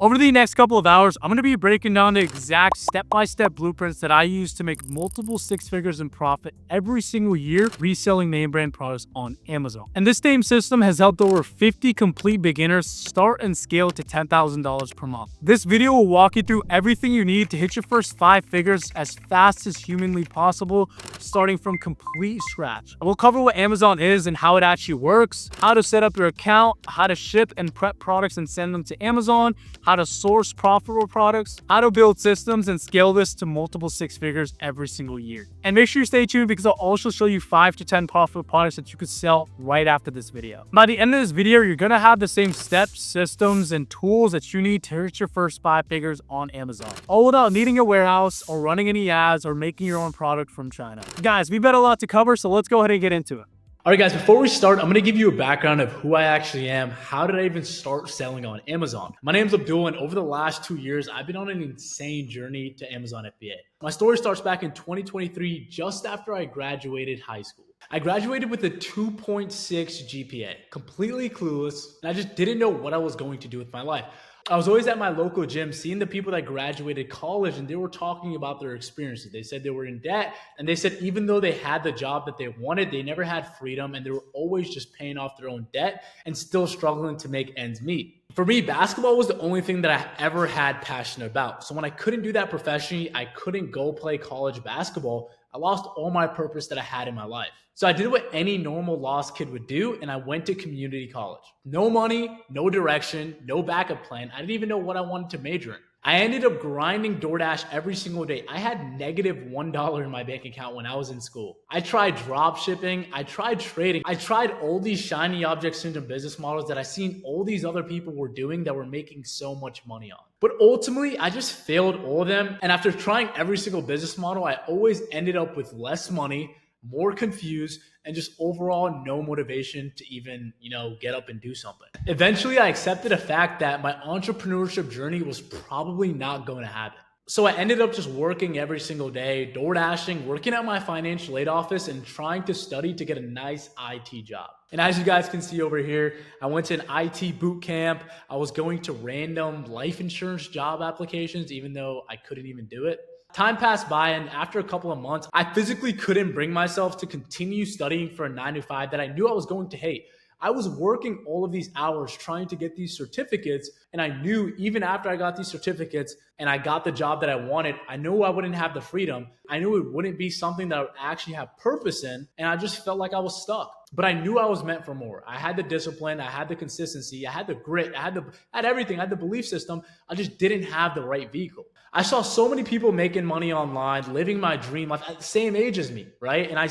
Over the next couple of hours, I'm going to be breaking down the exact step-by-step blueprints that I use to make multiple six figures in profit every single year reselling name brand products on Amazon. And this same system has helped over 50 complete beginners start and scale to $10,000 per month. This video will walk you through everything you need to hit your first 5 figures as fast as humanly possible, starting from complete scratch. And we'll cover what Amazon is and how it actually works, how to set up your account, how to ship and prep products and send them to Amazon, how to source profitable products, how to build systems and scale this to multiple six figures every single year. And make sure you stay tuned because I'll also show you 5 to 10 profitable products that you could sell right after this video. By the end of this video, you're gonna have the same steps, systems, and tools that you need to hit your first 5 figures on Amazon, all without needing a warehouse or running any ads or making your own product from China. Guys, we've got a lot to cover, so let's go ahead and get into it. All right, guys, before we start, I'm going to give you a background of who I actually am. How did I even start selling on Amazon? My name's Abdul, and over the last 2 years, I've been on an insane journey to Amazon FBA. My story starts back in 2023, just after I graduated high school. I graduated with a 2.6 GPA, completely clueless, and I just didn't know what I was going to do with my life. I was always at my local gym seeing the people that graduated college, and they were talking about their experiences. They said they were in debt, and they said even though they had the job that they wanted, they never had freedom, and they were always just paying off their own debt and still struggling to make ends meet. For me, basketball was the only thing that I ever had passion about. So when I couldn't do that professionally, I couldn't go play college basketball. I lost all my purpose that I had in my life. So I did what any normal lost kid would do, and I went to community college. No money, no direction, no backup plan. I didn't even know what I wanted to major in. I ended up grinding DoorDash every single day. I had negative $1 in my bank account when I was in school. I tried drop shipping. I tried trading. I tried all these shiny object syndrome business models that I seen all these other people were doing that were making so much money on. But ultimately, I just failed all of them. And after trying every single business model, I always ended up with less money, more confused, and just overall no motivation to even, get up and do something. Eventually, I accepted the fact that my entrepreneurship journey was probably not going to happen. So I ended up just working every single day, door dashing, working at my financial aid office, and trying to study to get a nice IT job. And as you guys can see over here, I went to an IT boot camp. I was going to random life insurance job applications, even though I couldn't even do it. Time passed by, and after a couple of months, I physically couldn't bring myself to continue studying for a 9-to-5 that I knew I was going to hate. I was working all of these hours trying to get these certificates, and I knew even after I got these certificates and I got the job that I wanted, I knew I wouldn't have the freedom. I knew it wouldn't be something that I would actually have purpose in, and I just felt like I was stuck. But I knew I was meant for more. I had the discipline, I had the consistency, I had the grit, I had everything, I had the belief system. I just didn't have the right vehicle. I saw so many people making money online, living my dream life at the same age as me, right? And I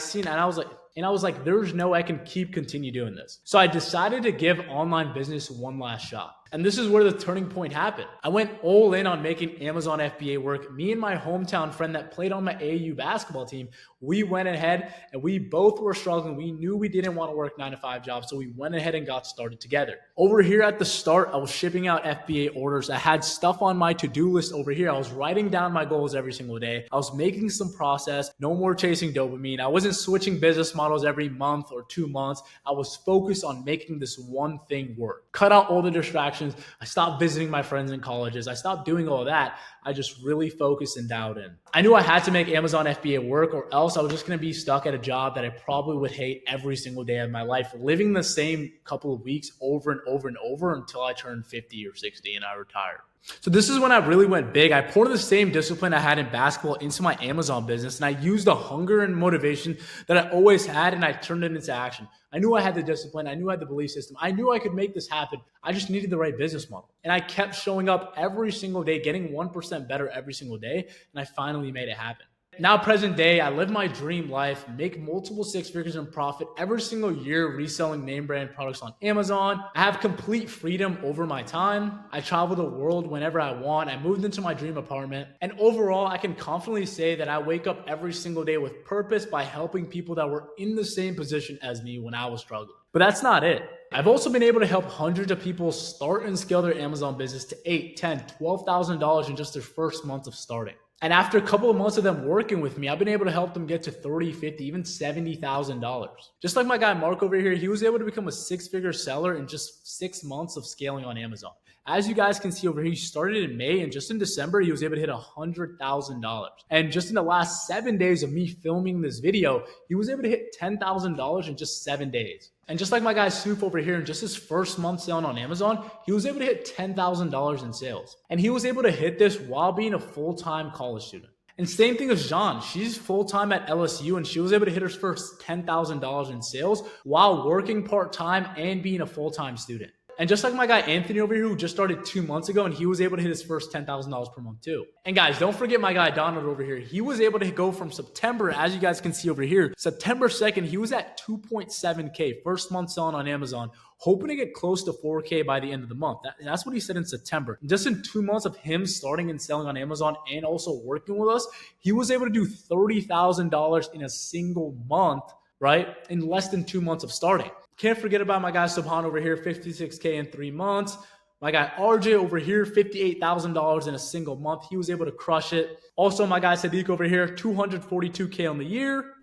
was like, there's no way I can continue doing this. So I decided to give online business one last shot. And this is where the turning point happened. I went all in on making Amazon FBA work. Me and my hometown friend that played on my AAU basketball team, we went ahead and we both were struggling. We knew we didn't want to work 9-to-5 jobs, so we went ahead and got started together. Over here at the start, I was shipping out FBA orders. I had stuff on my to-do list over here. I was writing down my goals every single day. I was making some process, no more chasing dopamine. I wasn't switching business models every month or 2 months. I was focused on making this one thing work. Cut out all the distractions. I stopped visiting my friends in colleges. I stopped doing all that. I just really focused and dialed in. I knew I had to make Amazon FBA work, or else I was just going to be stuck at a job that I probably would hate every single day of my life, living the same couple of weeks over and over and over until I turned 50 or 60 and I retired. So this is when I really went big. I poured the same discipline I had in basketball into my Amazon business, and I used the hunger and motivation that I always had, and I turned it into action. I knew I had the discipline. I knew I had the belief system. I knew I could make this happen. I just needed the right business model. And I kept showing up every single day, getting 1% better every single day, and I finally made it happen. Now, present day, I live my dream life, make multiple six figures in profit every single year reselling name brand products on Amazon. I have complete freedom over my time. I travel the world whenever I want. I moved into my dream apartment. And overall, I can confidently say that I wake up every single day with purpose by helping people that were in the same position as me when I was struggling. But that's not it. I've also been able to help hundreds of people start and scale their Amazon business to $8,000, $10,000, $12,000 in just their first month of starting. And after a couple of months of them working with me, I've been able to help them get to $30,000, $50,000, even $70,000. Just like my guy Mark over here, he was able to become a six-figure seller in just 6 months of scaling on Amazon. As you guys can see over here, he started in May, and just in December, he was able to hit $100,000. And just in the last 7 days of me filming this video, he was able to hit $10,000 in just 7 days. And just like my guy Soof over here, in just his first month selling on Amazon, he was able to hit $10,000 in sales. And he was able to hit this while being a full-time college student. And same thing as Jean. She's full-time at LSU, and she was able to hit her first $10,000 in sales while working part-time and being a full-time student. And just like my guy Anthony over here, who just started 2 months ago, and he was able to hit his first $10,000 per month too. And guys, don't forget my guy Donald over here. He was able to go from September, as you guys can see over here, September 2nd, he was at 2.7K, first month selling on Amazon, hoping to get close to 4K by the end of the month. That's what he said in September. Just in 2 months of him starting and selling on Amazon and also working with us, he was able to do $30,000 in a single month, right? In less than 2 months of starting. Can't forget about my guy Subhan over here, 56K in 3 months. My guy RJ over here, $58,000 in a single month. He was able to crush it. Also, my guy Sadiq over here, 242K on the year.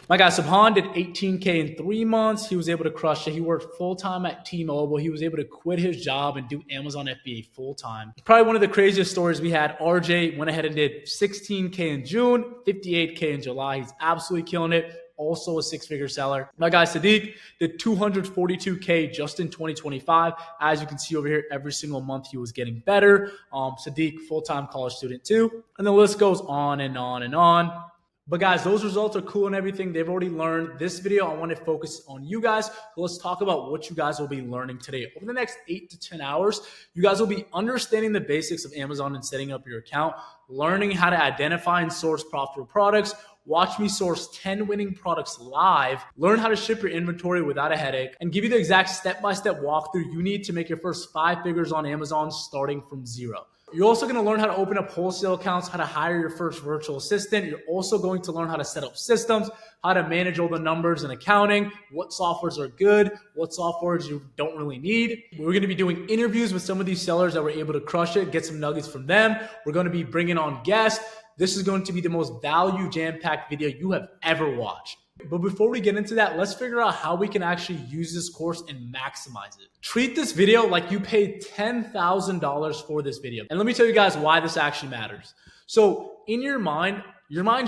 My guy Subhan did 18K in 3 months. He was able to crush it. He worked full-time at T-Mobile. He was able to quit his job and do Amazon FBA full-time. Probably one of the craziest stories we had. RJ went ahead and did 16K in June, 58K in July. He's absolutely killing it. Also a six-figure seller. My guy Sadiq did 242K just in 2025. As you can see over here, every single month he was getting better. Sadiq, full-time college student too. And the list goes on and on and on. But guys, those results are cool and everything. They've already learned. This video, I want to focus on you guys. So let's talk about what you guys will be learning today. Over the next 8 to 10 hours, you guys will be understanding the basics of Amazon and setting up your account, learning how to identify and source profitable products, watch me source 10 winning products live, learn how to ship your inventory without a headache, and give you the exact step-by-step walkthrough you need to make your first 5 figures on Amazon starting from zero. You're also going to learn how to open up wholesale accounts, how to hire your first virtual assistant. You're also going to learn how to set up systems, how to manage all the numbers and accounting, what softwares are good, what softwares you don't really need. We're going to be doing interviews with some of these sellers that were able to crush it, get some nuggets from them. We're going to be bringing on guests. This is going to be the most value jam-packed video you have ever watched. But before we get into that, let's figure out how we can actually use this course and maximize it. Treat this video like you paid $10,000 for this video. And let me tell you guys why this actually matters. So in your mind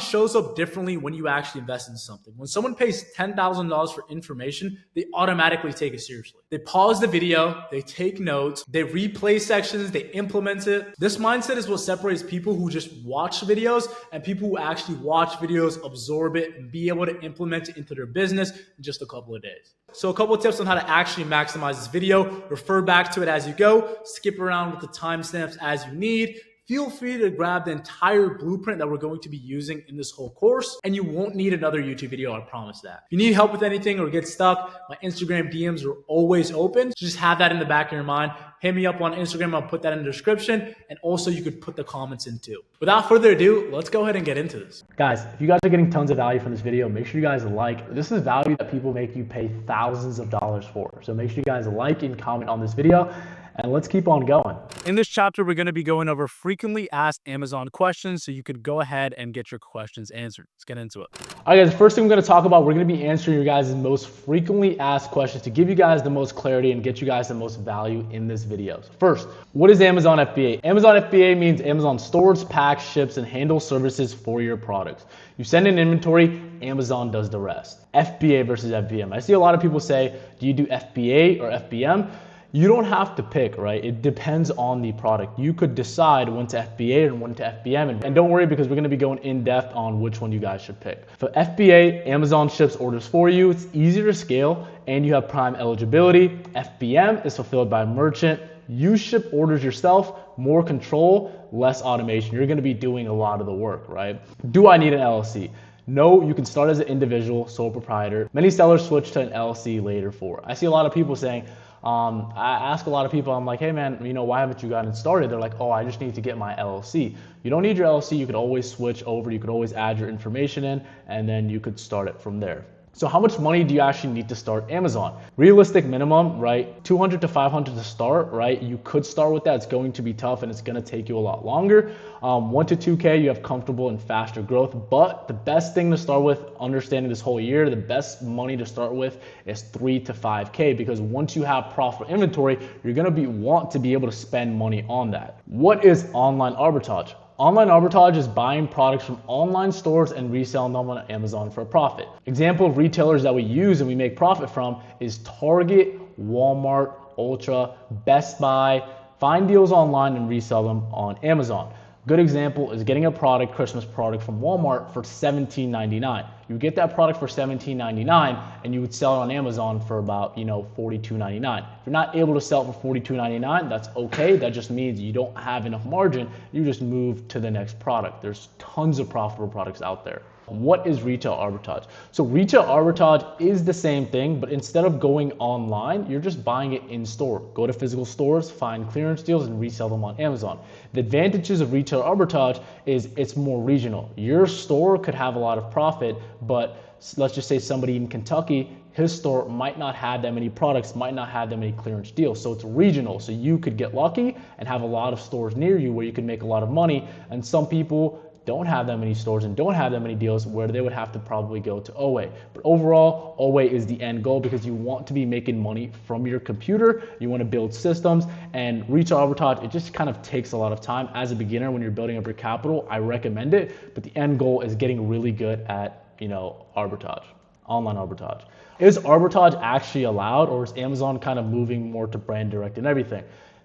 shows up differently when you actually invest in something. When someone pays $10,000 for information, they automatically take it seriously. They pause the video, they take notes, they replay sections, they implement it. This mindset is what separates people who just watch videos and people who actually watch videos, absorb it, and be able to implement it into their business in just a couple of days. So a couple of tips on how to actually maximize this video. Refer back to it as you go. Skip around with the timestamps as you need. Feel free to grab the entire blueprint that we're going to be using in this whole course, and you won't need another YouTube video, I promise that. If you need help with anything or get stuck, my Instagram DMs are always open. So just have that in the back of your mind. Hit me up on Instagram. I'll put that in the description, and also you could put the comments in too. Without further ado, let's go ahead and get into this. Guys, if you guys are getting tons of value from this video, make sure you guys like. This is value that people make you pay thousands of dollars for. So make sure you guys like and comment on this video. And let's keep on going. In this chapter, we're going to be going over frequently asked Amazon questions so you could go ahead and get your questions answered. Let's get into it. All right, guys, first thing we're going to talk about, we're going to be answering your guys' most frequently asked questions to give you guys the most clarity and get you guys the most value in this video. So first, what is Amazon FBA? Amazon FBA means Amazon stores, packs, ships, and handles services for your products. You send in inventory, Amazon does the rest. FBA versus FBM. I see a lot of people say, do you do FBA or FBM? You don't have to pick, right? It depends on the product. You could decide when to FBA and when to FBM. And don't worry, because we're gonna be going in depth on which one you guys should pick. For FBA, Amazon ships orders for you. It's easier to scale and you have Prime eligibility. FBM is fulfilled by a merchant. You ship orders yourself, more control, less automation. You're gonna be doing a lot of the work, right? Do I need an LLC? No, you can start as an individual, sole proprietor. Many sellers switch to an LLC later for. I see a lot of people saying, I ask a lot of people, I'm like, hey man, why haven't you gotten started? They're like, oh, I just need to get my LLC. You don't need your LLC. You could always switch over. You could always add your information in, and then you could start it from there. So how much money do you actually need to start Amazon? Realistic minimum, right? 200 to 500 to start, right? You could start with that. It's going to be tough and it's going to take you a lot longer. 1 to 2K, you have comfortable and faster growth. But the best thing to start with, understanding this whole year, the best money to start with is 3 to 5K, because once you have profitable inventory, you're going to want to be able to spend money on that. What is online arbitrage? Online arbitrage is buying products from online stores and reselling them on Amazon for a profit. Example of retailers that we use and we make profit from is Target, Walmart, Ultra, Best Buy. Find deals online and resell them on Amazon. Good example is getting a product, Christmas product from Walmart for $17.99. You would get that product for $17.99 and you would sell it on Amazon for about, $42.99. If you're not able to sell it for $42.99, that's okay. That just means you don't have enough margin. You just move to the next product. There's tons of profitable products out there. What is retail arbitrage? So retail arbitrage is the same thing, but instead of going online, you're just buying it in store. Go to physical stores, find clearance deals, and resell them on Amazon. The advantages of retail arbitrage is it's more regional. Your store could have a lot of profit, but let's just say somebody in Kentucky, his store might not have that many products, might not have that many clearance deals. So it's regional. So you could get lucky and have a lot of stores near you where you can make a lot of money. And some people don't have that many stores and don't have that many deals where they would have to probably go to OA. But overall, OA is the end goal because you want to be making money from your computer. You want to build systems, and retail arbitrage, it just kind of takes a lot of time. As a beginner, when you're building up your capital, I recommend it, but the end goal is getting really good at, arbitrage, online arbitrage. Is arbitrage actually allowed, or is Amazon kind of moving more to brand direct and everything?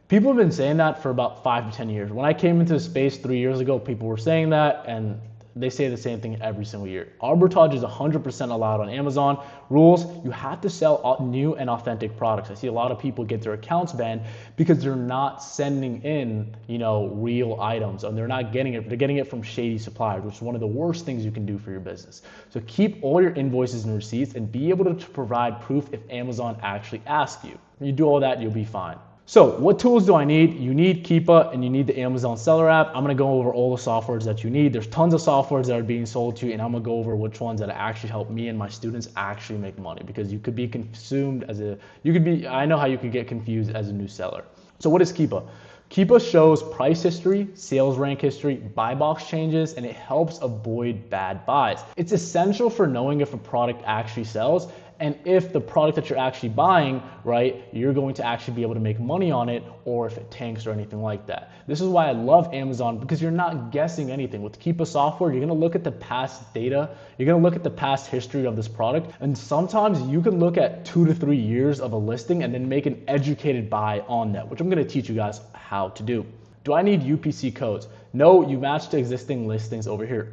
People have been saying that for about 5 to 10 years. When I came into the space 3 years ago, people were saying that, and they say the same thing every single year. Arbitrage is 100% allowed on Amazon. Rules, you have to sell new and authentic products. I see a lot of people get their accounts banned because they're not sending in, real items, and they're not getting it. They're getting it from shady suppliers, which is one of the worst things you can do for your business. So keep all your invoices and receipts and be able to provide proof if Amazon actually asks you. When you do all that, you'll be fine. So what tools do I need? You need Keepa and you need the Amazon Seller app. I'm gonna go over all the softwares that you need. There's tons of softwares that are being sold to you, and I'm gonna go over which ones that actually help me and my students actually make money, because you could be consumed I know how you could get confused as a new seller. So what is Keepa? Keepa shows price history, sales rank history, buy box changes, and it helps avoid bad buys. It's essential for knowing if a product actually sells, and if the product that you're actually buying, right, you're going to actually be able to make money on it, or if it tanks or anything like that. This is why I love Amazon, because you're not guessing anything. With Keepa software, you're gonna look at the past data, you're gonna look at the past history of this product, and sometimes you can look at 2 to 3 years of a listing and then make an educated buy on that, which I'm gonna teach you guys how to do. Do I need UPC codes? No, you match to existing listings over here.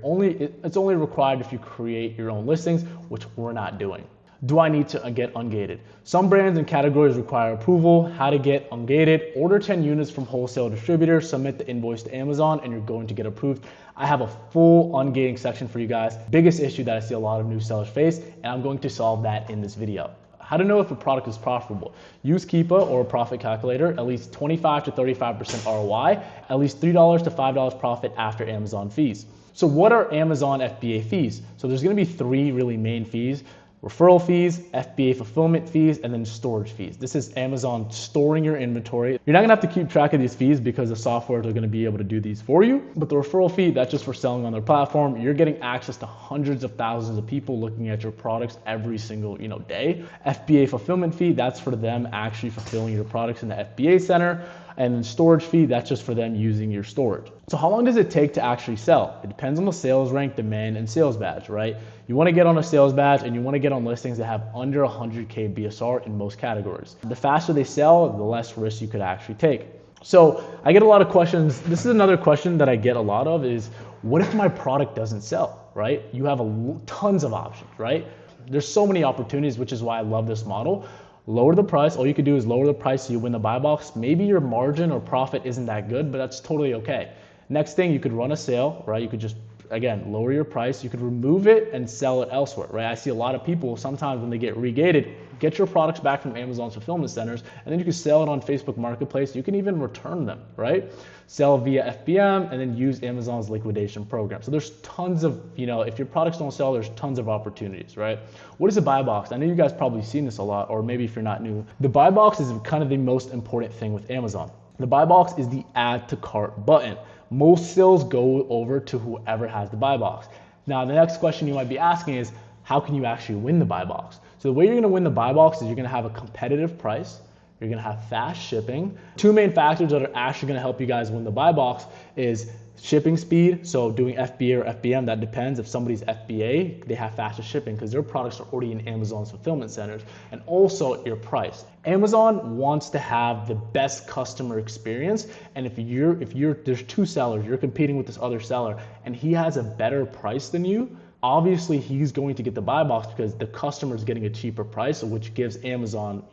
It's only required if you create your own listings, which we're not doing. Do I need to get ungated? Some brands and categories require approval. How to get ungated? Order 10 units from wholesale distributor, submit the invoice to Amazon, and you're going to get approved. I have a full ungating section for you guys. Biggest issue that I see a lot of new sellers face, and I'm going to solve that in this video. How to know if a product is profitable? Use Keepa or a profit calculator, at least 25 to 35% ROI, at least $3 to $5 profit after Amazon fees. So what are Amazon FBA fees? So there's gonna be 3 really main fees: referral fees, FBA fulfillment fees, and then storage fees. This is Amazon storing your inventory. You're not gonna have to keep track of these fees because the softwares are gonna be able to do these for you. But the referral fee, that's just for selling on their platform. You're getting access to hundreds of thousands of people looking at your products every single day. FBA fulfillment fee, that's for them actually fulfilling your products in the FBA center. And then storage fee, that's just for them using your storage. So how long does it take to actually sell? It depends on the sales rank, demand, and sales badge, right? You wanna get on a sales badge and you wanna get on listings that have under 100K BSR in most categories. The faster they sell, the less risk you could actually take. So I get a lot of questions. This is another question that I get a lot of is, what if my product doesn't sell, right? You have tons of options, right? There's so many opportunities, which is why I love this model. Lower the price. All you could do is lower the price so you win the buy box. Maybe your margin or profit isn't that good, but that's totally okay. Next thing, you could run a sale, right? You could just, again, lower your price. You could remove it and sell it elsewhere, right? I see a lot of people sometimes when they get regated, get your products back from Amazon's fulfillment centers, and then you can sell it on Facebook Marketplace. You can even return them, right? Sell via FBM and then use Amazon's liquidation program. So there's tons of, if your products don't sell, there's tons of opportunities, right? What is a buy box? I know you guys probably seen this a lot, or maybe if you're not new, the buy box is kind of the most important thing with Amazon. The buy box is the add to cart button. Most sales go over to whoever has the buy box. Now, the next question you might be asking is, how can you actually win the buy box? So the way you're gonna win the buy box is you're gonna have a competitive price, you're gonna have fast shipping. Two main factors that are actually gonna help you guys win the buy box is shipping speed. So doing FBA or FBM, that depends. If somebody's FBA, they have faster shipping because their products are already in Amazon's fulfillment centers. And also your price. Amazon wants to have the best customer experience. And if there's two sellers, you're competing with this other seller and he has a better price than you, obviously he's going to get the buy box because the customer is getting a cheaper price, which gives Amazon,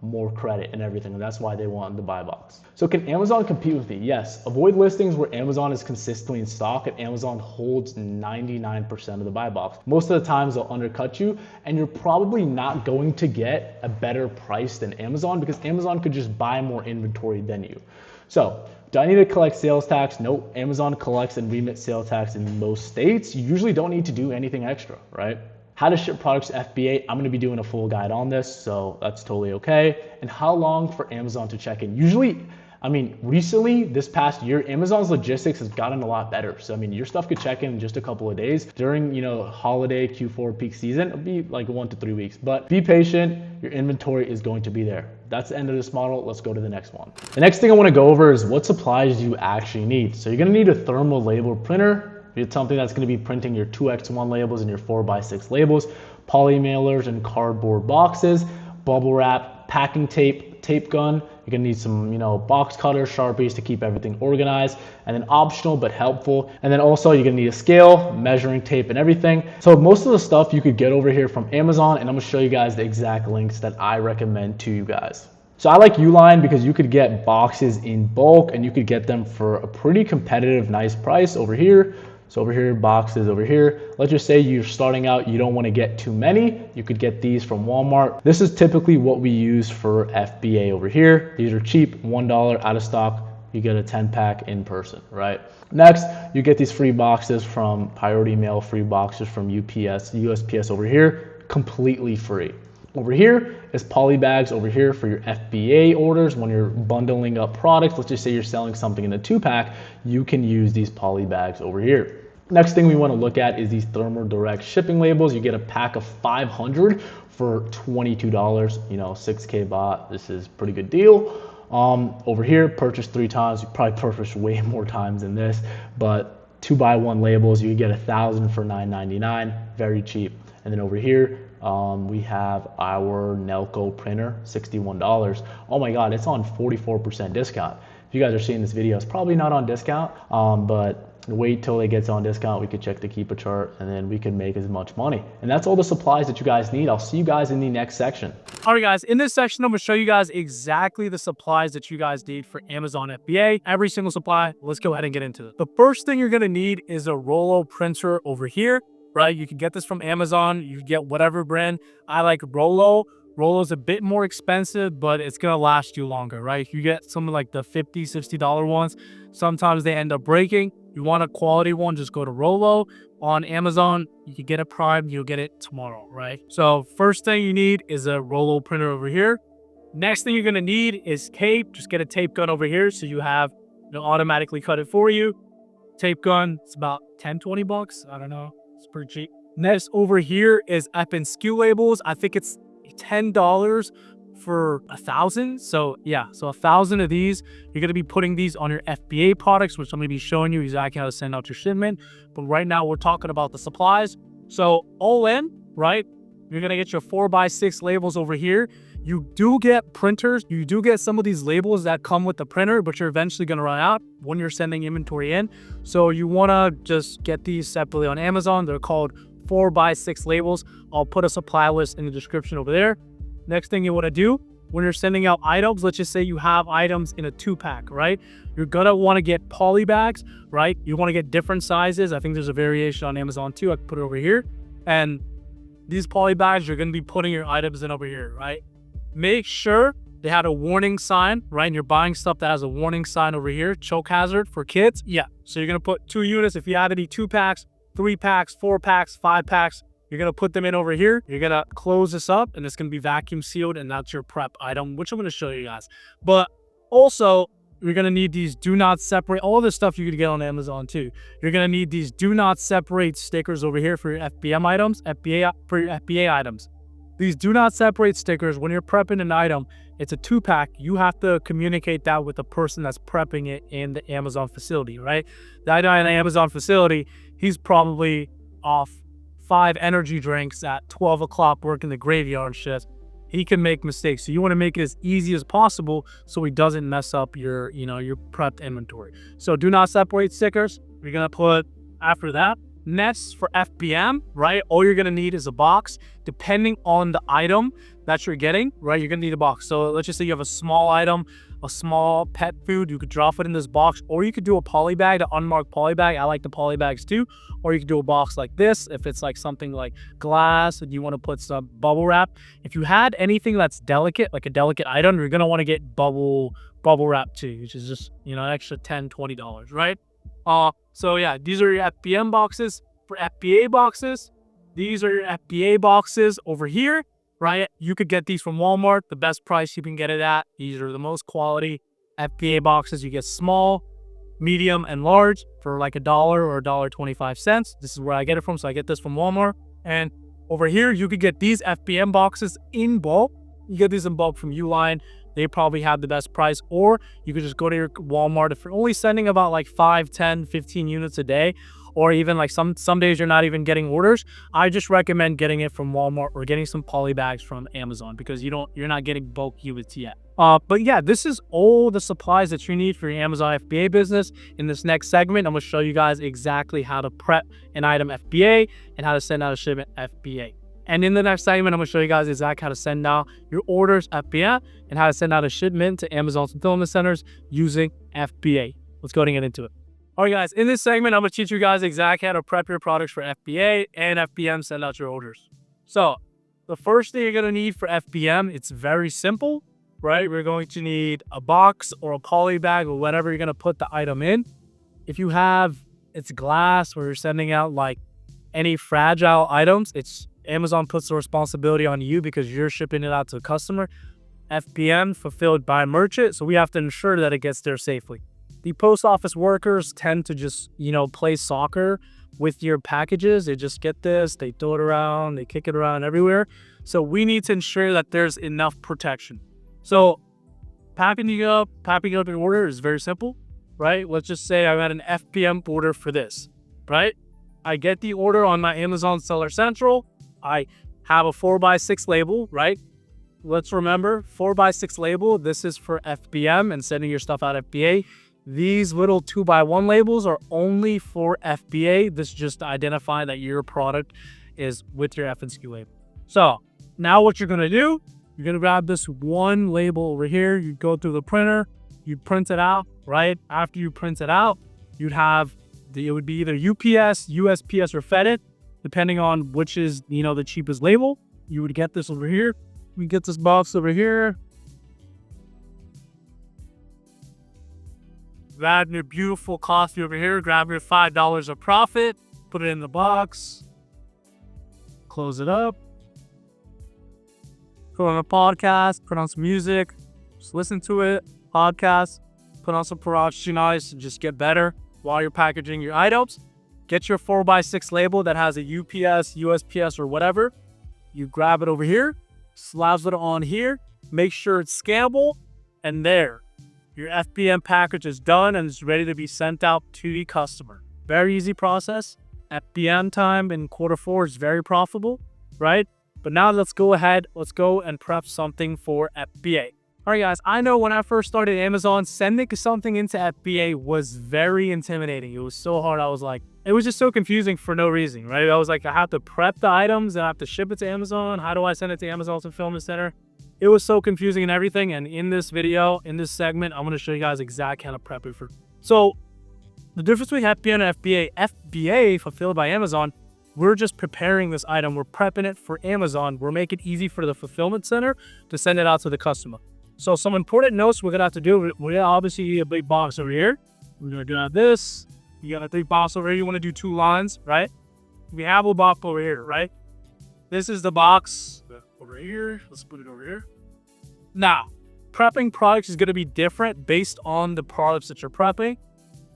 more credit and everything. And that's why they want the buy box. So can Amazon compete with me? Yes. Avoid listings where Amazon is consistently in stock and Amazon holds 99% of the buy box. Most of the times they'll undercut you and you're probably not going to get a better price than Amazon because Amazon could just buy more inventory than you. So do I need to collect sales tax? Nope. Amazon collects and remits sales tax in most states. You usually don't need to do anything extra, right? How to ship products to FBA, I'm gonna be doing a full guide on this, so that's totally okay. And how long for Amazon to check in? Usually, recently, this past year, Amazon's logistics has gotten a lot better. So, your stuff could check in just a couple of days. During, holiday, Q4 peak season, it'll be like 1 to 3 weeks. But be patient, your inventory is going to be there. That's the end of this model. Let's go to the next one. The next thing I wanna go over is what supplies you actually need. So you're gonna need a thermal label printer. It's something that's gonna be printing your 2x1 labels and your 4x6 labels, poly mailers and cardboard boxes, bubble wrap, packing tape, tape gun. You're gonna need some, box cutters, Sharpies to keep everything organized, and then optional but helpful. And then also you're gonna need a scale, measuring tape and everything. So most of the stuff you could get over here from Amazon, and I'm gonna show you guys the exact links that I recommend to you guys. So I like Uline because you could get boxes in bulk and you could get them for a pretty competitive, nice price over here. So over here, boxes over here. Let's just say you're starting out, you don't want to get too many. You could get these from Walmart. This is typically what we use for FBA over here. These are cheap, $1 out of stock. You get a 10 pack in person, right? Next, you get these free boxes from Priority Mail, free boxes from UPS, USPS over here, completely free. Over here is poly bags over here for your FBA orders. When you're bundling up products, let's just say you're selling something in a 2-pack, you can use these poly bags over here. Next thing we want to look at is these thermal direct shipping labels. You get a pack of 500 for $22, 6K bot. This is a pretty good deal. Over here, purchase 3 times. You probably purchase way more times than this, but 2x1 labels, you get 1,000 for $9.99, very cheap. And then over here, we have our Nelco printer, $61. Oh my God, it's on 44% discount. If you guys are seeing this video, it's probably not on discount, but wait till it gets on discount. We could check the Keepa chart and then we can make as much money. And that's all the supplies that you guys need. I'll see you guys in the next section. All right, guys, in this section, I'm gonna show you guys exactly the supplies that you guys need for Amazon FBA. Every single supply. Let's go ahead and get into it. The first thing you're gonna need is a Rollo printer over here. Right, you can get this from Amazon. You get whatever brand. I like Rollo. Rollo's a bit more expensive, but it's gonna last you longer, right? If you get some like the $50, $60 ones, sometimes they end up breaking. You want a quality one, just go to Rollo on Amazon. You can get it Prime, you'll get it tomorrow, right? So first thing you need is a Rollo printer over here. Next thing you're gonna need is tape. Just get a tape gun over here so you have, automatically cut it for you. Tape gun, it's about 10, 20 bucks. I don't know. It's pretty cheap. Next over here is up in SKU labels. I think it's $10 for 1,000. So yeah, so 1,000 of these. You're gonna be putting these on your FBA products, which I'm gonna be showing you exactly how to send out your shipment. But right now we're talking about the supplies. So all in, right? You're gonna get your 4x6 labels over here. You do get printers. You do get some of these labels that come with the printer, but you're eventually going to run out when you're sending inventory in. So you want to just get these separately on Amazon. They're called 4x6 labels. I'll put a supply list in the description over there. Next thing you want to do when you're sending out items, let's just say you have items in a 2-pack, right? You're going to want to get poly bags, right? You want to get different sizes. I think there's a variation on Amazon too. I can put it over here. And these poly bags, you're going to be putting your items in over here, right? Make sure they had a warning sign, right? And you're buying stuff that has a warning sign over here, choke hazard for kids. Yeah. So you're going to put 2 units. If you have any 2 packs, 3 packs, 4 packs, 5 packs, you're going to put them in over here. You're going to close this up and it's going to be vacuum sealed. And that's your prep item, which I'm going to show you guys. But also, you're going to need these do not separate, all this stuff you could get on Amazon too. You're going to need these do not separate stickers over here for your FBM items, for your FBA items. These do not separate stickers, when you're prepping an item, it's a 2-pack. You have to communicate that with the person that's prepping it in the Amazon facility, right? That guy in the Amazon facility, he's probably off 5 energy drinks at 12 o'clock working the graveyard shift. He can make mistakes. So you want to make it as easy as possible so he doesn't mess up your, your prepped inventory. So do not separate stickers. You're going to put after that. Next for FBM, right? All you're going to need is a box. Depending on the item that you're getting, right? You're going to need a box. So let's just say you have a small item, a small pet food. You could drop it in this box, or you could do a poly bag, the unmarked poly bag. I like the poly bags too. Or you could do a box like this if it's like something like glass and you want to put some bubble wrap. If you had anything that's delicate, like a delicate item, you're going to want to get bubble wrap too, which is just, an extra $10, $20, right? So yeah, these are your FBM boxes. For FBA boxes, these are your FBA boxes over here, right? You could get these from Walmart, the best price you can get it at. These are the most quality FBA boxes. You get small, medium, and large for like $1 or $1.25. This is where I get it from, so I get this from Walmart. And over here, you could get these FBM boxes in bulk. You get these in bulk from Uline. They probably have the best price, or you could just go to your Walmart. If you're only sending about like 5, 10, 15 units a day, or even like some days you're not even getting orders, I just recommend getting it from Walmart or getting some poly bags from Amazon, because you're not getting bulk units yet. But yeah, this is all the supplies that you need for your Amazon FBA business. In this next segment, I'm going to show you guys exactly how to prep an item FBA and how to send out a shipment FBA. And in the next segment, I'm going to show you guys exactly how to send out your orders FBA and how to send out a shipment to Amazon fulfillment centers using FBA. Let's go ahead and get into it. All right, guys, in this segment, I'm going to teach you guys exactly how to prep your products for FBA and FBM, send out your orders. So the first thing you're going to need for FBM, it's very simple, right? We're going to need a box or a poly bag or whatever you're going to put the item in. If you have, it's glass, or you're sending out like any fragile items, Amazon puts the responsibility on you because you're shipping it out to a customer. FBM, fulfilled by merchant, so we have to ensure that it gets there safely. The post office workers tend to just, play soccer with your packages. They just get this, they throw it around, they kick it around everywhere. So we need to ensure that there's enough protection. So packing up your order is very simple, right? Let's just say I got an FBM order for this, right? I get the order on my Amazon Seller Central. I have a 4x6 label, right? Let's remember, 4x6 label, this is for FBM and sending your stuff out FBA. These little 2x1 labels are only for FBA. This is just to identify that your product is with your FNSKU label. So now what you're gonna do, you're gonna grab this one label over here, you go through the printer, you print it out, right? After you print it out, it would be either UPS, USPS, or FedEx, depending on which is, the cheapest label. You would get this over here. We get this box over here. Grab your beautiful coffee over here. Grab your $5 of profit. Put it in the box. Close it up. Put on a podcast. Put on some music. Just listen to it. Podcast. Put on some Arbitrage noise to just get better while you're packaging your items. Get your 4x6 label that has a UPS, USPS, or whatever. You grab it over here, slap it on here, make sure it's scannable, and there. Your FBM package is done and it's ready to be sent out to the customer. Very easy process. FBM time in Q4 is very profitable, right? But now let's go and prep something for FBA. All right, guys, I know when I first started Amazon, sending something into FBA was very intimidating. It was so hard. It was just so confusing for no reason, right? I was like, I have to prep the items and I have to ship it to Amazon. How do I send it to Amazon Fulfillment Center? It was so confusing and everything. And in this video, in this segment, I'm going to show you guys exactly how to prep it for. So the difference between FBA and FBA, fulfilled by Amazon, we're just preparing this item. We're prepping it for Amazon. We're making it easy for the fulfillment center to send it out to the customer. So some important notes we're gonna have to do. We obviously need a big box over here. We're gonna do this. You got a 3 box over here. You wanna do 2 lines, right? We have a box over here, right? This is the box over here. Let's put it over here. Now, prepping products is gonna be different based on the products that you're prepping.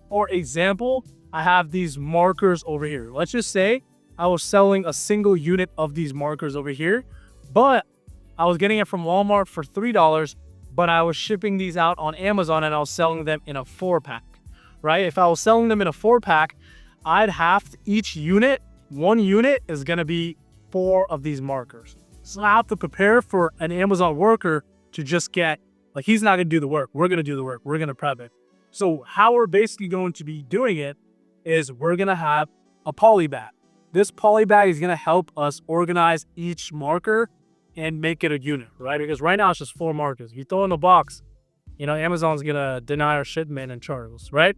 For example, I have these markers over here. Let's just say I was selling a single unit of these markers over here, but I was getting it from Walmart for $3, but I was shipping these out on Amazon and I was selling them in a 4-pack, right? If I was selling them in a 4-pack, I'd have to, each unit, 1 unit is gonna be 4 of these markers. So I have to prepare for an Amazon worker to just get, like, he's not gonna do the work. We're gonna do the work. We're gonna prep it. So how we're basically going to be doing it is we're gonna have a poly bag. This poly bag is gonna help us organize each marker and make it a unit, right? Because right now it's just 4 markers. You throw in a box, you know, Amazon's gonna deny our shipment and charge us, right?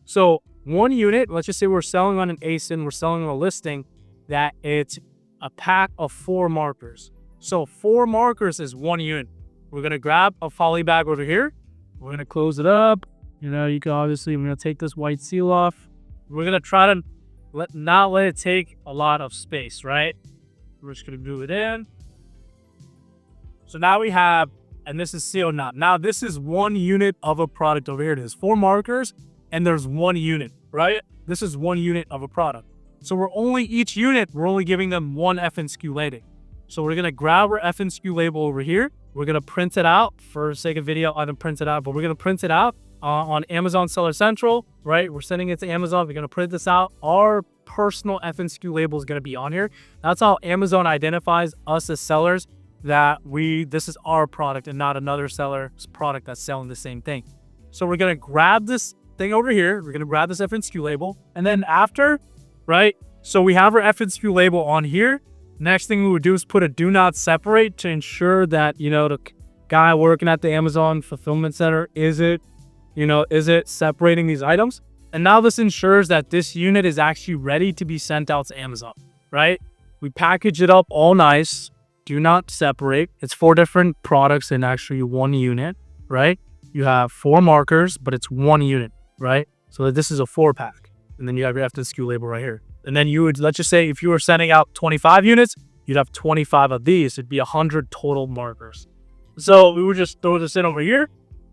So 1 unit, let's just say we're selling on an ASIN, we're selling on a listing that it's a pack of 4 markers. So 4 markers is 1 unit. We're gonna grab a poly bag over here. We're gonna close it up. You know, you can obviously, we're gonna take this white seal off. We're gonna try to not let it take a lot of space, right? We're just gonna move it in. So now we have, and this is sealed now. Now this is 1 unit of a product over here. There's 4 markers and there's 1 unit, right? This is 1 unit of a product. So we're only giving them 1 FNSKU label. So we're gonna grab our FNSKU label over here. We're gonna print it out for sake of video. I didn't print it out, but we're gonna print it out on Amazon Seller Central, right? We're sending it to Amazon. We're gonna print this out. Our personal FNSKU label is gonna be on here. That's how Amazon identifies us as sellers, that this is our product and not another seller's product that's selling the same thing. So we're gonna grab this thing over here. We're gonna grab this FNSKU label, and then after, right? So we have our FNSKU label on here. Next thing we would do is put a do not separate to ensure that, you know, the guy working at the Amazon fulfillment center, is it separating these items? And now this ensures that this unit is actually ready to be sent out to Amazon, right? We package it up all nice. Do not separate. It's 4 different products in actually 1 unit, right? You have 4 markers, but it's 1 unit, right? So this is a 4-pack. And then you have your FNSKU label right here. And then you would, let's just say if you were sending out 25 units, you'd have 25 of these. It'd be 100 total markers. So we would just throw this in over here,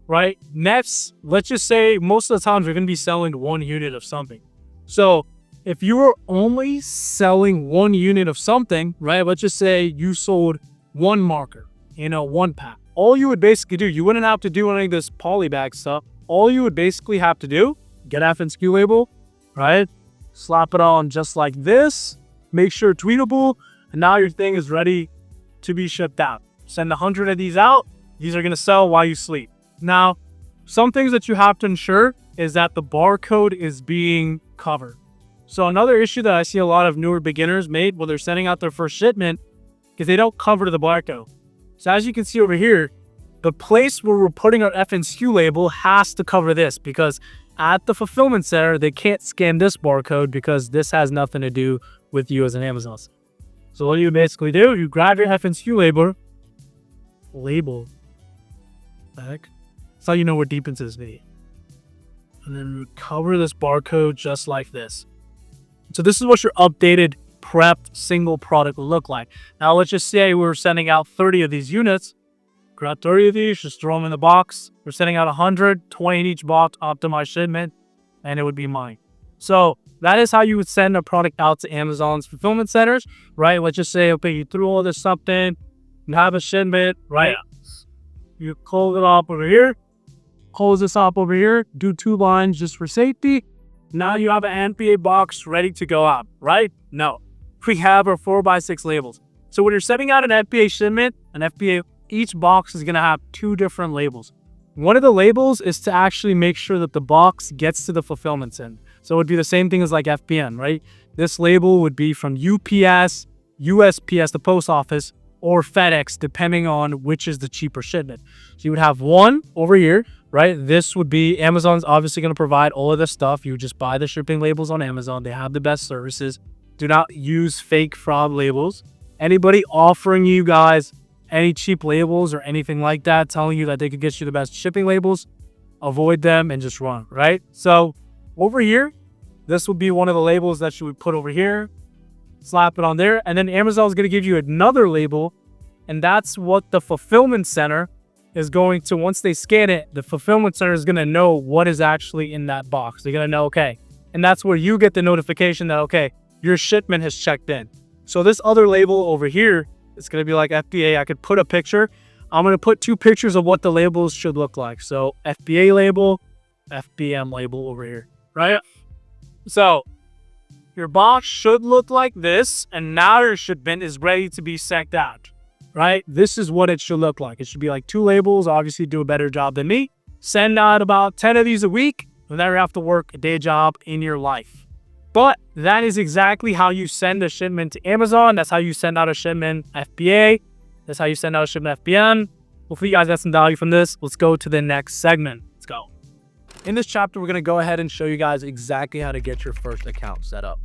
right? Next, let's just say most of the times we're going to be selling 1 unit of something. So if you were only selling 1 unit of something, right? Let's just say you sold 1 marker in a 1-pack. All you would basically do, you wouldn't have to do any of this poly bag stuff. All you would basically have to do, get FNSKU label, right? Slap it on just like this. Make sure it's readable. And now your thing is ready to be shipped out. Send 100 of these out. These are going to sell while you sleep. Now, some things that you have to ensure is that the barcode is being covered. So another issue that I see a lot of newer beginners made when they're sending out their first shipment is they don't cover the barcode. So as you can see over here, the place where we're putting our FNSKU label has to cover this, because at the fulfillment center, they can't scan this barcode because this has nothing to do with you as an Amazon. So what you basically do, you grab your FNSKU label, back. That's how you know we're deep into this video. And then we cover this barcode just like this. So this is what your updated prepped single product will look like. Now let's just say we're sending out 30 of these units. Grab 30 of these, just throw them in the box. We're sending out 100, 20 in each box, optimized shipment, and it would be mine. So that is how you would send a product out to Amazon's fulfillment centers, right? Let's just say, okay, you threw all this something, you have a shipment, right? You close it up over here, close this up over here, do 2 lines just for safety. Now you have an NPA box ready to go out, right? No, we have our 4x6 labels. So when you're sending out an FBA shipment, each box is going to have 2 different labels. One of the labels is to actually make sure that the box gets to the fulfillment center. So it would be the same thing as like FBN, right? This label would be from UPS, USPS, the post office, or FedEx, depending on which is the cheaper shipment. So you would have one over here, right? This would be, Amazon's obviously going to provide all of this stuff. You just buy the shipping labels on Amazon. They have the best services. Do not use fake fraud labels. Anybody offering you guys any cheap labels or anything like that, telling you that they could get you the best shipping labels, avoid them and just run, right? So over here, this will be one of the labels that you would put over here, slap it on there, and then Amazon is going to give you another label, and that's what the fulfillment center is going to, once they scan it, the fulfillment center is going to know what is actually in that box. They're going to know, okay, and that's where you get the notification that, okay, your shipment has checked in. So this other label over here, it's going to be like FBA. I could put a picture. I'm going to put 2 pictures of what the labels should look like. So FBA label, FBM label over here, right? So your box should look like this, and now your shipment is ready to be sent out, right? This is what it should look like. It should be like 2 labels. Obviously, do a better job than me. Send out about 10 of these a week, and then you have to work a day job in your life. But that is exactly how you send a shipment to Amazon. That's how you send out a shipment FBA. That's how you send out a shipment FBM. Hopefully you guys got some value from this. Let's go to the next segment. Let's go. In this chapter, we're going to go ahead and show you guys exactly how to get your first account set up.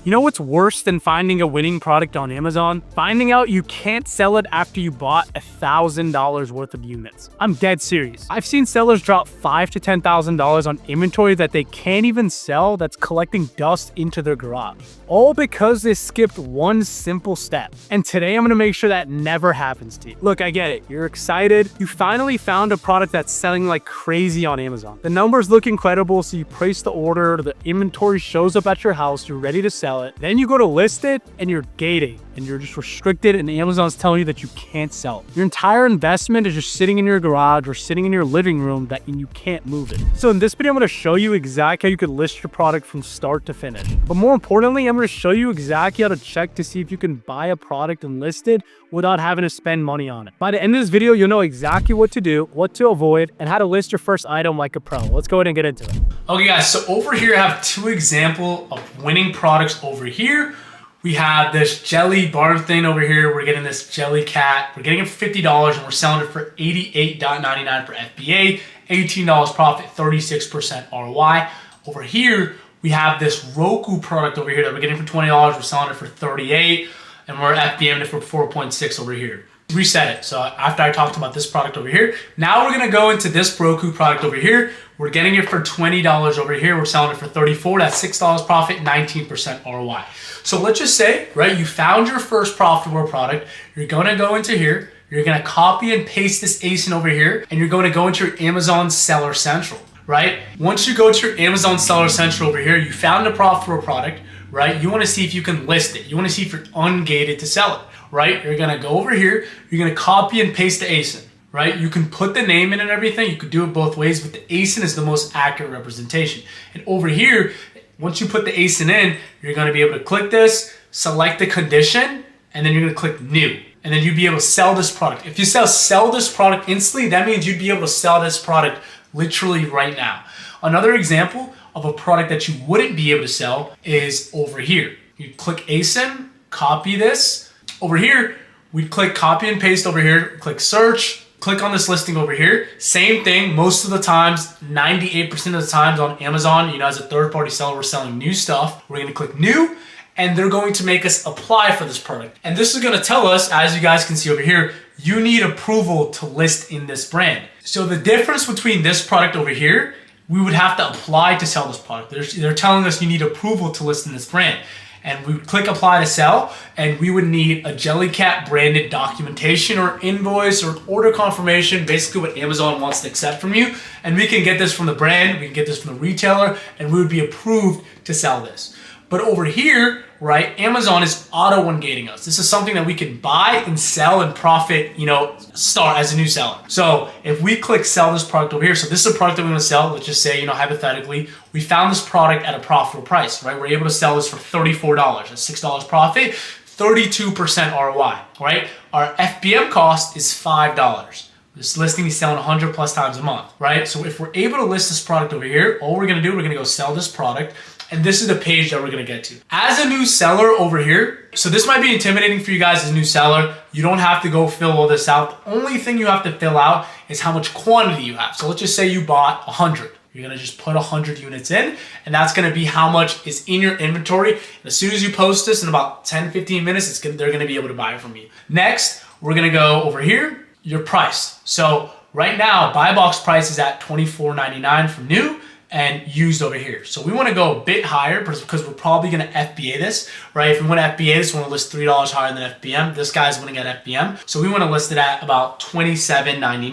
You know what's worse than finding a winning product on Amazon? Finding out you can't sell it after you bought $1,000 worth of units. I'm dead serious. I've seen sellers drop $5,000 to $10,000 on inventory that they can't even sell, that's collecting dust into their garage. All because they skipped one simple step. And today I'm gonna make sure that never happens to you. Look, I get it. You're excited. You finally found a product that's selling like crazy on Amazon. The numbers look incredible, so you place the order, the inventory shows up at your house, you're ready to sell it. Then you go to list it and you're gating and you're just restricted, and Amazon's telling you that you can't sell it. Your entire investment is just sitting in your garage or sitting in your living room that you can't move it. So in this video, I'm going to show you exactly how you could list your product from start to finish. But more importantly, I'm going to show you exactly how to check to see if you can buy a product and list it without having to spend money on it. By the end of this video, you'll know exactly what to do, what to avoid, and how to list your first item like a pro. Let's go ahead and get into it. Okay guys, so over here I have 2 examples of winning products over here. We have this jelly bar thing over here. We're getting this jelly cat. We're getting it for $50 and we're selling it for $88.99 for FBA, $18 profit, 36% ROI. Over here, we have this Roku product over here that we're getting for $20. We're selling it for $38 and we're FBM it for 4.6 over here. Reset it. So after I talked about this product over here, now we're gonna go into this Roku product over here. We're getting it for $20 over here. We're selling it for $34. That's $6 profit, 19% ROI. So let's just say, right, you found your first profitable product. You're gonna go into here. You're gonna copy and paste this ASIN over here, and you're going to go into your Amazon Seller Central, right? Once you go to your Amazon Seller Central over here, you found a profitable product, right? You wanna see if you can list it. You wanna see if you're ungated to sell it, right? You're gonna go over here. You're gonna copy and paste the ASIN. Right? You can put the name in and everything. You could do it both ways, but the ASIN is the most accurate representation. And over here, once you put the ASIN in, you're gonna be able to click this, select the condition, and then you're gonna click new. And then you'd be able to sell this product. If you sell this product instantly, that means you'd be able to sell this product literally right now. Another example of a product that you wouldn't be able to sell is over here. You click ASIN, copy this. Over here, we click copy and paste over here, click search, click on this listing over here. Same thing, most of the times, 98% of the times on Amazon, you know, as a third-party seller, we're selling new stuff. We're gonna click new, and they're going to make us apply for this product. And this is gonna tell us, as you guys can see over here, you need approval to list in this brand. So the difference between this product over here, we would have to apply to sell this product. They're telling us you need approval to list in this brand. And we would click apply to sell, and we would need a Jellycat branded documentation or invoice or order confirmation, basically what Amazon wants to accept from you. And we can get this from the brand, we can get this from the retailer, and we would be approved to sell this. But over here, right, Amazon is auto-ungating us. This is something that we can buy and sell and profit, you know, start as a new seller. So if we click sell this product over here, so this is a product that we're gonna sell, let's just say, you know, hypothetically, we found this product at a profitable price, right? We're able to sell this for $34, that's $6 profit, 32% ROI, right? Our FBM cost is $5. This listing is selling 100 plus times a month, right? So if we're able to list this product over here, all we're gonna do, we're gonna go sell this product, and this is the page that we're gonna get to. As a new seller over here, so this might be intimidating for you guys as a new seller. You don't have to go fill all this out. The only thing you have to fill out is how much quantity you have. So let's just say you bought 100. You're gonna just put 100 units in, and that's gonna be how much is in your inventory. And as soon as you post this in about 10, 15 minutes, they're gonna be able to buy it from you. Next, we're gonna go over here, your price. So right now, buy box price is at $24.99 for new and used over here. So we want to go a bit higher because we're probably going to FBA this, right? If we want to FBA this, we want to list $3 higher than FBM. This guy's winning at FBM. So we want to list it at about $27.99.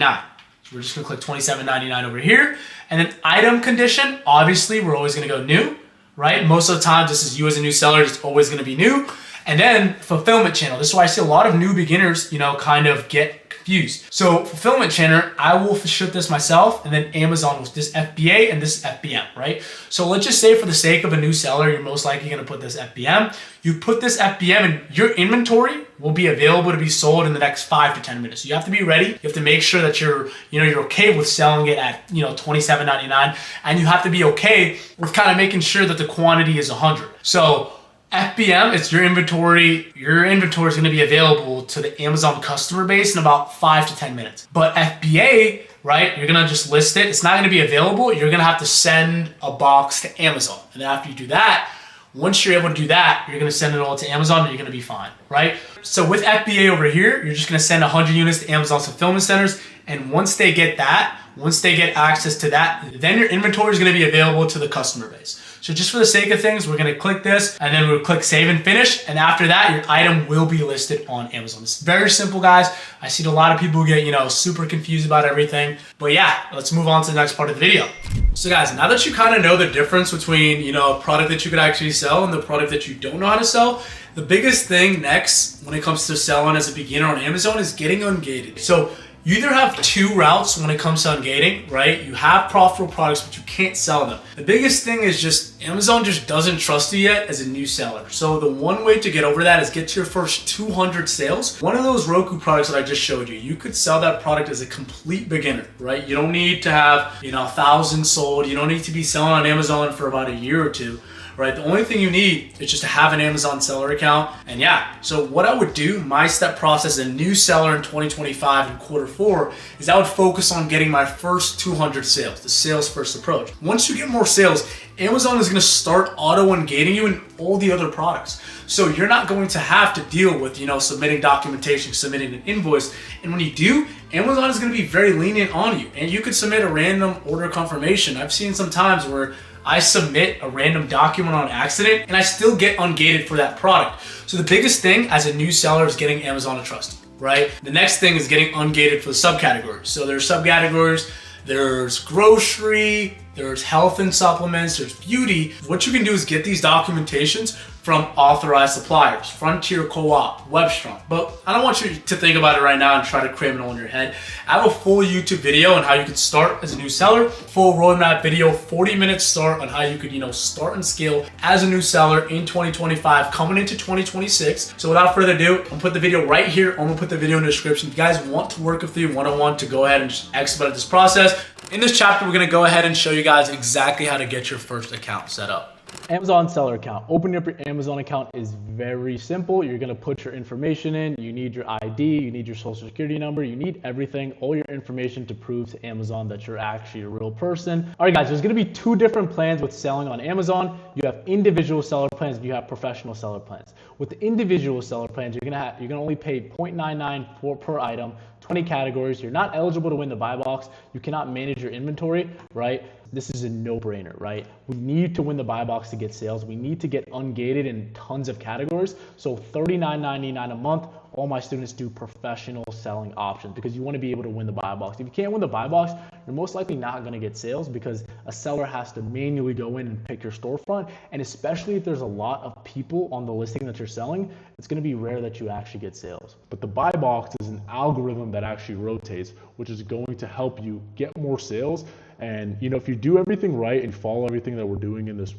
So we're just going to click $27.99 over here. And then item condition, obviously we're always going to go new, right? Most of the time, this is you as a new seller, it's always going to be new. And then fulfillment channel. This is why I see a lot of new beginners, kind of get confused. So fulfillment channel, I will ship this myself, and then Amazon with this FBA and this FBM, right? So let's just say for the sake of a new seller, you're most likely gonna put this FBM. You put this FBM and your inventory will be available to be sold in the next 5 to 10 minutes. So you have to be ready. You have to make sure that you're okay with selling it at, $27.99, and you have to be okay with kind of making sure that the quantity is 100. So FBM, it's your inventory. Your inventory is going to be available to the Amazon customer base in about 5 to 10 minutes. But FBA, right, you're going to just list it. It's not going to be available. You're going to have to send a box to Amazon. And then after you do that, once you're able to do that, you're going to send it all to Amazon and you're going to be fine, right? So with FBA over here, you're just going to send 100 units to Amazon's fulfillment centers. And once they get that, once they get access to that, then your inventory is going to be available to the customer base. So just for the sake of things, we're going to click this and then we'll click save and finish. And after that, your item will be listed on Amazon. It's very simple, guys. I see a lot of people get, super confused about everything. But yeah, let's move on to the next part of the video. So guys, now that you kind of know the difference between, a product that you could actually sell and the product that you don't know how to sell, the biggest thing next when it comes to selling as a beginner on Amazon is getting ungated. So you either have two routes when it comes to ungating, right? You have profitable products, but you can't sell them. The biggest thing is just Amazon just doesn't trust you yet as a new seller. So the one way to get over that is get to your first 200 sales. One of those Roku products that I just showed you, you could sell that product as a complete beginner, right? You don't need to have, 1,000 sold. You don't need to be selling on Amazon for about a year or two. Right? The only thing you need is just to have an Amazon seller account. And yeah, so what I would do, my step process as a new seller in 2025 in Q4 is I would focus on getting my first 200 sales, the sales first approach. Once you get more sales, Amazon is going to start auto-ungating you in all the other products. So you're not going to have to deal with, submitting documentation, submitting an invoice. And when you do, Amazon is going to be very lenient on you. And you could submit a random order confirmation. I've seen some times where I submit a random document on accident and I still get ungated for that product. So the biggest thing as a new seller is getting Amazon to trust you, right? The next thing is getting ungated for the subcategories. So there's subcategories, there's grocery, there's health and supplements, there's beauty. What you can do is get these documentations from authorized suppliers, Frontier Co-op, Webstrom. But I don't want you to think about it right now and try to cram it all in your head. I have a full YouTube video on how you can start as a new seller, full roadmap video, 40-minute start on how you could, start and scale as a new seller in 2025, coming into 2026. So without further ado, I'm gonna put the video right here. I'm gonna put the video in the description. If you guys want to work with me one-on-one to go ahead and just expedite this process, in this chapter, we're gonna go ahead and show you guys exactly how to get your first account set up. Amazon seller account. Opening up your Amazon account is very simple. You're going to put your information in. You need your ID, you need your social security number, you need everything, all your information to prove to Amazon that you're actually a real person. All right, guys, there's going to be two different plans with selling on Amazon. You have individual seller plans and you have professional seller plans. With the individual seller plans, you're going to only pay $0.99 per item, 20 categories. You're not eligible to win the buy box. You cannot manage your inventory, right? This is a no-brainer, right? We need to win the buy box to get sales. We need to get ungated in tons of categories. So $39.99 a month, all my students do professional selling options because you want to be able to win the buy box. If you can't win the buy box, you're most likely not going to get sales because a seller has to manually go in and pick your storefront. And especially if there's a lot of people on the listing that you're selling, it's going to be rare that you actually get sales. But the buy box is an algorithm that actually rotates, which is going to help you get more sales. And, if you do everything right and follow everything that we're doing in this,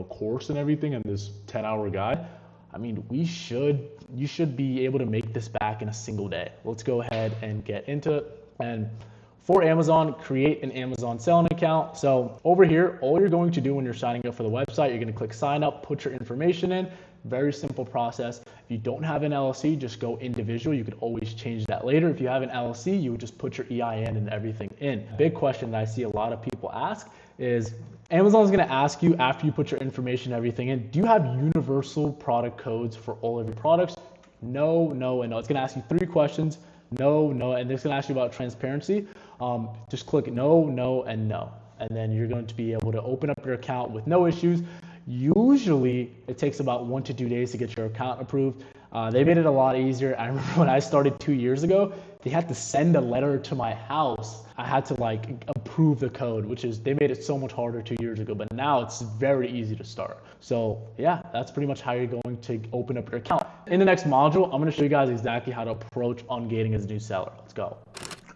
course and everything in this 10-hour guide, I mean, you should be able to make this back in a single day. Let's go ahead and get into it. And for Amazon, create an Amazon selling account. So over here, all you're going to do when you're signing up for the website, you're going to click sign up, put your information in. Very simple process. If you don't have an LLC, just go individual. You could always change that later. If you have an LLC, you would just put your EIN and everything in. Big question that I see a lot of people ask is Amazon's going to ask you after you put your information and everything in, do you have universal product codes for all of your products? No, no, and no. It's going to ask you 3 questions. No, no, and it's going to ask you about transparency. Just click no, no, and no. And then you're going to be able to open up your account with no issues. Usually it takes about 1 to 2 days to get your account approved. They made it a lot easier. I remember when I started 2 years ago, they had to send a letter to my house. I had to like approve the code, which is, they made it so much harder 2 years ago, but now it's very easy to start. So yeah, that's pretty much how you're going to open up your account. In the next module, I'm going to show you guys exactly how to approach ungating as a new seller. Let's go.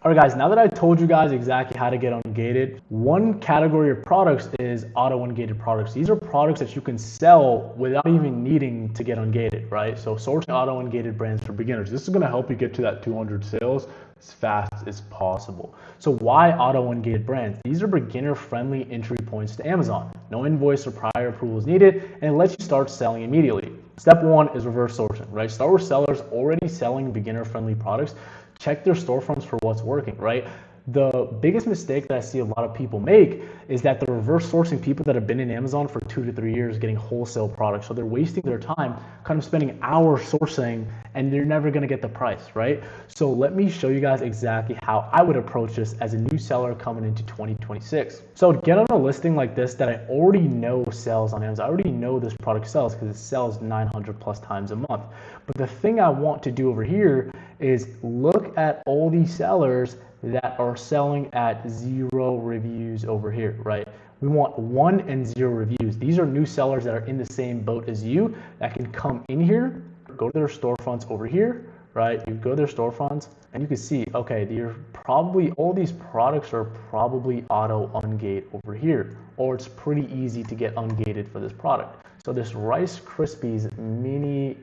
All right, guys, now that I told you guys exactly how to get ungated, one category of products is auto ungated products. These are products that you can sell without even needing to get ungated, right? So sourcing auto ungated brands for beginners. This is going to help you get to that 200 sales as fast as possible. So why auto ungated brands? These are beginner friendly entry points to Amazon. No invoice or prior approvals needed, and it lets you start selling immediately. Step 1 is reverse sourcing, right? Start with sellers already selling beginner friendly products. Check their storefronts for what's working, right? The biggest mistake that I see a lot of people make is that they're reverse sourcing people that have been in Amazon for 2 to 3 years getting wholesale products. So they're wasting their time kind of spending hours sourcing and they're never going to get the price, right? So let me show you guys exactly how I would approach this as a new seller coming into 2026. So to get on a listing like this that I already know sells on Amazon, I already know this product sells because it sells 900 plus times a month. But the thing I want to do over here is look at all these sellers that are selling at 0 reviews over here, right? We want 1 and 0 reviews. These are new sellers that are in the same boat as you that can come in here, go to their storefronts over here, right? You go to their storefronts and you can see, okay, they're probably, all these products are probably auto ungate over here, or it's pretty easy to get ungated for this product. So this Rice Krispies mini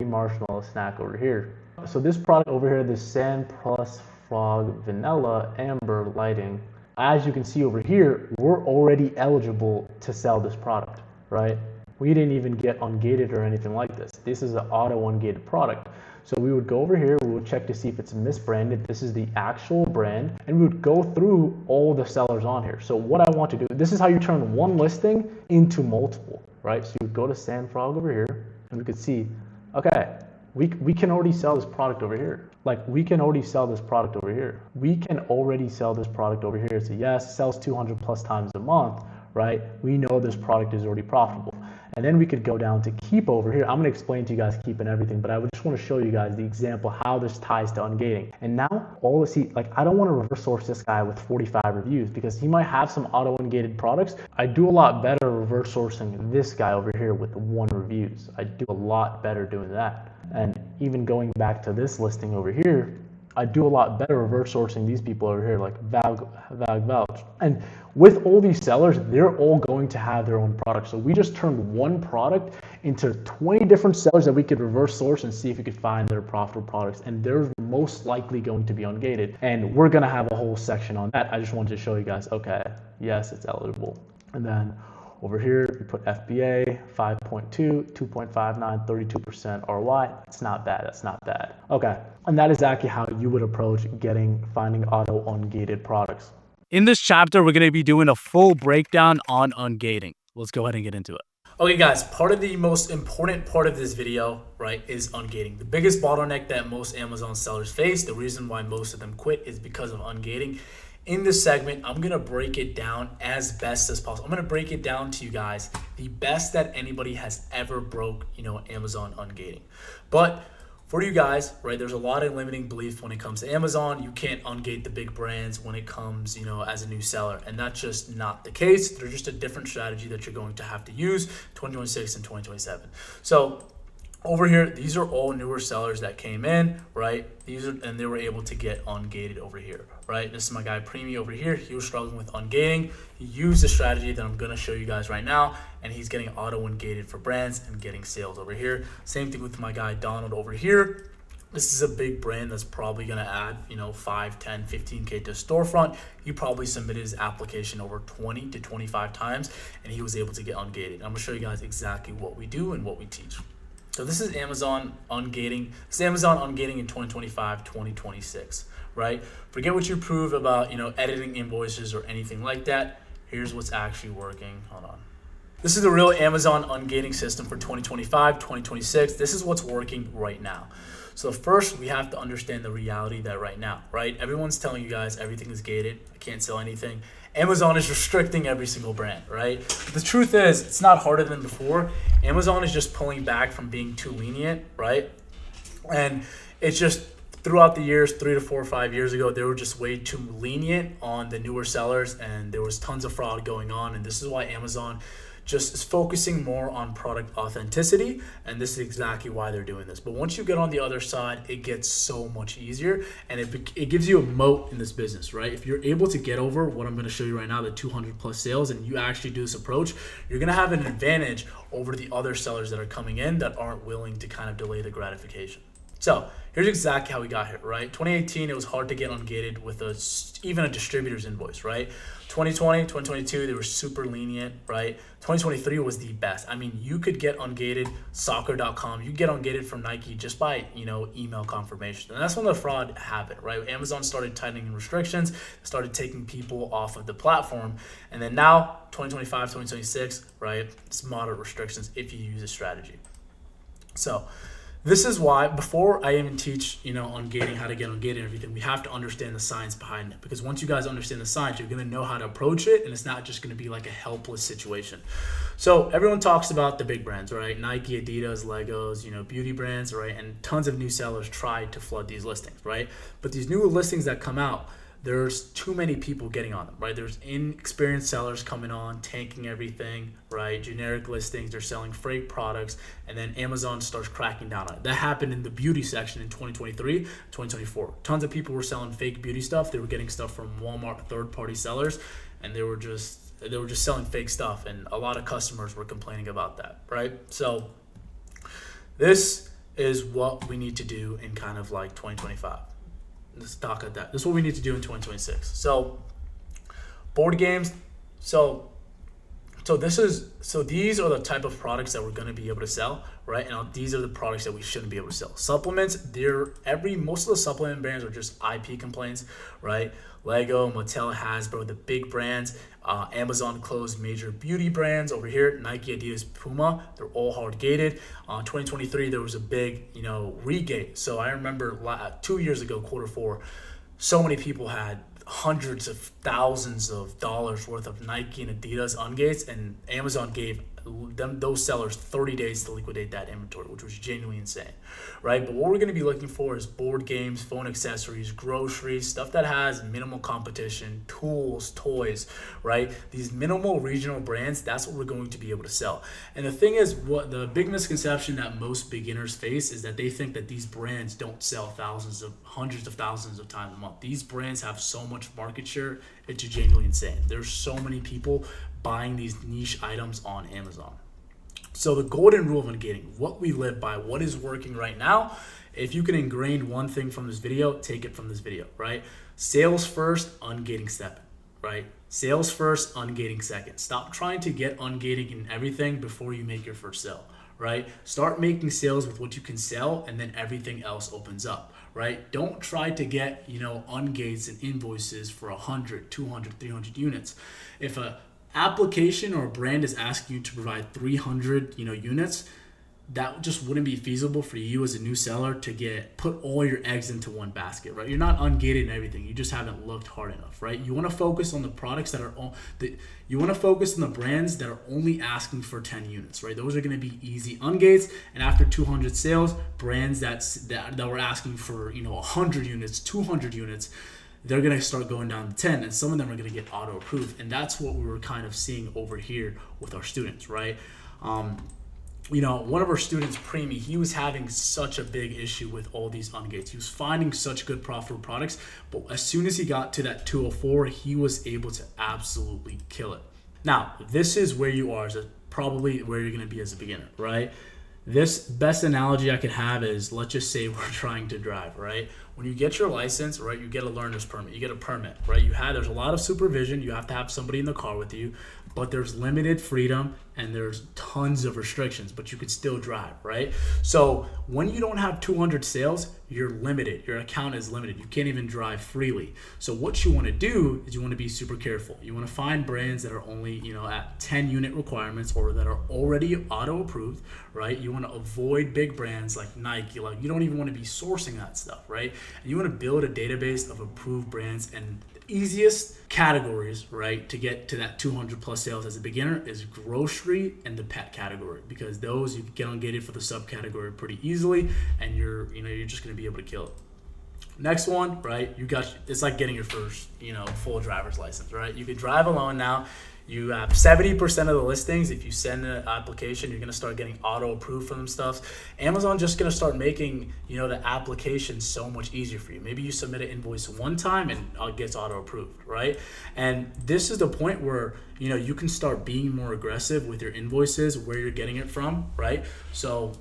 marshmallow snack over here. So this product over here, the Sand Plus Frog Vanilla Amber Lighting, as you can see over here, we're already eligible to sell this product, right? We didn't even get ungated or anything like this. This is an auto ungated product. So we would go over here, we would check to see if it's misbranded. This is the actual brand, and we would go through all the sellers on here. So what I want to do, this is how you turn one listing into multiple, right? So you would go to Sand Frog over here, and we could see, okay, we can already sell this product over here. Like, we can already sell this product over here. We can already sell this product over here. So yes, it sells 200 plus times a month, right? We know this product is already profitable. And then we could go down to Keep over here. I'm going to explain to you guys Keep and everything, but I would just want to show you guys the example how this ties to ungating. And now all the like, I don't want to reverse source this guy with 45 reviews because he might have some auto ungated products. I do a lot better reverse sourcing this guy over here with 1 reviews. I do a lot better doing that. And even going back to this listing over here, I do a lot better reverse sourcing these people over here, like Vouch. And with all these sellers, they're all going to have their own products. So we just turned one product into 20 different sellers that we could reverse source and see if we could find their profitable products. And they're most likely going to be ungated. And we're going to have a whole section on that. I just wanted to show you guys, okay, yes, it's eligible. And then over here, we put FBA, 5.2, 2.59, 32% ROI. It's not bad, that's not bad. Okay, and that is exactly how you would approach finding auto ungated products. In this chapter, we're going to be doing a full breakdown on ungating. Let's go ahead and get into it. Okay guys, part of the most important part of this video, right, is ungating. The biggest bottleneck that most Amazon sellers face, the reason why most of them quit is because of ungating. In this segment, I'm going to break it down as best as possible. I'm going to break it down to you guys, the best that anybody has ever broke, Amazon ungating. But for you guys, right, there's a lot of limiting belief when it comes to Amazon. You can't ungate the big brands when it comes, as a new seller. And that's just not the case. They're just a different strategy that you're going to have to use 2026 and 2027. So over here, these are all newer sellers that came in, right? And they were able to get ungated over here, right? This is my guy Preemie over here. He was struggling with ungating. He used the strategy that I'm going to show you guys right now, and he's getting auto ungated for brands and getting sales over here. Same thing with my guy Donald over here. This is a big brand that's probably going to add, 5, 10, 15K to storefront. He probably submitted his application over 20 to 25 times, and he was able to get ungated. I'm going to show you guys exactly what we do and what we teach. So this is Amazon ungating. It's Amazon ungating in 2025, 2026, right? Forget what you prove about, editing invoices or anything like that. here's what's actually working. Hold on. This is the real Amazon ungating system for 2025, 2026. This is what's working right now. So first, we have to understand the reality that right now, right? Everyone's telling you guys everything is gated. I can't sell anything. Amazon is restricting every single brand, right? But the truth is, it's not harder than before. Amazon is just pulling back from being too lenient, right? And it's just throughout the years, 3 to 4 or 5 years ago, they were just way too lenient on the newer sellers, and there was tons of fraud going on. And this is why Amazon just is focusing more on product authenticity, and this is exactly why they're doing this. But once you get on the other side, it gets so much easier, and it gives you a moat in this business, right? If you're able to get over what I'm going to show you right now, the 200 plus sales, and you actually do this approach, you're going to have an advantage over the other sellers that are coming in that aren't willing to kind of delay the gratification. So here's exactly how we got here, right? 2018, it was hard to get ungated with even a distributor's invoice, right? 2020, 2022, they were super lenient, right? 2023 was the best. I mean, you could get ungated, soccer.com, you get ungated from Nike just by, email confirmation. And that's when the fraud happened, right? Amazon started tightening restrictions, started taking people off of the platform. And then now, 2025, 2026, right? It's moderate restrictions if you use a strategy. So this is why, before I even teach, ungating, how to get ungated and everything, we have to understand the science behind it. Because once you guys understand the science, you're going to know how to approach it, and it's not just going to be like a helpless situation. So everyone talks about the big brands, right? Nike, Adidas, Legos, beauty brands, right? And tons of new sellers try to flood these listings, right? But these new listings that come out, there's too many people getting on them, right? There's inexperienced sellers coming on, tanking everything, right? Generic listings, they're selling fake products, and then Amazon starts cracking down on it. That happened in the beauty section in 2023, 2024. Tons of people were selling fake beauty stuff. They were getting stuff from Walmart, third-party sellers, and they were just selling fake stuff, and a lot of customers were complaining about that, right? So this is what we need to do in kind of like 2025. Let's talk at that. This is what we need to do in 2026. So board games. So these are the type of products that we're going to be able to sell, right? And these are the products that we shouldn't be able to sell. Supplements, most of the supplement brands are just IP complaints, right? Lego, Mattel, Hasbro, the big brands. Amazon closed major beauty brands over here. Nike, Adidas, Puma, they're all hard gated. 2023, there was a big, regate. So I remember 2 years ago, Q4, so many people had hundreds of thousands of dollars worth of Nike and Adidas ungates, and Amazon gave those sellers 30 days to liquidate that inventory, which was genuinely insane, right? But what we're going to be looking for is board games, phone accessories, groceries, stuff that has minimal competition, tools, toys, right? These minimal regional brands, that's what we're going to be able to sell. And the thing is, what the big misconception that most beginners face is that they think that these brands don't sell hundreds of thousands of times a month. These brands have so much market share, it's genuinely insane. There's so many people buying these niche items on Amazon. So the golden rule of ungating, what we live by, what is working right now, if you can ingrain one thing from this video, take it from this video, right? Sales first, ungating second, right? Sales first, ungating second. Stop trying to get ungating in everything before you make your first sale, right? Start making sales with what you can sell, and then everything else opens up, right? Don't try to get, ungates and invoices for 100, 200, 300 units. If a application or a brand is asking you to provide 300 units, that just wouldn't be feasible for you as a new seller to put all your eggs into one basket, right? You're not ungated in everything. You just haven't looked hard enough, right? You want to focus on the products you want to focus on the brands that are only asking for 10 units, right? Those are going to be easy ungates. And after 200 sales, brands that were asking for 100 units, 200 units, they're going to start going down to 10, and some of them are going to get auto approved. And that's what we were kind of seeing over here with our students, right? One of our students, Preemie, he was having such a big issue with all these ungates. He was finding such good profitable products, but as soon as he got to that 204, he was able to absolutely kill it. Now, this is where you are, probably where you're going to be as a beginner, right? This best analogy I could have is, let's just say we're trying to drive, right? when you get your license, right, you get a learner's permit. You get a permit, right? There's a lot of supervision. You have to have somebody in the car with you, but there's limited freedom and there's tons of restrictions, but you could still drive, right? So when you don't have 200 sales, you're limited. Your account is limited. You can't even drive freely. So what you want to do is you want to be super careful. You want to find brands that are only, at 10 unit requirements or that are already auto approved, right? You want to avoid big brands like Nike. Like, you don't even want to be sourcing that stuff, right? And you want to build a database of approved brands. And easiest categories, right, to get to that 200 plus sales as a beginner is grocery and the pet category, because those you can get ungated for the subcategory pretty easily, and you're just going to be able to kill it. Next one, right, it's like getting your first, full driver's license, right? You can drive alone now. You have 70% of the listings. If you send an application, you're going to start getting auto approved for them stuff. Amazon just going to start making, the application so much easier for you. Maybe you submit an invoice one time and it gets auto approved, right? And this is the point where, you can start being more aggressive with your invoices, where you're getting it from, right? So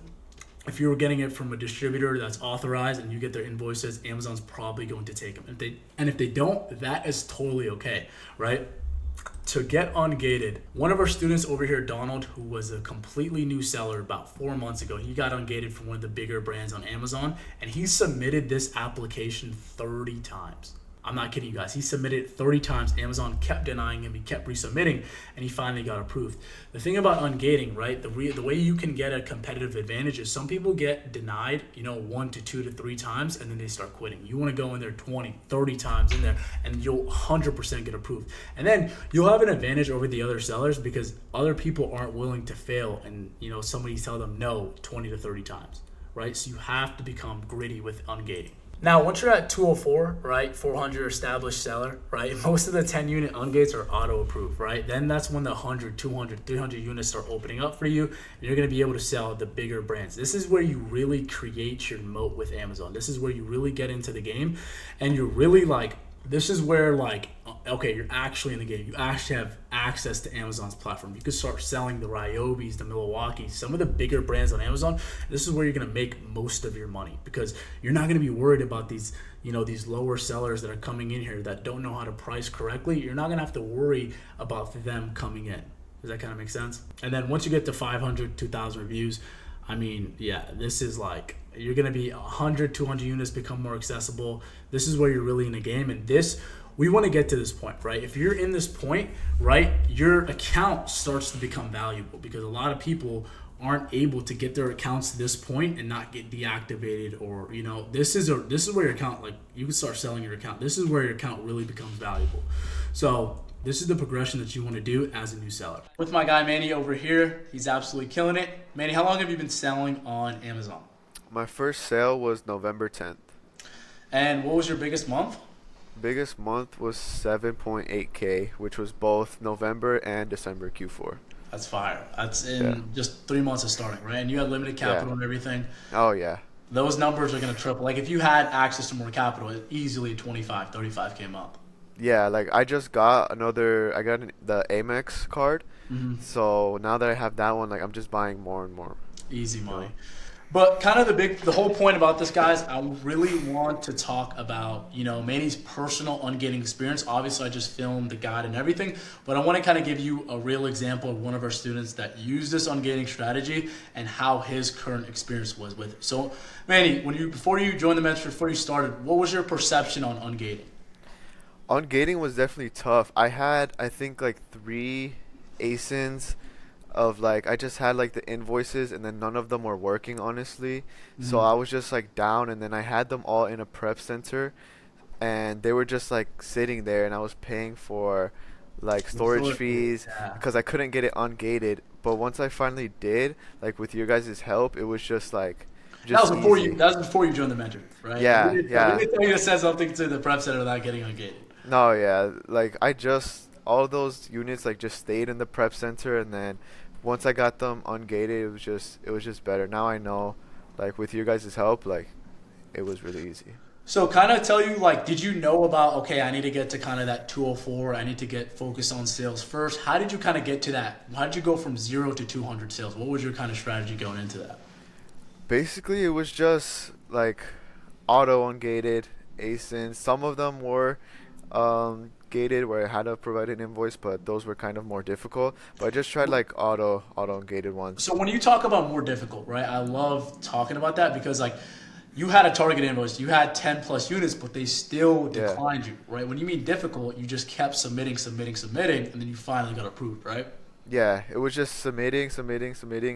if you were getting it from a distributor that's authorized and you get their invoices, Amazon's probably going to take them. If they don't, that is totally okay, right? To get ungated, one of our students over here, Donald, who was a completely new seller about 4 months ago, he got ungated from one of the bigger brands on Amazon, and he submitted this application 30 times. I'm not kidding you guys. He submitted it 30 times. Amazon kept denying him. He kept resubmitting, and he finally got approved. The thing about ungating, right, the way you can get a competitive advantage is some people get denied, 1 to 2 to 3 times, and then they start quitting. You want to go in there 20, 30 times in there, and you'll 100% get approved. And then you'll have an advantage over the other sellers because other people aren't willing to fail, and, somebody tell them no 20 to 30 times, right? So you have to become gritty with ungating. Now, once you're at 204, right, 400 established seller, right, most of the 10 unit ungates are auto approved, right? Then that's when the 100, 200, 300 units start opening up for you, and you're going to be able to sell the bigger brands. This is where you really create your moat with Amazon. This is where you really get into the game, and you're really this is where okay, you're actually in the game. You actually have access to Amazon's platform. You can start selling the Ryobis, the Milwaukees, some of the bigger brands on Amazon. This is where you're going to make most of your money because you're not going to be worried about these, these lower sellers that are coming in here that don't know how to price correctly. You're not going to have to worry about them coming in. Does that kind of make sense? And then once you get to 500, 2,000 reviews, this is you're going to be 100, 200 units become more accessible. This is where you're really in the game. And we want to get to this point, right? If you're in this point, right, your account starts to become valuable because a lot of people aren't able to get their accounts to this point and not get deactivated, or this is where your account, you can start selling your account. This is where your account really becomes valuable. So this is the progression that you want to do as a new seller. With my guy Manny over here, he's absolutely killing it. Manny, how long have you been selling on Amazon? My first sale was November 10th. And what was your biggest month? Biggest month was 7.8K, which was both November and December Q4. That's fire. That's in just 3 months of starting, right? And you had limited capital and everything. Oh, yeah. Those numbers are going to triple. If you had access to more capital, easily 25, 35K a month. Yeah, I just got the Amex card. Mm-hmm. So now that I have that one, I'm just buying more and more. Easy money. But kind of the whole point about this, guys, I really want to talk about, Manny's personal ungating experience. Obviously, I just filmed the guide and everything, but I want to kind of give you a real example of one of our students that used this ungating strategy and how his current experience was with it. So, Manny, before you joined the mentor, before you started, what was your perception on ungating? Ungating was definitely tough. I had, I think, 3 ASINs of I just had the invoices, and then none of them were working, honestly. So I was just down, and then I had them all in a prep center, and they were just sitting there, and I was paying for storage fees because I couldn't get it ungated. But once I finally did, with your guys' help, it was just that was before easy. That was before you joined the mentor, right? Yeah, I didn't tell you to send something to the prep center without getting ungated. No, yeah, all those units just stayed in the prep center, and then once I got them ungated, it was just better. Now I know, with your guys' help, it was really easy. So kind of tell you, did you know about, okay, I need to get to kind of that 204, I need to get focused on sales first. How did you kind of get to that? How did you go from 0 to 200 sales? What was your kind of strategy going into that? Basically, it was just auto ungated ASINs. Some of them were gated where I had to provide an invoice, but those were kind of more difficult. But I just tried like auto ungated ones. So when you talk about more difficult, right? I love talking about that because like you had a target invoice, you had 10 plus units, but they still declined you, right? When you mean difficult, you just kept submitting, and then you finally got approved, right? Yeah, it was just submitting,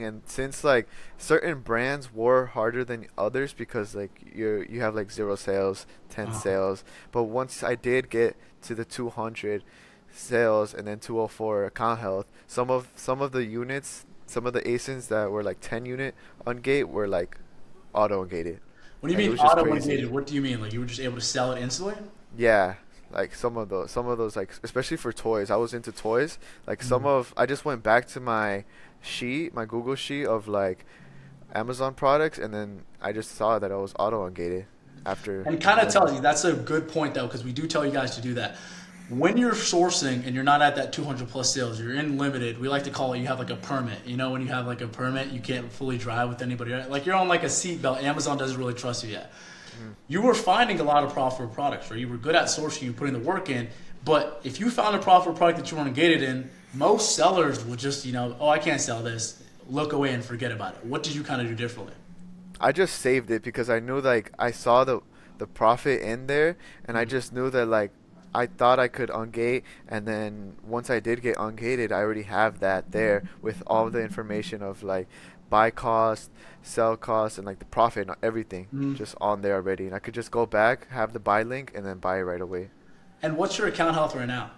and since like certain brands were harder than others because like you have like 0 sales, 10 sales, but once I did get to the 200 sales and then 204 account health, some of the units, some of the ASINs that were like 10 unit ungate were like auto ungated. When you mean auto ungated, what do you mean? Like you were just able to sell it instantly? Yeah, like some of those like especially for toys. I was into toys. Like I just went back to my Google sheet of like Amazon products, and then I just saw that I was auto ungated after. And kind of tells you that's a good point though, because we do tell you guys to do that. When you're sourcing and you're not at that 200 plus sales, you're in limited. We like to call it you have like a permit. You know, when you have like a permit, you can't fully drive with anybody. Right? Like you're on like a seatbelt. Amazon doesn't really trust you yet. You were finding a lot of profitable products, right? You were good at sourcing, you putting the work in. But if you found a profitable product that you weren't gated in, most sellers would just, you know, oh, I can't sell this. Look away and forget about it. What did you kind of do differently? I just saved it because I knew like I saw the profit in there, and I just knew that like I thought I could ungate, and then once I did get ungated, I already have that there with all the information of like buy cost, sell cost, and like the profit and everything just on there already. And I could just go back, have the buy link, and then buy it right away. And what's your account health right now?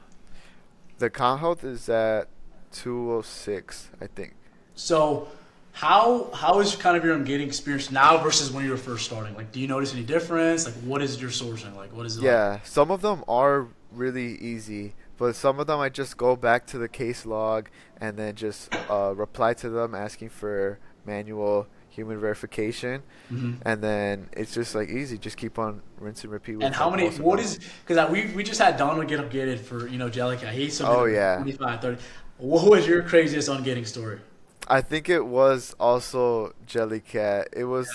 The account health is at 206, I think. So how is kind of your ungating experience now versus when you were first starting? Like, do you notice any difference? Like, what is your sourcing? Like, what is it like? Some of them are really easy, but some of them I just go back to the case log and then just reply to them asking for manual human verification, and then it's just like easy. Just keep on rinse and repeat. And how many? What is? Because we just had Donald get upgated for Jellicat. He's 25, 30. What was your craziest ungating story? I think it was also Jellycat. It was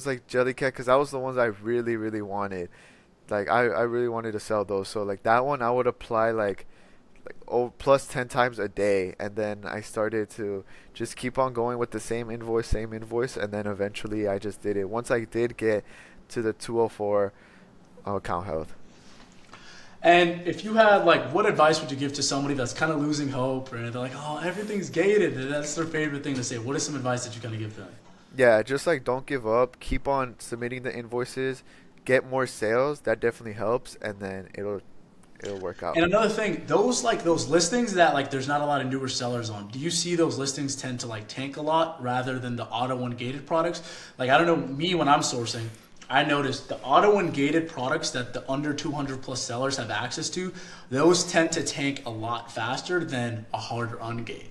like Jellycat because that was the ones I really really wanted. Like I really wanted to sell those. So like that one I would apply like plus 10 times a day, and then I started to just keep on going with the same invoice, and then eventually I just did it. Once I did get to the 204 account health. And if you had like, what advice would you give to somebody that's kind of losing hope, or they're like, oh, everything's gated, and that's their favorite thing to say? What is some advice that you kind of give them? Yeah, just like don't give up. Keep on submitting the invoices. Get more sales. That definitely helps, and then it'll work out. And another thing, those listings that like there's not a lot of newer sellers on, do you see those listings tend to like tank a lot rather than the auto ungated products? Like I don't know, me when I'm sourcing, I noticed the auto ungated products that the under 200 plus sellers have access to, those tend to tank a lot faster than a harder ungate.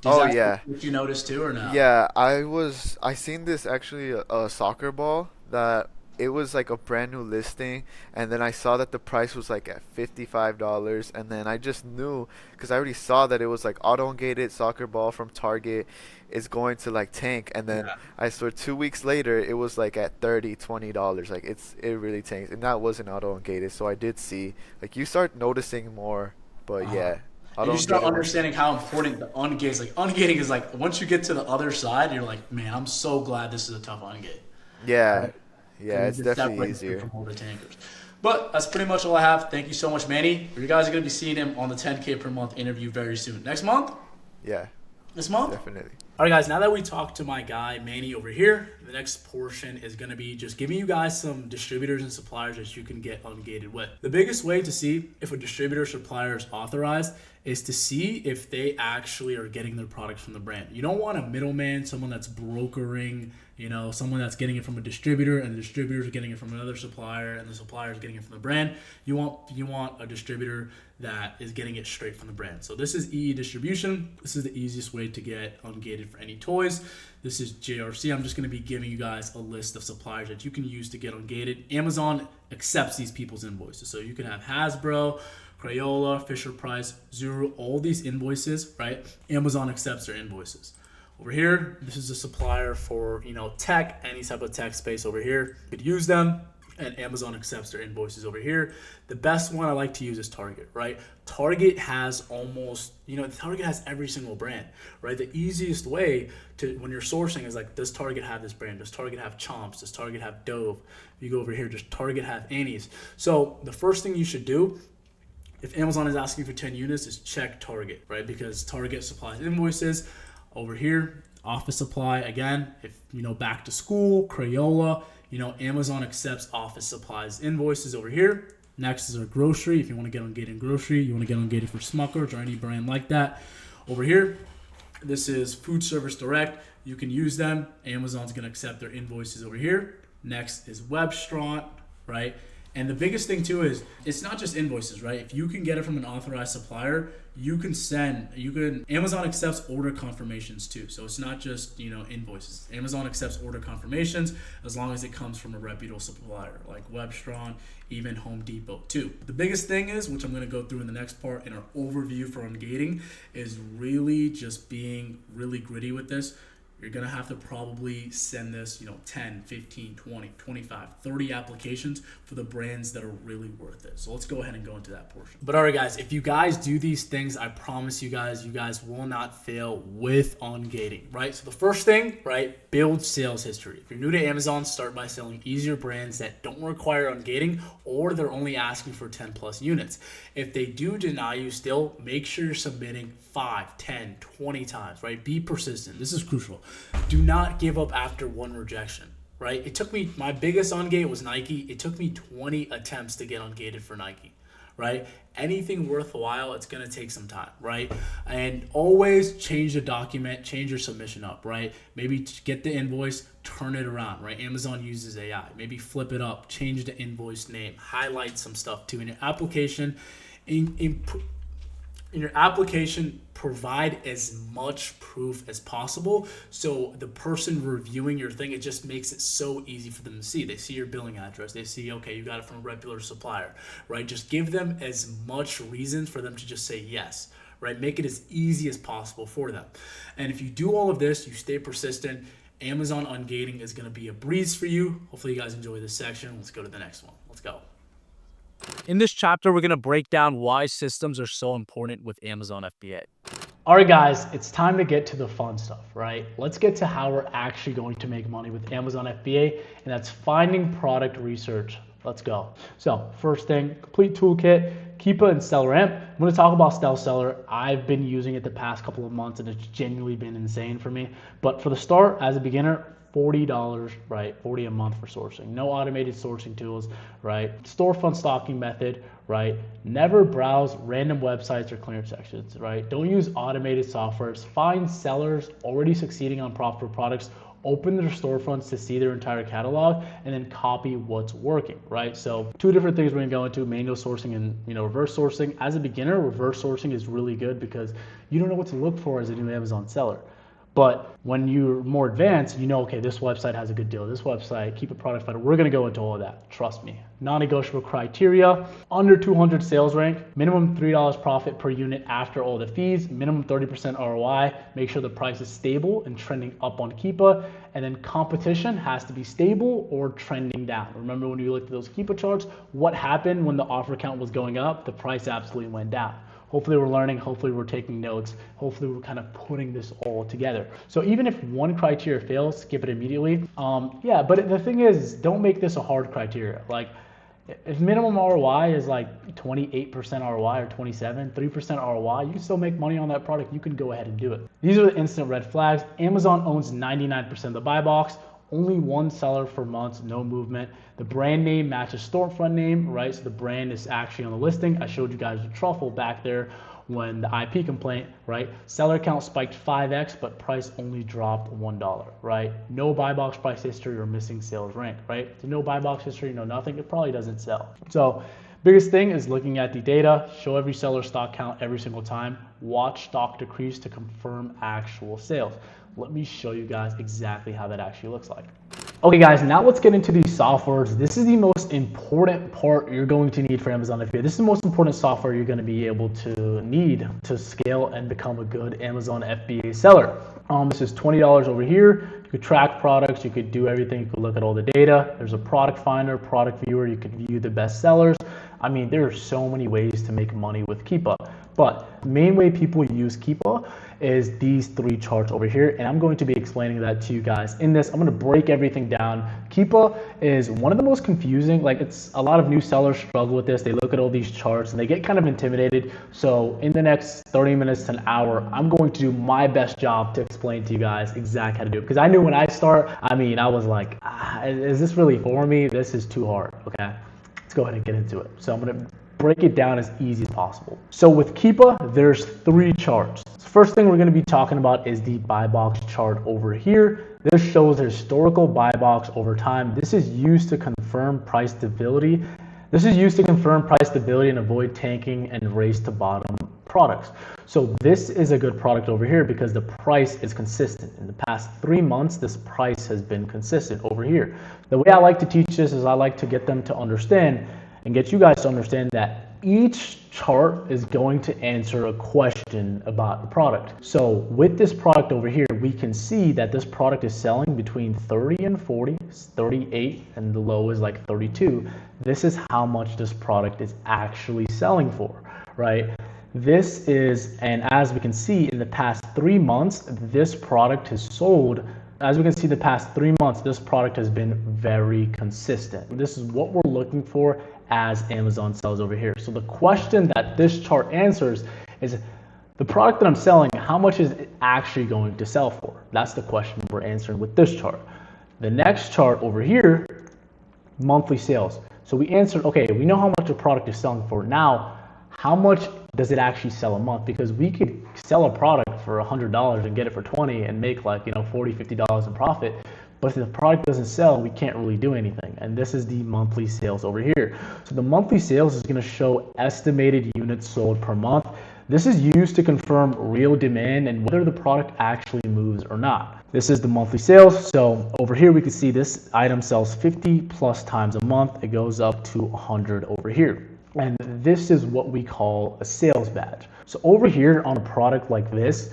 Did you notice too or no? Yeah, I seen this actually a soccer ball that it was like a brand new listing, and then I saw that the price was like at $55, and then I just knew because I already saw that it was like auto ungated soccer ball from Target is going to like tank, and then I saw 2 weeks later it was like at $20 like it really tanks, and that wasn't auto ungated. So I did see like you start noticing more, but and you start understanding how important the ungate is. Like ungating is like once you get to the other side, you're like, man, I'm so glad this is a tough ungate. Yeah. Yeah, it's definitely easier. From all the tankers. But that's pretty much all I have. Thank you so much, Manny. You guys are going to be seeing him on the 10K per month interview very soon. Next month? Yeah. This month? Definitely. All right, guys, now that we talked to my guy, Manny, over here, the next portion is going to be just giving you guys some distributors and suppliers that you can get ungated with. The biggest way to see if a distributor or supplier is authorized is to see if they actually are getting their products from the brand. You don't want a middleman, someone that's brokering, someone that's getting it from a distributor, and the distributor is getting it from another supplier, and the supplier is getting it from the brand. You want a distributor that is getting it straight from the brand. So this is EE Distribution. This is the easiest way to get ungated for any toys. This is JRC. I'm just going to be giving you guys a list of suppliers that you can use to get ungated. Amazon accepts these people's invoices. So you can have Hasbro, Crayola, Fisher Price, Zuru, all these invoices, right? Amazon accepts their invoices. Over here, this is a supplier for, tech, any type of tech space over here. You could use them, and Amazon accepts their invoices over here. The best one I like to use is Target, right? Target has Target has every single brand, right? The easiest way to, when you're sourcing, is like, does Target have this brand? Does Target have Chomps? Does Target have Dove? If you go over here, does Target have Annie's? So the first thing you should do, if Amazon is asking for 10 units, is check Target, right? Because Target supplies invoices. Over here, office supply, again, if, back to school, Crayola, Amazon accepts office supplies invoices over here. Next is our grocery. If you want to get on Gated grocery, you want to get on Gated for Smuckers or any brand like that. Over here, this is food service direct. You can use them. Amazon's going to accept their invoices over here. Next is Webstront, right? And the biggest thing too is, it's not just invoices, right? If you can get it from an authorized supplier, Amazon accepts order confirmations too. So it's not just, invoices. Amazon accepts order confirmations as long as it comes from a reputable supplier like Webstront, even Home Depot too. The biggest thing is, which I'm going to go through in the next part in our overview for ungating, is really just being really gritty with this. You're going to have to probably send this, 10, 15, 20, 25, 30 applications for the brands that are really worth it. So let's go ahead and go into that portion. But all right, guys, if you guys do these things, I promise you guys will not fail with ungating, right? So the first thing, right, build sales history. If you're new to Amazon, start by selling easier brands that don't require ungating, or they're only asking for 10 plus units. If they do deny you still, make sure you're submitting 5, 10, 20 times, right? Be persistent. This is crucial. Do not give up after one rejection, right? It took me, my biggest ungate was Nike. It took me 20 attempts to get ungated for Nike, right? Anything worthwhile, it's going to take some time, right? And always change the document, change your submission up, right? Maybe get the invoice, turn it around, right? Amazon uses AI. Maybe flip it up, change the invoice name, highlight some stuff too in your application. In your application, provide as much proof as possible, so the person reviewing your thing, it just makes it so easy for them to see. They see your billing address. They see, okay, you got it from a regular supplier, right? Just give them as much reason for them to just say yes, right? Make it as easy as possible for them. And if you do all of this, you stay persistent, Amazon ungating is going to be a breeze for you. Hopefully you guys enjoy this section. Let's go to the next one. Let's go. In this chapter, we're going to break down why systems are so important with Amazon FBA. All right, guys, it's time to get to the fun stuff, right? Let's get to how we're actually going to make money with Amazon FBA, and that's finding product research. Let's go. So first thing, complete toolkit, Keepa and SellerAmp. I'm going to talk about Stealth Seller. I've been using it the past couple of months, and it's genuinely been insane for me. But for the start, as a beginner, $40, right? $40 a month for sourcing. No automated sourcing tools, right? Storefront stocking method, right? Never browse random websites or clearance sections, right? Don't use automated softwares. Find sellers already succeeding on profitable products. Open their storefronts to see their entire catalog, and then copy what's working, right? So two different things we're gonna go into: manual sourcing and reverse sourcing. As a beginner, reverse sourcing is really good because you don't know what to look for as a new Amazon seller. But when you're more advanced, okay, this website has a good deal. This website, keep a product finder. We're gonna go into all of that, trust me. Non-negotiable criteria: under 200 sales rank, minimum $3 profit per unit after all the fees, minimum 30% ROI, make sure the price is stable and trending up on Keepa, and then competition has to be stable or trending down. Remember when you looked at those Keepa charts, what happened when the offer count was going up? The price absolutely went down. Hopefully we're learning, hopefully we're taking notes, hopefully we're kind of putting this all together. So even if one criteria fails, skip it immediately. Yeah, but the thing is, don't make this a hard criteria. Like, if minimum ROI is like 28% ROI or 27, 3% ROI, you can still make money on that product. You can go ahead and do it. These are the instant red flags. Amazon owns 99% of the buy box. Only one seller for months, no movement. The brand name matches storefront name, right? So the brand is actually on the listing. I showed you guys the truffle back there when the IP complaint, right? Seller count spiked 5x, but price only dropped $1, right? No buy box price history or missing sales rank, right? So no buy box history, no nothing, it probably doesn't sell. So biggest thing is looking at the data, show every seller stock count every single time, watch stock decrease to confirm actual sales. Let me show you guys exactly how that actually looks like. Okay guys, now let's get into these softwares. This is the most important part you're going to need for Amazon FBA. This is the most important software you're going to be able to need to scale and become a good Amazon FBA seller. This is $20 over here. You could track products, you could do everything, you could look at all the data. There's a product finder, product viewer, you could view the best sellers. I mean, there are so many ways to make money with Keepa, but the main way people use Keepa is these 3 charts over here, and I'm going to be explaining that to you guys in this. I'm going to break everything down. Keepa is one of the most confusing, like it's a lot of new sellers struggle with this. They look at all these charts and they get kind of intimidated. So in the next 30 minutes to an hour, I'm going to do my best job to explain to you guys exactly how to do it. Because I knew when I start, I mean, I was like, is this really for me? This is too hard, okay? Let's go ahead and get into it. So I'm going to break it down as easy as possible. So with Keepa, there's 3 charts. First thing we're going to be talking about is the buy box chart over here. This shows the historical buy box over time. This is used to confirm price stability. This is used to confirm price stability and avoid tanking and race to bottom products. So this is a good product over here because the price is consistent. In the past 3 months, this price has been consistent over here. The way I like to teach this is I like to get them to understand and get you guys to understand that each chart is going to answer a question about the product. So with this product over here, we can see that this product is selling between 30 and 40, 38, and the low is like 32. This is how much this product is actually selling for, right? This is, and as we can see in the past 3 months, this product has sold. As we can see, the past 3 months, this product has been very consistent. This is what we're looking for as Amazon sells over here. So the question that this chart answers is, the product that I'm selling, how much is it actually going to sell for? That's the question we're answering with this chart. The next chart over here, monthly sales. So we answered, okay, we know how much a product is selling for. Now, how much does it actually sell a month? Because we could sell a product for $100 and get it for 20 and make like, $40, $50 in profit. But if the product doesn't sell, we can't really do anything. And this is the monthly sales over here. So the monthly sales is going to show estimated units sold per month. This is used to confirm real demand and whether the product actually moves or not. This is the monthly sales. So over here, we can see this item sells 50 plus times a month. It goes up to 100 over here. And this is what we call a sales badge. So over here on a product like this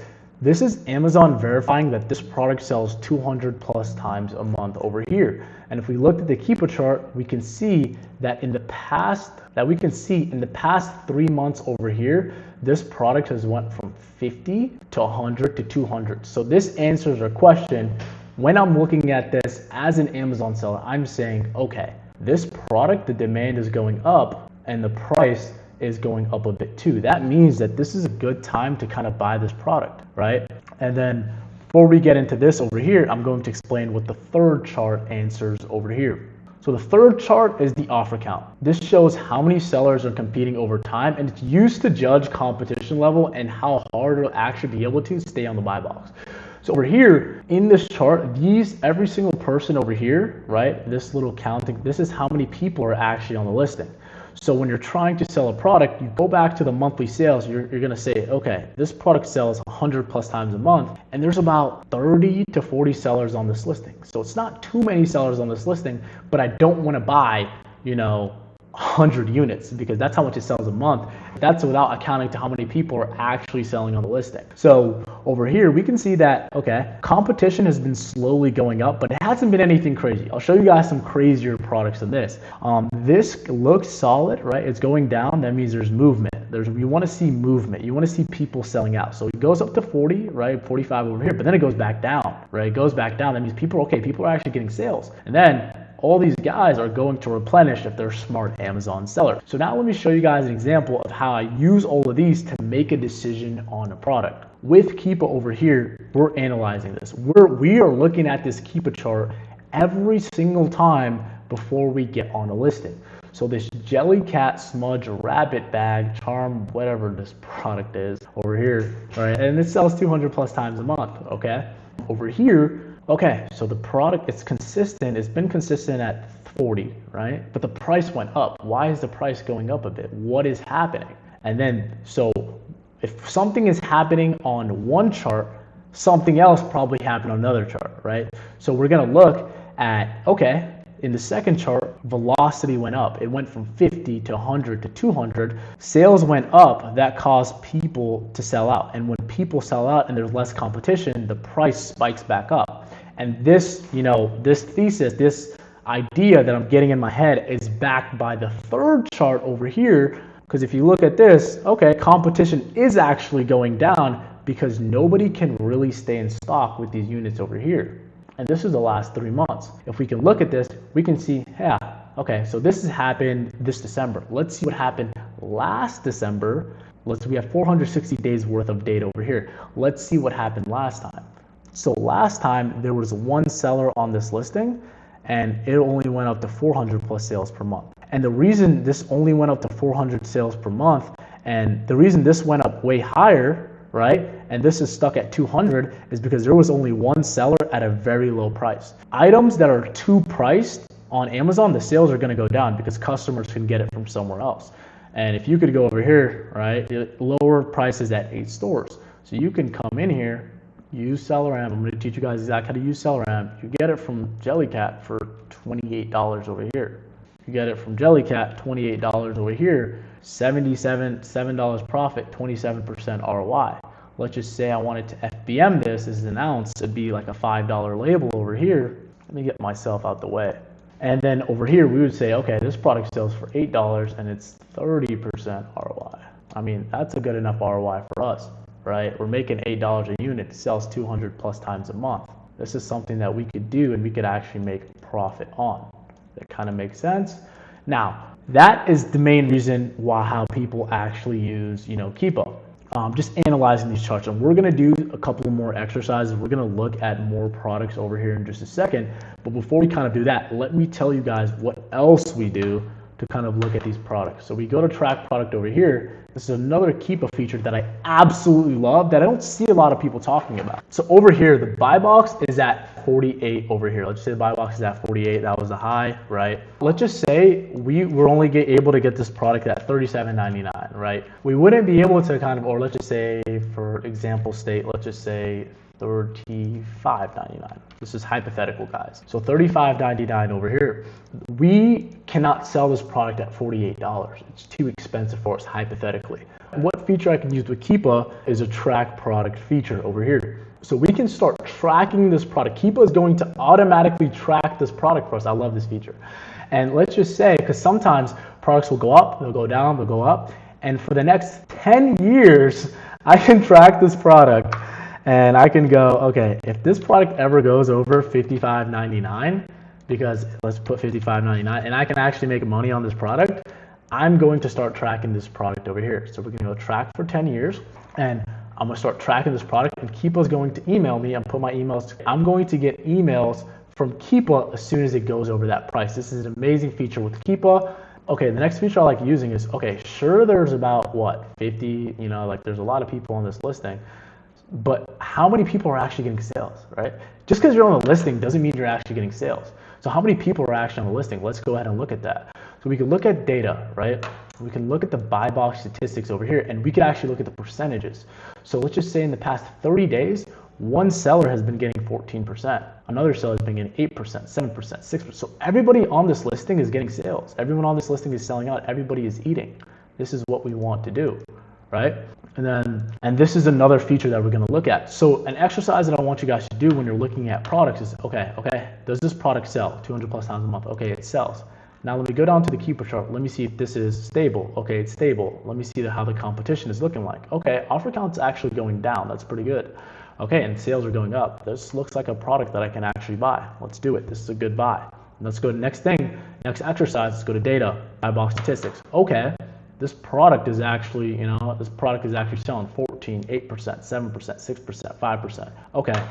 is Amazon verifying that this product sells 200 plus times a month over here. And if we look at the Keepa chart, we can see that in the past 3 months over here, this product has went from 50 to 100 to 200. So this answers our question. When I'm looking at this as an Amazon seller, I'm saying, okay, this product, the demand is going up and the price is going up a bit too. That means that this is a good time to kind of buy this product, right? And then before we get into this over here, I'm going to explain what the 3rd chart answers over here. So the 3rd chart is the offer count. This shows how many sellers are competing over time, and it's used to judge competition level and how hard it'll actually be able to stay on the buy box. So over here in this chart, every single person over here, right? This little counting, this is how many people are actually on the listing. So when you're trying to sell a product, you go back to the monthly sales, you're going to say, okay, this product sells 100 plus times a month, and there's about 30 to 40 sellers on this listing. So it's not too many sellers on this listing, but I don't want to buy, 100 units because that's how much it sells a month. That's without accounting to how many people are actually selling on the listing. So over here, we can see that, okay, competition has been slowly going up, but it hasn't been anything crazy. I'll show you guys some crazier products than this. This looks solid, right? It's going down. That means there's movement. You want to see movement. You want to see people selling out. So it goes up to 40, right? 45 over here, but then it goes back down, right? It goes back down. That means people are actually getting sales. And then all these guys are going to replenish if they're smart Amazon sellers. So now let me show you guys an example of how I use all of these to make a decision on a product. With Keepa over here, we're analyzing this. We are looking at this Keepa chart every single time before we get on a listing. So this Jellycat Smudge Rabbit Bag Charm, whatever this product is over here, right? And it sells 200 plus times a month, okay? Over here, okay, so the product is consistent. It's been consistent at 40, right? But the price went up. Why is the price going up a bit? What is happening? And then, so if something is happening on one chart, something else probably happened on another chart, right? So we're gonna look at, okay, in the second chart, velocity went up. It went from 50 to 100 to 200. Sales went up. That caused people to sell out. And when people sell out and there's less competition, the price spikes back up. And this, this thesis, this idea that I'm getting in my head is backed by the third chart over here. Because if you look at this, okay, competition is actually going down because nobody can really stay in stock with these units over here. And this is the last 3 months. If we can look at this, we can see, yeah, okay, so this has happened this December. Let's see what happened last December. We have 460 days worth of data over here. Let's see what happened last time. So last time there was one seller on this listing and it only went up to 400 plus sales per month. And the reason this only went up to 400 sales per month, and the reason this went up way higher, right, and this is stuck at 200, is because there was only one seller at a very low price. Items that are too priced on Amazon, the sales are going to go down because customers can get it from somewhere else. And if you could go over here, right, lower prices at 8 stores. So you can come in here, use SellerAmp. I'm going to teach you guys exactly how to use SellerAmp. You get it from Jellycat for $28 over here. You get it from Jellycat, $28 over here, $7 profit, 27% ROI. Let's just say I wanted to FBM this as an ounce. It'd be like a $5 label over here. Let me get myself out the way. And then over here, we would say, okay, this product sells for $8 and it's 30% ROI. I mean, that's a good enough ROI for us, right? We're making $8 a unit. It sells 200 plus times a month. This is something that we could do and we could actually make profit on. That kind of makes sense. Now, that is the main reason how people actually use, Keepa. Just analyzing these charts, and we're going to do a couple more exercises. We're going to look at more products over here in just a second. But before we kind of do that, let me tell you guys what else we do to kind of look at these products. So we go to track product over here. This is another Keepa feature that I absolutely love that I don't see a lot of people talking about. So over here, the buy box is at 48 over here. Let's just say the buy box is at 48. That was the high, right? Let's just say we were only able to get this product at $37.99, right? We wouldn't be able to or let's just say, for example state, let's just say $35.99. This is hypothetical, guys. So $35.99 over here. We cannot sell this product at $48. It's too expensive for us, hypothetically. What feature I can use with Keepa is a track product feature over here. So we can start tracking this product. Keepa is going to automatically track this product for us. I love this feature. And let's just say, because sometimes products will go up, they'll go down, they'll go up. And for the next 10 years, I can track this product. And I can go, okay, if this product ever goes over $55.99, because let's put $55.99, and I can actually make money on this product, I'm going to start tracking this product over here. So we're going to go track for 10 years, and I'm going to start tracking this product, and Keepa's going to email me and put my emails. I'm going to get emails from Keepa as soon as it goes over that price. This is an amazing feature with Keepa. Okay, the next feature I like using is, okay, sure, there's about, 50, there's a lot of people on this listing. But how many people are actually getting sales, right? Just because you're on the listing doesn't mean you're actually getting sales. So how many people are actually on the listing? Let's go ahead and look at that. So we can look at data, right? We can look at the buy box statistics over here, and we can actually look at the percentages. So let's just say in the past 30 days, one seller has been getting 14%. Another seller has been getting 8%, 7%, 6%. So everybody on this listing is getting sales. Everyone on this listing is selling out. Everybody is eating. This is what we want to do, right? And this is another feature that we're going to look at. So an exercise that I want you guys to do when you're looking at products is, okay, does this product sell 200 plus times a month? Okay, it sells. Now let me go down to the Keepa chart. Let me see if this is stable. Okay, it's stable. Let me see how the competition is looking like. Okay, offer count's actually going down. That's pretty good. Okay, and sales are going up. This looks like a product that I can actually buy. Let's do it. This is a good buy. Let's go to the next thing. Next exercise, let's go to data, buy box statistics. Okay. This product is actually, selling 14, 8%, 7%, 6%, 5%. Okay,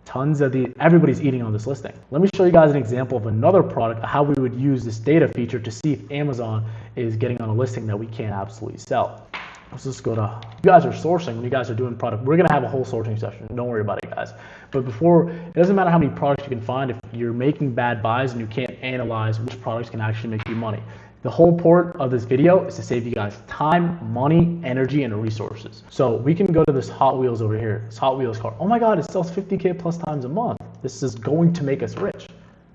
tons of everybody's eating on this listing. Let me show you guys an example of another product, how we would use this data feature to see if Amazon is getting on a listing that we can't absolutely sell. Let's just go to, you guys are sourcing, when you guys are doing product, we're gonna have a whole sourcing session, don't worry about it, guys. But before, it doesn't matter how many products you can find, if you're making bad buys and you can't analyze which products can actually make you money. The whole point of this video is to save you guys time, money, energy, and resources. So we can go to this Hot Wheels over here, this Hot Wheels car. Oh my God, it sells 50K plus times a month. This is going to make us rich.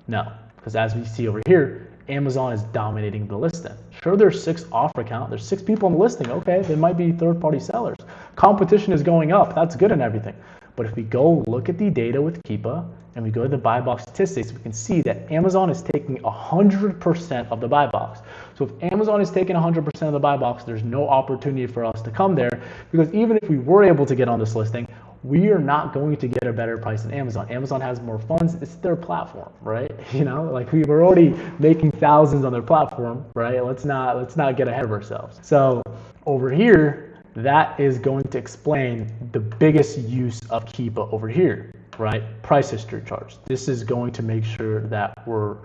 No, because as we see over here, Amazon is dominating the listing. Sure, there's 6 offer count. There's 6 people on the listing. Okay, there might be third-party sellers. Competition is going up. That's good and everything. But if we go look at the data with Keepa and we go to the buy box statistics, we can see that Amazon is taking 100% of the buy box. So if Amazon is taking 100% of the buy box, there's no opportunity for us to come there, because even if we were able to get on this listing, we are not going to get a better price than Amazon. Amazon has more funds. It's their platform, right? You know, like we were already making thousands on their platform, right? Let's not get ahead of ourselves. So over here, that is going to explain the biggest use of Keepa over here, right? Price history charts. This is going to make sure that we're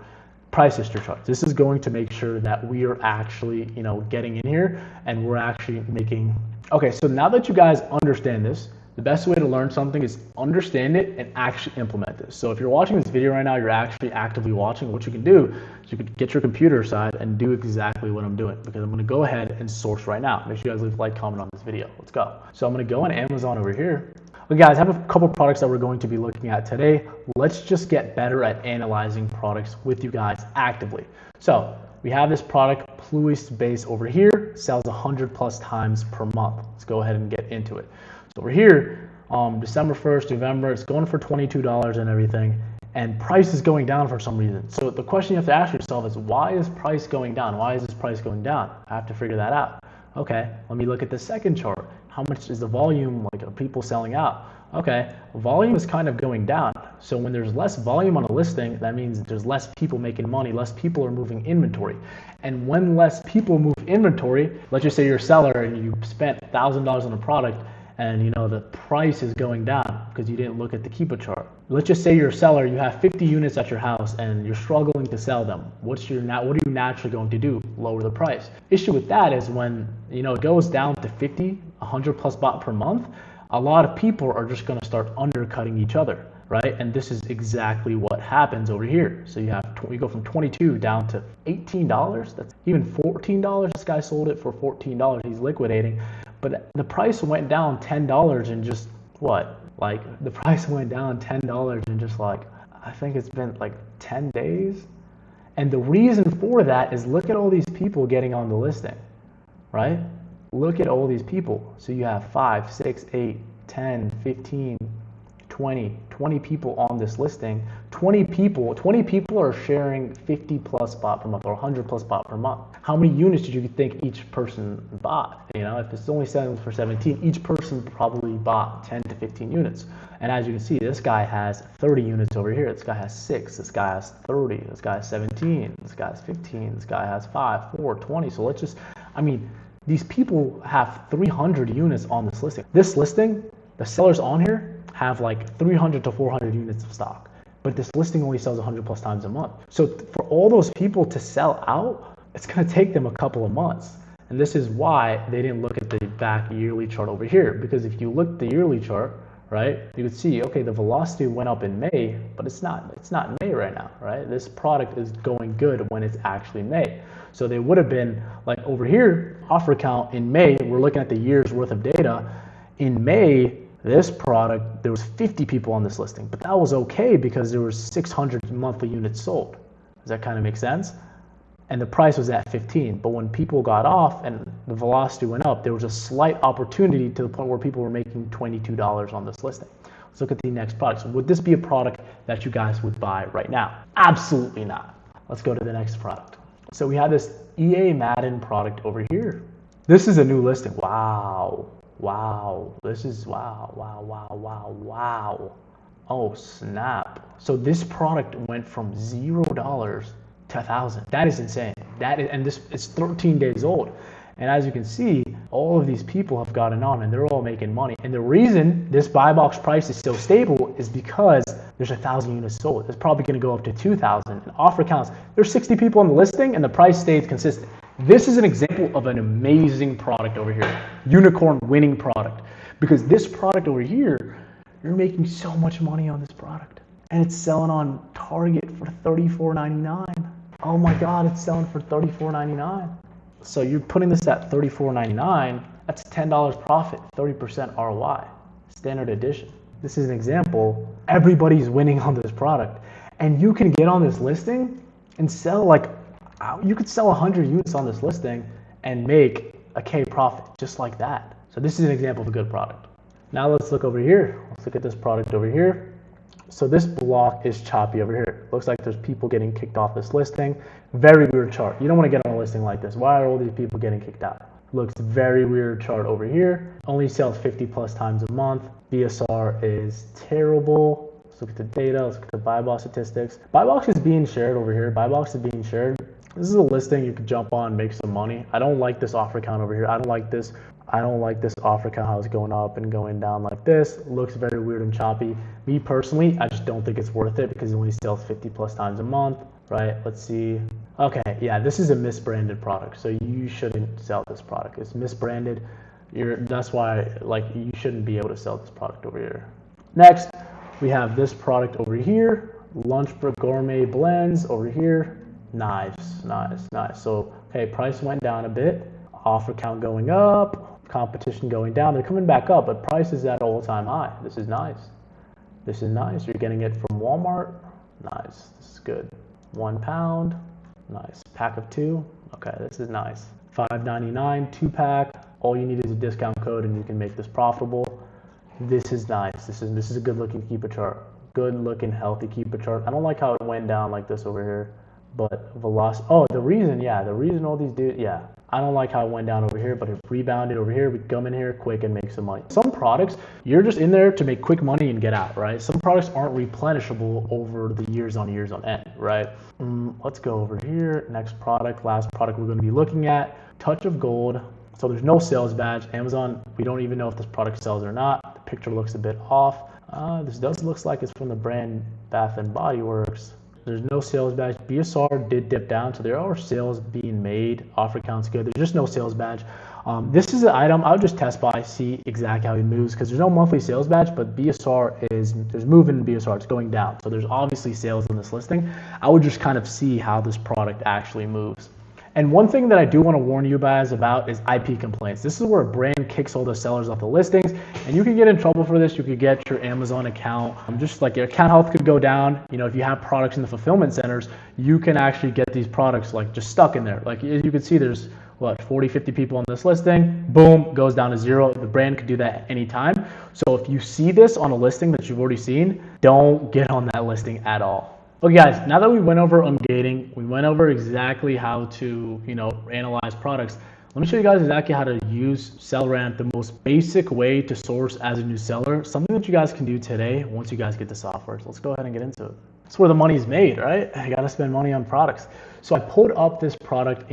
price history charts. This is going to make sure that we are actually, you know, getting in here and we're actually making. Okay, so now that you guys understand this, the best way to learn something is understand it and actually implement this. So if you're watching this video right now, you're actually actively watching. What you can do is you can get your computer aside and do exactly what I'm doing, because I'm going to go ahead and source right now. Make sure you guys leave a like, comment on this video. Let's go. So I'm going to go on Amazon over here. Okay, guys, I have a couple products that we're going to be looking at today. Let's just get better at analyzing products with you guys actively. So we have this product, Pluis Base over here, sells 100+ times per month. Let's go ahead and get into it. So over here, December 1st, November, it's going for $22 and everything, and price is going down for some reason. So the question you have to ask yourself is, why is price going down? Why is this price going down? I have to figure that out. Okay, let me look at the second chart. How much is the volume, like, are people selling out? Okay, volume is kind of going down. So when there's less volume on a listing, that means there's less people making money, less people are moving inventory. And when less people move inventory, let's just say you're a seller and you spent $1,000 on a product, and you know the price is going down because you didn't look at the Keepa chart. Let's just say you're a seller, you have 50 units at your house and you're struggling to sell them. What are you naturally going to do? Lower the price. Issue with that is when, you know, it goes down to 50, 100+ bot per month, a lot of people are just going to start undercutting each other, right? And this is exactly what happens over here. So we go from 22 down to $18. That's even $14. This guy sold it for $14. He's liquidating. But the price went down $10 in just what? Like the price went down $10 in just like, I think it's been like 10 days. And the reason for that is, look at all these people getting on the listing, right? Look at all these people. So you have 5, 6, 8, 10, 15, 20 people on this listing. 20 people are sharing 50+ bot per month or 100+ bot per month. How many units did you think each person bought? You know, if it's only selling for 17, each person probably bought 10 to 15 units. And as you can see, this guy has 30 units over here. This guy has 6. This guy has 30. This guy has 17. This guy has 15. This guy has 5, 4, 20. So let's just, I mean, these people have 300 units on this listing. This listing, the sellers on here have like 300 to 400 units of stock, but this listing only sells 100+ times a month. So for all those people to sell out, it's going to take them a couple of months. And this is why they didn't look at the back yearly chart over here, because if you look at the yearly chart, right, you could see, okay, the velocity went up in May, but it's not May right now, right? This product is going good when it's actually May. So they would have been like over here, offer count in May, we're looking at the year's worth of data. In May, this product, there was 50 people on this listing, but that was okay because there was 600 monthly units sold. Does that kind of make sense? And the price was at 15. But when people got off and the velocity went up, there was a slight opportunity to the point where people were making $22 on this listing. Let's look at the next product. So would this be a product that you guys would buy right now? Absolutely not. Let's go to the next product. So we have this EA Madden product over here. This is a new listing. Wow. Wow. This is wow. Oh, snap. So this product went from $0 to 1,000. That is insane. And this is 13 days old. And as you can see, all of these people have gotten on and they're all making money. And the reason this buy box price is so stable is because there's 1,000 units sold. It's probably going to go up to 2,000. And offer counts, there's 60 people on the listing and the price stays consistent. This is an example of an amazing product over here. Unicorn winning product. Because this product over here, you're making so much money on this product. And it's selling on Target for $34.99. Oh my God, it's selling for $34.99. So you're putting this at $34.99, that's $10 profit, 30% ROI, standard edition. This is an example, everybody's winning on this product. And you can get on this listing and sell like, you could sell 100 units on this listing and make a K profit just like that. So this is an example of a good product. Now let's look over here. Let's look at this product over here. So this block is choppy over here. Looks like there's people getting kicked off this listing. Very weird chart. You don't want to get on a listing like this. Why are all these people getting kicked out? Looks very weird chart over here. Only sells 50 plus times a month. BSR is terrible. Let's look at the data. Let's look at the buy box statistics. Buy box is being shared over here. Buy box is being shared. This is a listing you could jump on and make some money. I don't like this offer count over here. I don't like this offer count, how it's going up and going down like this. Looks very weird and choppy. Me personally, I just don't think it's worth it because it only sells 50 plus times a month, right? Let's see. Okay, yeah, this is a misbranded product, so you shouldn't sell this product. It's misbranded. That's why, like, you shouldn't be able to sell this product over here. Next, we have this product over here, Lunch for Gourmet Blends over here. Nice. So, okay, price went down a bit. Offer count going up, competition going down. They're coming back up, but price is at all-time high. This is nice. You're getting it from Walmart. Nice. This is good. £1. Nice. Pack of 2. Okay, this is nice. $5.99 2-pack. All you need is a discount code, and you can make this profitable. This is nice. This is a good-looking keeper chart. Good-looking, healthy keeper chart. I don't like how it went down like this over here. But velocity, the reason all these dudes, I don't like how it went down over here, but it rebounded over here. We come in here quick and make some money. Some products, you're just in there to make quick money and get out, right? Some products aren't replenishable over the years on end, right? Let's go over here. Next product, last product we're going to be looking at, Touch of Gold. So there's no sales badge. Amazon, we don't even know if this product sells or not. The picture looks a bit off. This does look like it's from the brand Bath and Body Works. There's no sales badge. BSR did dip down, so there are sales being made. Offer count's good. There's just no sales badge. This is an item I would just test by, see exactly how it moves, because there's no monthly sales badge, but there's movement in BSR. It's going down. So there's obviously sales in this listing. I would just kind of see how this product actually moves. And one thing that I do want to warn you guys about is IP complaints. This is where a brand kicks all the sellers off the listings, and you can get in trouble for this. You could get your Amazon account, just like your account health could go down. You know, if you have products in the fulfillment centers, you can actually get these products like just stuck in there. Like as you can see, there's 40, 50 people on this listing, boom, goes down to 0. The brand could do that at any time. So if you see this on a listing that you've already seen, don't get on that listing at all. Okay guys, now that we went over ungating, we went over exactly how to, analyze products. Let me show you guys exactly how to use SellerAmp, the most basic way to source as a new seller. Something that you guys can do today once you guys get the software. So let's go ahead and get into it. That's where the money's made, right? I gotta spend money on products. So I pulled up this product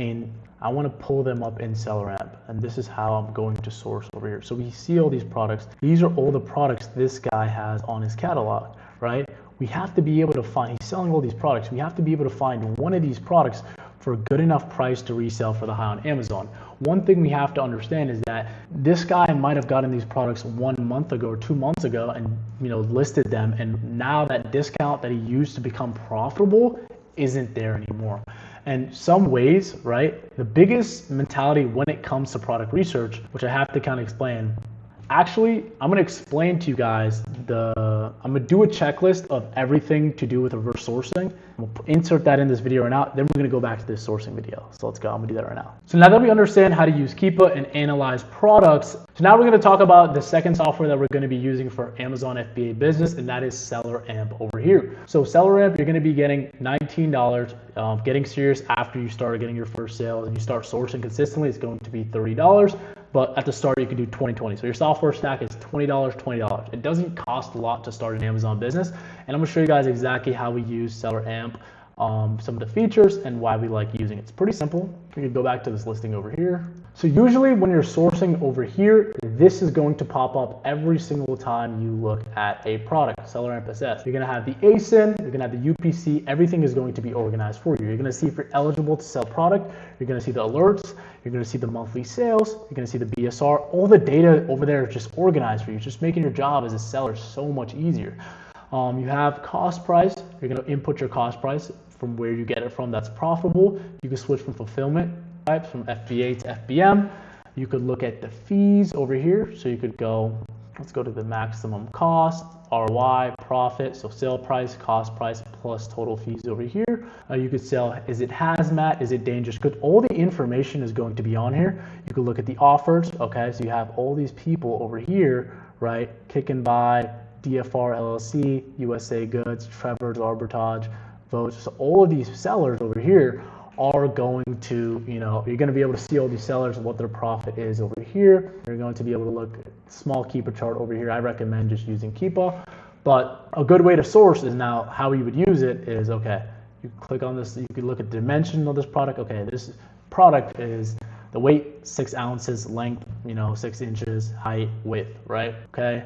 I want to pull them up in SellerAmp, and this is how I'm going to source over here. So we see all these products. These are all the products this guy has on his catalog, right? We have to be able to find, he's selling all these products. We have to be able to find one of these products for a good enough price to resell for the high on Amazon. One thing we have to understand is that this guy might have gotten these products 1 month ago or 2 months ago and listed them, and now that discount that he used to become profitable isn't there anymore. And some ways, right, the biggest mentality when it comes to product research, which I have to kind of explain. Actually, I'm going to explain to you guys I'm going to do a checklist of everything to do with reverse sourcing. We'll insert that in this video right now. Then we're going to go back to this sourcing video. So let's go. I'm going to do that right now. So now that we understand how to use Keepa and analyze products, so now we're going to talk about the second software that we're going to be using for Amazon FBA business, and that is SellerAmp over here. So SellerAmp, you're going to be getting $19. Getting serious after you start getting your first sales and you start sourcing consistently, it's going to be $30. But at the start, you can do 20/20. So your software stack is $20, $20. It doesn't cost a lot to start an Amazon business. And I'm going to show you guys exactly how we use SellerAmp, some of the features and why we like using it. It's pretty simple. You can go back to this listing over here. So usually when you're sourcing over here, this is going to pop up every single time you look at a product, SellerAmp SS. You're going to have the ASIN, you're going to have the UPC, everything is going to be organized for you. You're going to see if you're eligible to sell product, you're going to see the alerts, you're going to see the monthly sales, you're going to see the BSR, all the data over there is just organized for you. It's just making your job as a seller so much easier. You have cost price, you're going to input your cost price from where you get it from that's profitable. You can switch from fulfillment types from FBA to FBM. You could look at the fees over here. So you could go, Let's go to the maximum cost, ROI, profit, so sale price, cost price, plus total fees over here. You could sell, is it hazmat, is it dangerous goods? All the information is going to be on here. You could look at the offers, okay? So you have all these people over here, right? Kick and Buy, DFR LLC, USA Goods, Trevor's Arbitrage, Votes. So all of these sellers over here are going to, you're going to be able to see all these sellers, what their profit is over here. You're going to be able to look at small Keepa chart over here. I recommend just using Keepa, but a good way to source is now how you would use it is, okay, you click on this, you can look at the dimension of this product. Okay, this product is the weight, 6 ounces, length, 6 inches, height, width, right? Okay,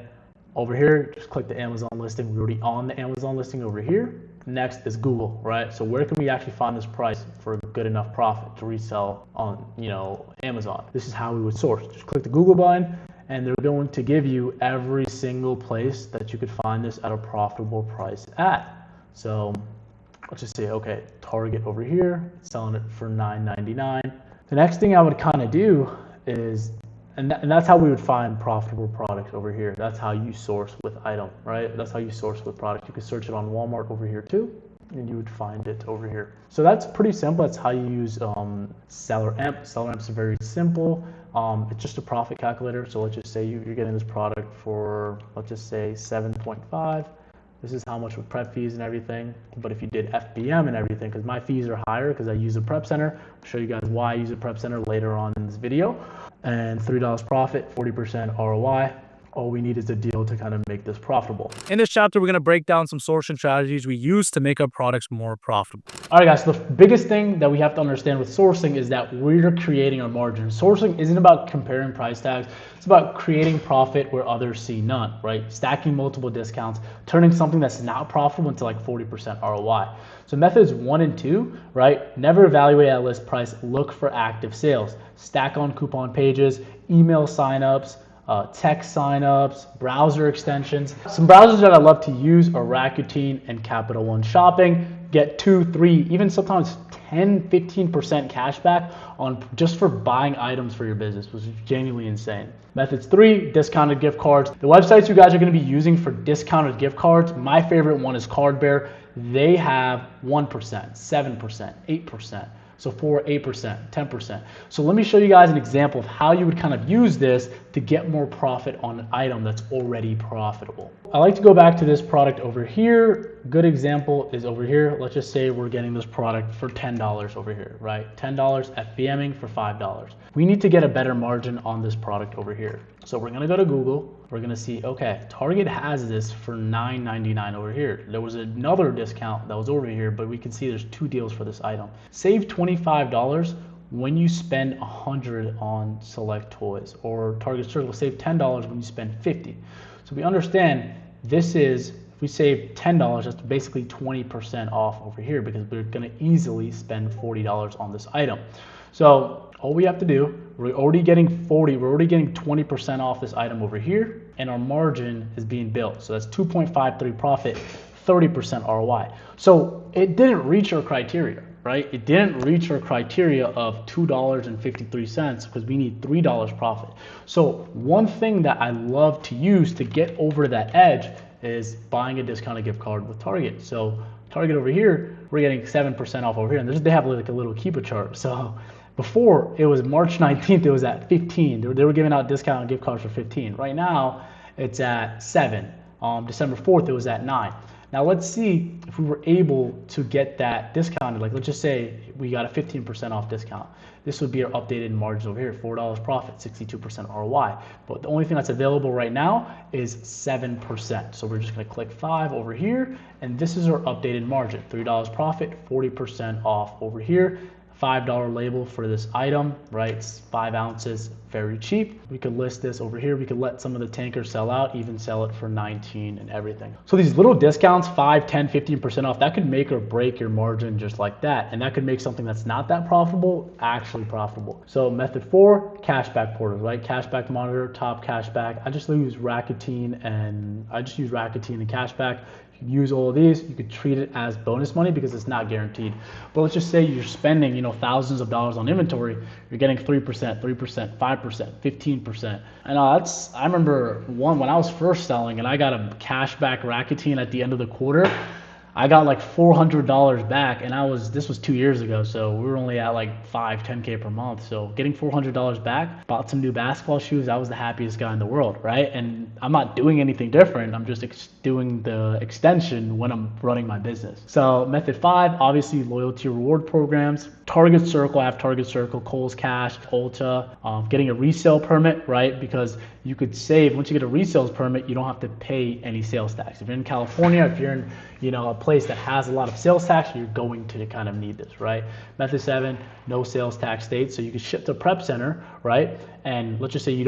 over here, just click the Amazon listing. We're already on the Amazon listing over here. Next is Google, right? So where can we actually find this price for a good enough profit to resell on, Amazon? This is how we would source. Just click the Google button, and they're going to give you every single place that you could find this at a profitable price at. So let's just say, okay, Target over here, selling it for $9.99. The next thing I would kind of do is, and that's how we would find profitable products over here. That's how you source with item, right? That's how you source with product. You could search it on Walmart over here too, and you would find it over here. So that's pretty simple. That's how you use Seller Amp. Seller Amp is very simple. It's just a profit calculator. So let's just say you're getting this product for, let's just say 7.5. This is how much with prep fees and everything. But if you did FBM and everything, because my fees are higher because I use a prep center. I'll show you guys why I use a prep center later on in this video. And $3 profit, 40% ROI. All we need is a deal to kind of make this profitable. In this chapter, we're going to break down some sourcing strategies we use to make our products more profitable. All right, guys, so the biggest thing that we have to understand with sourcing is that we're creating our margin. Sourcing isn't about comparing price tags. It's about creating profit where others see none, right? Stacking multiple discounts, turning something that's not profitable into like 40% ROI. So methods 1 and 2, right? Never evaluate at list price. Look for active sales. Stack on coupon pages, email signups, text signups, browser extensions. Some browsers that I love to use are Rakuten and Capital One Shopping. Get 2, 3, even sometimes 10, 15% cash back on just for buying items for your business, which is genuinely insane. Methods 3, discounted gift cards. The websites you guys are going to be using for discounted gift cards, my favorite one is Cardbear. They have 1%, 7%, 8%. So 4, 8%, 10%. So let me show you guys an example of how you would kind of use this to get more profit on an item that's already profitable. I like to go back to this product over here. Good example is over here. Let's just say we're getting this product for $10 over here, right? $10 FBMing for $5. We need to get a better margin on this product over here. So we're gonna go to Google. We're gonna see, okay, Target has this for $9.99 over here. There was another discount that was over here, but we can see there's 2 deals for this item. Save $25 when you spend $100 on select toys, or Target Circle save $10 when you spend $50. So we understand this is, if we save $10, that's basically 20% off over here because we're gonna easily spend $40 on this item. So all we have to do, we're already getting 20% off this item over here, and our margin is being built. So that's 2.53 profit, 30% ROI. So it didn't reach our criteria, right? It didn't reach our criteria of $2.53 because we need $3 profit. So one thing that I love to use to get over that edge is buying a discounted gift card with Target. So Target over here, we're getting 7% off over here, and they have like a little Keepa chart. So before, it was March 19th, it was at 15. They were giving out discounted gift cards for 15. Right now, it's at 7. December 4th, it was at 9. Now let's see if we were able to get that discounted. Like let's just say we got a 15% off discount. This would be our updated margin over here, $4 profit, 62% ROI. But the only thing that's available right now is 7%. So we're just gonna click 5 over here, and this is our updated margin, $3 profit, 40% off over here. $5 label for this item, right? It's 5 ounces, very cheap. We could list this over here. We could let some of the tankers sell out, even sell it for 19 and everything. So these little discounts, 5, 10, 15% off, that could make or break your margin just like that. And that could make something that's not that profitable actually profitable. So method 4, cashback portals, right? Cashback monitor, top cashback. I just use Rakuten and cashback. You can use all of these. You could treat it as bonus money because it's not guaranteed. But let's just say you're spending, thousands of dollars on inventory. You're getting 3%, 5%, 5%, 15%. And I remember when I was first selling and I got a cashback racketing at the end of the quarter, I got like $400 back, and this was 2 years ago, so we were only at like 10K per month. So getting $400 back, bought some new basketball shoes, I was the happiest guy in the world, right? And I'm not doing anything different. I'm just doing the extension when I'm running my business. So method 5, obviously loyalty reward programs. Target Circle, I have Target Circle, Kohl's Cash, Ulta, getting a resale permit, right? Because you could save, once you get a resales permit, you don't have to pay any sales tax. If you're in California, if you're in, a place that has a lot of sales tax, you're going to kind of need this, right? Method 7, no sales tax state. So you can ship to prep center, right? And let's just say you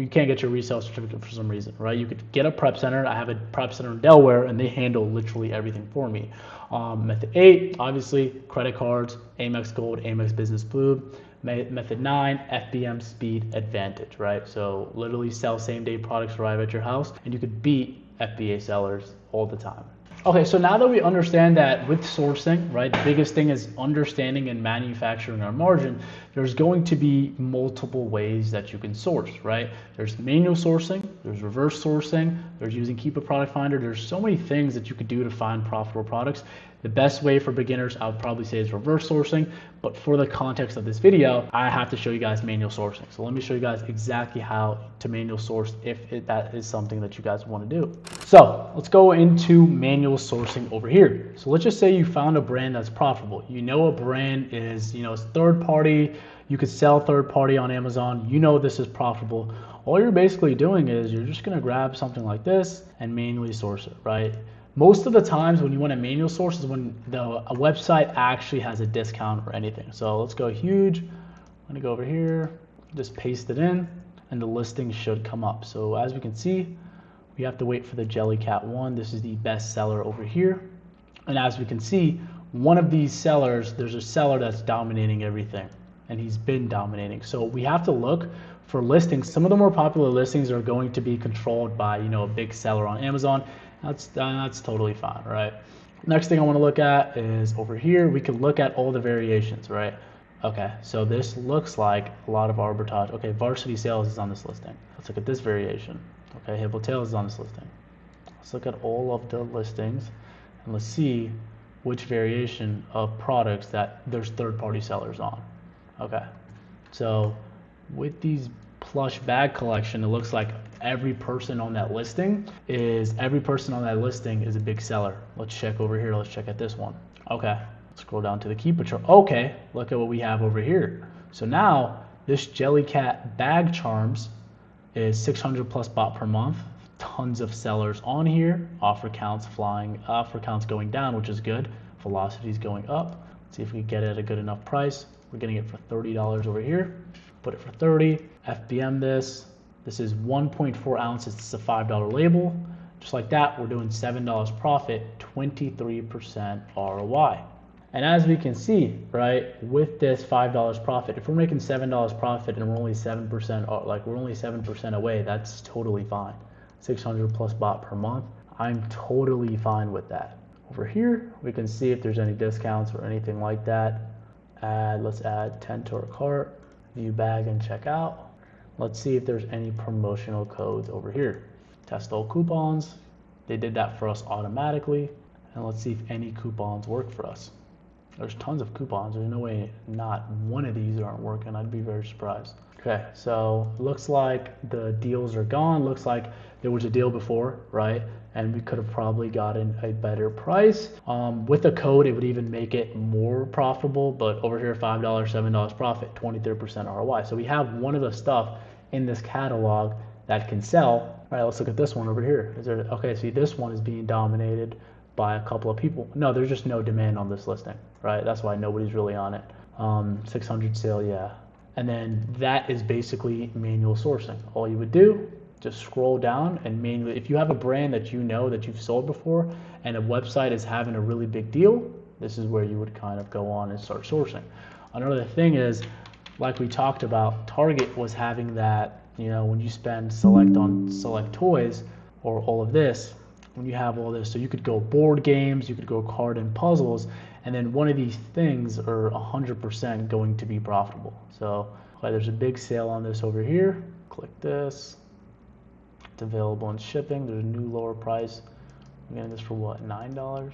can't get your resale certificate for some reason, right? You could get a prep center. I have a prep center in Delaware, and they handle literally everything for me. Method 8, obviously credit cards, Amex Gold, Amex Business Blue. Method 9, FBM speed advantage, right? So literally sell same day products arrive at your house, and you could beat FBA sellers all the time. Okay, so now that we understand that with sourcing, right, the biggest thing is understanding and manufacturing our margin, there's going to be multiple ways that you can source, right? There's manual sourcing, there's reverse sourcing, there's using Keep a Product Finder. There's so many things that you could do to find profitable products. The best way for beginners, I would probably say, is reverse sourcing, but for the context of this video, I have to show you guys manual sourcing. So let me show you guys exactly how to manual source if that is something that you guys want to do. So let's go into manual sourcing over here. So let's just say you found a brand that's profitable. You know a brand is, it's third party. You could sell third party on Amazon. You know this is profitable. All you're basically doing is you're just gonna grab something like this and manually source it, right? Most of the times when you want to manual source is when a website actually has a discount or anything. So let's go huge. I'm gonna go over here, just paste it in, and the listing should come up. So as we can see, we have to wait for the Jellycat one. This is the best seller over here. And as we can see, one of these sellers, there's a seller that's dominating everything, and he's been dominating. So we have to look for listings. Some of the more popular listings are going to be controlled by, a big seller on Amazon. That's totally fine, right? Next thing I want to look at is over here. We can look at all the variations, right? Okay, so this looks like a lot of arbitrage. Okay, Varsity Sales is on this listing. Let's look at this variation. Okay, Hippo Tails is on this listing. Let's look at all of the listings and let's see which variation of products that there's third-party sellers on. Okay, so with these plush bag collection, it looks like every person on that listing is a big seller. Let's check over here. Let's check at this one. Okay, scroll down to the Keep a chart. Okay, look at what we have over here. So now this Jellycat bag charms is 600 plus bought per month. Tons of sellers on here. Offer counts going down, which is good. Velocity's going up. Let's see if we get it at a good enough price. We're getting it for $30 over here. Put it for 30. FBM this. This is 1.4 ounces. It's a $5 label. Just like that, we're doing $7 profit, 23% ROI. And as we can see, right, with this $5 profit, if we're making $7 profit and we're only 7% away, that's totally fine. 600 plus bought per month. I'm totally fine with that. Over here, we can see if there's any discounts or anything like that. Let's add 10 to our cart, view bag and check out. Let's see if there's any promotional codes over here. Test all coupons. They did that for us automatically. And let's see if any coupons work for us. There's tons of coupons. There's no way not one of these aren't working. I'd be very surprised. Okay, so looks like the deals are gone. Looks like there was a deal before, right? And we could have probably gotten a better price. With a code, it would even make it more profitable, but over here, $5, $7 profit, 23% ROI. So we have one of the stuff in this catalog that can sell. All right, let's look at this one over here. Okay, see, this one is being dominated by a couple of people. No, there's just no demand on this listing, right? That's why nobody's really on it. 600 sale, yeah. And then that is basically manual sourcing. All you would do, just scroll down and manually, if you have a brand that that you've sold before and a website is having a really big deal, this is where you would kind of go on and start sourcing. Another thing is, like we talked about, Target was having that, when you spend select toys or all of this, when you have all this, so you could go board games, you could go card and puzzles, and then one of these things are 100% going to be profitable. So Okay, there's a big sale on this over here. Click this. It's available in shipping. There's a new lower price. I'm getting this for what, $9?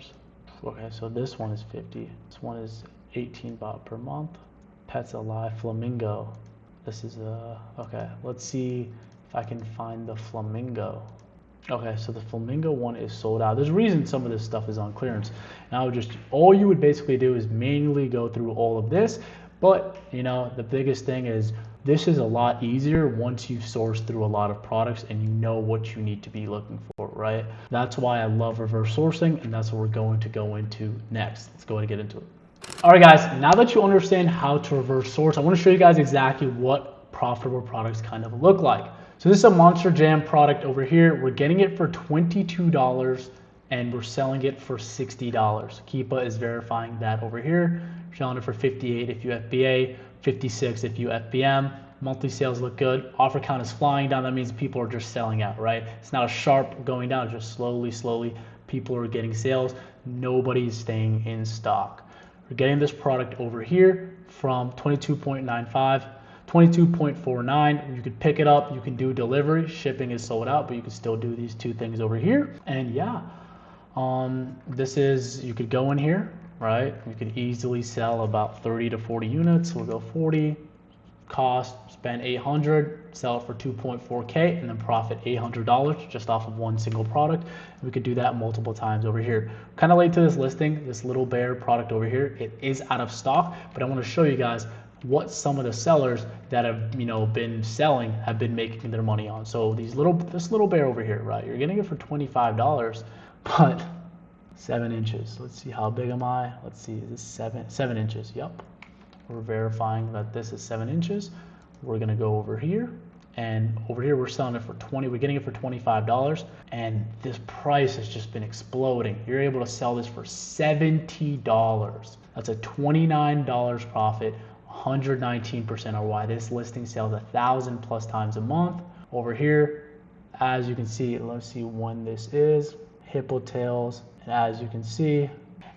Okay, so this one is 50. This one is 18 baht per month. Pets Alive Flamingo. This is okay, let's see if I can find the Flamingo. Okay, so the Flamingo one is sold out. There's a reason some of this stuff is on clearance. Now all you would basically do is manually go through all of this. But, you know, the biggest thing is this is a lot easier once you've sourced through a lot of products and you know what you need to be looking for, right? That's why I love reverse sourcing, and that's what we're going to go into next. Let's go ahead and get into it. All right, guys, now that you understand how to reverse source, I want to show you guys exactly what profitable products kind of look like. So this is a Monster Jam product over here. We're getting it for $22 and we're selling it for $60. Keepa is verifying that over here. We're selling it for $58 if you FBA, $56 if you FBM. Monthly sales look good. Offer count is flying down. That means people are just selling out, right? It's not a sharp going down, it's just slowly people are getting sales. Nobody's staying in stock. We're getting this product over here from 22.95, 22.49. You could pick it up, you can do delivery. Shipping is sold out, but you can still do these two things over here. And yeah, this is, you could go in here, right? You could easily sell about 30 to 40 units. We'll go 40, cost, spend 800, sell it for 2.4K, and then profit $800 just off of one single product. We could do that multiple times over here. Kind of late to this listing, this Little Bear product over here. It is out of stock, but I want to show you guys what some of the sellers that have, you know, been selling have been making their money on. So this Little Bear over here, right? You're getting it for $25, but 7 inches. Let's see, how big am I? Let's see, is this 7 inches? Yep. We're verifying that this is 7 inches. We're gonna go over here, and over here we're selling it for 20. We're getting it for $25, and this price has just been exploding. You're able to sell this for $70. That's a $29 profit, 119% ROI. This listing sells 1,000 plus times a month. Over here, as you can see, let's see when this is. Hippo tails, and as you can see.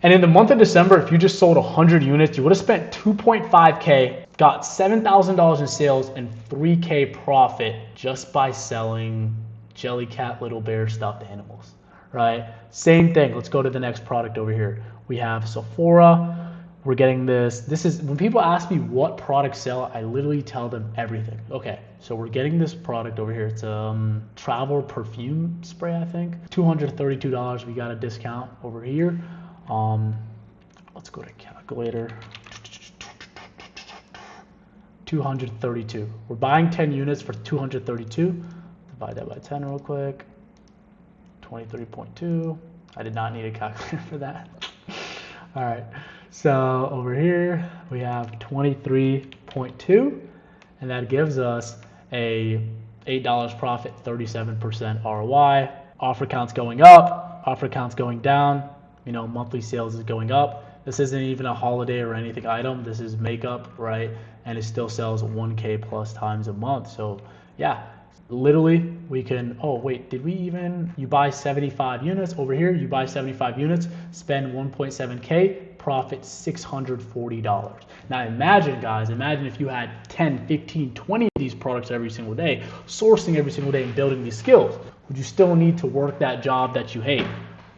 And in the month of December, if you just sold 100 units, you would have spent 2.5K, got $7,000 in sales and 3K profit just by selling Jellycat Little Bear stuffed animals, right? Same thing. Let's go to the next product over here. We have Sephora. We're getting this. This is, when people ask me what products sell, I literally tell them everything. Okay, so we're getting this product over here. It's a travel perfume spray, I think. $232. We got a discount over here. Let's go to calculator. 232. We're buying 10 units for 232. Divide that by 10 real quick. 23.2. I did not need a calculator for that. All right. So over here we have 23.2, and that gives us a $8 profit, 37% ROI. Offer count's going up, offer count's going down. You know, monthly sales is going up. This isn't even a holiday or anything item. This is makeup, right? And it still sells 1K plus times a month. So yeah, literally we can, oh wait, did we even, you buy 75 units over here, you buy 75 units, spend 1.7K, profit $640. Now imagine, guys, imagine if you had 10, 15, 20 of these products every single day, sourcing every single day and building these skills. Would you still need to work that job that you hate?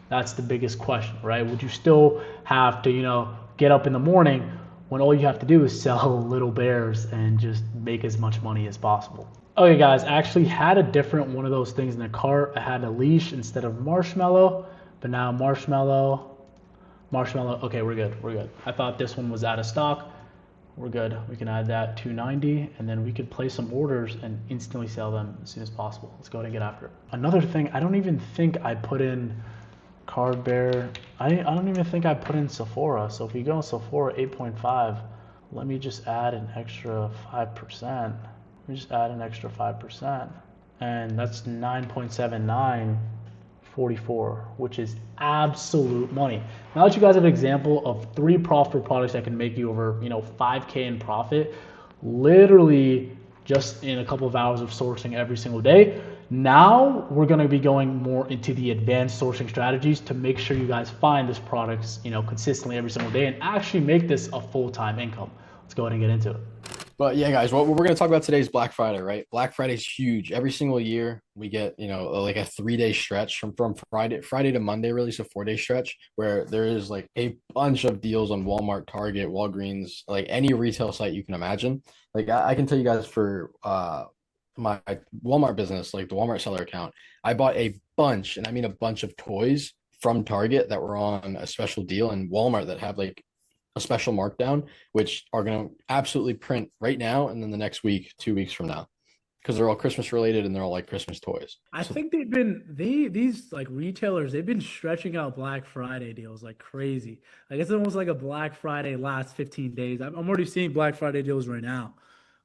That's the biggest question, right? Would you still have to, you know, get up in the morning when all you have to do is sell Little Bears and just make as much money as possible? Okay, guys, I actually had a different one of those things in the cart. I had a leash instead of marshmallow, but now marshmallow, okay, we're good. I thought this one was out of stock. We're good. We can add that 290, and then we could place some orders and instantly sell them as soon as possible. Let's go ahead and get after it. Another thing, I don't even think I put in Card Bear. I don't even think I put in Sephora. So if we go in Sephora 8.5, let me just add an extra 5%. Let me just add an extra 5%. And that's 9.7944, which is absolute money. Now that you guys have an example of 3 profitable products that can make you over, you know, 5K in profit, literally just in a couple of hours of sourcing every single day. Now we're going to be going more into the advanced sourcing strategies to make sure you guys find this products, you know, consistently every single day and actually make this a full-time income. Let's go ahead and get into it. But yeah, guys, what we're going to talk about today is Black Friday, right? Black Friday is huge. Every single year, we get, like a 3 day stretch from Friday to Monday, really. So 4 day stretch where there is like a bunch of deals on Walmart, Target, Walgreens, like any retail site you can imagine. Like I can tell you guys for my Walmart business, like the Walmart seller account, I bought a bunch, and I mean a bunch of toys from Target that were on a special deal, and Walmart that have like a special markdown, which are going to absolutely print right now and then the next week, 2 weeks from now, because they're all Christmas related and they're all like Christmas toys. I So think these like retailers, they've been stretching out Black Friday deals like crazy. Like it's almost like a Black Friday last 15 days. I'm already seeing Black Friday deals right now,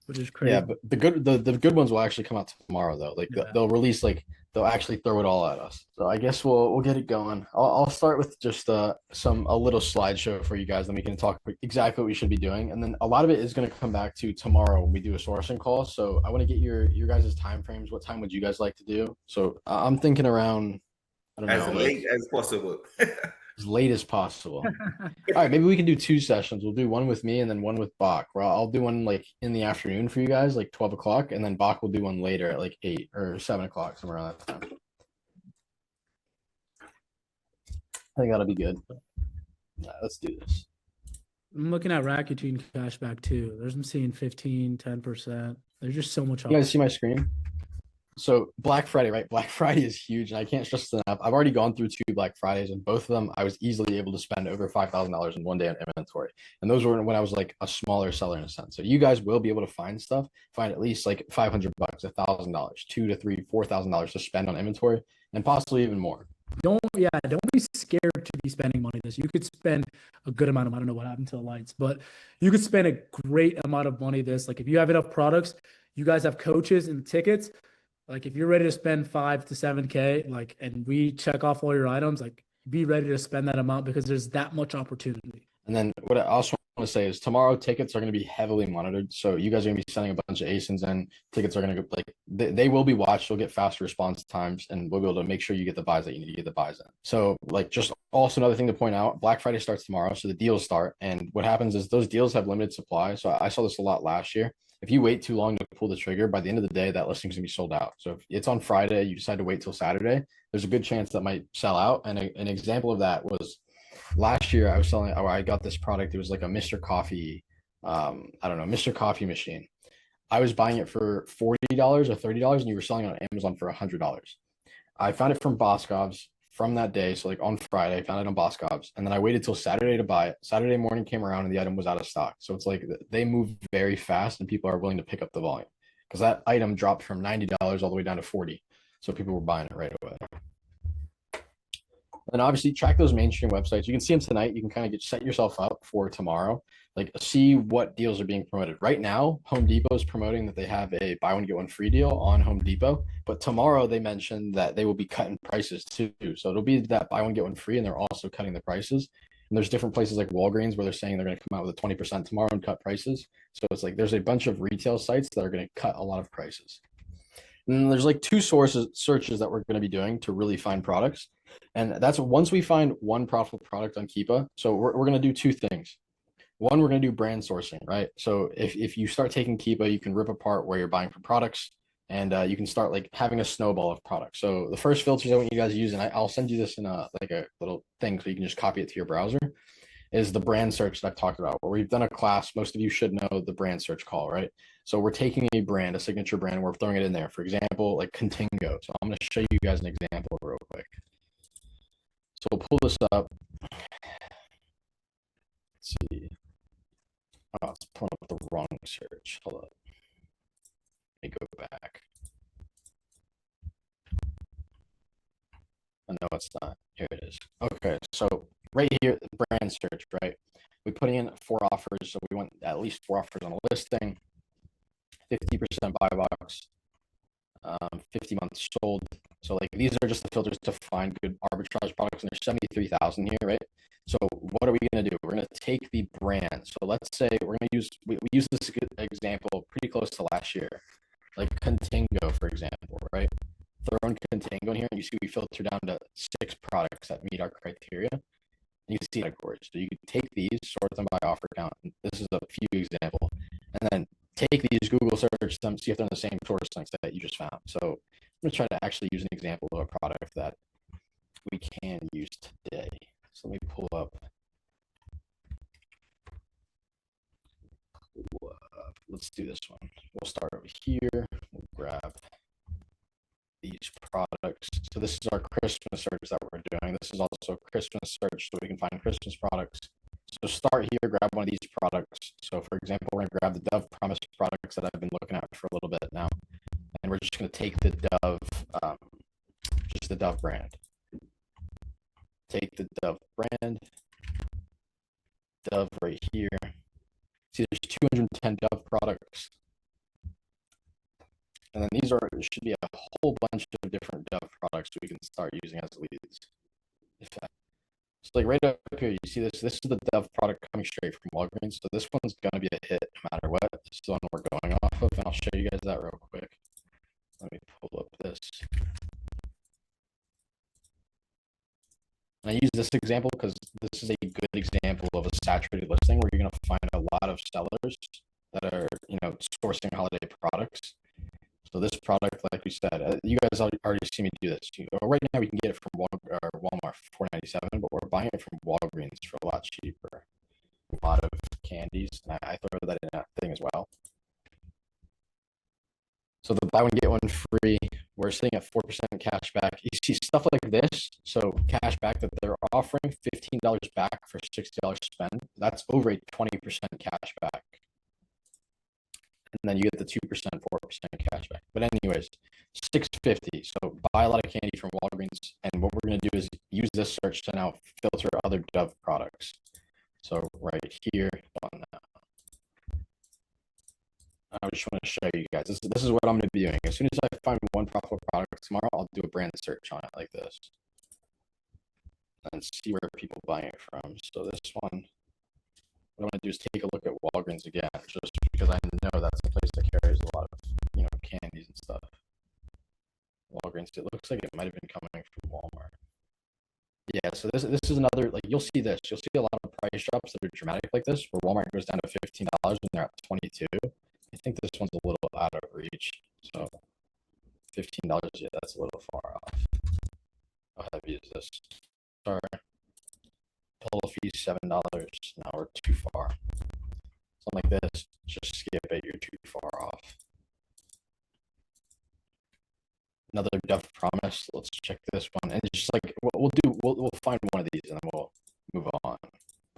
which is yeah, crazy. but the good ones will actually come out tomorrow though. Like Yeah. they'll release like they'll actually throw it all at us. So I guess we'll get it going. I'll start with just a little slideshow for you guys, then we can talk exactly what we should be doing, and then a lot of it is going to come back to tomorrow when we do a sourcing call. So I want to get your guys' time frames. What time would you guys like to do? So I'm thinking around, I don't As know, late as possible. as late as possible. All right, maybe we can do 2 sessions. We'll do one with me and then one with Bach. Where I'll do one like in the afternoon for you guys, like 12 o'clock, and then Bach will do one later at like 8 or 7 o'clock, somewhere around that time. I think that'll be good. Yeah, let's do this. I'm looking at Rakuten cashback too. I'm seeing 15, 10%. There's just so much. You guys see my screen? So Black Friday, right? Black Friday is huge, and I can't stress this enough. I've already gone through 2 Black Fridays, and both of them I was easily able to spend over $5,000 in one day on inventory. And those were when I was like a smaller seller in a sense. So you guys will be able to find at least like $500, $1,000, $2,000 to $3,000, $4,000 to spend on inventory, and possibly even more. Don't be scared to be spending money this. You could spend a good amount of, I don't know what happened to the lights, but you could spend a great amount of money this. Like if you have enough products, you guys have coaches and tickets. Like if you're ready to spend 5 to 7K, like, and we check off all your items, like be ready to spend that amount because there's that much opportunity. And then what I also want to say is tomorrow tickets are going to be heavily monitored. So you guys are going to be sending a bunch of ASINs and tickets are going to go like they will be watched. You'll get faster response times and we'll be able to make sure you get the buys that you need to get the buys in. So like just also another thing to point out, Black Friday starts tomorrow. So the deals start. And what happens is those deals have limited supply. So I saw this a lot last year. If you wait too long to pull the trigger, by the end of the day, that listing's gonna be sold out. So if it's on Friday, you decide to wait till Saturday, there's a good chance that might sell out. And an example of that was last year I got this product. It was like a Mr. Coffee, I don't know, Mr. Coffee machine. I was buying it for $40 or $30 and you were selling it on Amazon for $100. I found it from Boscov's from that day. So like on Friday, I found it on Boscov's and then I waited till Saturday to buy it. Saturday morning came around and the item was out of stock. So it's like they move very fast and people are willing to pick up the volume because that item dropped from $90 all the way down to 40. So people were buying it right away. And obviously track those mainstream websites. You can see them tonight. You can kind of set yourself up for tomorrow. Like see what deals are being promoted. Right now, Home Depot is promoting that they have a buy one, get one free deal on Home Depot. But tomorrow they mentioned that they will be cutting prices too. So it'll be that buy one, get one free, and they're also cutting the prices. And there's different places like Walgreens where they're saying they're going to come out with a 20% tomorrow and cut prices. So it's like there's a bunch of retail sites that are going to cut a lot of prices. And there's like 2 searches that we're going to be doing to really find products. And that's once we find one profitable product on Keepa. So we're going to do 2 things. One, we're going to do brand sourcing, right? So if you start taking Keepa, you can rip apart where you're buying for products and you can start like having a snowball of products. So the first filters I want you guys to use, and I'll send you this in a little thing so you can just copy it to your browser, is the brand search that I've talked about, where we've done a class. Most of you should know the brand search call, right? So we're taking a brand, a signature brand, and we're throwing it in there. For example, like Contingo. So I'm going to show you guys an example real quick. So we'll pull this up. Let's see. Oh, it's pulling up the wrong search. Hold up. Let me go back. Oh, no, it's not. Here it is. Okay, so right here, the brand search, right? We put in 4 offers, so we want at least 4 offers on a listing, 50% buy box, 50 months sold. So like these are just the filters to find good arbitrage products, and there's 73,000 here, right? So what are we going to do? We're going to take the brand. So let's say we're going to use, we use this example pretty close to last year, like Contingo, for example, right? Throw in Contingo in here, and you see we filter down to 6 products that meet our criteria. And you see categories. So you can take these, sort them by offer count. This is a few examples. And then take these Google search them, see if they're in the same source links that you just found. So I'm going to try to actually use an example of a product that we can use today. So let me pull up. Let's do this one. We'll start over here. We'll grab these products. So this is our Christmas search that we're doing. This is also a Christmas search, so we can find Christmas products. So start here, grab one of these products. So for example, we're gonna grab the Dove Promise products that I've been looking at for a little bit now. And we're just gonna take the Dove, just the Dove brand. Take the Dove brand, Dove right here. See, there's 210 Dove products. And then these should be a whole bunch of different Dove products we can start using as leads. So like right up here, you see this. This is the Dove product coming straight from Walgreens. So this one's gonna be a hit no matter what. This is the one we're going off of, and I'll show you guys that real quick. Let me pull up this. And I use this example because this is a good example of a saturated listing where you're gonna find a lot of sellers that are, sourcing holiday products. So this product, like we said, you guys already see me do this. Right now we can get it from Walmart for $4.97, but we're buying it from Walgreens for a lot cheaper. A lot of candies, and I throw that in that thing as well. So the buy one get one free, we're sitting at 4% cash back. You see stuff like this, so cash back that they're offering, $15 back for $60 spend. That's over a 20% cash back. And then you get the 2%, 4% cash back. But anyways, $6.50. So buy a lot of candy from Walgreens, and what we're going to do is use this search to now filter other Dove products. So right here on that. I just want to show you guys. This is what I'm going to be doing. As soon as I find one profitable product tomorrow, I'll do a brand search on it like this and see where people are buying it from. So this one, what I want to do is take a look at Walgreens again, just because I know that's a place that carries a lot of, candies and stuff. Walgreens, it looks like it might have been coming from Walmart. Yeah, so this is another, like, you'll see this. You'll see a lot of price drops that are dramatic like this, where Walmart goes down to $15 when they're at 22. I think this one's a little out of reach. So $15, yeah, that's a little far off. How heavy is this? Sorry. Total fee $7. Now we're too far. Something like this, just skip it, you're too far off. Another Dove Promise. Let's check this one. And it's just like we'll find one of these and then we'll move on.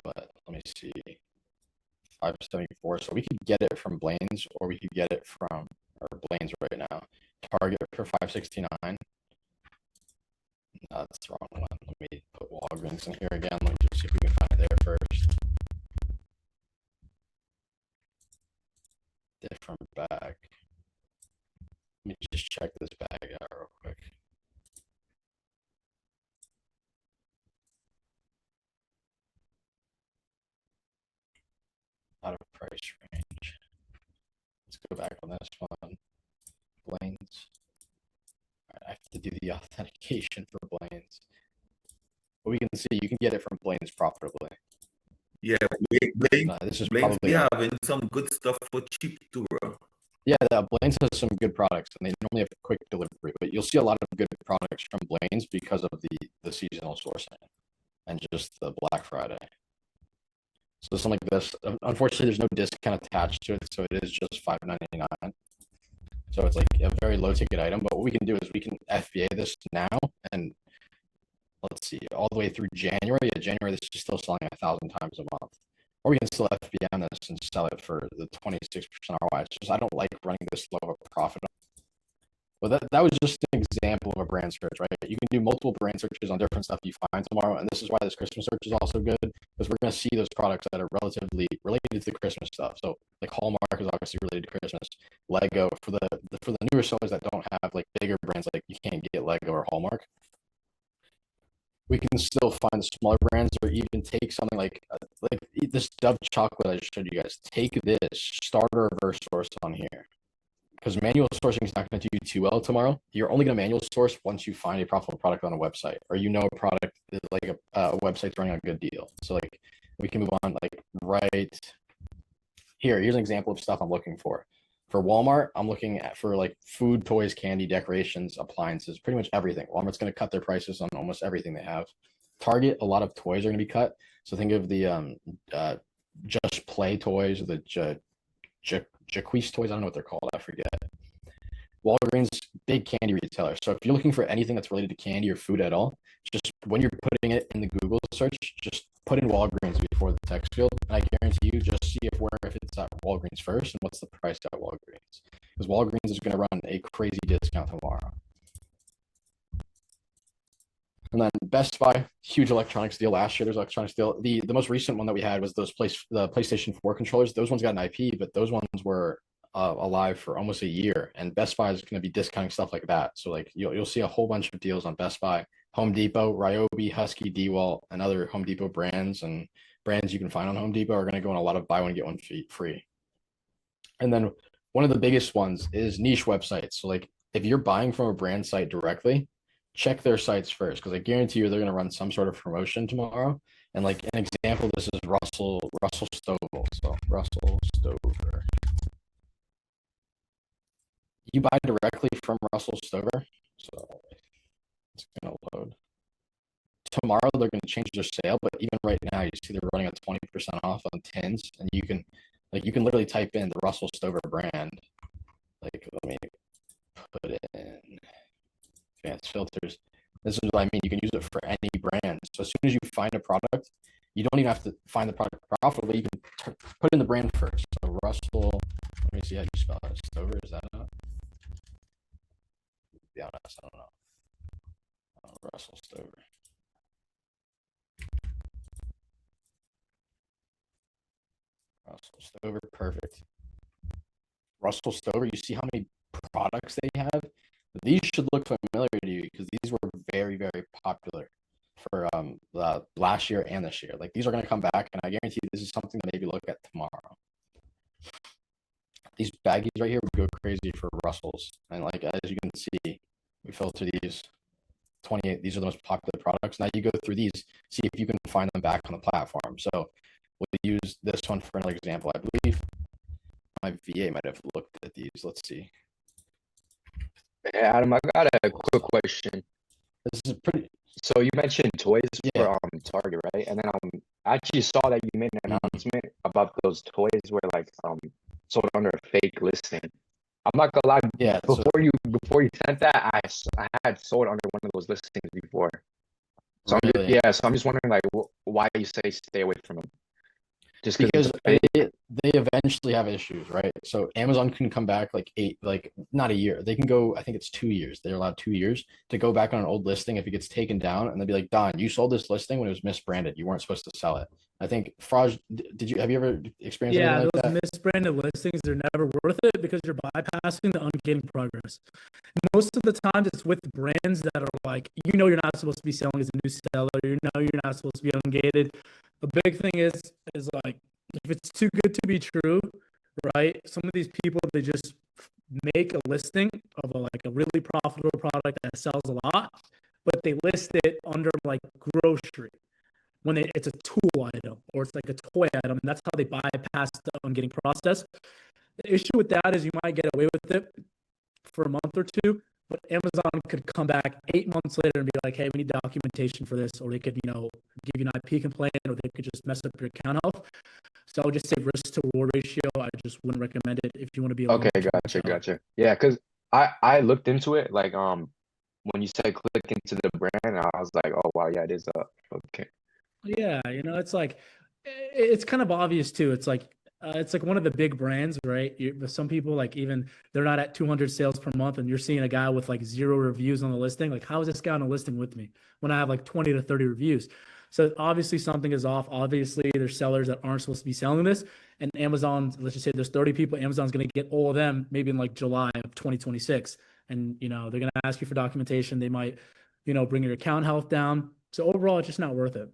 But let me see. 574. So we could get it from Blaine's, or we could get it from Blaine's right now. Target for 569. No, that's the wrong one. Let me put Walgreens in here again. Let me just see if we can find it there first. Different bag. Let me just check this bag out real quick. Out of price range. Let's go back on this one. Blaine's. I have to do the authentication for Blaine's. But we can see you can get it from Blaine's profitably. Yeah, Blaine's, this is Blaine's probably having some good stuff for cheap too, bro. Yeah, Blaine's has some good products, and they normally have quick delivery. But you'll see a lot of good products from Blaine's because of the seasonal sourcing and just the Black Friday. So something like this, unfortunately, there's no discount attached to it, so it is just $5.99. So it's like a very low ticket item. But what we can do is we can FBA this now, and let's see, all the way through January. Yeah, January, this is still selling 1,000 times a month. Or we can still FBM this and sell it for the 26% ROI. It's just I don't like running this low of a profit. But that was just an example of a brand search, right? You can do multiple brand searches on different stuff you find tomorrow. And this is why this Christmas search is also good, because we're going to see those products that are relatively related to the Christmas stuff. So like Hallmark is obviously related to Christmas. Lego, for the newer sellers that don't have like bigger brands, like you can't get Lego or Hallmark, we can still find the smaller brands, or even take something like this Dove chocolate I just showed you guys. Take this, start a reverse source on here. Because manual sourcing is not going to do too well tomorrow. You're only going to manual source once you find a profitable product on a website, or a product that like a website's running a good deal. So like we can move on like right here's an example of stuff I'm looking for. For Walmart, I'm looking at for like food, toys, candy, decorations, appliances, pretty much everything. Walmart's going to cut their prices on almost everything they have. Target, a lot of toys are going to be cut. So think of the Just Play toys, or the Jaquise toys. I don't know what they're called. I forget. Walgreens, big candy retailer. So if you're looking for anything that's related to candy or food at all, just when you're putting it in the Google search, just put in Walgreens before the text field. And I guarantee you, just see if it's at Walgreens first and what's the price at Walgreens. Because Walgreens is going to run a crazy discount tomorrow. And then Best Buy, huge electronics deal. Last year, there's electronics deal. The most recent one that we had was the PlayStation 4 controllers. Those ones got an IP, but those ones were alive for almost a year. And Best Buy is going to be discounting stuff like that. So like you'll see a whole bunch of deals on Best Buy, Home Depot, Ryobi, Husky, DeWalt, and other Home Depot brands and brands you can find on Home Depot are going to go on a lot of buy one get one free. And then one of the biggest ones is niche websites. So like if you're buying from a brand site directly, check their sites first, because I guarantee you they're going to run some sort of promotion tomorrow. And like an example, this is Russell Stover. So Russell Stover. You buy directly from Russell Stover, so it's going to load. Tomorrow they're going to change their sale, but even right now you see they're running a 20% off on tins, and you can literally type in the Russell Stover brand. Like, let me put it in advanced filters. This is what I mean. You can use it for any brand. So as soon as you find a product, you don't even have to find the product profitably. You can put in the brand first. So Russell, let me see how you spell it. Stover, is that not? To be honest, I don't know. Russell Stover. Russell Stover, perfect. Russell Stover, you see how many products they have? These should look familiar to you because these were very, very popular for last year and this year. Like these are going to come back, and I guarantee this is something to maybe look at tomorrow. These baggies right here would go crazy for Russells, and like as you can see, we filter these 28. These are the most popular products. Now you go through these, see if you can find them back on the platform. So we'll use this one for an example. I believe my VA might have looked at these. Let's see. Hey, Adam, I got a quick question. This is pretty. So you mentioned toys Yeah. for Target, right? And then I actually saw that you made an announcement about those toys were like sold under a fake listing. I'm not gonna lie. Yeah. Before you sent that, I had sold under one of those listings before. So Really? so I'm just wondering like why you say stay away from them. Just because they eventually have issues, right? So Amazon can come back like not a year. They can go, I think it's 2 years. They're allowed 2 years to go back on an old listing if it gets taken down, and they'll be like, Don, you sold this listing when it was misbranded. You weren't supposed to sell it. I think Fraj, have you ever experienced Yeah, anything like those that? misbranded listings, they're never worth it because you're bypassing the ungated progress. Most of the times it's with brands that are like, you're not supposed to be selling as a new seller, you're not supposed to be ungated. The big thing is like, if it's too good to be true, right? Some of these people, they just make a listing of a really profitable product that sells a lot, but they list it under like grocery when it's a tool item or it's like a toy item. And that's how they bypass the ungating process. The issue with that is you might get away with it for a month or two, but Amazon could come back 8 months later and be like, hey, we need documentation for this, or they could, give you an IP complaint, or they could just mess up your account health. So I would just say risk to reward ratio. I just wouldn't recommend it if you want to be okay, gotcha. Yeah, because I looked into it like when you said click into the brand, I was like, oh wow, yeah, it is okay. Yeah, it's like it's kind of obvious too. It's like one of the big brands, right? Some people like even they're not at 200 sales per month, and you're seeing a guy with like 0 reviews on the listing. Like, how is this guy on a listing with me when I have like 20 to 30 reviews? So obviously something is off. Obviously there's sellers that aren't supposed to be selling this, and Amazon, let's just say there's 30 people. Amazon's going to get all of them maybe in like July of 2026, and they're going to ask you for documentation. They might, bring your account health down. So overall, it's just not worth it.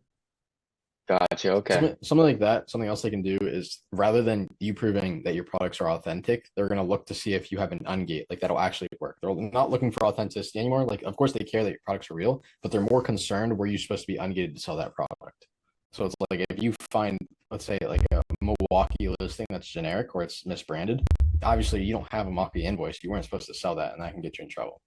Gotcha. Okay. Something like that. Something else they can do is rather than you proving that your products are authentic, they're going to look to see if you have an ungate, like that'll actually work. They're not looking for authenticity anymore. Like, of course, they care that your products are real, but they're more concerned where you're supposed to be ungated to sell that product. So it's like if you find let's say like a Milwaukee listing that's generic or it's misbranded, obviously you don't have a Milwaukee invoice. You weren't supposed to sell that, and that can get you in trouble.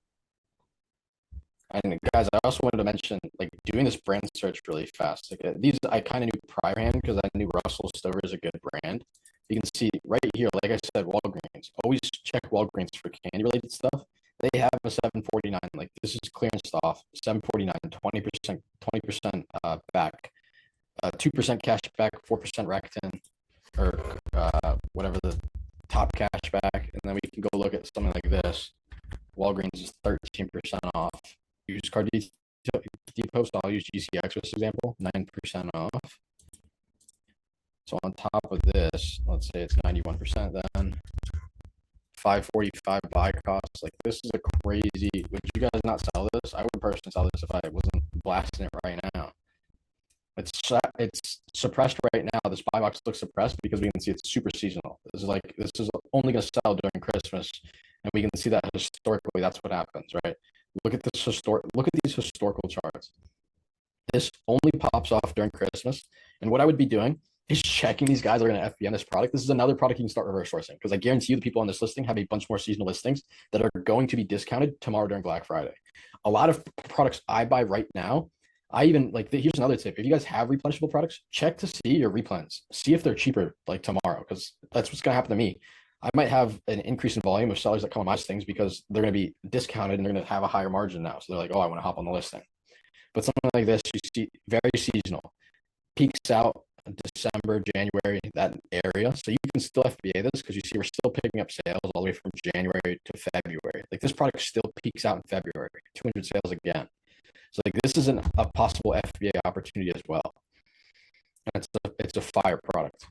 And guys, I also wanted to mention like doing this brand search really fast. Like these, I kind of knew prior hand because I knew Russell Stover is a good brand. You can see right here, like I said, Walgreens. Always check Walgreens for candy related stuff. They have a 749. Like this is clearance off 749, 20% back, 2% cash back, 4% racked in, or whatever the top cash back. And then we can go look at something like this. Walgreens is 13% off. Used car depot, so I'll use GCX for this example, 9% off. So on top of this, let's say it's 91%, then 545 buy cost. Like this is a crazy. Would you guys not sell this? I would personally sell this if I wasn't blasting it right now. It's suppressed right now. This buy box looks suppressed because we can see it's super seasonal. This is only going to sell during Christmas, and we can see that historically that's what happens, right? Look at these historical charts. This only pops off during Christmas, and what I would be doing is checking these guys are going to FBM this product. This is another product you can start reverse sourcing because I guarantee you the people on this listing have a bunch more seasonal listings that are going to be discounted tomorrow during Black Friday. A lot of products I buy right now, I even like, here's another tip. If you guys have replenishable products, check to see your replens. See if they're cheaper like tomorrow because that's what's going to happen to me. I might have an increase in volume of sellers that come on my listings because they're going to be discounted and they're going to have a higher margin now. So they're like, oh, I want to hop on the listing. But something like this, you see very seasonal, peaks out December, January, that area. So you can still FBA this because you see we're still picking up sales all the way from January to February. Like this product still peaks out in February, 200 sales again. So like this is a possible FBA opportunity as well. And it's a fire product.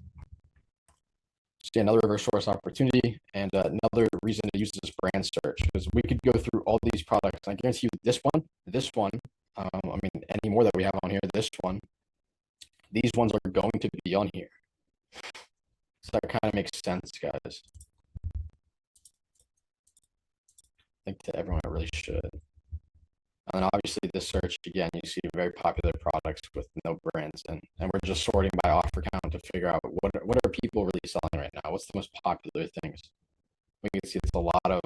See another reverse source opportunity and another reason to use this brand search because we could go through all these products. I guarantee you this one, I mean, any more that we have on here, this one, these ones are going to be on here. So that kind of makes sense, guys. I think to everyone it really should. And then obviously this search, again, you see very popular products with no brands and we're just sorting by offer count to figure out what are people really selling right now? What's the most popular things? We can see it's a lot of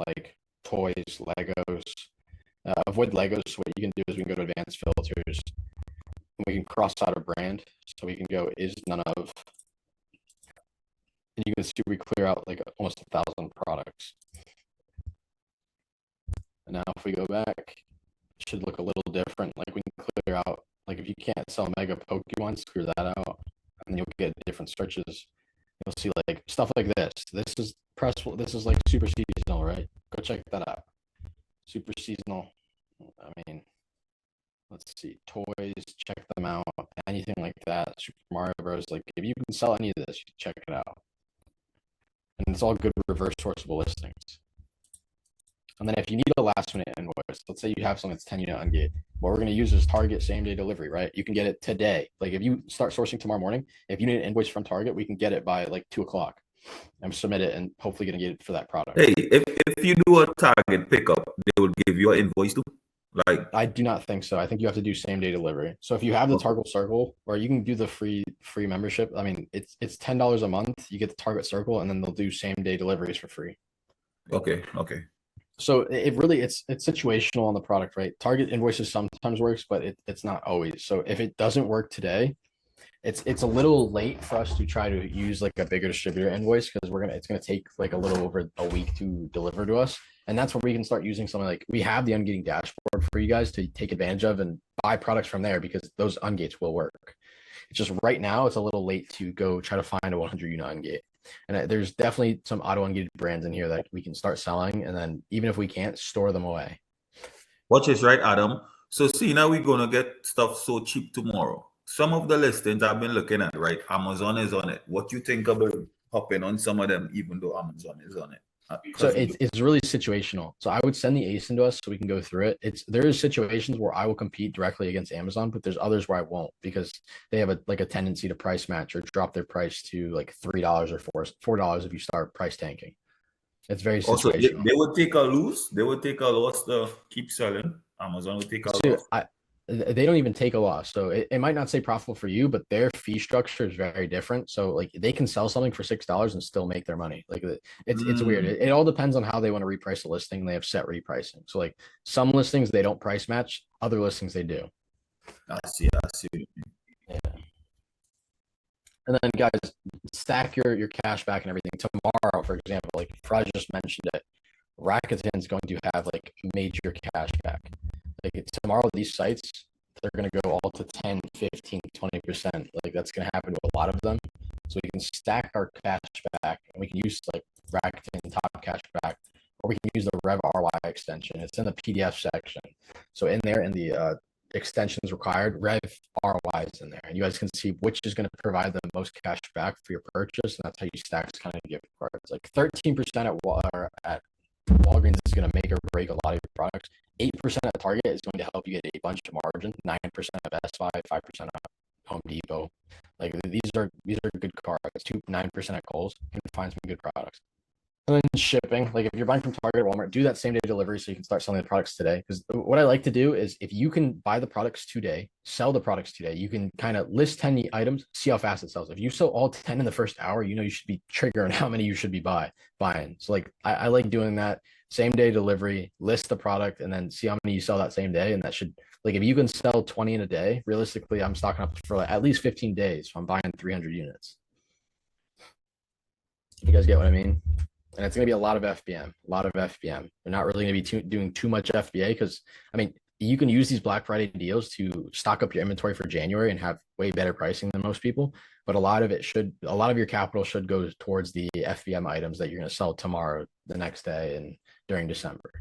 like toys, Legos. Avoid Legos. So what you can do is we can go to advanced filters. We can cross out a brand. So we can go is none of. And you can see we clear out like almost 1,000 products. And now if we go back, it should look a little different. Like we can clear out, like if you can't sell Mega Pokemon, screw that out. And then you'll get different searches. You'll see like stuff like this. This is pressful. This is like super seasonal, right? Go check that out. Super seasonal. I mean, let's see, toys, check them out. Anything like that. Super Mario Bros. Like if you can sell any of this, check it out. And it's all good reverse sourceable listings. And then if you need a last minute invoice, let's say you have something that's 10 unit ungate, what we're going to use is Target same day delivery, right? You can get it today. Like if you start sourcing tomorrow morning, if you need an invoice from Target, we can get it by like 2:00 and submit it and hopefully going to get it for that product. Hey, if you do a Target pickup, they will give you an invoice too. Like I do not think so. I think you have to do same day delivery. So if you have the Target Circle, or you can do the free membership. I mean, it's $10 a month. You get the Target Circle, and then they'll do same day deliveries for free. Okay. So it's situational on the product, right? Target invoices sometimes works, but it's not always. So if it doesn't work today, it's a little late for us to try to use like a bigger distributor invoice because it's gonna take like a little over a week to deliver to us. And that's where we can start using something like we have the ungating dashboard for you guys to take advantage of and buy products from there because those ungates will work. It's just right now it's a little late to go try to find a 100 unit ungate. And there's definitely some auto ungated brands in here that we can start selling. And then even if we can't, store them away. Watch this, right, Adam? So see, now we're going to get stuff so cheap tomorrow. Some of the listings I've been looking at, right? Amazon is on it. What you think about hopping on some of them, even though Amazon is on it? So it's really situational. So I would send the ASIN to us so we can go through it. There is situations where I will compete directly against Amazon, but there's others where I won't because they have a tendency to price match or drop their price to like $3 or $4 if you start price tanking. It's very situational. Also, they would take a loss. They would take a loss to keep selling. Amazon would take a loss. they don't even take a loss. So it might not say profitable for you, but their fee structure is very different. So like they can sell something for $6 and still make their money. Like it's weird. It all depends on how they want to reprice the listing. They have set repricing. So like some listings they don't price match, other listings they do. I see. Yeah. And then guys, stack your cash back and everything. Tomorrow, for example, like Fraj just mentioned it, Rakuten's going to have like major cash back. Like tomorrow, these sites, they're going to go all to 10, 15, 20%. Like that's going to happen to a lot of them. So we can stack our cash back and we can use like Rakuten top cash back, or we can use the Rev RY extension. It's in the PDF section. So in there, in the extensions required, Rev RY is in there. And you guys can see which is going to provide the most cash back for your purchase. And that's how you stack kind of gift cards. Like 13% at Walgreens is going to make or break a lot of your products. 8% at Target is going to help you get a bunch of margin. 9% at Best Buy, 5% at Home Depot. Like these are good cards. 9% at Kohl's. You can find some good products. And then shipping, like if you're buying from Target or Walmart, do that same day delivery so you can start selling the products today. Because what I like to do is if you can buy the products today, sell the products today, you can kind of list 10 items, see how fast it sells. If you sell all 10 in the first hour, you should be triggering how many you should be buying. So like I like doing that same day delivery, list the product, and then see how many you sell that same day. And that should, like if you can sell 20 in a day, realistically, I'm stocking up for like at least 15 days. So I'm buying 300 units. You guys get what I mean? And it's going to be a lot of FBM. They're not really going to be doing too much FBA because, I mean, you can use these Black Friday deals to stock up your inventory for January and have way better pricing than most people. But a lot of your capital should go towards the FBM items that you're going to sell tomorrow, the next day, and during December.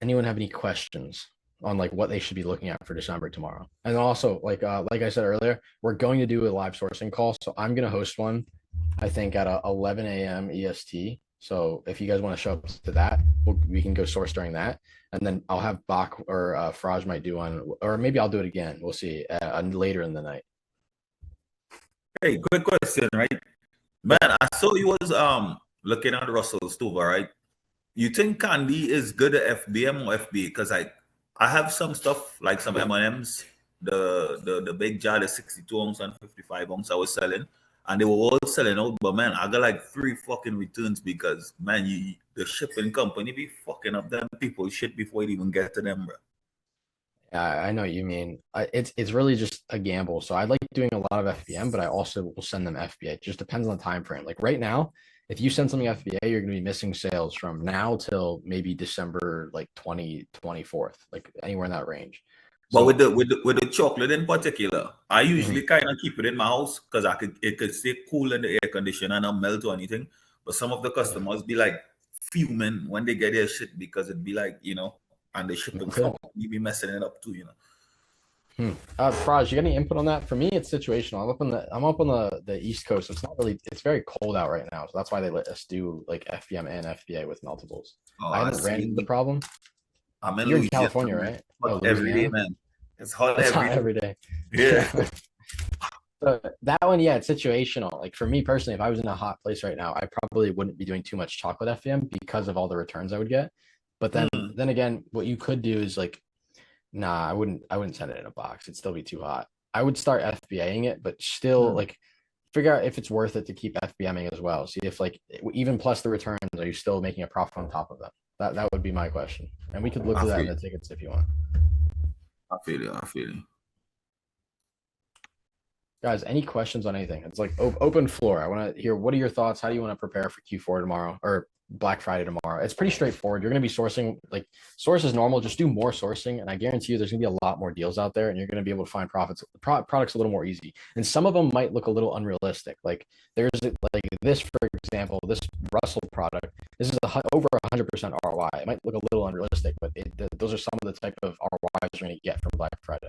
Anyone have any questions on like what they should be looking at for December tomorrow? And also, like I said earlier, we're going to do a live sourcing call. So I'm going to host one, I think at 11 a.m. EST. So if you guys want to show up to that, we can go source during that. And then I'll have Bach or Fraj might do one, or maybe I'll do it again. We'll see later in the night. Hey, quick question, right? Man, I saw you was looking at Russell's too, right? You think Candy is good at FBM or FBA? Because I have some stuff like some M&Ms, the big jar, the 62 ounce and 55 ounce I was selling. And they were all selling out, but man, I got like 3 fucking returns because man, the shipping company be fucking up them people shit before it even get to them, bro. Yeah, I know what you mean. It's really just a gamble. So I like doing a lot of FBM, but I also will send them FBA. It just depends on the time frame. Like right now, if you send something FBA, you're going to be missing sales from now till maybe December like 24th, like anywhere in that range. But with the chocolate in particular, I usually kind of keep it in my house because it could stay cool in the air conditioner and not melt or anything. But some of the customers be like fuming when they get their shit because it'd be like, and the shipping you be messing it up too, Praj, you got any input on that? For me, it's situational. I'm up on the East Coast. It's very cold out right now. So that's why they let us do like FBM and FBA with multiples. I haven't ran into the problem. You're in California, right? Every day, man. It's hot every day. Yeah. So that one, yeah, it's situational. Like for me personally, if I was in a hot place right now, I probably wouldn't be doing too much chocolate FBM because of all the returns I would get. But then again, what you could do is like, nah, I wouldn't send it in a box. It'd still be too hot. I would start FBAing it, but still like figure out if it's worth it to keep FBMing as well. See if like even plus the returns, are you still making a profit on top of them? That would be my question. And we could look at that in the tickets if you want. I feel you. Guys, any questions on anything? It's like open floor. I want to hear, what are your thoughts? How do you want to prepare for Q4 tomorrow or Black Friday tomorrow? It's pretty straightforward. You're going to be sourcing, like source is normal. Just do more sourcing. And I guarantee you there's going to be a lot more deals out there and you're going to be able to find products a little more easy. And some of them might look a little unrealistic. Like there's like this, for example, this Russell product. This is over 100% ROI. It might look a little unrealistic, but those are some of the type of ROIs you're going to get from Black Friday.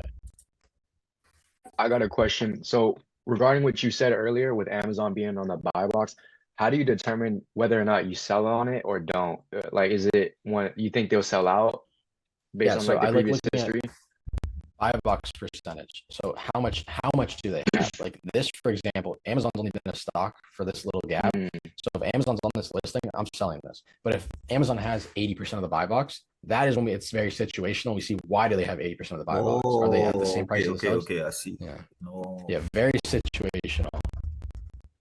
I got a question. So regarding what you said earlier with Amazon being on the buy box, how do you determine whether or not you sell on it or don't? Like, is it when you think they'll sell out based on like the previous history? Buy box percentage. So how much do they have? Like this, for example, Amazon's only been in stock for this little gap. So if Amazon's on this listing, I'm selling this. But if Amazon has 80% of the buy box, that is when it's very situational. We see why do they have 80% of the buy box? Are they at the same price as us? Okay, I see. Yeah. No. Yeah, very situational.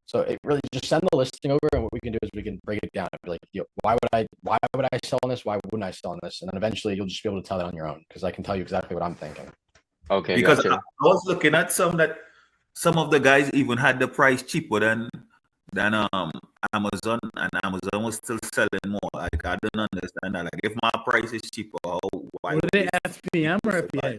So it really just send the listing over, and what we can do is we can break it down and be like, why would I sell on this? Why wouldn't I sell on this? And then eventually you'll just be able to tell that on your own, because I can tell you exactly what I'm thinking. Okay, Because gotcha. I was looking at some of the guys even had the price cheaper than Amazon, and Amazon was still selling more. Like, I don't understand that. Like, if my price is cheaper, why Were would they they FBM or still buy? FBA?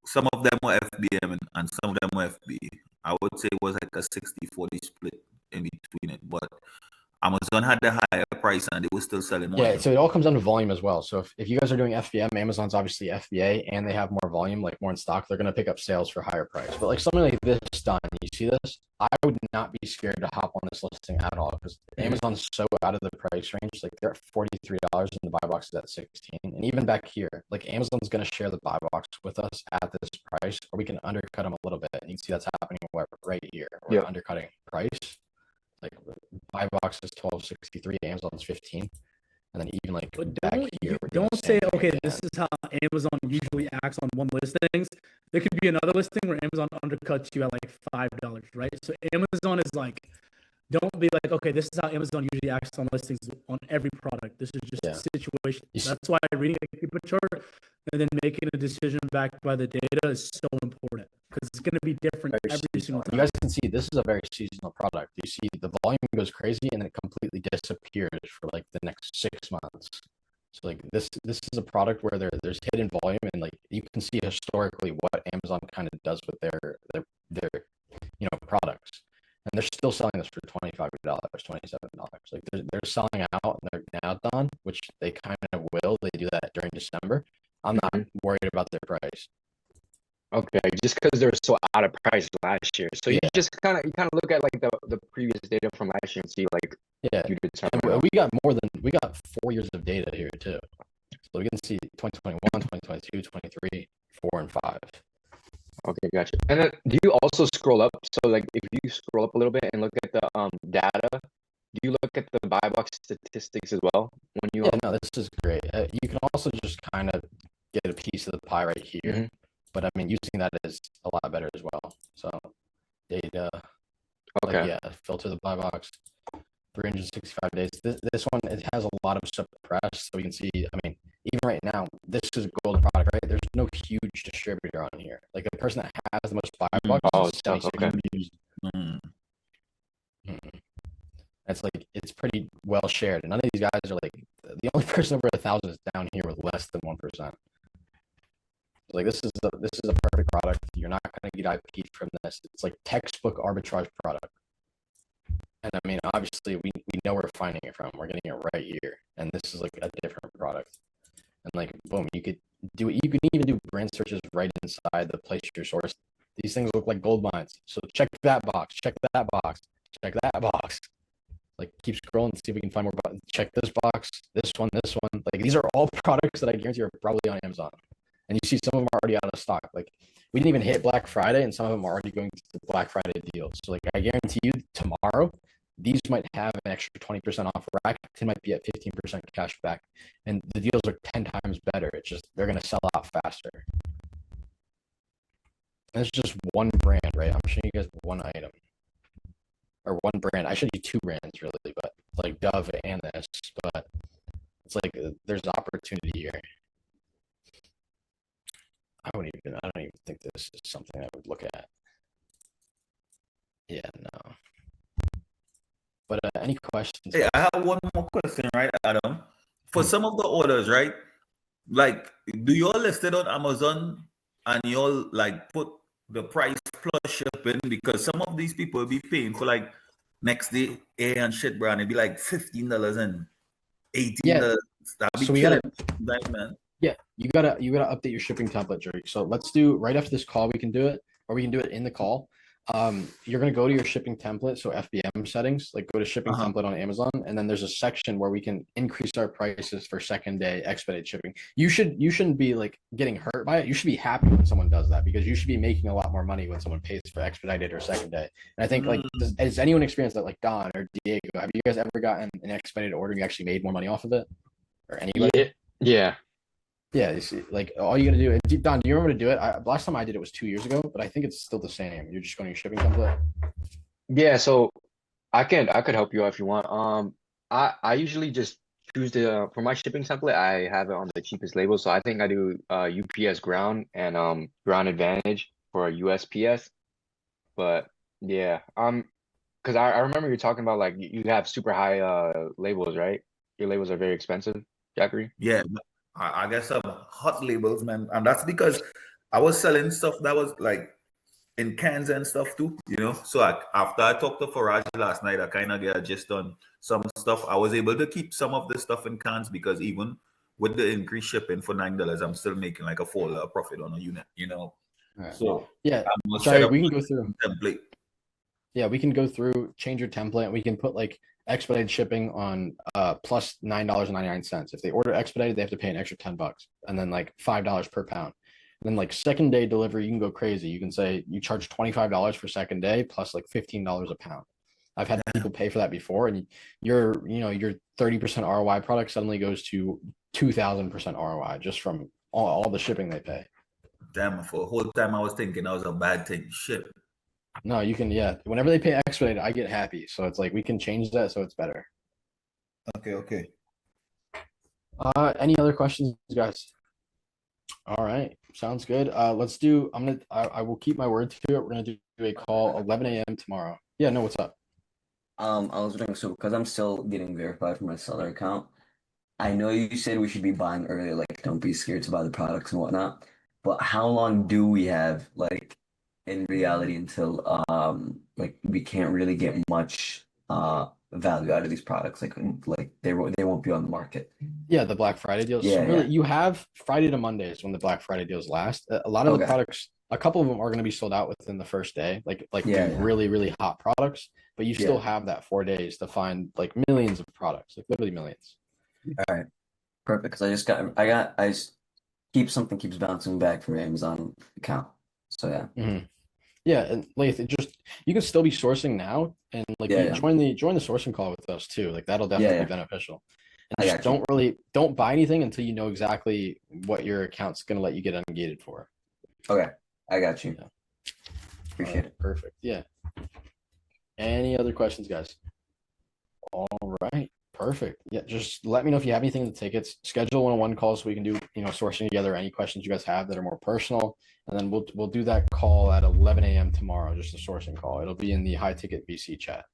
Some of them were FBM and some of them were FB. I would say it was like a 60-40 split in between it, but Amazon had the higher price and they were still selling more. Yeah, so it all comes down to volume as well. So if you guys are doing FBM, Amazon's obviously FBA, and they have more volume, like more in stock, they're going to pick up sales for higher price. But like something like this done, you see this, I would not be scared to hop on this listing at all, because Amazon's so out of the price range. Like they're at $43 and the buy box is at 16. And even back here, like Amazon's going to share the buy box with us at this price, or we can undercut them a little bit. And you can see that's happening right here. We're undercutting price. Like buy box is 12.63, Amazon's 15, and then even like back here. Don't say, okay, this is how Amazon usually acts on one listings. There could be another listing where Amazon undercuts you at like $5, right? So Amazon is like, don't be like, okay, this is how Amazon usually acts on listings on every product. This is just a situation. That's why reading a keeper chart and then making a decision backed by the data is so important, because it's going to be different every single time. You guys can see this is a very seasonal product. You see the volume goes crazy and then it completely disappears for like the next 6 months. So like this is a product where there's hidden volume, and like you can see historically what Amazon kind of does with their products. And they're still selling this for $25, $27. Like they're selling out and they're now done, which they kind of will. They do that during December. I'm not worried about their price. Okay, just because they're so out of price last year. So you just kind of look at like the previous data from last year and see like you determine. We got 4 years of data here too. So we can see 2021, 2022, 23, 4, and 5. Okay, gotcha. And then do you also scroll up? So like if you scroll up a little bit and look at the data, do you look at the buy box statistics as well when you? Yeah, no, this is great. You can also just kind of get a piece of the pie right here, but I mean using that is a lot better as well. So data, okay, filter the buy box, 365 days. This one, it has a lot of suppressed, so we can see. I mean, even right now, this is a golden product, right? There's no huge distributor on here. Like the person that has the most buy box. It's like it's pretty well shared, and none of these guys are like the only person over 1,000 is down here with less than 1%. Like this is a perfect product. You're not going to get IP from this. It's like textbook arbitrage product. And I mean, obviously, we know where we're finding it from. We're getting it right here, and this is like a different product. And like, boom, you can even do brand searches right inside the place your source. These things look like gold mines. So check that box, check that box, check that box. Like keep scrolling and see if we can find more buttons. Check this box, this one. Like these are all products that I guarantee are probably on Amazon. And you see some of them are already out of stock. Like we didn't even hit Black Friday, and some of them are already going to the Black Friday deals. So like I guarantee you tomorrow, these might have an extra 20% off. Rakuten might be at 15% cash back. And the deals are 10 times better. It's just they're going to sell out faster. And it's just one brand, right? I'm showing you guys one item. Or one brand. I showed you 2 brands really, but like Dove and this. But it's like there's opportunity here. I don't even think this is something I would look at. Yeah, no. But any questions? Hey, I have one more question, right, Adam? For some of the orders, right? Like, do you all list it on Amazon and you all like put the price plus shipping? Because some of these people will be paying for like next day and shit, bro, and it'd be like $15 and $18. Yeah. So we gotta, man. Yeah, you gotta update your shipping template, Drake. So let's do right after this call. We can do it, or we can do it in the call. You're gonna go to your shipping template, so FBM settings, like go to shipping template on Amazon, and then there's a section where we can increase our prices for second day expedited shipping. You shouldn't be like getting hurt by it. You should be happy when someone does that, because you should be making a lot more money when someone pays for expedited or second day. And I think like has anyone experienced that, like Don or Diego? Have you guys ever gotten an expedited order and you actually made more money off of it? anybody? Yeah. Yeah. Yeah, you see, like all you gotta do. Don, do you remember to do it? Last time I did it was 2 years ago, but I think it's still the same. You're just going to your shipping template. Yeah, so I could help you out if you want. I usually just choose the for my shipping template, I have it on the cheapest label. So I think I do UPS ground and ground advantage for USPS. But yeah, because I remember you talking about like you have super high labels, right? Your labels are very expensive, Jackery. Yeah, I guess some hot labels, man, and that's because I was selling stuff that was like in cans and stuff too, you know. So after I talked to Faraj last night, I kind of get a gist on some stuff. I was able to keep some of the stuff in cans because even with the increased shipping for $9, I'm still making like a $4 profit on a unit, you know. All right. So Yeah, I'm gonna set Jerry, up we can go through. a template. Yeah, we can go through, change your template. We can put like expedited shipping on plus $9.99. If they order expedited, they have to pay an extra $10 and then like $5 per pound. And then like second day delivery, you can go crazy. You can say you charge $25 for second day plus like $15 a pound. I've had people pay for that before, and your 30% ROI product suddenly goes to 2,000% ROI just from all the shipping they pay. Damn, for a whole time I was thinking that was a bad thing. Shit. No, you can, yeah. Whenever they pay expedited, I get happy. So it's like we can change that so it's better. Okay. Any other questions, guys? All right, sounds good. Let's do. I will keep my word to it. We're gonna do a call 11 a.m. tomorrow. Yeah, no, what's up? I was wondering, so because I'm still getting verified for my seller account, I know you said we should be buying early, like don't be scared to buy the products and whatnot. But how long do we have, like, in reality until like we can't really get much value out of these products? Like they won't be on the market. Yeah, the Black Friday deals. So Yeah, really, yeah. you have Friday to Mondays when the Black Friday deals last. A lot of the Okay. products, a couple of them are going to be sold out within the first day, like Yeah, the yeah. really, really hot products. But you still Yeah. have that 4 days to find like millions of products, like literally millions. All right. Perfect. Because I just something keeps bouncing back from your Amazon account. So yeah. Mhm. Yeah, and Lath, you can still be sourcing now, and like Yeah, you yeah. join the sourcing call with us too. Like that'll definitely Yeah, be beneficial. And I just got you. don't buy anything until you know exactly what your account's gonna let you get ungated for. Okay. I got you. Yeah. Appreciate it. Perfect. Yeah. Any other questions, guys? All right. Perfect. Yeah, just let me know if you have anything in the tickets. Schedule one-on-one calls so we can do, sourcing together any questions you guys have that are more personal. And then we'll do that call at 11 a.m. tomorrow, just a sourcing call. It'll be in the high ticket VC chat.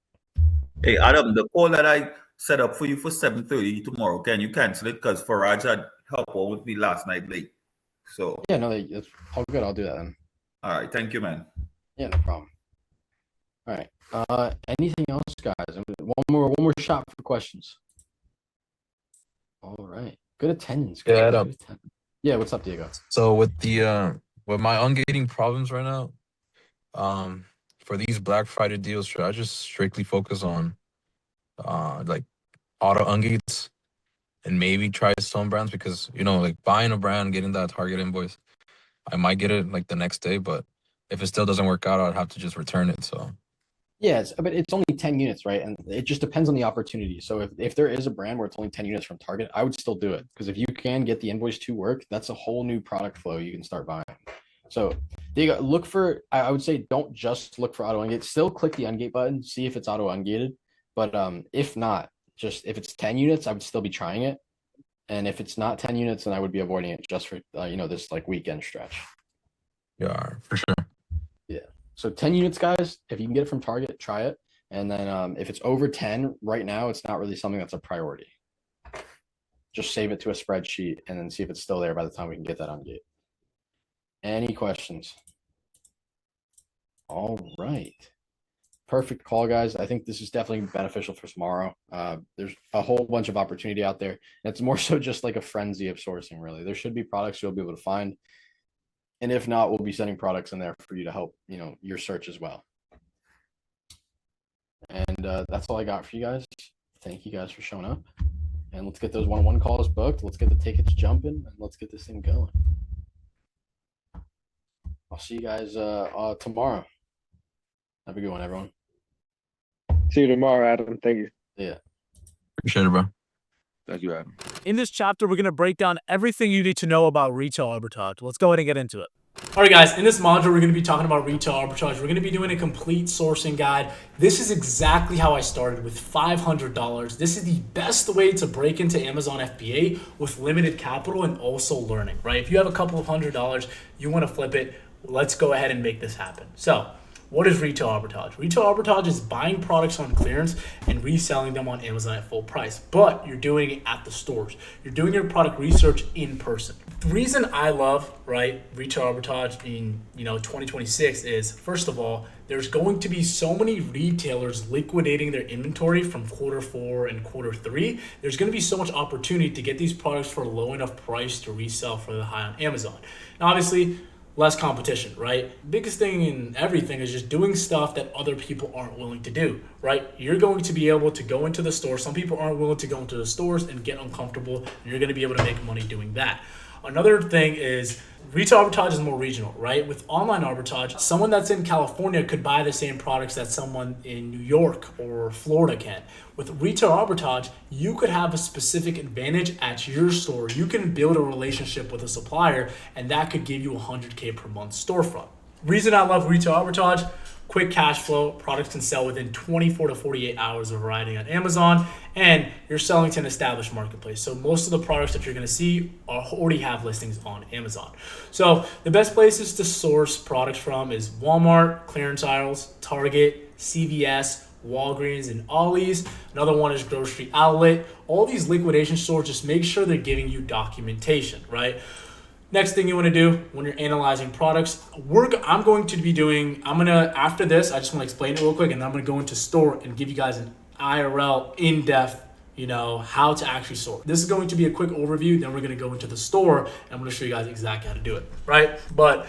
Hey Adam, the call that I set up for you for 7:30 tomorrow, can you cancel it? Because Faraj had help out with me last night late. So Yeah, no, it's all good. I'll do that then. all right, thank you, man. Yeah, no problem. All right. Anything else, guys? One more shot for questions. All right. Good attendance, guys. Yeah, Adam. Yeah, what's up, Diego? So with with my ungating problems right now, for these Black Friday deals, should I just strictly focus on like auto ungates and maybe try some brands? Because like buying a brand, getting that Target invoice, I might get it like the next day, but if it still doesn't work out, I'd have to just return it. So Yeah, but it's only 10 units, right? And it just depends on the opportunity. So if there is a brand where it's only 10 units from Target, I would still do it. Because if you can get the invoice to work, that's a whole new product flow you can start buying. So Diego, look for, I would say don't just look for auto ungate. Still click the ungate button, see if it's auto ungated. But if not, just if it's 10 units, I would still be trying it. And if it's not 10 units, then I would be avoiding it just for this like weekend stretch. yeah, for sure. Yeah. So 10 units, guys, if you can get it from Target, try it. And then if it's over 10 right now, it's not really something that's a priority. Just save it to a spreadsheet and then see if it's still there by the time we can get that on gate. Any questions? All right. Perfect call, guys. I think this is definitely beneficial for tomorrow. There's a whole bunch of opportunity out there. It's more so just like a frenzy of sourcing, really. There should be products you'll be able to find. And if not, we'll be sending products in there for you to help, your search as well. And that's all I got for you guys. Thank you guys for showing up. And let's get those one-on-one calls booked. Let's get the tickets jumping and let's get this thing going. I'll see you guys tomorrow. Have a good one, everyone. See you tomorrow, Adam. Thank you. Yeah. Appreciate it, bro. Thank you, Adam. In this chapter, we're going to break down everything you need to know about retail arbitrage. Let's go ahead and get into it. All right, guys, in this module, we're going to be talking about retail arbitrage. We're going to be doing a complete sourcing guide. This is exactly how I started with $500. This is the best way to break into Amazon FBA with limited capital and also learning, right? If you have a couple of $100, you want to flip it, let's go ahead and make this happen. So, what is retail arbitrage? Retail arbitrage is buying products on clearance and reselling them on Amazon at full price, but you're doing it at the stores. You're doing your product research in person. The reason I love, right, retail arbitrage in 2026 is, first of all, there's going to be so many retailers liquidating their inventory from Q4 and Q3. There's going to be so much opportunity to get these products for a low enough price to resell for the high on Amazon. Now, obviously, less competition, right? Biggest thing in everything is just doing stuff that other people aren't willing to do, right? You're going to be able to go into the store. Some people aren't willing to go into the stores and get uncomfortable, and you're going to be able to make money doing that. Another thing is retail arbitrage is more regional, right? With online arbitrage, someone that's in California could buy the same products that someone in New York or Florida can. With retail arbitrage, you could have a specific advantage at your store. You can build a relationship with a supplier, and that could give you $100K per month storefront. Reason I love retail arbitrage: quick cash flow, products can sell within 24 to 48 hours of arriving on Amazon, and you're selling to an established marketplace. So most of the products that you're gonna see already have listings on Amazon. So the best places to source products from is Walmart, clearance aisles, Target, CVS, Walgreens, and Ollie's. Another one is Grocery Outlet. All these liquidation stores, just make sure they're giving you documentation, right? Next thing you want to do when you're analyzing products, after this, I just want to explain it real quick, and then I'm going to go into store and give you guys an IRL in-depth, how to actually sort. This is going to be a quick overview, then we're going to go into the store, and I'm going to show you guys exactly how to do it, right? But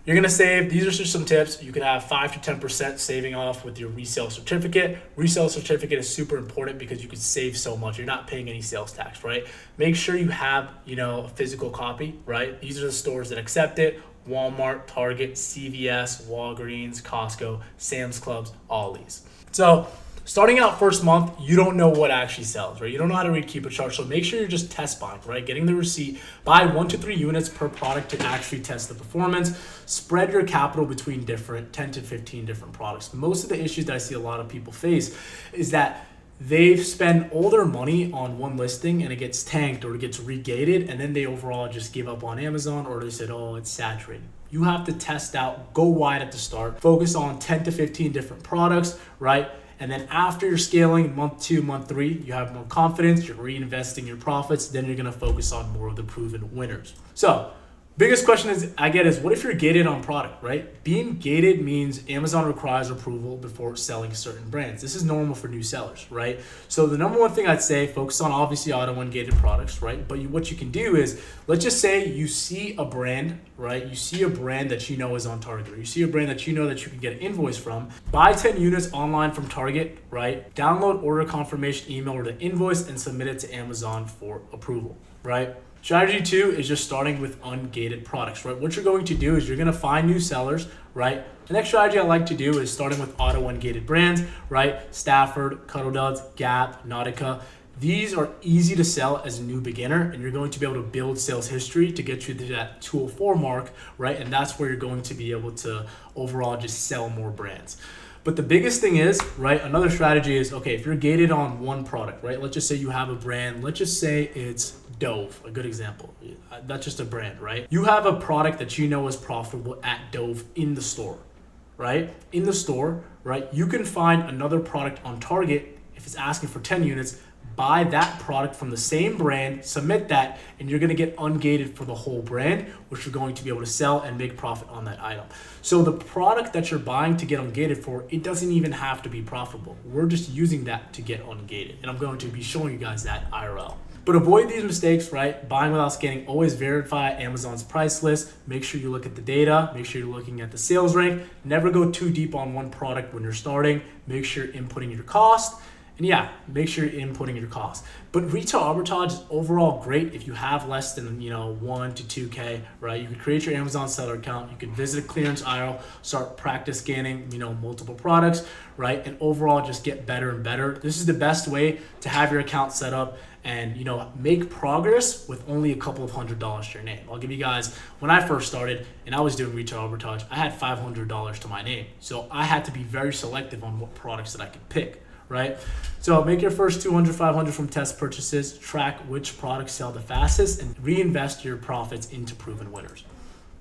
you're going to save, these are just some tips. You could have 5 to 10% saving off with your resale certificate. Resale certificate is super important because you could save so much. You're not paying any sales tax, right? Make sure you have, a physical copy, right? These are the stores that accept it: Walmart, Target, CVS, Walgreens, Costco, Sam's Clubs, Ollie's. So starting out first month, you don't know what actually sells, right? You don't know how to read keeper charts, so make sure you're just test buying, right? Getting the receipt, buy 1 to 3 units per product to actually test the performance. Spread your capital between 10 to 15 different products. Most of the issues that I see a lot of people face is that they spend all their money on one listing and it gets tanked or it gets regated, and then they overall just give up on Amazon, or they said, oh, it's saturated. You have to test out, go wide at the start, focus on 10 to 15 different products, right? And then after you're scaling, month 2, month 3, you have more confidence, you're reinvesting your profits, then you're gonna focus on more of the proven winners. So, biggest question I get is, what if you're gated on product, right? Being gated means Amazon requires approval before selling certain brands. This is normal for new sellers, right? So the number one thing I'd say, focus on obviously auto ungated products, right? But what you can do is, let's just say you see a brand, right? You see a brand that you know is on Target, or you see a brand that you know that you can get an invoice from. Buy 10 units online from Target, right? Download order confirmation email or the invoice and submit it to Amazon for approval, right? Strategy 2 is just starting with ungated products, right? What you're going to do is you're going to find new sellers, right? The next strategy I like to do is starting with auto ungated brands, right? Stafford, Cuddle Duds, Gap, Nautica. These are easy to sell as a new beginner, and you're going to be able to build sales history to get you to that 204 mark, right? And that's where you're going to be able to overall just sell more brands. But the biggest thing is, right, another strategy is, okay, if you're gated on one product, right? Let's just say you have a brand. Let's just say it's Dove, a good example. That's just a brand, right? You have a product that you know is profitable at Dove in the store, right? In the store, right? You can find another product on Target. If it's asking for 10 units, buy that product from the same brand, submit that, and you're going to get ungated for the whole brand, which you're going to be able to sell and make profit on that item. So the product that you're buying to get ungated for, it doesn't even have to be profitable. We're just using that to get ungated, and I'm going to be showing you guys that IRL. But avoid these mistakes, right? Buying without scanning. Always verify Amazon's price list. Make sure you look at the data. Make sure you're looking at the sales rank. Never go too deep on one product when you're starting. Make sure you're inputting your cost. And yeah, make sure you're inputting your cost. But retail arbitrage is overall great if you have less than 1 to 2K, right? You could create your Amazon seller account. You could visit a clearance aisle, start practice scanning, multiple products, right? And overall just get better and better. This is the best way to have your account set up and, you know, make progress with only a couple of $100 to your name. I'll give you guys, when I first started and I was doing retail arbitrage, I had $500 to my name. So I had to be very selective on what products that I could pick, right? So make your first 200, 500 from test purchases, track which products sell the fastest, and reinvest your profits into proven winners.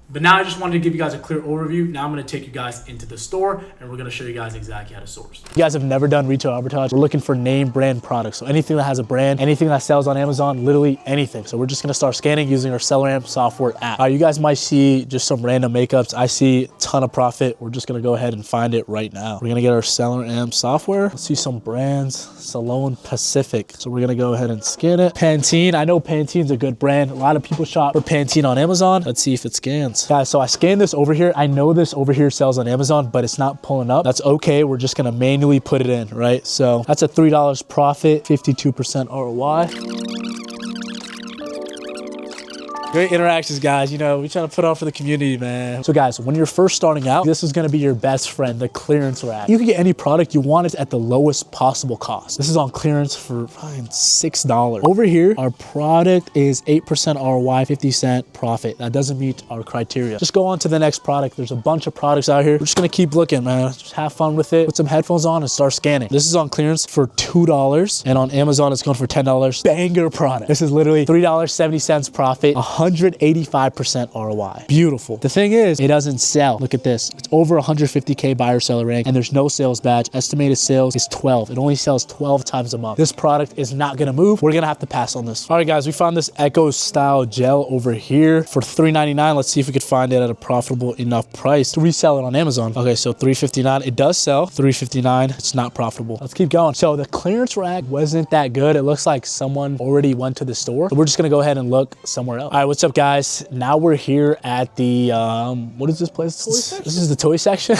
But now I just wanted to give you guys a clear overview. Now I'm going to take you guys into the store and we're going to show you guys exactly how to source. You guys have never done retail arbitrage. We're looking for name brand products. So anything that has a brand, anything that sells on Amazon, literally anything. So we're just going to start scanning using our SellerAmp software app. You guys might see just some random makeups. I see a ton of profit. We're just going to go ahead and find it right now. We're going to get our SellerAmp software. Let's see some brands. Salon Pacific. So we're going to go ahead and scan it. Pantene. I know Pantene's a good brand. A lot of people shop for Pantene on Amazon. Let's see if it scans. Guys, so I scanned this over here. I know this over here sells on Amazon, but it's not pulling up. That's okay. We're just gonna manually put it in, right? So that's a $3 profit, 52% ROI. Great interactions, guys. You know, we're trying to put on for the community, man. So guys, when you're first starting out, this is gonna be your best friend, the clearance rack. You can get any product you want it at the lowest possible cost. This is on clearance for $6. Over here, our product is 8% ROI, 50-cent profit. That doesn't meet our criteria. Just go on to the next product. There's a bunch of products out here. We're just gonna keep looking, man. Just have fun with it. Put some headphones on and start scanning. This is on clearance for $2, and on Amazon, it's going for $10. Banger product. This is literally $3.70 profit, 185% ROI. Beautiful. The thing is, it doesn't sell. Look at this. It's over 150K buyer seller rank, and there's no sales badge. Estimated sales is 12. It only sells 12 times a month. This product is not gonna move. We're gonna have to pass on this. All right, guys, we found this Echo style gel over here for $3.99. Let's see if we could find it at a profitable enough price to resell it on Amazon. Okay, so $3.59. It does sell. $3.59. It's not profitable. Let's keep going. So the clearance rack wasn't that good. It looks like someone already went to the store. So we're just gonna go ahead and look somewhere else. All right, what's up, guys? Now we're here at the what is this place? This is the toy section.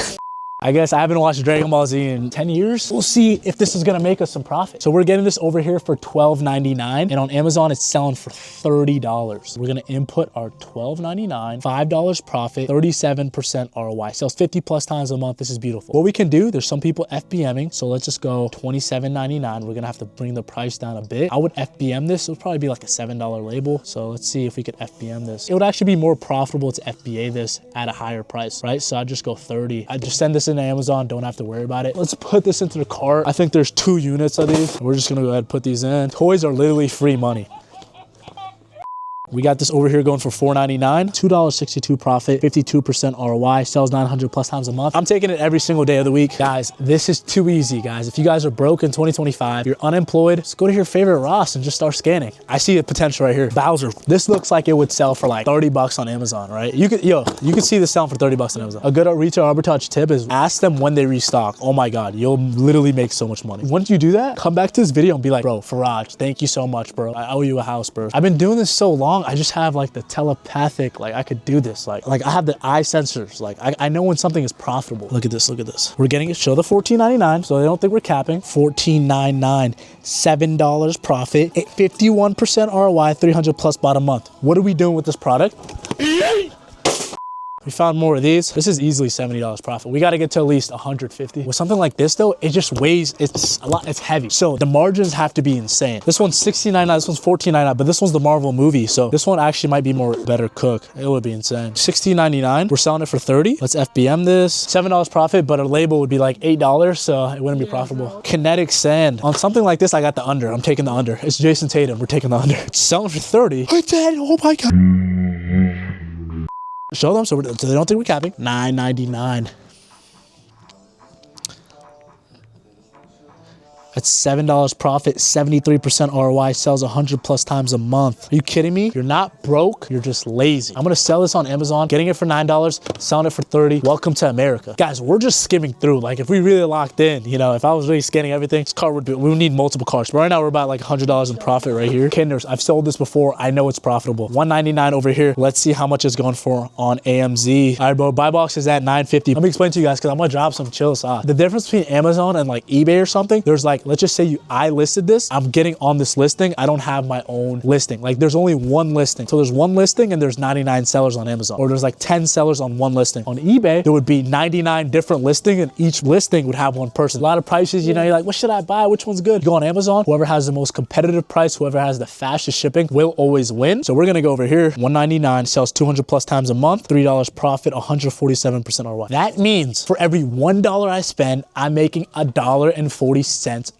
I guess I haven't watched Dragon Ball Z in 10 years. We'll see if this is gonna make us some profit. So we're getting this over here for $12.99, and on Amazon it's selling for $30. We're gonna input our $12.99, $5 profit, 37% ROI. Sells 50 plus times a month. This is beautiful. What we can do, there's some people FBMing, so let's just go $27.99. We're gonna have to bring the price down a bit. I would FBM this. It would probably be like a $7 label. So let's see if we could FBM this. It would actually be more profitable to FBA this at a higher price, right? So I'd just go 30. I'd just send this into Amazon, don't have to worry about it. Let's put this into the cart. I think there's 2 units of these. We're just gonna go ahead and put these in. Toys are literally free money. We got this over here going for $4.99, $2.62 profit, 52% ROI, sells 900 plus times a month. I'm taking it every single day of the week. Guys, this is too easy, guys. If you guys are broke in 2025, you're unemployed, just go to your favorite Ross and just start scanning. I see a potential right here. Bowser. This looks like it would sell for like 30 bucks on Amazon, right? You could see this selling for 30 bucks on Amazon. A good retail arbitrage tip is ask them when they restock. Oh my God, you'll literally make so much money. Once you do that, come back to this video and be like, bro, Faraj, thank you so much, bro. I owe you a house, bro. I've been doing this so long. I just have like the telepathic, like I could do this. Like I have the eye sensors. Like I know when something is profitable. Look at this, look at this. We're getting it, show the $14.99, so they don't think we're capping. $14.99, $7 profit, 51% ROI, 300 plus bottom month. What are we doing with this product? We found more of these. This is easily $70 profit. We got to get to at least 150. With something like this though, it just weighs, it's a lot, it's heavy. So the margins have to be insane. This one's $69.99, this one's $14.99, but this one's the Marvel movie. So this one actually might be more better cook. It would be insane. $16.99, we're selling it for 30. Let's FBM this. $7 profit, but a label would be like $8, so it wouldn't be profitable. Kinetic sand. On something like this, I got the under. I'm taking the under. It's Jason Tatum, we're taking the under. It's selling for 30. Oh my God. Show them so they don't think we're capping. $9.99. That's $7 profit, 73% ROI, sells 100 plus times a month. Are you kidding me? You're not broke, you're just lazy. I'm gonna sell this on Amazon, getting it for $9, selling it for 30. Welcome to America. Guys, we're just skimming through. Like if we really locked in, you know, if I was really scanning everything, this car would be, we would need multiple cars. But right now we're about like $100 in profit right here. Kinders, I've sold this before. I know it's profitable. $199 over here. Let's see how much it's going for on AMZ. All right, bro, buy box is at $9.50. Let me explain to you guys, cause I'm gonna drop some chill sauce. The difference between Amazon and like eBay or something, there's like, let's let's just say I listed this, I'm getting on this listing, I don't have my own listing. Like there's only one listing. So there's one listing and there's 99 sellers on Amazon, or there's like 10 sellers on one listing. On eBay, there would be 99 different listings and each listing would have one person. A lot of prices, you know, you're like, what should I buy? Which one's good? You go on Amazon, whoever has the most competitive price, whoever has the fastest shipping will always win. So we're gonna go over here, $199, sells 200 plus times a month, $3 profit, 147% ROI. That means for every $1 I spend, I'm making $1.40.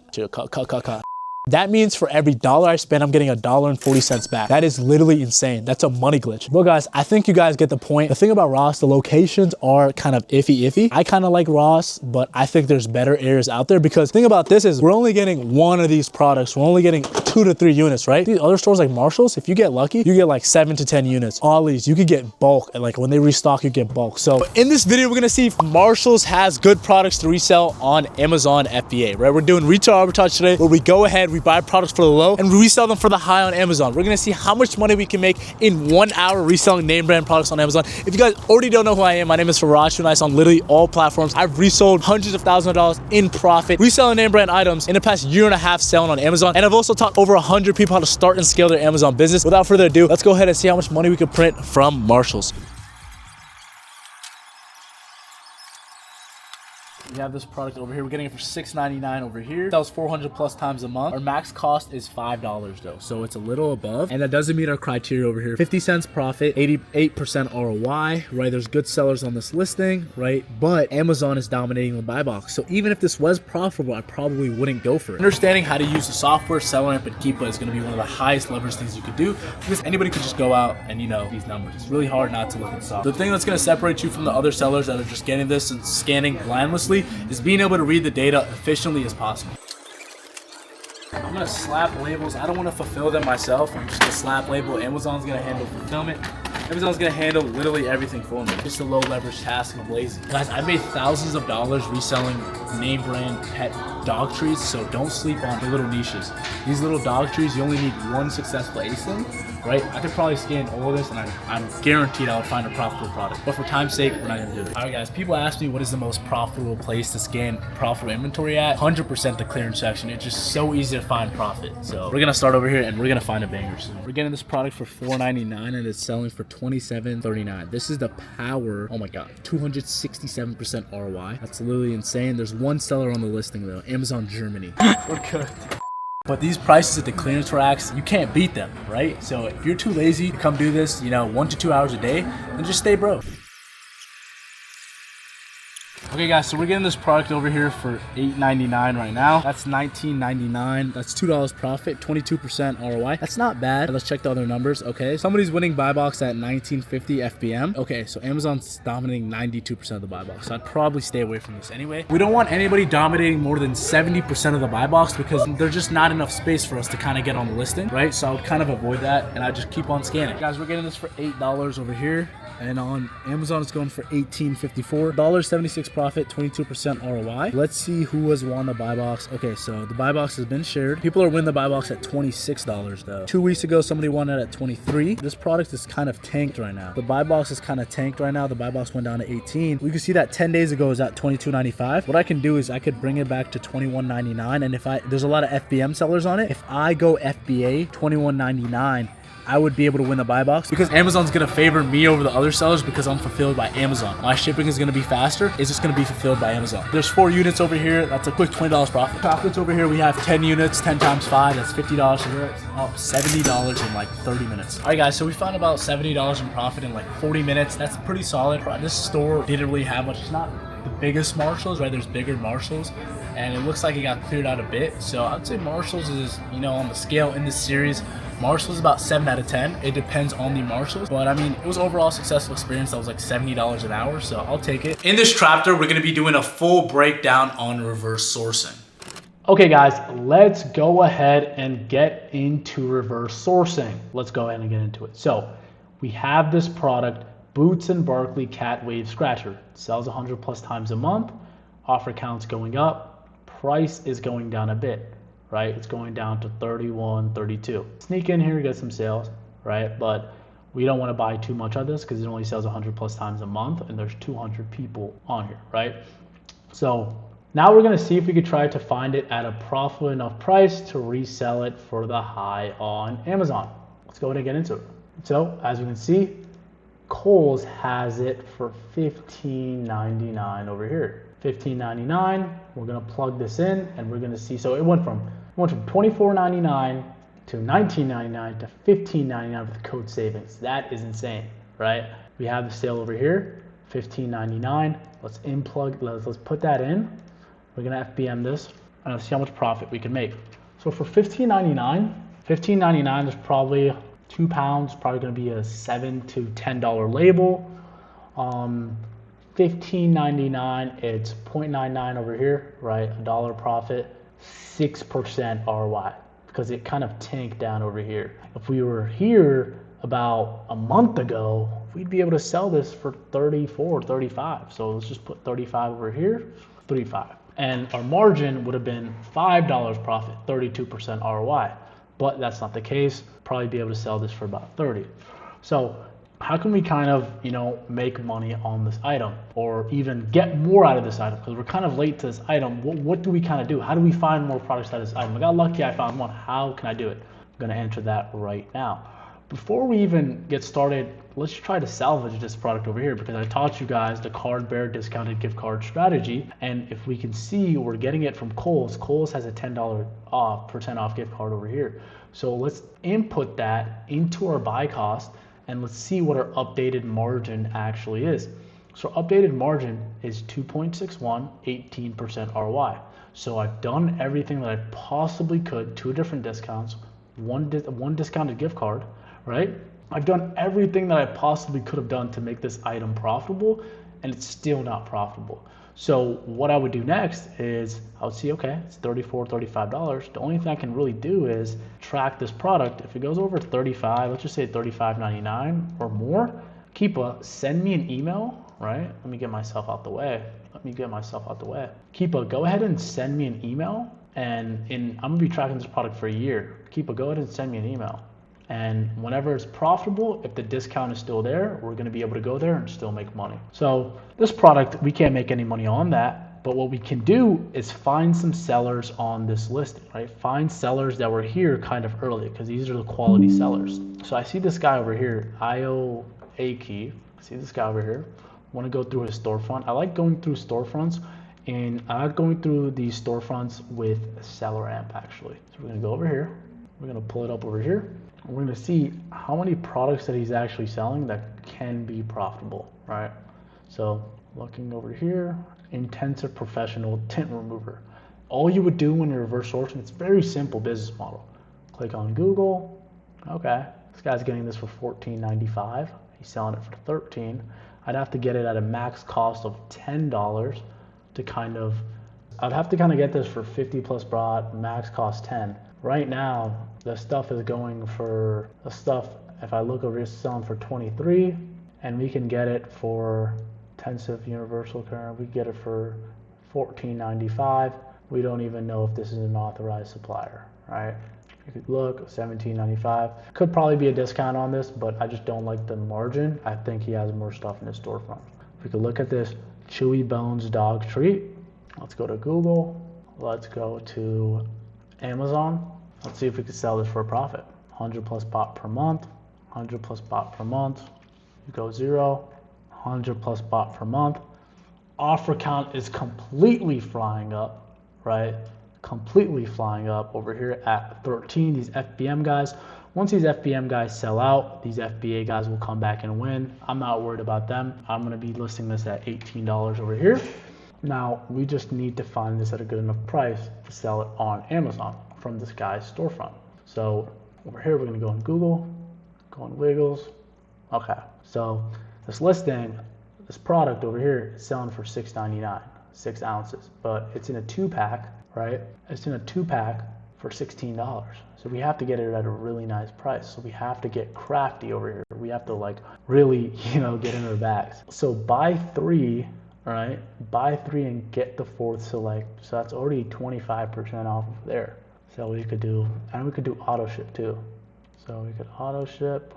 That means for every dollar I spend, I'm getting $1.40 back. That is literally insane. That's a money glitch. Well, guys, I think you guys get the point. The thing about Ross, the locations are kind of iffy. I kind of like Ross, but I think there's better areas out there because the thing about this is we're only getting one of these products. We're only getting 2 to 3 units, right? These other stores like Marshall's, if you get lucky, you get like 7 to 10 units. Ollie's, you could get bulk. And like when they restock, you get bulk. So in this video, we're gonna see if Marshall's has good products to resell on Amazon FBA, right? We're doing retail arbitrage today where we go ahead, we buy products for the low and we resell them for the high on Amazon. We're gonna see how much money we can make in 1 hour reselling name brand products on Amazon. If you guys already don't know who I am, my name is Faraj Nice on literally all platforms. I've resold hundreds of thousands of dollars in profit, reselling name brand items in the past year and a half selling on Amazon. And I've also taught over 100 people how to start and scale their Amazon business. Without further ado, let's go ahead and see how much money we could print from Marshall's. We have this product over here. We're getting it for $6.99 over here. Sells 400 plus times a month. Our max cost is $5 though, so it's a little above. And that doesn't meet our criteria over here. 50 cents profit, 88% ROI, right? There's good sellers on this listing, right? But Amazon is dominating the buy box. So even if this was profitable, I probably wouldn't go for it. Understanding how to use the software, SellRamp and Keepa is gonna be one of the highest leverage things you could do because anybody could just go out and you know these numbers. It's really hard not to look at software. The thing that's gonna separate you from the other sellers that are just getting this and scanning blindlessly is being able to read the data efficiently as possible. I'm gonna slap labels. I don't want to fulfill them myself. I'm just gonna slap label. Amazon's gonna handle fulfillment. Amazon's gonna handle literally everything for me. Just a low leverage task and I'm lazy. Guys, I made thousands of dollars reselling name brand pet dog trees, so don't sleep on the little niches. These little dog trees, you only need one successful ASIN, right? I could probably scan all of this and I'm guaranteed I would find a profitable product. But for time's sake, we're not gonna do it. All right, guys, people ask me what is the most profitable place to scan profitable inventory at? 100% the clearance section. It's just so easy to find profit. So we're gonna start over here and we're gonna find a banger soon. We're getting this product for $4.99 and it's selling for $27.39. This is the power, oh my God, 267% ROI. That's literally insane. There's one seller on the listing though, Amazon Germany. We're good. But these prices at the clearance racks, you can't beat them, right? So if you're too lazy to come do this, you know, 1 to 2 hours a day, then just stay broke. Okay guys, so we're getting this product over here for $8.99 right now. That's $19.99. That's $2 profit, 22% ROI. That's not bad. Let's check the other numbers. Okay, somebody's winning buy box at 1950 FBM. Okay, so Amazon's dominating 92% of the buy box. So I'd probably stay away from this anyway. We don't want anybody dominating more than 70% of the buy box because there's just not enough space for us to kind of get on the listing, right? So I would kind of avoid that and I just keep on scanning. Guys, we're getting this for $8 over here. And on Amazon, it's going for $18.54. $1.76 profit, 22% ROI. Let's see who has won the buy box. Okay, so the buy box has been shared. People are winning the buy box at $26 though. 2 weeks ago, somebody won it at $23. This product is kind of tanked right now. The buy box is kind of tanked right now. The buy box went down to 18. We can see that 10 days ago is at $22.95. What I can do is I could bring it back to $21.99. And if there's a lot of FBM sellers on it. If I go FBA $21.99, I would be able to win the buy box because Amazon's gonna favor me over the other sellers because I'm fulfilled by Amazon. My shipping is gonna be faster. It's just gonna be fulfilled by Amazon. There's 4 units over here. That's a quick $20 profit. Chocolates over here, we have 10 units, 10 times 5. That's $50. So we're up $70 in like 30 minutes. All right, guys, so we found about $70 in profit in like 40 minutes. That's pretty solid. This store didn't really have much. It's not the biggest Marshalls, right? There's bigger Marshalls. And it looks like it got cleared out a bit. So I'd say Marshalls is, you know, on the scale in this series, Marshalls about 7 out of 10. It depends on the Marshalls, but I mean, it was overall successful experience. That was like $70 an hour, so I'll take it. In this chapter, we're gonna be doing a full breakdown on reverse sourcing. Okay guys, let's go ahead and get into reverse sourcing. Let's go ahead and get into it. So we have this product, Boots and Barkley Cat Wave Scratcher. It sells 100 plus times a month. Offer count's going up. Price is going down a bit, right? It's going down to 31, 32. Sneak in here, get some sales, right? But we don't want to buy too much of this because it only sells 100 plus times a month and there's 200 people on here, right? So Now we're gonna see if we could try to find it at a profitable enough price to resell it for the high on Amazon. Let's go ahead and get into it. So as you can see, Kohl's has it for $15.99 over here. $15.99. We're gonna plug this in, and we're gonna see. So it went from $24.99 to $19.99 to $15.99 with code savings. That is insane, right? We have the sale over here, $15.99. Let's let's put that in. We're gonna FBM this and let's see how much profit we can make. So for $15.99, there's probably 2 pounds, probably gonna be a $7 to $10 label. $15.99, it's 0.99 over here, right? $1 profit, 6% ROI, because it kind of tanked down over here. If we were here about a month ago, we'd be able to sell this for 34, 35. So let's just put 35 over here, 35. And our margin would have been $5 profit, 32% ROI. But that's not the case. Probably be able to sell this for about 30. So how can we kind of, make money on this item or even get more out of this item? Because we're kind of late to this item. What do we kind of do? How do we find more products out of this item? I got lucky, I found one. How can I do it? I'm gonna answer that right now. Before we even get started, let's try to salvage this product over here, because I taught you guys the card bearer discounted gift card strategy. And if we can see, we're getting it from Kohl's. Kohl's has a $10 percent off gift card over here. So let's input that into our buy cost and let's see what our updated margin actually is. So updated margin is 2.61, 18% ROI. So I've done everything that I possibly could, 2 different discounts, one discounted gift card, right? I've done everything that I possibly could have done to make this item profitable, and it's still not profitable. So what I would do next is I would see, okay, it's $34, $35. The only thing I can really do is track this product. If it goes over 35, let's just say $35.99 or more, Keepa, send me an email, right? Let me get myself out the way. Keepa, go ahead and send me an email, and I'm gonna be tracking this product for a year. Keepa, go ahead and send me an email. And whenever it's profitable, if the discount is still there, we're going to be able to go there and still make money. So this product, we can't make any money on that, but what we can do is find some sellers on this listing, right? Find sellers that were here kind of early, because these are the quality sellers. So I see this guy over here, IO Aki. See this guy over here. I want to go through his storefront. I like going through storefronts, and I like going through these storefronts with Seller Amp actually. So we're going to go over here. We're going to pull it up over here. We're going to see how many products that he's actually selling that can be profitable, right? So looking over here, intensive professional tint remover. All you would do when you're reverse sourcing, it's a very simple business model. Click on Google. Okay, this guy's getting this for $14.95. He's selling it for $13. I'd have to get it at a max cost of $10 to I'd have to get this for 50 plus broad, max cost 10. Right now, the stuff is going for, if I look over here, it's selling for 23, and we can get it for intensive universal current, we get it for $14.95. We don't even know if this is an authorized supplier, right? You could look, $17.95. Could probably be a discount on this, but I just don't like the margin. I think he has more stuff in his storefront. We could look at this Chewy Bones dog treat. Let's go to Google. Let's go to Amazon. Let's see if we could sell this for a profit. 100 plus bot per month, 100 plus bot per month. You go 0, 100 plus bot per month. Offer count is completely flying up, right? Completely flying up over here at 13. These FBM guys, once these FBM guys sell out, these FBA guys will come back and win. I'm not worried about them. I'm gonna be listing this at $18 over here. Now, we just need to find this at a good enough price to sell it on Amazon from this guy's storefront. So over here, we're gonna go on Google, go on Wiggles. Okay, so this listing, this product over here is selling for $6.99, 6 ounces, but it's in a 2-pack, right? It's in a 2-pack for $16. So we have to get it at a really nice price. So we have to get crafty over here. We have to really, get in our bags. So buy 3, right? Buy 3 and get the 4th select. So that's already 25% off of there. So we could do, and we could do auto ship too. So we could auto ship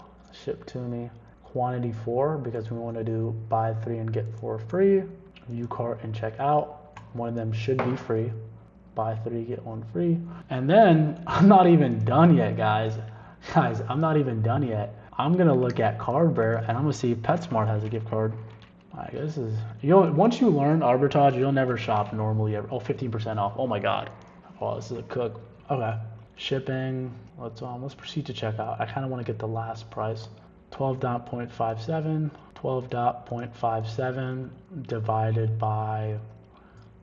to me, quantity 4, because we want to do buy 3 and get 4 free, view cart and check out. One of them should be free. Buy 3, get 1 free. And then I'm not even done yet, guys. Guys, I'm not even done yet. I'm gonna look at Card Bear and I'm gonna see if PetSmart has a gift card. Alright, this is once you learn arbitrage, you'll never shop normally ever. Oh, 15% off. Oh my god. Oh, this is a cook. Okay. Shipping. Let's proceed to checkout. I kind of want to get the last price. 12.57. 12.57 divided by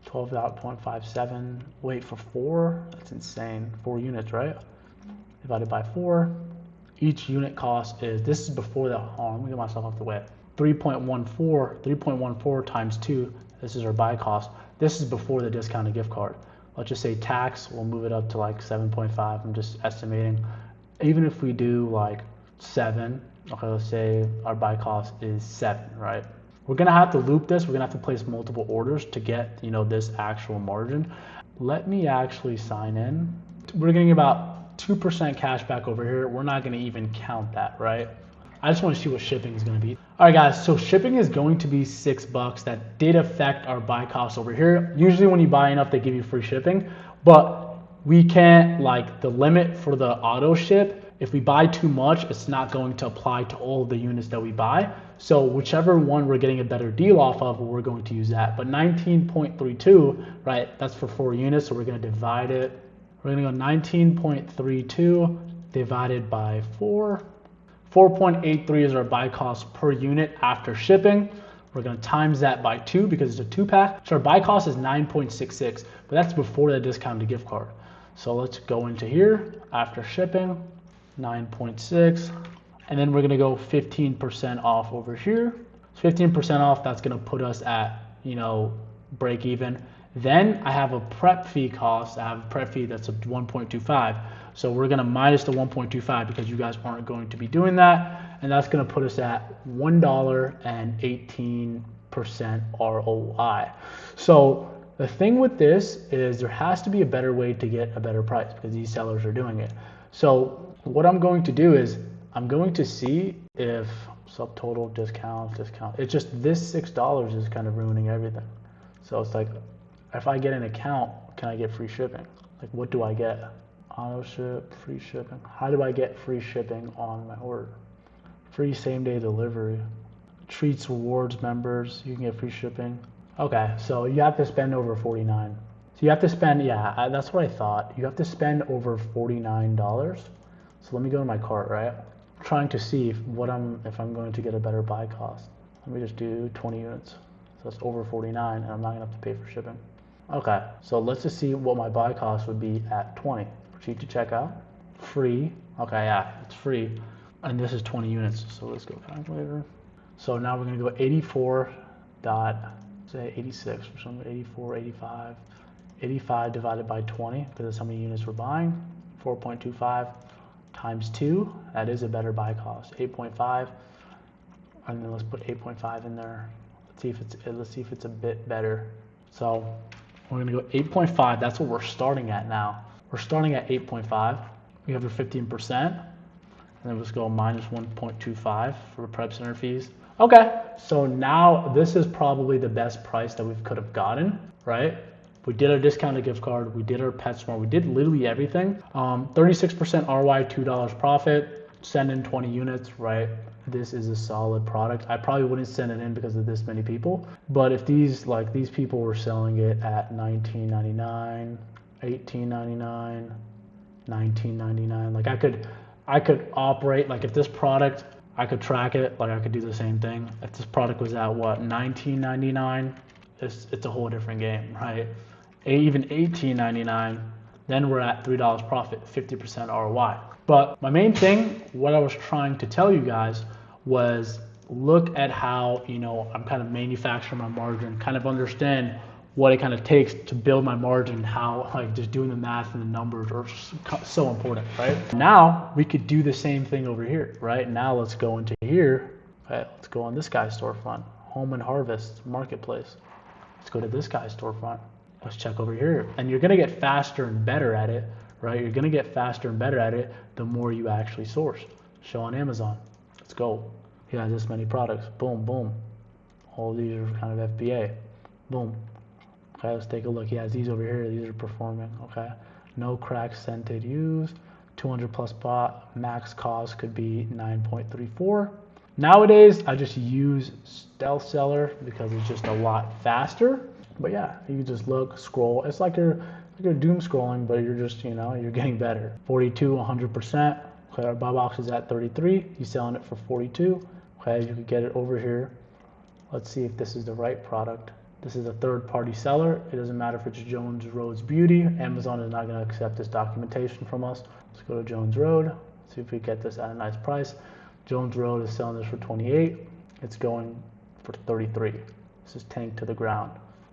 12.57. Wait, for 4? That's insane. 4 units, right? Divided by 4. Each unit cost is, this is before the, let me get myself off the way. 3.14 times 2. This is our buy cost. This is before the discounted gift card. Let's just say tax, we'll move it up to like 7.5. I'm just estimating. Even if we do like 7, okay, let's say our buy cost is 7, right? We're gonna have to loop this. We're gonna have to place multiple orders to get, this actual margin. Let me actually sign in. We're getting about 2% cash back over here. We're not gonna even count that, right? I just want to see what shipping is going to be. All right, guys, so shipping is going to be $6. That did affect our buy cost over here. Usually when you buy enough, they give you free shipping, but we can't, like, the limit for the auto ship, if we buy too much, it's not going to apply to all of the units that we buy. So whichever one we're getting a better deal off of, we're going to use that. But 19.32, right, that's for 4 units, so we're going to divide it. We're going to go 19.32 divided by 4. 4.83 is our buy cost per unit after shipping. We're going to times that by 2 because it's a 2-pack. So our buy cost is 9.66, but that's before the discounted gift card. So let's go into here after shipping, 9.6, and then we're going to go 15% off over here. So 15% off, that's going to put us at, break even. Then I have a prep fee cost. I have a prep fee that's a 1.25. So we're going to minus the 1.25 because you guys aren't going to be doing that. And that's going to put us at $1.18 ROI. So the thing with this is there has to be a better way to get a better price because these sellers are doing it. So what I'm going to do is I'm going to see if subtotal discount. It's just this $6 is kind of ruining everything. So it's like, if I get an account, can I get free shipping? Like, what do I get? Auto ship, free shipping. How do I get free shipping on my order? Free same day delivery. Treats rewards members, you can get free shipping. Okay, so you have to spend over 49. So you have to spend, yeah, that's what I thought. You have to spend over $49. So let me go to my cart, right? I'm trying to see if I'm going to get a better buy cost. Let me just do 20 units. So that's over 49 and I'm not gonna have to pay for shipping. Okay, so let's just see what my buy cost would be at 20. Proceed to checkout. Free. Okay, yeah, it's free. And this is 20 units. So let's go calculator. So now we're gonna go 86 or something, 84, 85. 85 divided by 20, because that's how many units we're buying. 4.25 times 2, that is a better buy cost. 8.5, and then let's put 8.5 in there. Let's see if it's a bit better. So we're gonna go 8.5. That's what we're starting at now. We're starting at 8.5. We have a 15%, and then let's go minus 1.25 for prep center fees. Okay, so now this is probably the best price that we could have gotten, right? We did our discounted gift card, we did our PetSmart, we did literally everything. 36% ROI, $2 profit, send in 20 units, right? This is a solid product. I probably wouldn't send it in because of this many people, but if these people were selling it at $19.99, $18.99, $19.99, like I could operate, like if this product, I could track it, like I could do the same thing. If this product was at what, $19.99, it's a whole different game, right? Even $18.99, then we're at $3 profit, 50% ROI. But my main thing, what I was trying to tell you guys was look at how, I'm kind of manufacturing my margin, kind of understand what it kind of takes to build my margin, how like just doing the math and the numbers are so important, right? Now we could do the same thing over here, right? Now let's go into here, right? Let's go on this guy's storefront, Home and Harvest Marketplace. Let's go to this guy's storefront. Let's check over here. And you're gonna get faster and better at it, right? You're gonna get faster and better at it the more you actually source. Show on Amazon. Let's go. He has this many products. Boom, boom. All these are kind of FBA. Boom. Okay, let's take a look. He has these over here. These are performing. Okay, no cracks scented used. 200 plus bot. Max cost could be 9.34. Nowadays, I just use Stealth Seller because it's just a lot faster. But yeah, you can just look, scroll. It's like you're doom scrolling, but you're just, you're getting better. 42, 100%. Okay, our buy box is at 33. He's selling it for 42. Okay, you could get it over here. Let's see if this is the right product. This is a third-party seller. It doesn't matter if it's Jones Road's Beauty. Amazon is not going to accept this documentation from us. Let's go to Jones Road. See if we get this at a nice price. Jones Road is selling this for 28. It's going for 33. This is tanked to the ground.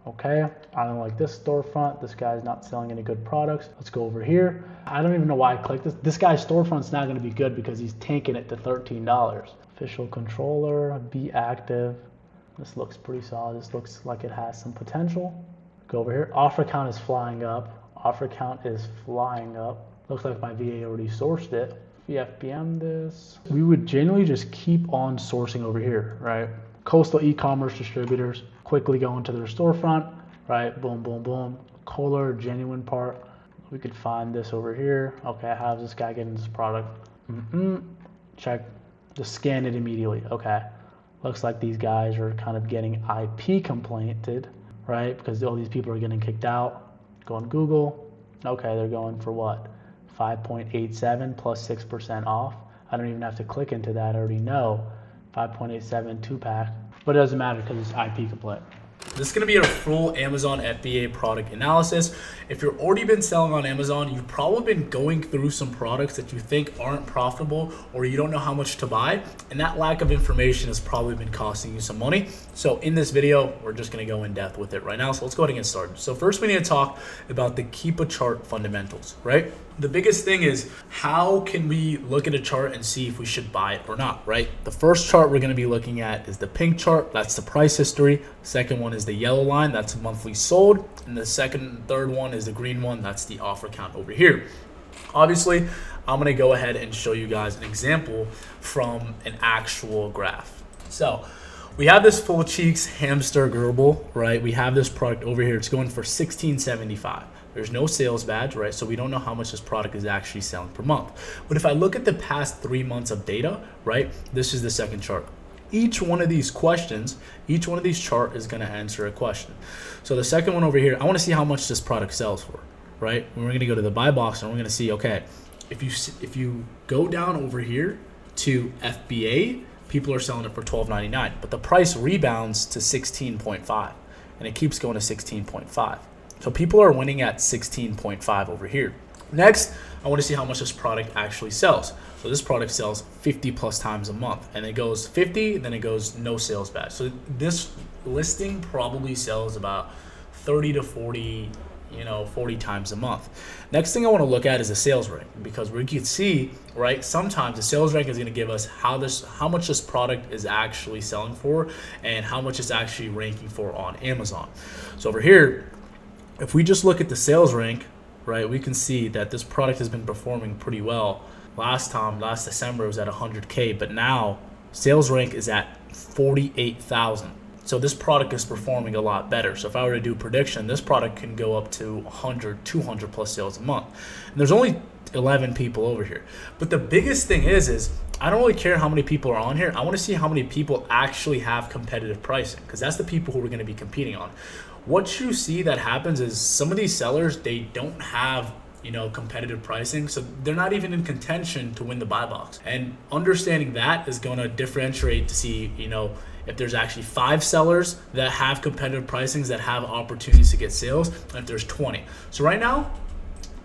Okay, I don't like this storefront. This guy's not selling any good products. Let's go over here. I don't even know why I clicked this. This guy's storefront's not going to be good because he's tanking it to $13. Official controller, be active. This looks pretty solid. This looks like it has some potential. Go over here. Offer count is flying up. Offer count is flying up. Looks like my VA already sourced it. VFBM this. We would generally just keep on sourcing over here, right? Coastal e-commerce distributors quickly go into their storefront, right? Boom, boom, boom. Kohler, genuine part. We could find this over here. Okay, how's this guy getting this product? Check. Just scan it immediately. Okay. Looks like these guys are kind of getting IP complainted, right? Because all these people are getting kicked out. Go on Google. Okay, they're going for what? 5.87 plus 6% off. I don't even have to click into that. I already know. 5.87 2-pack. But it doesn't matter because it's IP complaint. This is going to be a full Amazon FBA product analysis. If you've already been selling on Amazon, you've probably been going through some products that you think aren't profitable or you don't know how much to buy. And that lack of information has probably been costing you some money. So in this video, we're just going to go in depth with it right now. So let's go ahead and get started. So first we need to talk about the keep a chart fundamentals, right? The biggest thing is how can we look at a chart and see if we should buy it or not, right? The first chart we're going to be looking at is the pink chart. That's the price history. Second one is the yellow line. That's monthly sold. And the second and third one is the green one. That's the offer count over here. Obviously, I'm going to go ahead and show you guys an example from an actual graph. So we have this Full Cheeks hamster gerbil, right? We have this product over here. It's going for $16.75. There's no sales badge, right? So we don't know how much this product is actually selling per month. But if I look at the past 3 months of data, right? This is the second chart. Each one of these questions, each one of these chart is going to answer a question. So the second one over here, I want to see how much this product sells for, right? We're going to go to the buy box and we're going to see, okay, if you go down over here to FBA, people are selling it for $12.99, but the price rebounds to 16.5 and it keeps going to 16.5. So people are winning at 16.5 over here. Next, I want to see how much this product actually sells. So this product sells 50 plus times a month, and it goes 50, then it goes no sales badge. So this listing probably sells about 30 to 40, 40 times a month. Next thing I want to look at is the sales rank, because we can see, right, sometimes the sales rank is going to give us how much this product is actually selling for and how much it's actually ranking for on Amazon. So over here, if we just look at the sales rank, right, we can see that this product has been performing pretty well. Last December it was at 100K, but now sales rank is at 48,000. So this product is performing a lot better. So if I were to do a prediction, this product can go up to 100, 200 plus sales a month. And there's only 11 people over here. But the biggest thing is I don't really care how many people are on here. I want to see how many people actually have competitive pricing, because that's the people who we're going to be competing on. What you see that happens is some of these sellers, they don't have competitive pricing, so they're not even in contention to win the buy box. And understanding that is going to differentiate to see if there's actually 5 sellers that have competitive pricings that have opportunities to get sales, and if there's 20. So right now,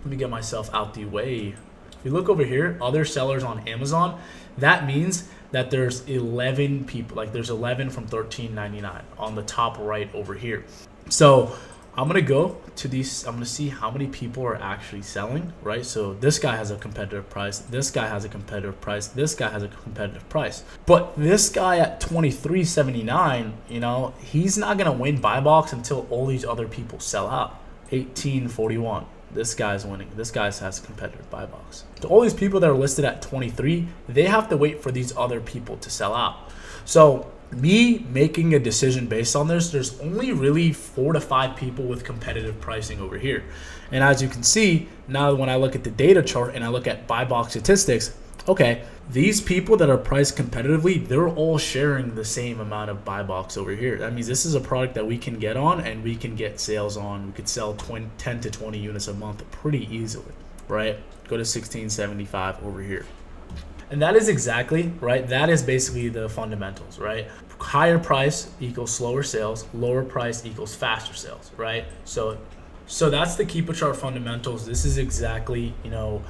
let me get myself out the way. If you look over here, other sellers on Amazon, that means that there's 11 people, like there's 11 from $13.99 on the top right over here. So I'm going to go to these, I'm going to see how many people are actually selling, right? So this guy has a competitive price, this guy has a competitive price, this guy has a competitive price. But this guy at $23.79, he's not going to win buy box until all these other people sell out. $18.41. This guy's winning. This guy has a competitive buy box. So all these people that are listed at 23, they have to wait for these other people to sell out. So me making a decision based on this, there's only really 4 to 5 people with competitive pricing over here. And as you can see, now when I look at the data chart and I look at buy box statistics, okay, these people that are priced competitively, they're all sharing the same amount of buy box over here. That means this is a product that we can get on and we can get sales on. We could sell 10 to 20 units a month pretty easily, right? Go to 1675 over here. And that is exactly, right? That is basically the fundamentals, right? Higher price equals slower sales, lower price equals faster sales, right? So that's the Keepa chart fundamentals. This is exactly,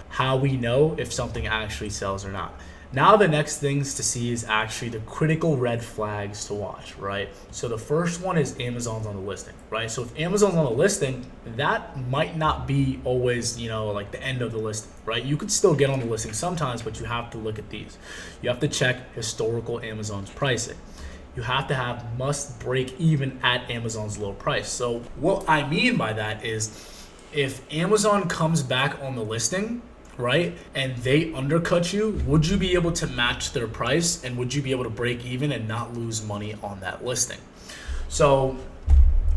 how we know if something actually sells or not. Now the next things to see is actually the critical red flags to watch, right? So the first one is Amazon's on the listing, right? So if Amazon's on the listing, that might not be always, like the end of the listing, right? You could still get on the listing sometimes, but you have to look at these. You have to check historical Amazon's pricing. You have to have must break even at Amazon's low price. So what I mean by that is if Amazon comes back on the listing, right, and they undercut you, would you be able to match their price, and would you be able to break even and not lose money on that listing? So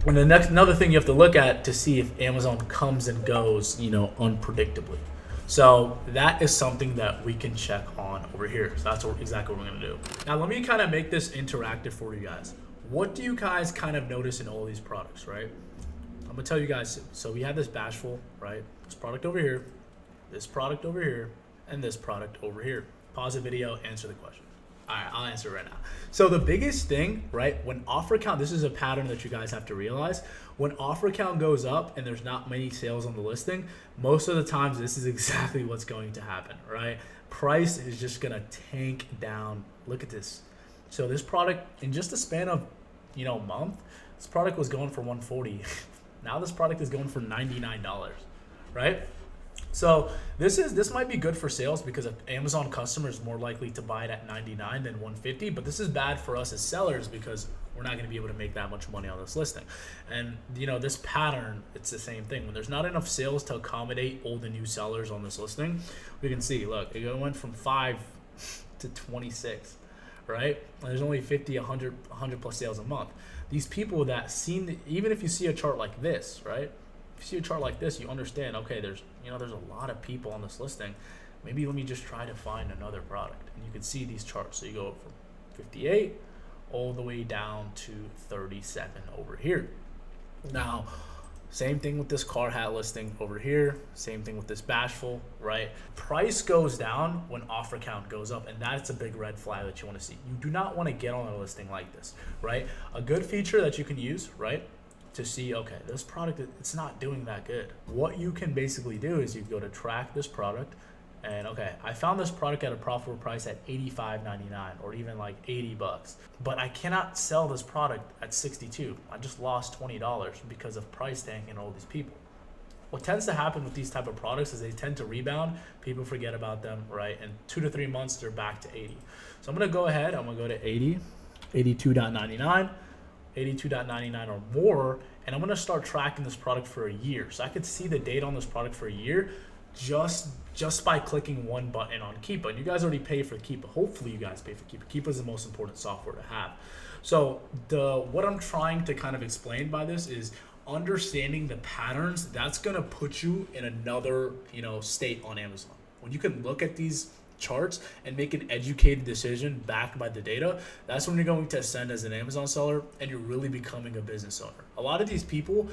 and another thing you have to look at to see if Amazon comes and goes, unpredictably. So that is something that we can check on over here. So that's exactly what we're gonna do. Now let me kind of make this interactive for you guys. What do you guys kind of notice in all these products, right? I'm gonna tell you guys, so we have this Bashful, right? This product over here, this product over here, and this product over here. Pause the video, answer the question. All right, I'll answer it right now. So the biggest thing, right, when offer count, this is a pattern that you guys have to realize. When offer count goes up and there's not many sales on the listing, most of the times this is exactly what's going to happen, right? Price is just gonna tank down. Look at this. So this product, in just a span of, a month, this product was going for $140. Now this product is going for $99, right? So this might be good for sales because an Amazon customer is more likely to buy it at $99 than $150, but this is bad for us as sellers because we're not going to be able to make that much money on this listing. And this pattern, it's the same thing. When there's not enough sales to accommodate all the new sellers on this listing, we can see, look, it went from 5 to 26, right? And there's only 50, 100 plus sales a month. These people that even if you see a chart like this, right? If you see a chart like this, you understand, okay, there's a lot of people on this listing. Maybe let me just try to find another product. And you can see these charts. So you go from 58 all the way down to 37 over here. Now, same thing with this car hat listing over here. Same thing with this Bashful, right? Price goes down when offer count goes up, and that's a big red flag that you want to see. You do not want to get on a listing like this, right? A good feature that you can use, right, to see, okay, this product, it's not doing that good. What you can basically do is you go to track this product and, okay, I found this product at a profitable price at $85.99 or even like $80, but I cannot sell this product at $62. I just lost $20 because of price tanking and all these people. What tends to happen with these type of products is they tend to rebound. People forget about them, right? And 2 to 3 months, they're back to 80. So I'm gonna go ahead, I'm gonna go to 80, 82.99. 82.99 or more, and I'm gonna start tracking this product for a year. So I could see the data on this product for a year just by clicking one button on Keepa. And you guys already pay for Keepa. Hopefully you guys pay for Keepa. Keepa is the most important software to have. So what I'm trying to kind of explain by this is understanding the patterns. That's gonna put you in another state on Amazon. When you can look at these charts and make an educated decision backed by the data, that's when you're going to ascend as an Amazon seller and you're really becoming a business owner. A lot of these people,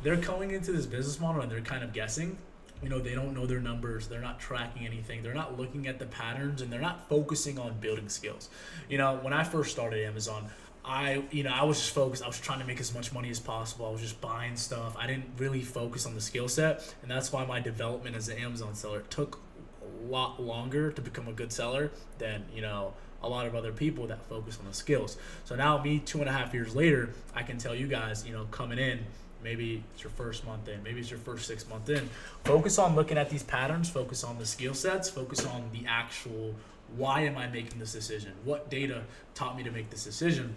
they're coming into this business model and they're kind of guessing. They don't know their numbers, they're not tracking anything, they're not looking at the patterns, and they're not focusing on building skills. When I first started Amazon, I was just focused. I was trying to make as much money as possible. I was just buying stuff. I didn't really focus on the skill set, and that's why my development as an Amazon seller took a lot longer to become a good seller than a lot of other people that focus on the skills. So now me 2.5 years later, I can tell you guys, coming in, maybe it's your first month in, maybe it's your first 6 months in, focus on looking at these patterns, focus on the skill sets, focus on the actual why am I making this decision, what data taught me to make this decision.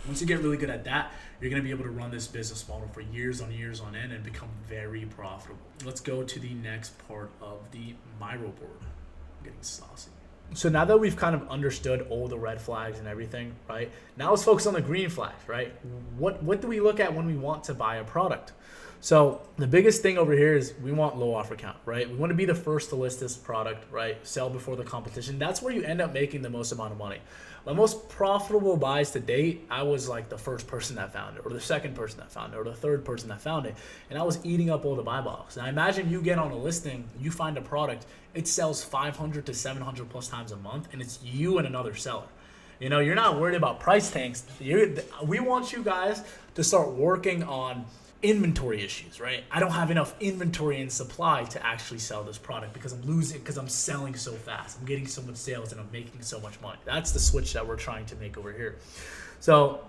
Once you get really good at that, you're going to be able to run this business model for years on end and become very profitable. Let's go to the next part of the Miro board. I'm getting saucy. So now that we've kind of understood all the red flags and everything, right? Now let's focus on the green flags, right? What do we look at when we want to buy a product? So the biggest thing over here is we want low offer count, right? We want to be the first to list this product, right? Sell before the competition. That's where you end up making the most amount of money. My most profitable buys to date, I was like the first person that found it, or the second person that found it, or the third person that found it. And I was eating up all the buy box. Now imagine you get on a listing, you find a product, it sells 500 to 700 plus times a month, and it's you and another seller. You know, you're not worried about price tanks. We want you guys to start working on inventory issues, right? I don't have enough inventory and supply to actually sell this product because I'm losing, because I'm selling so fast. I'm getting so much sales and I'm making so much money. That's the switch that we're trying to make over here. So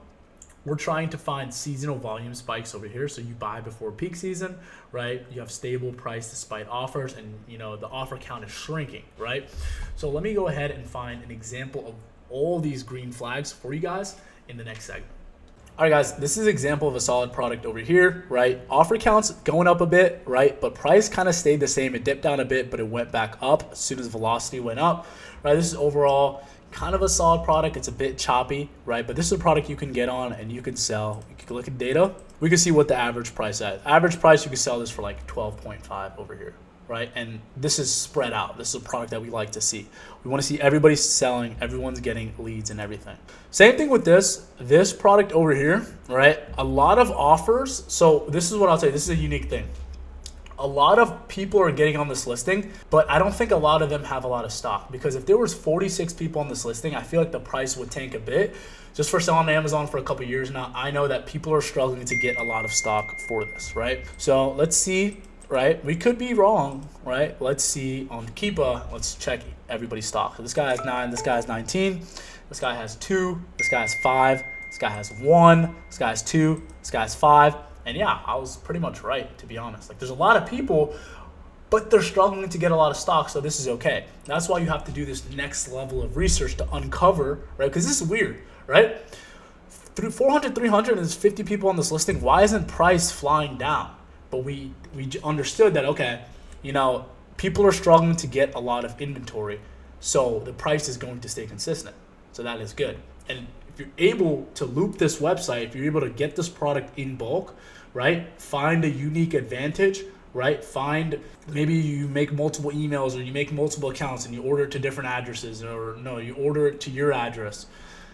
we're trying to find seasonal volume spikes over here. So you buy before peak season, right? You have stable price despite offers, and you know the offer count is shrinking, right? So let me go ahead and find an example of all these green flags for you guys in the next segment. All right, guys, this is an example of a solid product over here, right? Offer counts going up a bit, right? But price kind of stayed the same. It dipped down a bit, but it went back up as soon as velocity went up, right? This is overall kind of a solid product. It's a bit choppy, right? But this is a product you can get on and you can sell. You can look at data. We can see what the average price is. Average price, you can sell this for like 12.5 over here, right? And this is spread out. This is a product that we like to see. We want to see everybody selling, everyone's getting leads and everything. Same thing with this product over here, right? A lot of offers. So this is what I'll tell you. This is a unique thing. A lot of people are getting on this listing, but I don't think a lot of them have a lot of stock, because if there was 46 people on this listing, I feel like the price would tank a bit. Just for selling on Amazon for a couple years now, I know that people are struggling to get a lot of stock for this, right? So let's see. Right, we could be wrong, right? Let's see on Keepa. Let's check everybody's stock. So this guy has 9. This guy has 19. This guy has 2. This guy has 5. This guy has 1. This guy has 2. This guy has 5. And yeah, I was pretty much right, to be honest. Like, there's a lot of people, but they're struggling to get a lot of stock, so this is okay. That's why you have to do this next level of research to uncover, right? Because this is weird, right? Through 400, 300, and there's 50 people on this listing. Why isn't price flying down? But we understood that, okay, you know, people are struggling to get a lot of inventory, so the price is going to stay consistent. So that is good. And if you're able to loop this website, if you're able to get this product in bulk, right, find a unique advantage, right, find, maybe you make multiple emails or you make multiple accounts and you order it to different addresses, or no, you order it to your address,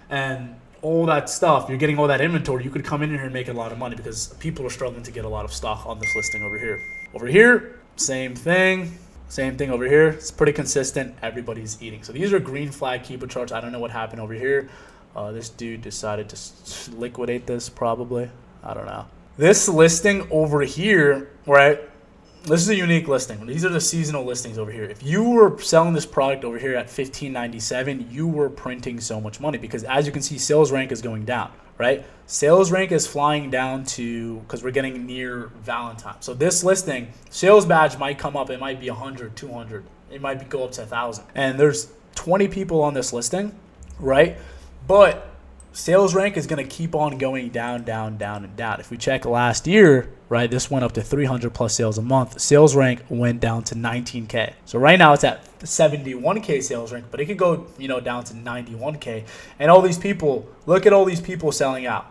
and all that stuff, you're getting all that inventory, you could come in here and make a lot of money because people are struggling to get a lot of stock on this listing over here. Over here, same thing over here. It's pretty consistent. Everybody's eating. So these are green flag Keepa charts. I don't know what happened over here. This dude decided to liquidate this probably. I don't know. This listing over here, right? This is a unique listing. These are the seasonal listings over here. If you were selling this product over here at $15.97, you were printing so much money because, as you can see, sales rank is going down, right? Sales rank is flying down to, because we're getting near Valentine. So this listing, sales badge might come up. It might be 100, 200. It might go up to 1,000. And there's 20 people on this listing, right? But sales rank is going to keep on going down, down, down, and down. If we check last year, right, this went up to 300 plus sales a month. Sales rank went down to 19K. So right now it's at 71K sales rank, but it could go, you know, down to 91K. And all these people, look at all these people selling out.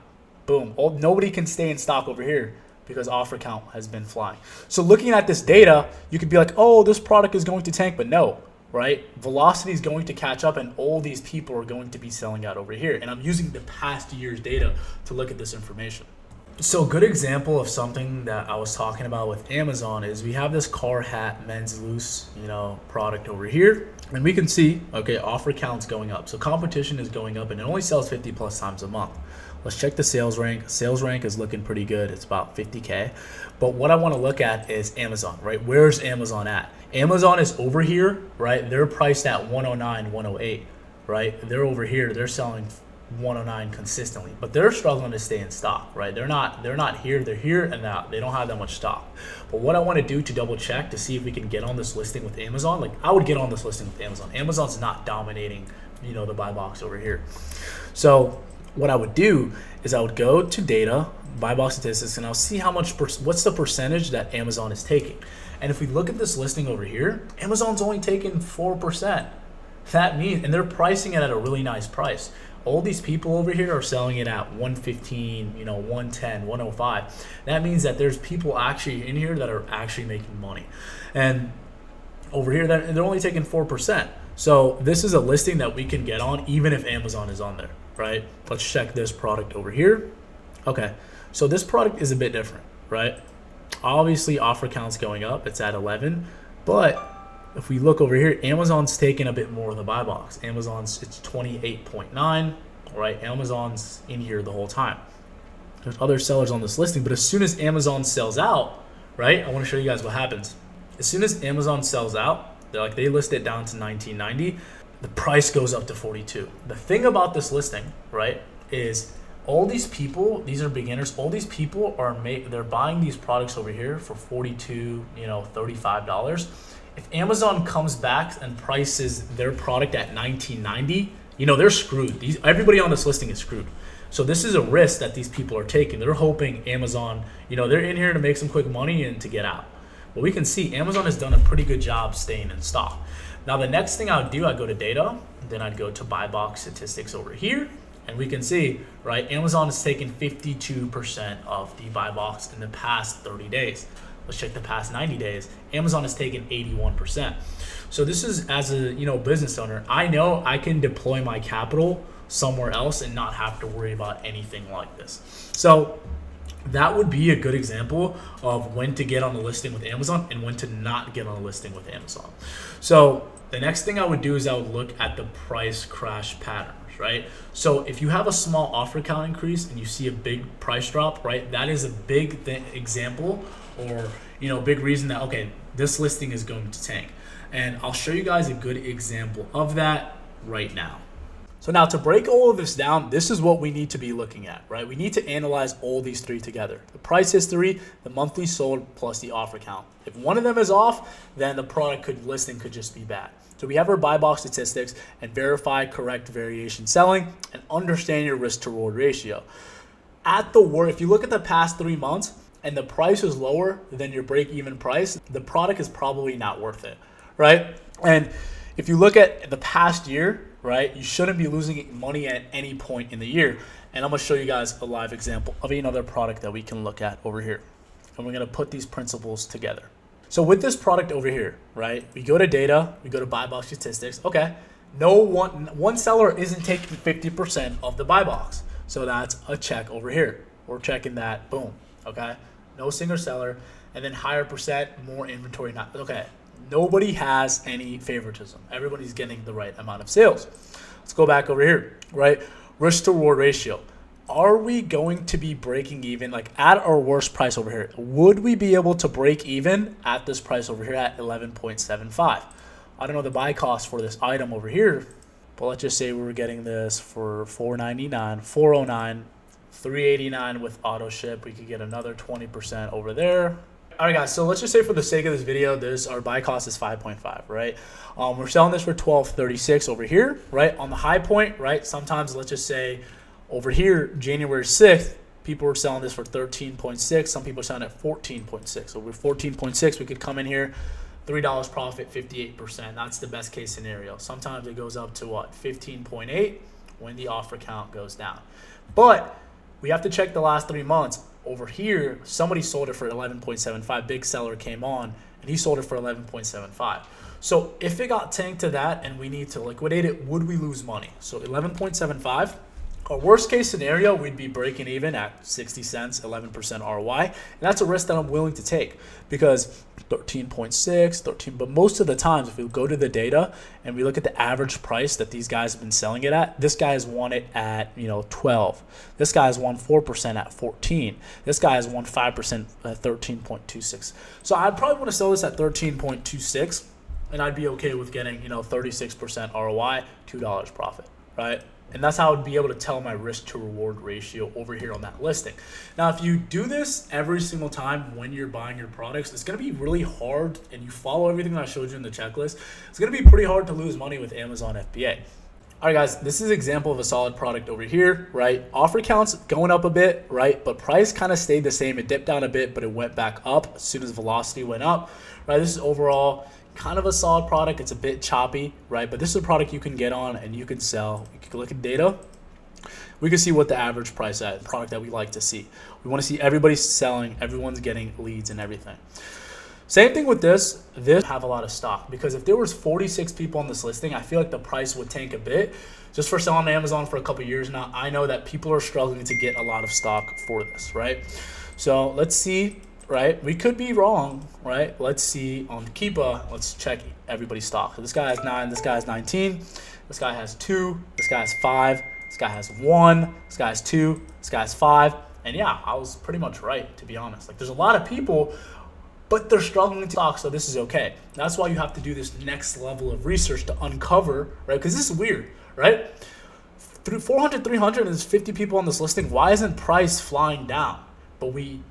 Boom. Nobody can stay in stock over here because offer count has been flying. So looking at this data, you could be like, oh, this product is going to tank, but no. Right? Velocity is going to catch up and all these people are going to be selling out over here. And I'm using the past year's data to look at this information. So a good example of something that I was talking about with Amazon is we have this car hat men's loose, you know, product over here. And we can see, okay, offer count's going up. So competition is going up and it only sells 50 plus times a month. Let's check the sales rank. Sales rank is looking pretty good. It's about 50K. But what I want to look at is Amazon, right? Where's Amazon at? Amazon is over here, right? They're priced at 109, 108, right? They're over here. They're selling 109 consistently, but they're struggling to stay in stock, right? They're not here. They're here and out. They don't have that much stock. But what I want to do to double check to see if we can get on this listing with Amazon, like I would get on this listing with Amazon. Amazon's not dominating, you know, the buy box over here. So what I would do is I would go to data, buy box statistics, and I'll see how much, what's the percentage that Amazon is taking. And if we look at this listing over here, Amazon's only taking 4%, That means, and they're pricing it at a really nice price. All these people over here are selling it at 115, 110, 105. That means that there's people actually in here that are actually making money. And over here, they're only taking 4%. So this is a listing that we can get on even if Amazon is on there, right? Let's check this product over here. Okay, so this product is a bit different, right? Obviously, offer count's going up. It's at 11. But if we look over here, Amazon's taking a bit more of the buy box. It's 28.9, right? Amazon's in here the whole time. There's other sellers on this listing, but as soon as Amazon sells out, right? I want to show you guys what happens. As soon as Amazon sells out, they list it down to 19.90, the price goes up to 42. The thing about this listing, right, is all these people, these are beginners, all these people they're buying these products over here for $42, $35. If Amazon comes back and prices their product at $19.90, they're screwed. Everybody on this listing is screwed. So this is a risk that these people are taking. They're hoping Amazon, they're in here to make some quick money and to get out. Well, we can see Amazon has done a pretty good job staying in stock. Now, the next thing I would do, I'd go to data, then I'd go to buy box statistics over here, and we can see, right, Amazon has taken 52% of the buy box in the past 30 days. Let's check the past 90 days. Amazon has taken 81%. So this is, as a business owner, I know I can deploy my capital somewhere else and not have to worry about anything like this. So that would be a good example of when to get on a listing with Amazon and when to not get on a listing with Amazon. So the next thing I would do is I would look at the price crash patterns, right? So if you have a small offer count increase and you see a big price drop, right, that is a big example or big reason that, okay, this listing is going to tank. And I'll show you guys a good example of that right now. So now to break all of this down, this is what we need to be looking at, right? We need to analyze all these three together. The price history, the monthly sold, plus the offer count. If one of them is off, then the listing could just be bad. So we have our buy box statistics and verify correct variation selling and understand your risk to reward ratio. If you look at the past 3 months and the price is lower than your break-even price, the product is probably not worth it, right? And if you look at the past year, right, you shouldn't be losing money at any point in the year. And I'm going to show you guys a live example of another product that we can look at over here. And we're going to put these principles together. So with this product over here, right, we go to data, we go to buy box statistics. Okay, one seller isn't taking 50% of the buy box. So that's a check over here. We're checking that, boom, okay? No single seller, and then higher percent, more inventory, not, okay. Nobody has any favoritism. Everybody's getting the right amount of sales. Let's go back over here, right? Risk to reward ratio. Are we going to be breaking even, like at our worst price over here? Would we be able to break even at this price over here at 11.75? I don't know the buy cost for this item over here, but let's just say we were getting this for $4.99, $4.09, $3.89 with auto ship. We could get another 20% over there. All right, guys, so let's just say for the sake of this video, our buy cost is 5.5, right? We're selling this for $12.36 over here, right? On the high point, right? Sometimes let's just say over here, January 6th, people were selling this for 13.6. Some people are selling at 14.6. So we're 14.6. We could come in here, $3 profit, 58%. That's the best case scenario. Sometimes it goes up to what? 15.8 when the offer count goes down. But we have to check the last 3 months. Over here, somebody sold it for 11.75. Big seller came on, and he sold it for 11.75. So if it got tanked to that and we need to liquidate it, would we lose money? So 11.75. Our worst case scenario, we'd be breaking even at 60 cents, 11% ROI. And that's a risk that I'm willing to take because 13.6, 13. But most of the times, if we go to the data and we look at the average price that these guys have been selling it at, this guy has won it at 12. This guy has won 4% at 14. This guy has won 5% at 13.26. So I'd probably want to sell this at 13.26, and I'd be okay with getting 36% ROI, $2 profit, right? And that's how I would be able to tell my risk to reward ratio over here on that listing. Now, if you do this every single time when you're buying your products, it's going to be really hard, and you follow everything that I showed you in the checklist, it's going to be pretty hard to lose money with Amazon FBA. All right, guys, this is an example of a solid product over here, right? Offer counts going up a bit, right? But price kind of stayed the same. It dipped down a bit, but it went back up as soon as velocity went up, right? This is overall, kind of a solid product. It's a bit choppy, right? But this is a product you can get on and you can sell. You can look at data. We can see what the average price at product that we like to see. We want to see everybody selling, everyone's getting leads and everything. Same thing with this have a lot of stock, because if there was 46 people on this listing, I feel like the price would tank a bit. Just for selling on Amazon for a couple years now, I know that people are struggling to get a lot of stock for this, right? So let's see, right? We could be wrong, right? Let's see on Keepa, let's check everybody's stock. So this guy has 9, this guy has 19, this guy has 2, this guy has 5, this guy has 1, this guy has 2, this guy has 5. And yeah, I was pretty much right, to be honest. Like, there's a lot of people, but they're struggling to stock, so this is okay. That's why you have to do this next level of research to uncover, right? Because this is weird, right? Through 400, 300, and there's 50 people on this listing. Why isn't price flying down? But we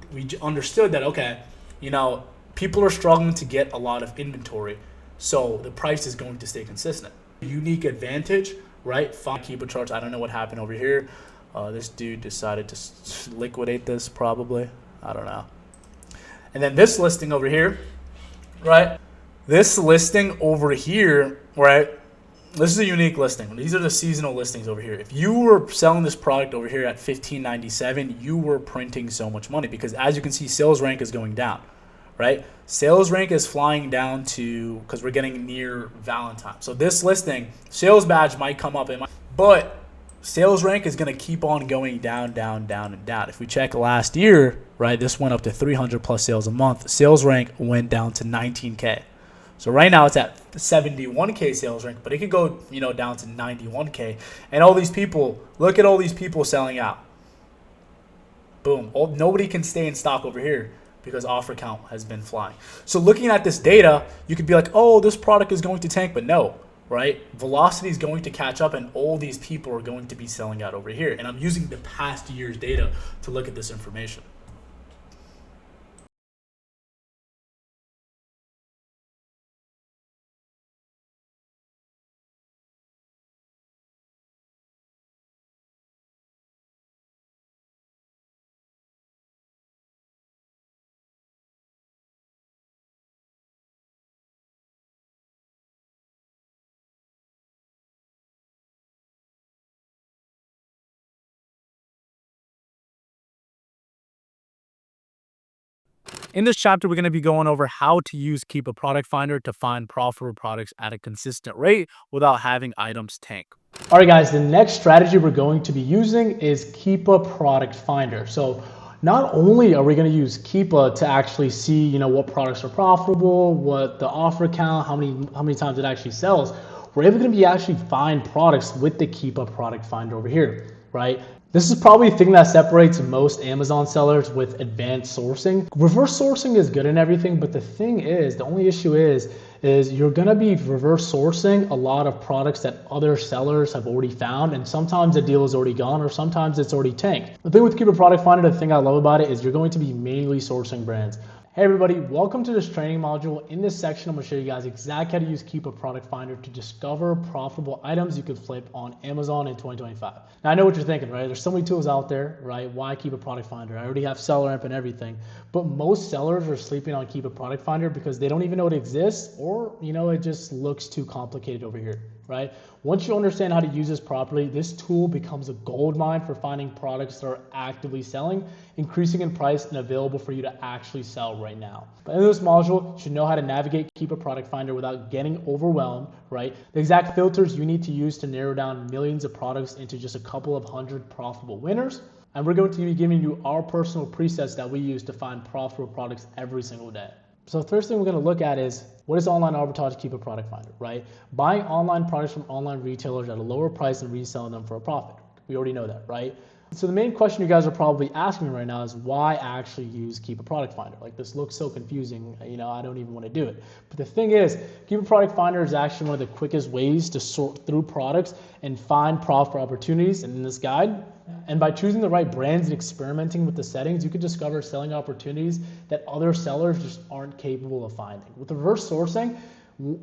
understood that, okay, you know, people are struggling to get a lot of inventory, so the price is going to stay consistent. Unique advantage, right? Fine, Keepa charts. I don't know what happened over here. This dude decided to liquidate this probably. I don't know. And then this listing over here, right? This listing over here, right? This is a unique listing. These are the seasonal listings over here. If you were selling this product over here at $15.97, you were printing so much money, because as you can see, sales rank is going down, right? Sales rank is flying down to, because we're getting near Valentine. So this listing, sales badge might come up, but sales rank is going to keep on going down, down, down, and down. If we check last year, right, this went up to 300 plus sales a month. Sales rank went down to 19K. So right now it's at 71K sales rank, but it could go, you know, down to 91K. And all these people, look at all these people selling out. Boom. Nobody can stay in stock over here because offer count has been flying. So looking at this data, you could be like, oh, this product is going to tank, but no. Right? Velocity is going to catch up, and all these people are going to be selling out over here. And I'm using the past year's data to look at this information. In this chapter, we're going to be going over how to use Keepa Product Finder to find profitable products at a consistent rate without having items tank. All right, guys, the next strategy we're going to be using is Keepa Product Finder. So not only are we going to use Keepa to actually see, you know, what products are profitable, what the offer count, how many times it actually sells, we're able to be actually find products with the Keepa Product Finder over here, right? This is probably the thing that separates most Amazon sellers with advanced sourcing. Reverse sourcing is good and everything, but the thing is, the only issue is you're gonna be reverse sourcing a lot of products that other sellers have already found, and sometimes the deal is already gone or sometimes it's already tanked. The thing with Keepa Product Finder, the thing I love about it is you're going to be mainly sourcing brands. Hey everybody, welcome to this training module. In this section, I'm gonna show you guys exactly how to use Keepa Product Finder to discover profitable items you could flip on Amazon in 2025. Now I know what you're thinking, right? There's so many tools out there, right? Why Keepa Product Finder? I already have SellerAmp and everything, but most sellers are sleeping on Keepa Product Finder because they don't even know it exists, or you know, it just looks too complicated over here, right? Once you understand how to use this properly, this tool becomes a gold mine for finding products that are actively selling, increasing in price, and available for you to actually sell right now. But in this module, you should know how to navigate Keepa Product Finder without getting overwhelmed, right? The exact filters you need to use to narrow down millions of products into just a couple of hundred profitable winners. And we're going to be giving you our personal presets that we use to find profitable products every single day. So the first thing we're going to look at is, what is online arbitrage Keepa Product Finder, right? Buying online products from online retailers at a lower price and reselling them for a profit. We already know that, right? So the main question you guys are probably asking me right now is why actually use Keepa Product Finder? Like, this looks so confusing, you know, I don't even want to do it. But the thing is, Keepa Product Finder is actually one of the quickest ways to sort through products and find profitable opportunities in this guide. And by choosing the right brands and experimenting with the settings, you can discover selling opportunities that other sellers just aren't capable of finding. With reverse sourcing,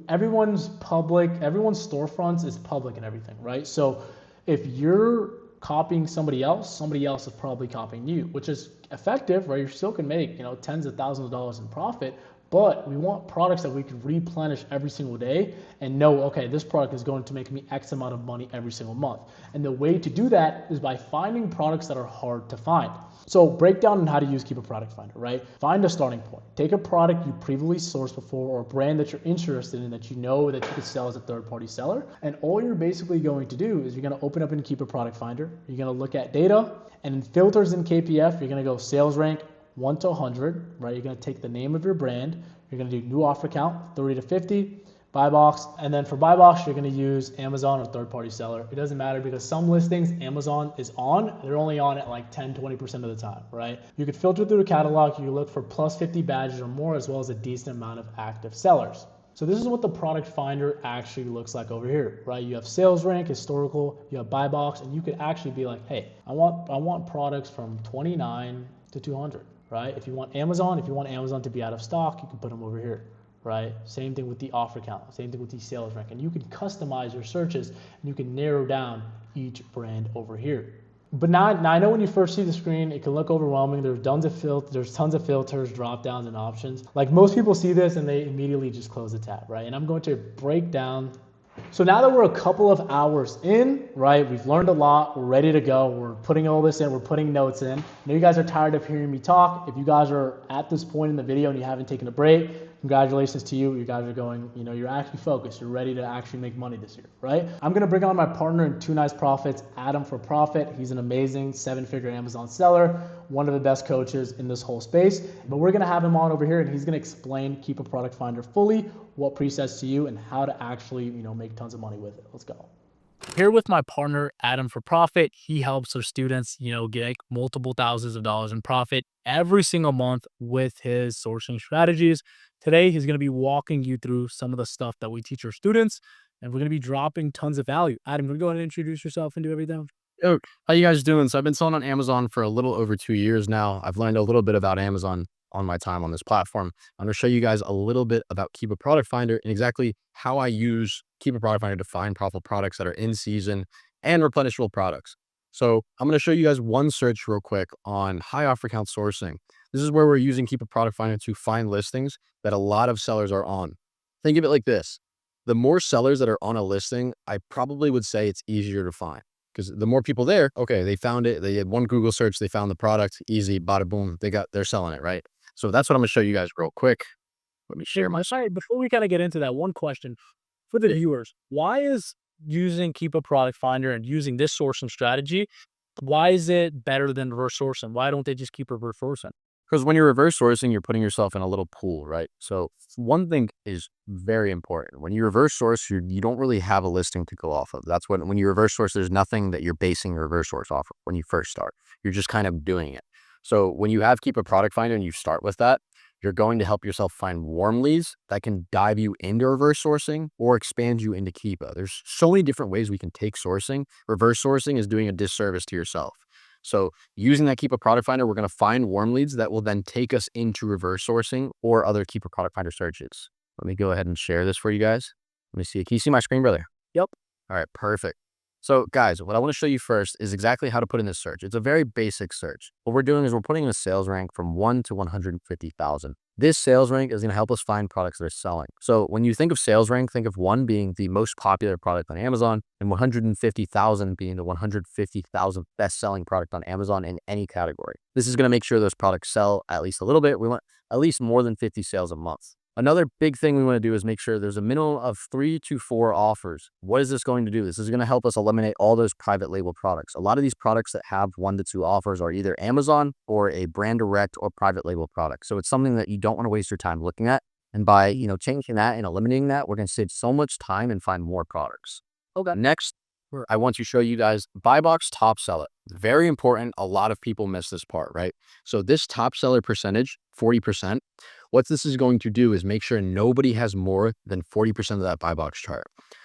everyone's storefronts is public and everything, right? So if you're copying somebody else is probably copying you, which is effective, right? You still can make, tens of thousands of dollars in profit, but we want products that we can replenish every single day and know, okay, this product is going to make me X amount of money every single month. And the way to do that is by finding products that are hard to find. So break down on how to use Keep a Product Finder, right? Find a starting point. Take a product you previously sourced before or a brand that you're interested in that you know that you could sell as a third-party seller. And all you're basically going to do is you're going to open up and Keep a Product Finder. You're going to look at data, and in filters in KPF, you're going to go sales rank 1 to 100, right? You're going to take the name of your brand. You're going to do new offer count, 30 to 50, buy box. And then for buy box, you're going to use Amazon or third-party seller. It doesn't matter because some listings Amazon is on. They're only on at like 10, 20% of the time, right? You could filter through the catalog. You look for plus 50 badges or more, as well as a decent amount of active sellers. So this is what the product finder actually looks like over here, right? You have sales rank, historical, you have buy box, and you could actually be like, hey, I want products from 29 to 200. Right? If you want Amazon to be out of stock, you can put them over here, right? Same thing with the offer count, same thing with the sales rank, and you can customize your searches and you can narrow down each brand over here. But now I know when you first see the screen, it can look overwhelming. There's tons of filters, drop downs, and options. Like most people see this and they immediately just close the tab, right? And I'm going to break down. So now that we're a couple of hours in, right, we've learned a lot, we're ready to go, we're putting all this in, we're putting notes in. I know you guys are tired of hearing me talk. If you guys are at this point in the video and you haven't taken a break, congratulations to you. You guys are going, you're actually focused. You're ready to actually make money this year, right? I'm going to bring on my partner in Two Nice Profits, Adam for Profit. He's an amazing 7-figure Amazon seller, one of the best coaches in this whole space. But we're going to have him on over here and he's going to explain Keep a Product Finder fully, what presets to you, and how to actually, make tons of money with it. Let's go. Here with my partner, Adam for Profit. He helps our students, get multiple thousands of dollars in profit every single month with his sourcing strategies. Today, he's going to be walking you through some of the stuff that we teach our students, and we're going to be dropping tons of value. Adam, can you go ahead and introduce yourself and do everything? Yo, how you guys doing? So I've been selling on Amazon for a little over 2 years now. I've learned a little bit about Amazon on my time on this platform. I'm going to show you guys a little bit about Keep a Product Finder and exactly how I use Keep a Product Finder to find profitable products that are in season and replenishable products. So I'm going to show you guys one search real quick on high offer count sourcing. This is where we're using Keep a Product Finder to find listings that a lot of sellers are on. Think of it like this. The more sellers that are on a listing, I probably would say it's easier to find. Because the more people there, okay, they found it. They had one Google search, they found the product, easy, bada boom, they're selling it, right? So that's what I'm gonna show you guys real quick. Let me share my site. Before we kind of get into that, one question for the viewers: why is using Keep a Product Finder and using this sourcing strategy, why is it better than reverse sourcing? Why don't they just keep reverse sourcing? Because when you're reverse sourcing, you're putting yourself in a little pool, right? So one thing is very important. When you reverse source, you don't really have a listing to go off of. That's when you reverse source, there's nothing that you're basing your reverse source off of when you first start. You're just kind of doing it. So when you have Keep a Product Finder and you start with that, you're going to help yourself find warm leads that can dive you into reverse sourcing or expand you into Keepa. There's so many different ways we can take sourcing. Reverse sourcing is doing a disservice to yourself. So using that Keep a Product Finder, we're going to find warm leads that will then take us into reverse sourcing or other Keep a Product Finder searches. Let me go ahead and share this for you guys. Let me see. Can you see my screen, brother? Yep. All right, perfect. So guys, what I want to show you first is exactly how to put in this search. It's a very basic search. What we're doing is we're putting in a sales rank from 1 to 150,000. This sales rank is going to help us find products that are selling. So when you think of sales rank, think of 1 being the most popular product on Amazon and 150,000 being the 150,000th best-selling product on Amazon in any category. This is going to make sure those products sell at least a little bit. We want at least more than 50 sales a month. Another big thing we want to do is make sure there's a minimum of 3 to 4 offers. What is this going to do? This is going to help us eliminate all those private label products. A lot of these products that have 1 to 2 offers are either Amazon or a brand direct or private label product. So it's something that you don't want to waste your time looking at. And by, changing that and eliminating that, we're going to save so much time and find more products. Okay. Next, I want to show you guys buy box top seller. Very important. A lot of people miss this part, right? So this top seller percentage, 40%, what this is going to do is make sure nobody has more than 40% of that buy box chart.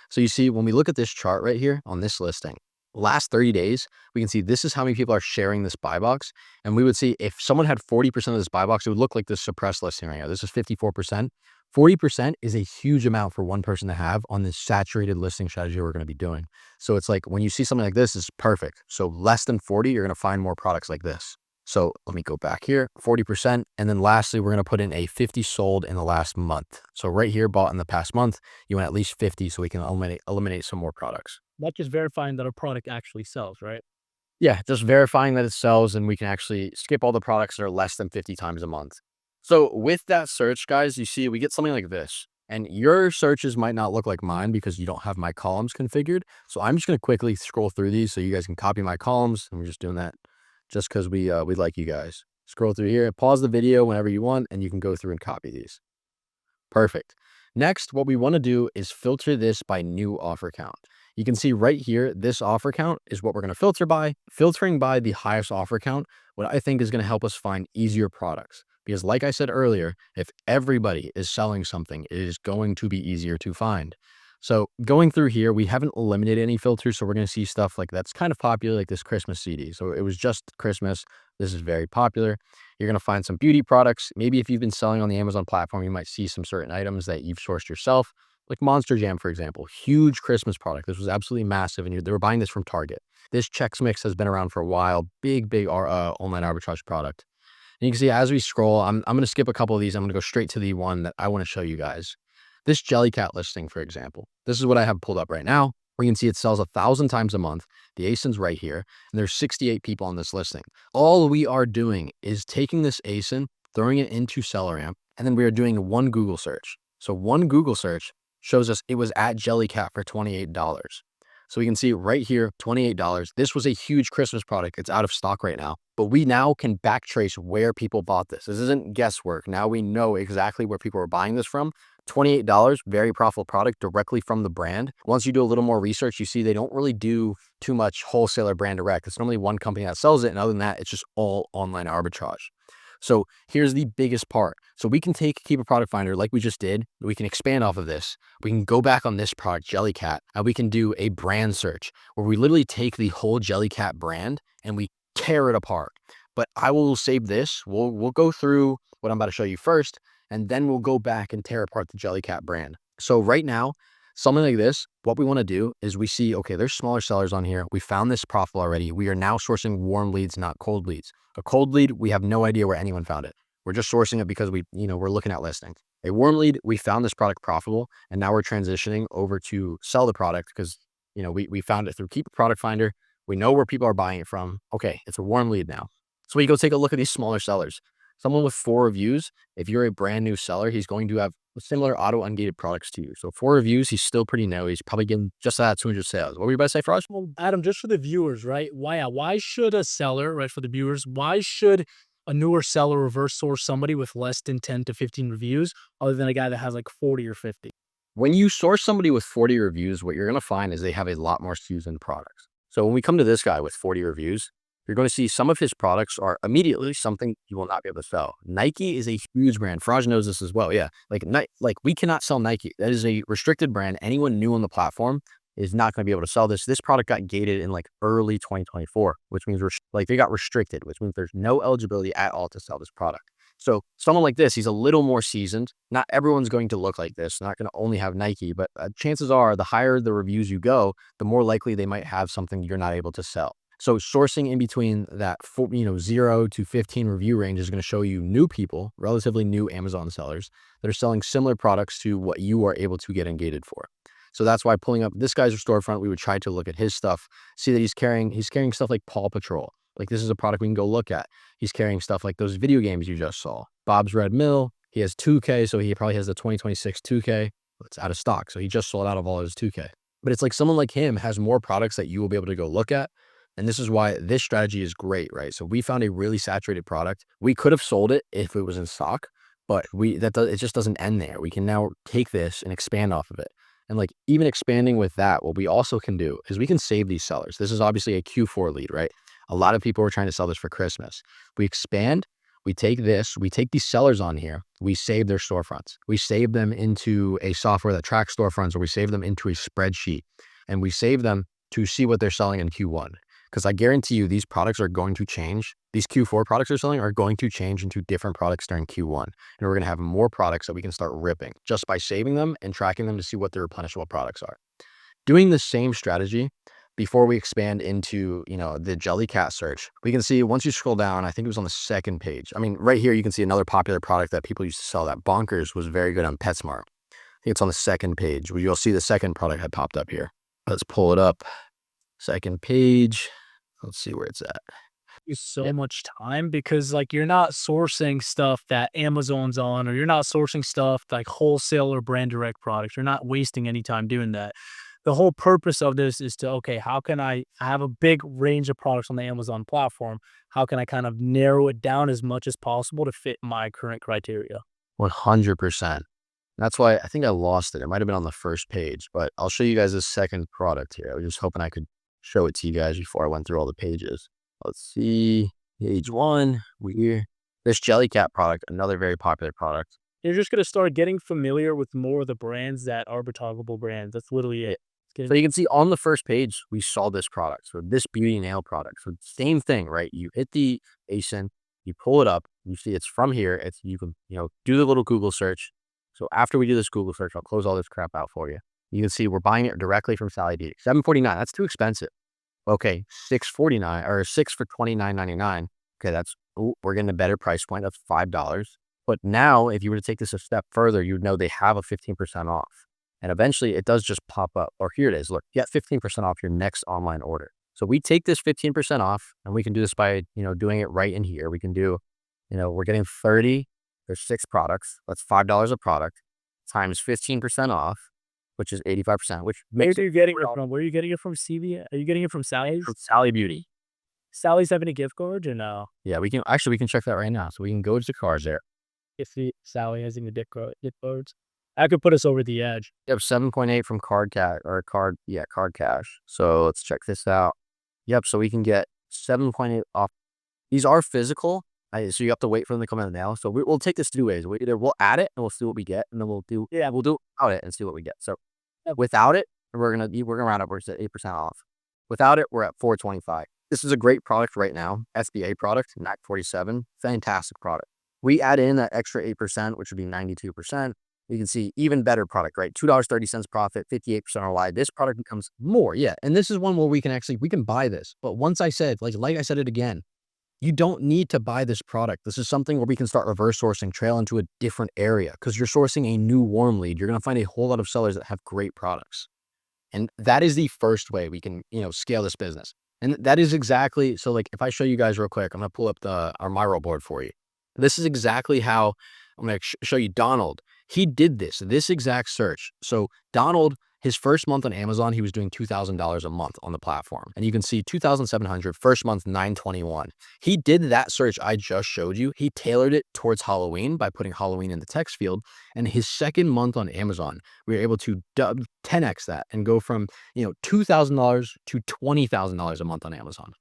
So you see, when we look at this chart right here on this listing, last 30 days, we can see this is how many people are sharing this buy box. And we would see if someone had 40% of this buy box, it would look like this suppressed listing right now. This is 54%. 40% is a huge amount for one person to have on this saturated listing strategy we're going to be doing. So it's like when you see something like this, it's perfect. So less than 40, you're going to find more products like this. So let me go back here, 40%. And then lastly, we're going to put in a 50 sold in the last month. So right here, bought in the past month, you want at least 50 so we can eliminate some more products. Not just verifying that a product actually sells, right? Yeah, just verifying that it sells, and we can actually skip all the products that are less than 50 times a month. So with that search, guys, you see we get something like this. And your searches might not look like mine because you don't have my columns configured. So I'm just going to quickly scroll through these so you guys can copy my columns. And we're just doing that just because we like you guys. Scroll through here, pause the video whenever you want, and you can go through and copy these. Perfect. Next, what we want to do is filter this by new offer count. You can see right here, this offer count is what we're going to filter by. Filtering by the highest offer count, what I think is going to help us find easier products. Because like I said earlier, if everybody is selling something, it is going to be easier to find. So going through here, we haven't eliminated any filters. So we're going to see stuff like that's kind of popular, like this Christmas CD. So it was just Christmas. This is very popular. You're going to find some beauty products. Maybe if you've been selling on the Amazon platform, you might see some certain items that you've sourced yourself, like Monster Jam, for example, huge Christmas product. This was absolutely massive. And they were buying this from Target. This Chex Mix has been around for a while. Big online arbitrage product. And you can see as we scroll, I'm going to skip a couple of these. I'm going to go straight to the one that I want to show you guys. This Jellycat listing, for example, this is what I have pulled up right now. We can see it sells 1,000 times a month. The ASIN's right here, and there's 68 people on this listing. All we are doing is taking this ASIN, throwing it into SellerAmp, and then we are doing one Google search. So one Google search shows us it was at Jellycat for $28. So we can see right here, $28. This was a huge Christmas product. It's out of stock right now, but we now can backtrace where people bought this. This isn't guesswork. Now we know exactly where people are buying this from. $28, very profitable product directly from the brand. Once you do a little more research, you see they don't really do too much wholesaler brand direct. It's normally one company that sells it. And other than that, it's just all online arbitrage. So here's the biggest part. So we can keep a product finder like we just did. We can expand off of this. We can go back on this product, Jellycat, and we can do a brand search where we literally take the whole Jellycat brand and we tear it apart. But I will save this. We'll go through what I'm about to show you first, and then we'll go back and tear apart the Jellycat brand. So right now, something like this, what we want to do is we see, okay, there's smaller sellers on here. We found this profile already. We are now sourcing warm leads, not cold leads. A cold lead, we have no idea where anyone found it. We're just sourcing it because we're looking at listings. A warm lead, we found this product profitable, and now we're transitioning over to sell the product because, we found it through Keep a Product Finder. We know where people are buying it from. Okay, it's a warm lead now. So we go take a look at these smaller sellers. Someone with 4 reviews, if you're a brand new seller, he's going to have similar auto ungated products to you. So 4 reviews, he's still pretty new. He's probably getting just that 200 sales. What were you about to say, Frosh? Well, Adam, just for the viewers, right? Why should a seller, right, for the viewers, why should a newer seller reverse source somebody with less than 10 to 15 reviews other than a guy that has like 40 or 50? When you source somebody with 40 reviews, what you're going to find is they have a lot more SKUs and products. So when we come to this guy with 40 reviews, you're going to see some of his products are immediately something you will not be able to sell. Nike is a huge brand. Fraj knows this as well. Yeah. Like we cannot sell Nike. That is a restricted brand. Anyone new on the platform is not going to be able to sell this. This product got gated in like early 2024, which means they got restricted, which means there's no eligibility at all to sell this product. So someone like this, he's a little more seasoned. Not everyone's going to look like this. They're not going to only have Nike, but chances are the higher the reviews you go, the more likely they might have something you're not able to sell. So sourcing in between that 0 to 15 review range is going to show you new people, relatively new Amazon sellers that are selling similar products to what you are able to get ungated for. So that's why pulling up this guy's storefront, we would try to look at his stuff, see that he's carrying stuff like Paw Patrol. Like this is a product we can go look at. He's carrying stuff like those video games you just saw. Bob's Red Mill. He has 2K, so he probably has the 2026 2K. It's out of stock, so he just sold out of all his 2K. But it's like someone like him has more products that you will be able to go look at. And this is why this strategy is great, right? So we found a really saturated product. We could have sold it if it was in stock, but it just doesn't end there. We can now take this and expand off of it. And like even expanding with that, what we also can do is we can save these sellers. This is obviously a Q4 lead, right? A lot of people are trying to sell this for Christmas. We expand, we take these sellers on here, we save their storefronts. We save them into a software that tracks storefronts, or we save them into a spreadsheet, and we save them to see what they're selling in Q1. Because I guarantee you these products are going to change. These Q4 products they're selling are going to change into different products during Q1. And we're going to have more products that we can start ripping just by saving them and tracking them to see what their replenishable products are. Doing the same strategy, before we expand into, the Jellycat search, we can see once you scroll down, I think it was on the second page. I mean, right here, you can see another popular product that people used to sell that Bonkers was very good on PetSmart. I think it's on the second page where you'll see the second product had popped up here. Let's pull it up. Second page. Let's see where it's at. You so much time because like you're not sourcing stuff that Amazon's on, or you're not sourcing stuff like wholesale or brand direct products. You're not wasting any time doing that. The whole purpose of this is to, okay, how can I have a big range of products on the Amazon platform? How can I kind of narrow it down as much as possible to fit my current criteria? 100%. That's why I think I lost it. It might have been on the first page, but I'll show you guys this second product here. I was just hoping I could show it to you guys before I went through all the pages. Let's see. Page 1. This Jellycat product, another very popular product. You're just going to start getting familiar with more of the brands that are targetable brands. That's literally it. So you can see on the first page, we saw this product. So this beauty nail product. So same thing, right? You hit the ASIN, you pull it up, you see it's from here. You can, do the little Google search. So after we do this Google search, I'll close all this crap out for you. You can see we're buying it directly from Sally Beauty. $7.49. That's too expensive. Okay, $6.49 or $6 for $29.99. Okay, we're getting a better price point of $5. But now, if you were to take this a step further, you'd know they have a 15% off. And eventually, it does just pop up. Or here it is. Look, get 15% off your next online order. So we take this 15% off, and we can do this by, doing it right in here. We can do, we're getting 30. There's 6 products. That's $5 a product times 15% off, which is 85%. Which makes Where are you getting it from? Where are you getting it from? CV? Are you getting it from Sally's? From Sally Beauty. Sally's having a gift card or no? Yeah, we can check that right now. So we can go to the cards there. If Sally has any gift cards, that could put us over the edge. Yep, 7.8 from Card Cash. So let's check this out. Yep, so we can get 7.8 off. These are physical. So you have to wait for them to come in the mail. So we'll take this 2 ways. We'll add it and we'll see what we get, and then we'll do without it and see what we get. So without it, we're gonna round up. We're at 8% off. Without it, we're at $4.25. This is a great product right now. SBA product, NAC 47, fantastic product. We add in that extra 8%, which would be 92%. You can see even better product, right? $2.30 profit, 58% ROI. This product becomes more, yeah. And this is one where we can buy this. But once I said, like I said it again, you don't need to buy this product. This is something where we can start reverse sourcing, trail into a different area because you're sourcing a new warm lead. You're going to find a whole lot of sellers that have great products. And that is the first way we can, scale this business. And that is exactly, so like if I show you guys real quick, I'm going to pull up our Miro board for you. This is exactly how I'm going to show you Donald. He did this exact search. So Donald, his first month on Amazon, he was doing $2,000 a month on the platform. And you can see 2,700, first month, 921. He did that search I just showed you. He tailored it towards Halloween by putting Halloween in the text field. And his second month on Amazon, we were able to 10x that and go from, $2,000 to $20,000 a month on Amazon.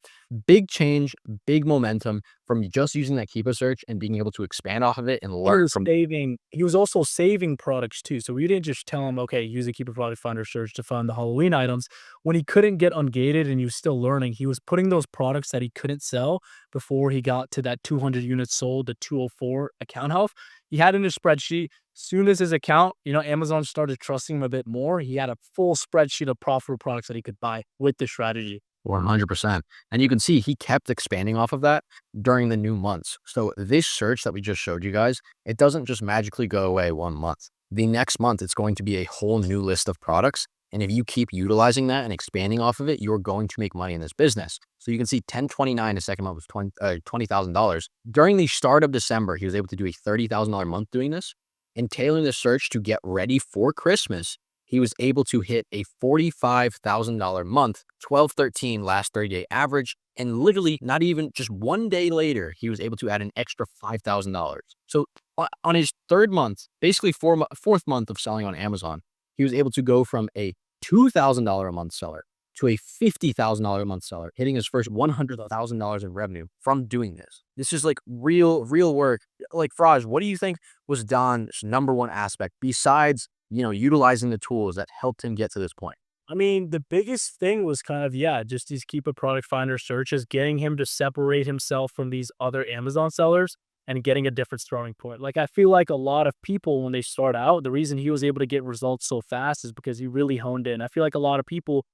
Big change, big momentum from just using that keeper search and being able to expand off of it and learn from. He was also saving products too. So we didn't just tell him, okay, use a keeper product finder search to find the Halloween items. When he couldn't get ungated and he was still learning, he was putting those products that he couldn't sell before he got to that 200 units sold, the 204 account health. He had in his spreadsheet. Soon as his account, Amazon started trusting him a bit more. He had a full spreadsheet of profitable products that he could buy with the strategy. 100%. And you can see he kept expanding off of that during the new months. So this search that we just showed you guys, it doesn't just magically go away 1 month. The next month, it's going to be a whole new list of products. And if you keep utilizing that and expanding off of it, you're going to make money in this business. So you can see 1029, the second month was $20,000. During the start of December, he was able to do a $30,000 month doing this. And tailoring the search to get ready for Christmas, he was able to hit a $45,000 month, 1213 last 30-day average, and literally not even just 1 day later, he was able to add an extra $5,000. So on his third month, basically fourth month of selling on Amazon, he was able to go from a $2,000 a month seller to a $50,000 a month seller, hitting his first $100,000 in revenue from doing this. This is like real work. Like Fraj, what do you think was Don's number one aspect besides utilizing the tools that helped him get to this point? I mean, the biggest thing was kind of, just these keep a product finder searches, getting him to separate himself from these other Amazon sellers and getting a different starting point. Like, I feel like a lot of people, when they start out, the reason he was able to get results so fast is because he really honed in. I feel like a lot of people,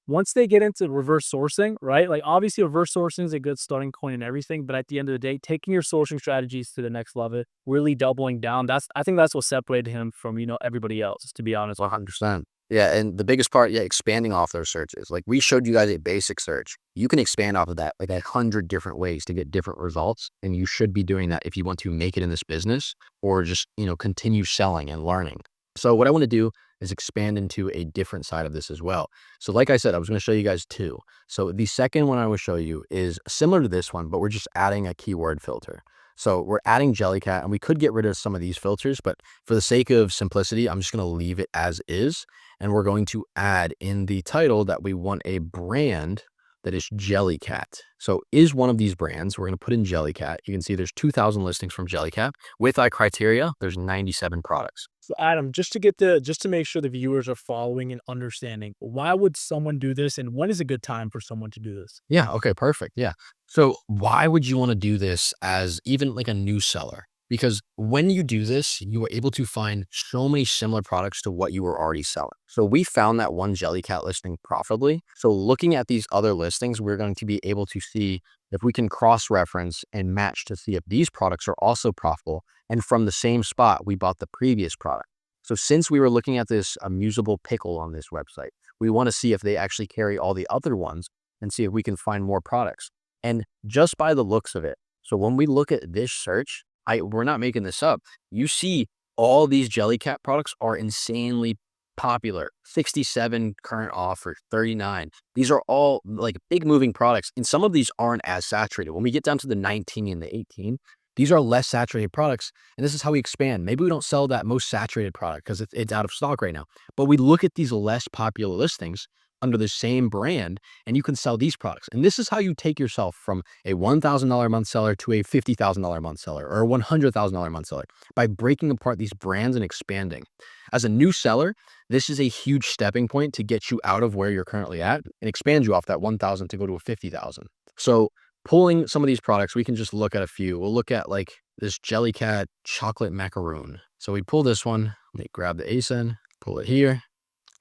once they get into reverse sourcing, right? Like obviously reverse sourcing is a good starting point and everything, but at the end of the day, taking your sourcing strategies to the next level, really doubling down. I think that's what separated him from, everybody else, to be honest. 100%. Yeah, and the biggest part, yeah, expanding off those searches. Like we showed you guys a basic search. You can expand off of that like 100 different ways to get different results. And you should be doing that if you want to make it in this business or just, continue selling and learning. So what I want to do is expand into a different side of this as well. So like I said, I was going to show you guys two. So the second one I will show you is similar to this one, but we're just adding a keyword filter. So we're adding Jellycat, and we could get rid of some of these filters, but for the sake of simplicity, I'm just going to leave it as is. And we're going to add in the title that we want a brand that is Jellycat. So is one of these brands, we're going to put in Jellycat. You can see there's 2,000 listings from Jellycat. With our criteria, there's 97 products. So Adam, just to make sure the viewers are following and understanding, why would someone do this, and when is a good time for someone to do this? Yeah. Okay. Perfect. Yeah. So why would you want to do this as even like a new seller? Because when you do this, you are able to find so many similar products to what you were already selling. So we found that one Jellycat listing profitably. So looking at these other listings, we're going to be able to see if we can cross-reference and match to see if these products are also profitable. And from the same spot, we bought the previous product. So since we were looking at this amusable pickle on this website, we want to see if they actually carry all the other ones and see if we can find more products. And just by the looks of it, so when we look at this search, we're not making this up. You see all these Jellycat products are insanely popular. 67 current offer, 39. These are all like big moving products. And some of these aren't as saturated. When we get down to the 19 and the 18, these are less saturated products. And this is how we expand. Maybe we don't sell that most saturated product because it's out of stock right now. But we look at these less popular listings under the same brand, and you can sell these products. And this is how you take yourself from a $1,000 a month seller to a $50,000 a month seller or a $100,000 a month seller by breaking apart these brands and expanding. As a new seller, this is a huge stepping point to get you out of where you're currently at and expand you off that 1,000 to go to a 50,000. So pulling some of these products, we can just look at a few. We'll look at like this Jellycat chocolate macaroon. So we pull this one, let me grab the ASIN, pull it here.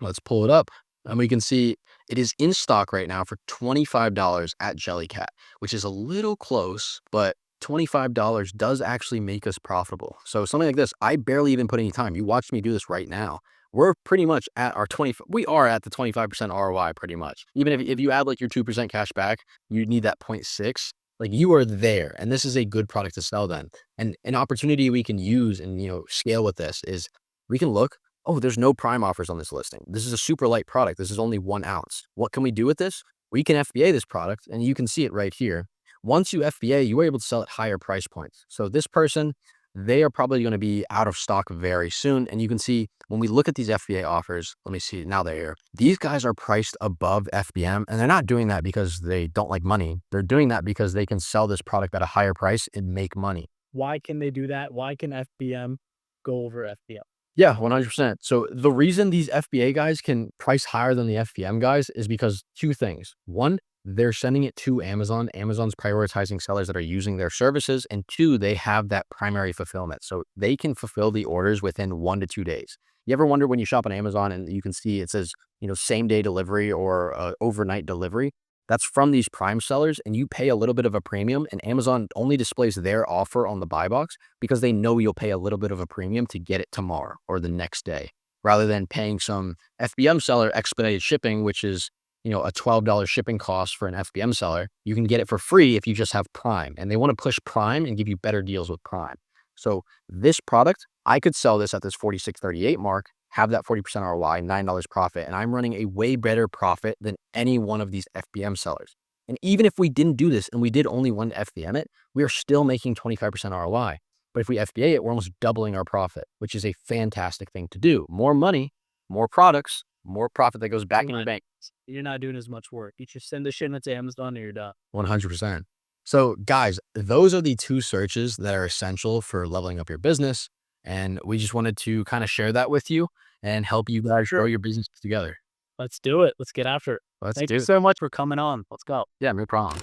Let's pull it up. And we can see it is in stock right now for $25 at Jellycat, which is a little close, but $25 does actually make us profitable. So something like this, I barely even put any time. You watched me do this right now. We're pretty much at our we are at the 25% ROI pretty much. Even if you add like your 2% cash back, you need that 0.6. Like you are there, and this is a good product to sell then. And an opportunity we can use and, scale with this is we can look, oh, there's no prime offers on this listing. This is a super light product. This is only 1 ounce. What can we do with this? We can FBA this product, and you can see it right here. Once you FBA, you are able to sell at higher price points. So this person, they are probably going to be out of stock very soon. And you can see when we look at these FBA offers, let me see, now they're here. These guys are priced above FBM, and they're not doing that because they don't like money. They're doing that because they can sell this product at a higher price and make money. Why can they do that? Why can FBM go over FBM? Yeah, 100%. So the reason these FBA guys can price higher than the FBM guys is because 2 things. 1, they're sending it to Amazon. Amazon's prioritizing sellers that are using their services. And 2, they have that primary fulfillment. So they can fulfill the orders within 1 to 2 days. You ever wonder when you shop on Amazon and you can see it says, same day delivery or overnight delivery? That's from these prime sellers, and you pay a little bit of a premium, and Amazon only displays their offer on the buy box because they know you'll pay a little bit of a premium to get it tomorrow or the next day, rather than paying some FBM seller expedited shipping, which is, a $12 shipping cost for an FBM seller. You can get it for free if you just have Prime, and they want to push Prime and give you better deals with Prime. So this product, I could sell this at this 46.38 mark, have that 40% ROI, $9 profit, and I'm running a way better profit than any one of these FBM sellers. And even if we didn't do this and we did only one FBM it, we are still making 25% ROI. But if we FBA it, we're almost doubling our profit, which is a fantastic thing to do. More money, more products, more profit that goes back in your bank. You're not doing as much work. You just send the shit into Amazon and you're done. 100%. So guys, those are the 2 searches that are essential for leveling up your business. And we just wanted to kind of share that with you and help you guys grow your business together. Let's do it. Let's get after it. Thank you so much for coming on. Let's go. Yeah, no problem.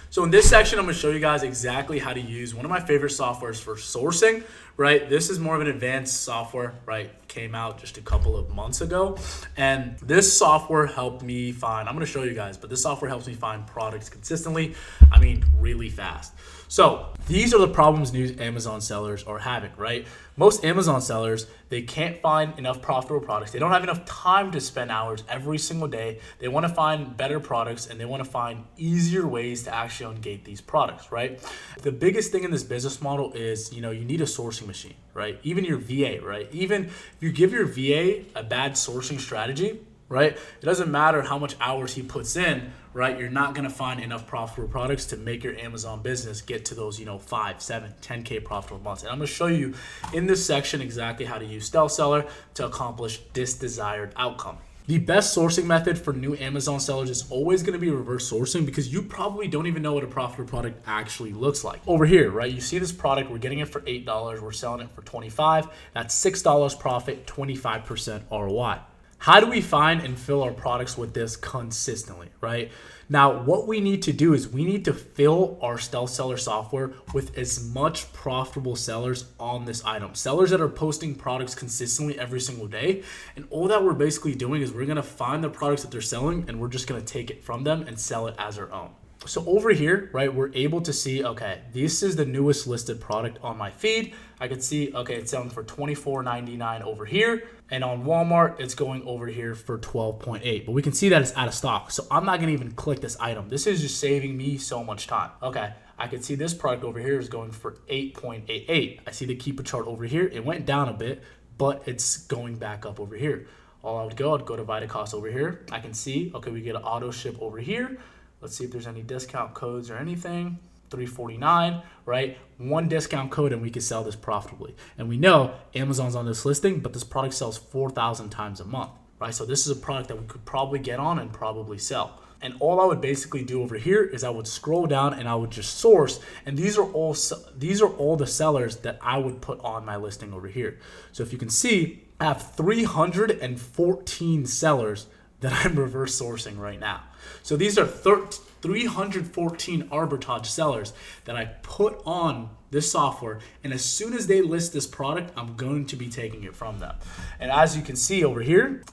So in this section, I'm going to show you guys exactly how to use one of my favorite softwares for sourcing, right? This is more of an advanced software, right? came out just a couple of months ago. And this software helped me find, I'm going to show you guys, but this software helps me find products consistently. I mean, really fast. So these are the problems new Amazon sellers are having, right? Most Amazon sellers, they can't find enough profitable products. They don't have enough time to spend hours every single day. They want to find better products and they want to find easier ways to actually ungate these products, right? The biggest thing in this business model is, you need a sourcing machine, right? Even your VA, right? Even if you give your VA a bad sourcing strategy, right? It doesn't matter how much hours he puts in, right? You're not going to find enough profitable products to make your Amazon business get to those, 5, 7, 10K profitable months. And I'm going to show you in this section exactly how to use Stealth Seller to accomplish this desired outcome. The best sourcing method for new Amazon sellers is always going to be reverse sourcing, because you probably don't even know what a profitable product actually looks like. Over here, right? You see this product, we're getting it for $8, we're selling it for $25. That's $6 profit, 25% ROI. How do we find and fill our products with this consistently, right? Now, what we need to do is we need to fill our Stealth Seller software with as much profitable sellers on this item. Sellers that are posting products consistently every single day. And all that we're basically doing is we're going to find the products that they're selling and we're just going to take it from them and sell it as our own. So over here, right, we're able to see, okay, this is the newest listed product on my feed. I can see, okay, it's selling for $24.99 over here. And on Walmart, it's going over here for $12.8. But we can see that it's out of stock. So I'm not going to even click this item. This is just saving me so much time. Okay, I can see this product over here is going for $8.88. I see the Keepa chart over here. It went down a bit, but it's going back up over here. I'd go to Vitacost over here. I can see, okay, we get an auto ship over here. Let's see if there's any discount codes or anything. $3.49, right? One discount code and we can sell this profitably. And we know Amazon's on this listing, but this product sells 4,000 times a month, right? So this is a product that we could probably get on and probably sell. And all I would basically do over here is I would scroll down and I would just source. And these are all the sellers that I would put on my listing over here. So if you can see, I have 314 sellers that I'm reverse sourcing right now. So these are 314 arbitrage sellers that I put on this software, and as soon as they list this product, I'm going to be taking it from them. And as you can see over here,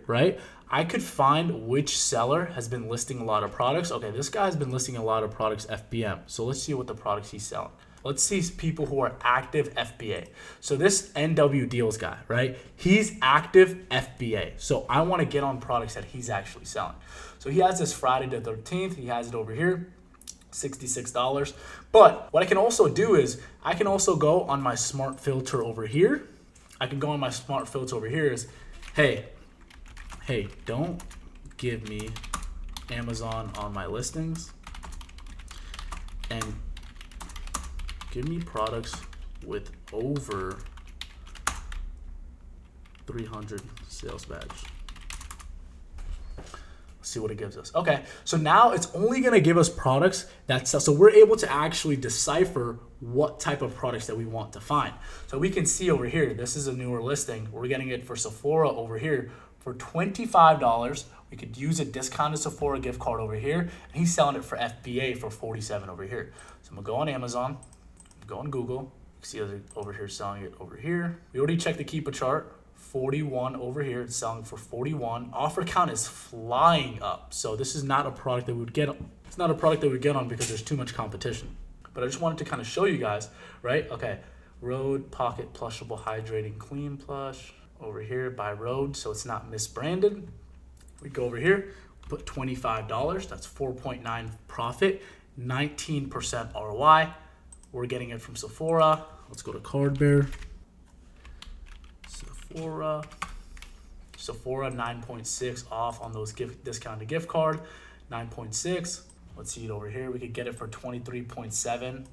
right, I could find which seller has been listing a lot of products. Okay, this guy has been listing a lot of products FBM. So let's see what the products he's selling. Let's see people who are active FBA. So this NW Deals guy, right? He's active FBA. So I want to get on products that he's actually selling. So he has this Friday the 13th. He has it over here, $66. But what I can also do is I can also go on my smart filter over here. I can go on my smart filter over here is, hey, don't give me Amazon on my listings, and give me products with over 300 sales badge. Let's see what it gives us. Okay, so now it's only gonna give us products that sell. So we're able to actually decipher what type of products that we want to find. So we can see over here, this is a newer listing. We're getting it for Sephora over here for $25. We could use a discounted Sephora gift card over here, and he's selling it for FBA for $47 over here. So I'm gonna go on Amazon, go on Google, see over here selling it over here. We already checked the Keepa chart, 41 over here, it's selling for 41. Offer count is flying up. So this is not a product that we would get on. It's not a product that we get on because there's too much competition. But I just wanted to kind of show you guys, right? Okay, Rode Pocket Plushable Hydrating Clean Plush over here by Rode, so it's not misbranded. We go over here, put $25, that's 4.9 profit, 19% ROI. We're getting it from Sephora. Let's go to Cardbear. Sephora 9.6 off on those discounted gift card, 9.6. Let's see it over here. We could get it for 23.7,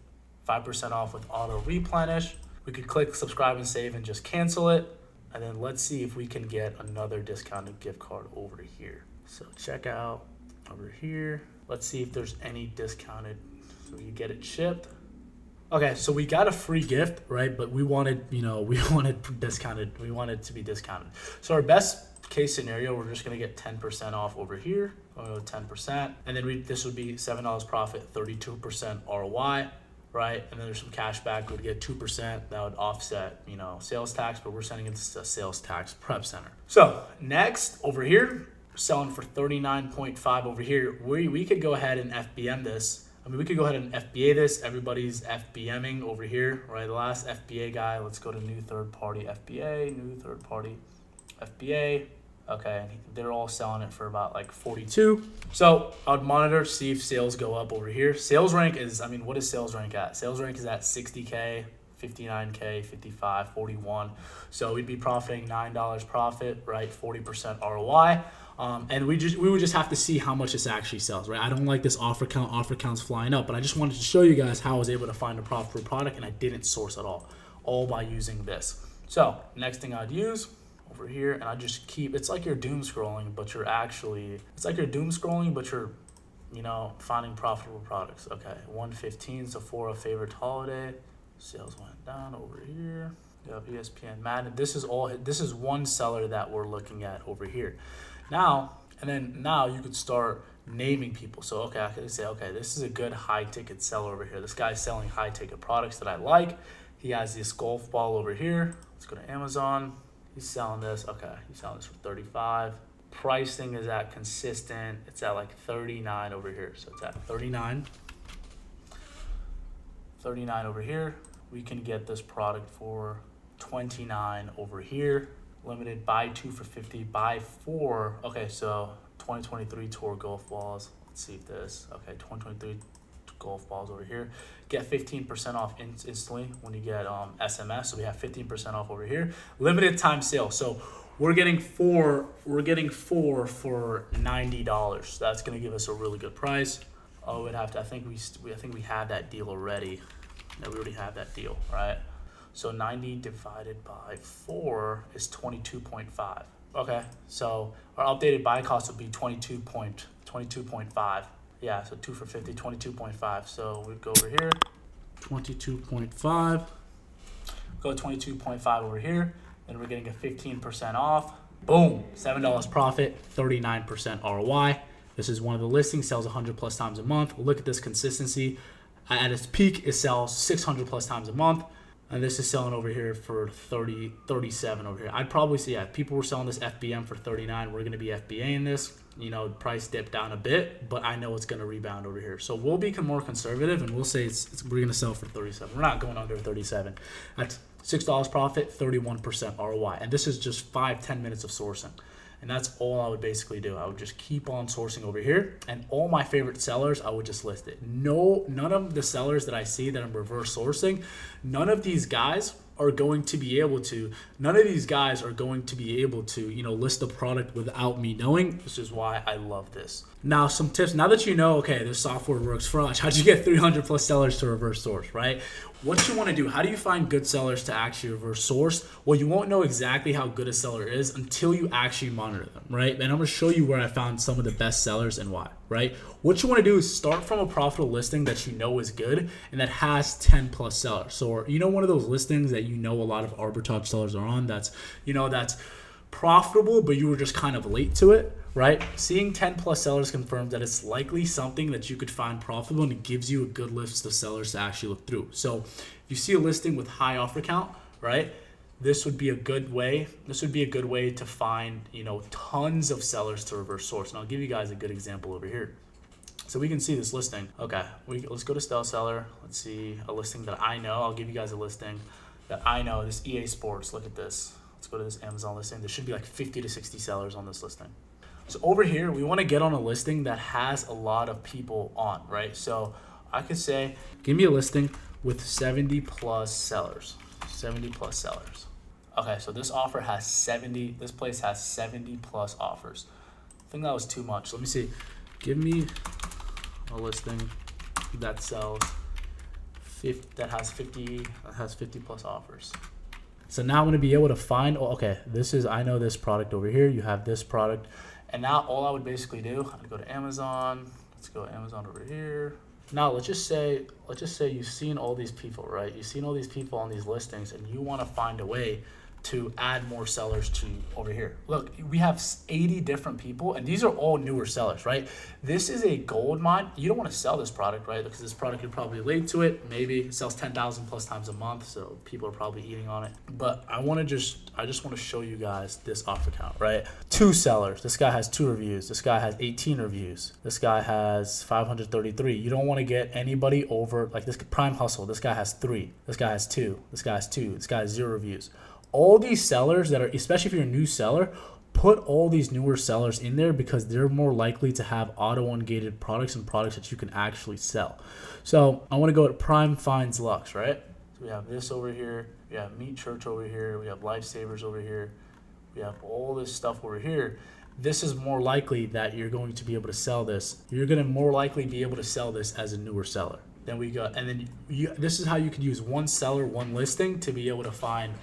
5% off with auto replenish. We could click subscribe and save and just cancel it. And then let's see if we can get another discounted gift card over here. So check out over here. Let's see if there's any discounted, so you get it shipped. Okay, so we got a free gift, right? But we wanted, discounted. We wanted to be discounted. So our best case scenario, we're just gonna get 10% off over here. Going to 10%, and then this would be $7 profit, 32% ROI, right? And then there's some cash back. We'd get 2%. That would offset, you know, sales tax, but we're sending it to a sales tax prep center. So next over here, selling for 39.5 over here. We could go ahead and FBM this. I mean, we could go ahead and FBA this. Everybody's FBMing over here, right? The last FBA guy, let's go to new third party FBA, new third party FBA. Okay, and they're all selling it for about like 42. So I would monitor, see if sales go up over here. Sales rank is, I mean, what is sales rank at? Sales rank is at 60K, 59K, 55, 41. So we'd be profiting $9 profit, right? 40% ROI. And we would just have to see how much this actually sells, right? I don't like this offer count's flying up, but I just wanted to show you guys how I was able to find a profitable product and I didn't source at all by using this. So next thing I'd use over here, and I just keep, it's like you're doom scrolling, but you're actually, you know, finding profitable products. Okay, 115, so for a favorite holiday, sales went down over here. You have ESPN Madden. This is one seller that we're looking at over here. Now you could start naming people. So okay, I could say, okay, this is a good high ticket seller over here. This guy's selling high ticket products that I like. He has this golf ball over here. Let's go to Amazon. He's selling this. Okay, he's selling this for 35. Pricing is at consistent. It's at like 39 over here. So it's at 39. 39 over here. We can get this product for 29 over here. Limited, buy 2 for 50, buy 4. Okay, so 2023 Tour golf balls. Let's see if this. Okay, 2023 golf balls over here. Get 15% off instantly when you get SMS. So we have 15% off over here. Limited time sale. So we're getting four for $90. So that's gonna give us a really good price. Oh, we'd have to. I think we had that deal already. No, we already have that deal, right? So 90 divided by 4 is 22.5. Okay, so our updated buy cost would be 22.5. Yeah, so 2 for 50, 22.5. So we'd go over here, 22.5. Go 22.5 over here, and we're getting a 15% off. Boom, $7 profit, 39% ROI. This is one of the listings, sells 100 plus times a month. Look at this consistency. At its peak, it sells 600 plus times a month. And this is selling over here for 37 over here. I'd probably say, yeah, people were selling this FBM for 39. We're going to be FBAing this. You know, price dipped down a bit, but I know it's going to rebound over here. So we'll be more conservative, and we'll say we're going to sell for 37. We're not going under 37. That's $6 profit, 31% ROI. And this is just 5-10 minutes of sourcing. And that's all I would basically do. I would just keep on sourcing over here, and all my favorite sellers, I would just list it. None of the sellers that I see that I'm reverse sourcing, none of these guys are going to be able to, you know, list the product without me knowing, which is why I love this. Now, some tips. Now that you know, okay, this software works for us, how'd you get 300 plus sellers to reverse source, right? What you want to do, how do you find good sellers to actually reverse source? Well, you won't know exactly how good a seller is until you actually monitor them, right? And I'm going to show you where I found some of the best sellers and why, right? What you want to do is start from a profitable listing that you know is good and that has 10 plus sellers. So, you know, one of those listings that you know a lot of arbitrage sellers are on, that's profitable, but you were just kind of late to it, right? Seeing 10 plus sellers confirms that it's likely something that you could find profitable, and it gives you a good list of sellers to actually look through. So if you see a listing with high offer count, right, this would be a good way to find, you know, tons of sellers to reverse source. And I'll give you guys a good example over here. So we can see this listing. Okay, let's go to Style Seller. Let's see a listing that I know. I'll give you guys a listing that I know. This EA Sports. Look at this. Let's go to this Amazon listing. There should be like 50 to 60 sellers on this listing. So over here, we want to get on a listing that has a lot of people on, right? So I could say, give me a listing with 70 plus sellers. 70 plus sellers. Okay, so this offer has 70. This place has 70 plus offers. I think that was too much. Let me see. Give me a listing that sells 50, that has 50 plus offers. So now I'm going to be able to find, oh, okay, I know this product over here. You have this product. And now all I would basically do, I'd go to Amazon. Let's go Amazon over here. Now let's just say you've seen all these people, right? You've seen all these people on these listings, and you want to find a way to add more sellers to over here. Look, we have 80 different people, and these are all newer sellers, right? This is a gold mine. You don't want to sell this product, right? Because this product, you're probably late to it. Maybe it sells 10,000 plus times a month, so people are probably eating on it. But I just want to show you guys this offer count, right? 2 sellers. This guy has 2 reviews. This guy has 18 reviews. This guy has 533. You don't want to get anybody over, like this Prime Hustle. This guy has 3. This guy has 2. This guy has 2. This guy has 0 reviews. All these sellers that are, especially if you're a new seller, put all these newer sellers in there because they're more likely to have auto ungated products and products that you can actually sell. So I want to go to Prime Finds Lux, right? So we have this over here. We have Meat Church over here. We have Lifesavers over here. We have all this stuff over here. This is more likely that you're going to be able to sell this. You're going to more likely be able to sell this as a newer seller. Then we got, and then this is how you could use one seller, one listing to be able to find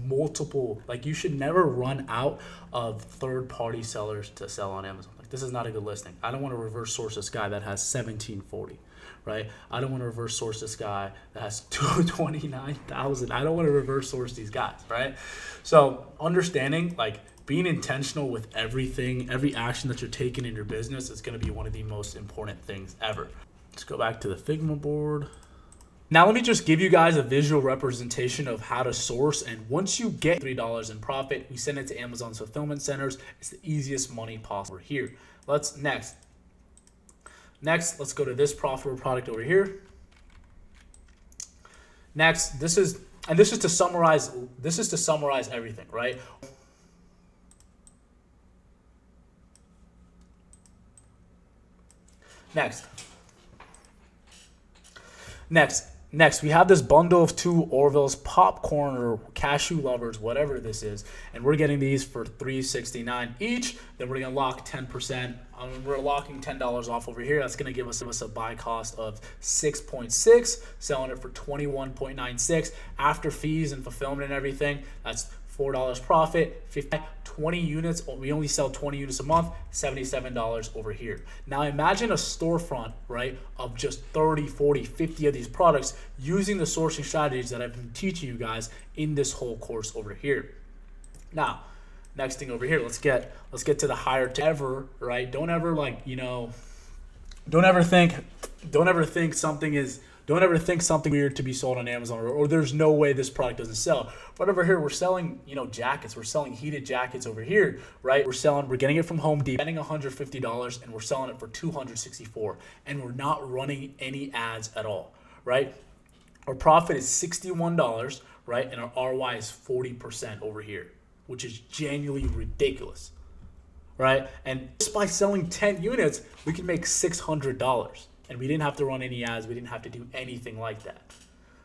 multiple. Like, you should never run out of third-party sellers to sell on Amazon. Like, this is not a good listing. I don't want to reverse source this guy that has 1740, right? I don't want to reverse source this guy that has 229,000. I don't want to reverse source these guys, right? So understanding, like, being intentional with everything, every action that you're taking in your business is going to be one of the most important things ever. Let's go back to the Figma board. Now let me just give you guys a visual representation of how to source, and once you get $3 in profit, we send it to Amazon's fulfillment centers. It's the easiest money possible here. Next, let's go to this profitable product over here. Next, this is to summarize everything, right? Next, we have this bundle of 2 Orville's popcorn or cashew lovers, whatever this is, and we're getting these for $3.69 each. Then we're gonna lock 10%. We're locking $10 off over here. That's gonna give us a buy cost of 6.6, selling it for 21.96 after fees and fulfillment and everything. That's $4 profit, 20 units. We only sell 20 units a month, $77 over here. Now imagine a storefront, right, of just 30, 40, 50 of these products using the sourcing strategies that I've been teaching you guys in this whole course over here. Now, next thing over here, let's get to the higher ever, right? Don't ever think something weird to be sold on Amazon, or there's no way this product doesn't sell. But over here, we're selling, jackets. We're selling heated jackets over here, right? We're getting it from Home Depot, spending $150, and we're selling it for $264, and we're not running any ads at all, right? Our profit is $61, right? And our ROI is 40% over here, which is genuinely ridiculous, right? And just by selling 10 units, we can make $600. And we didn't have to run any ads. We didn't have to do anything like that.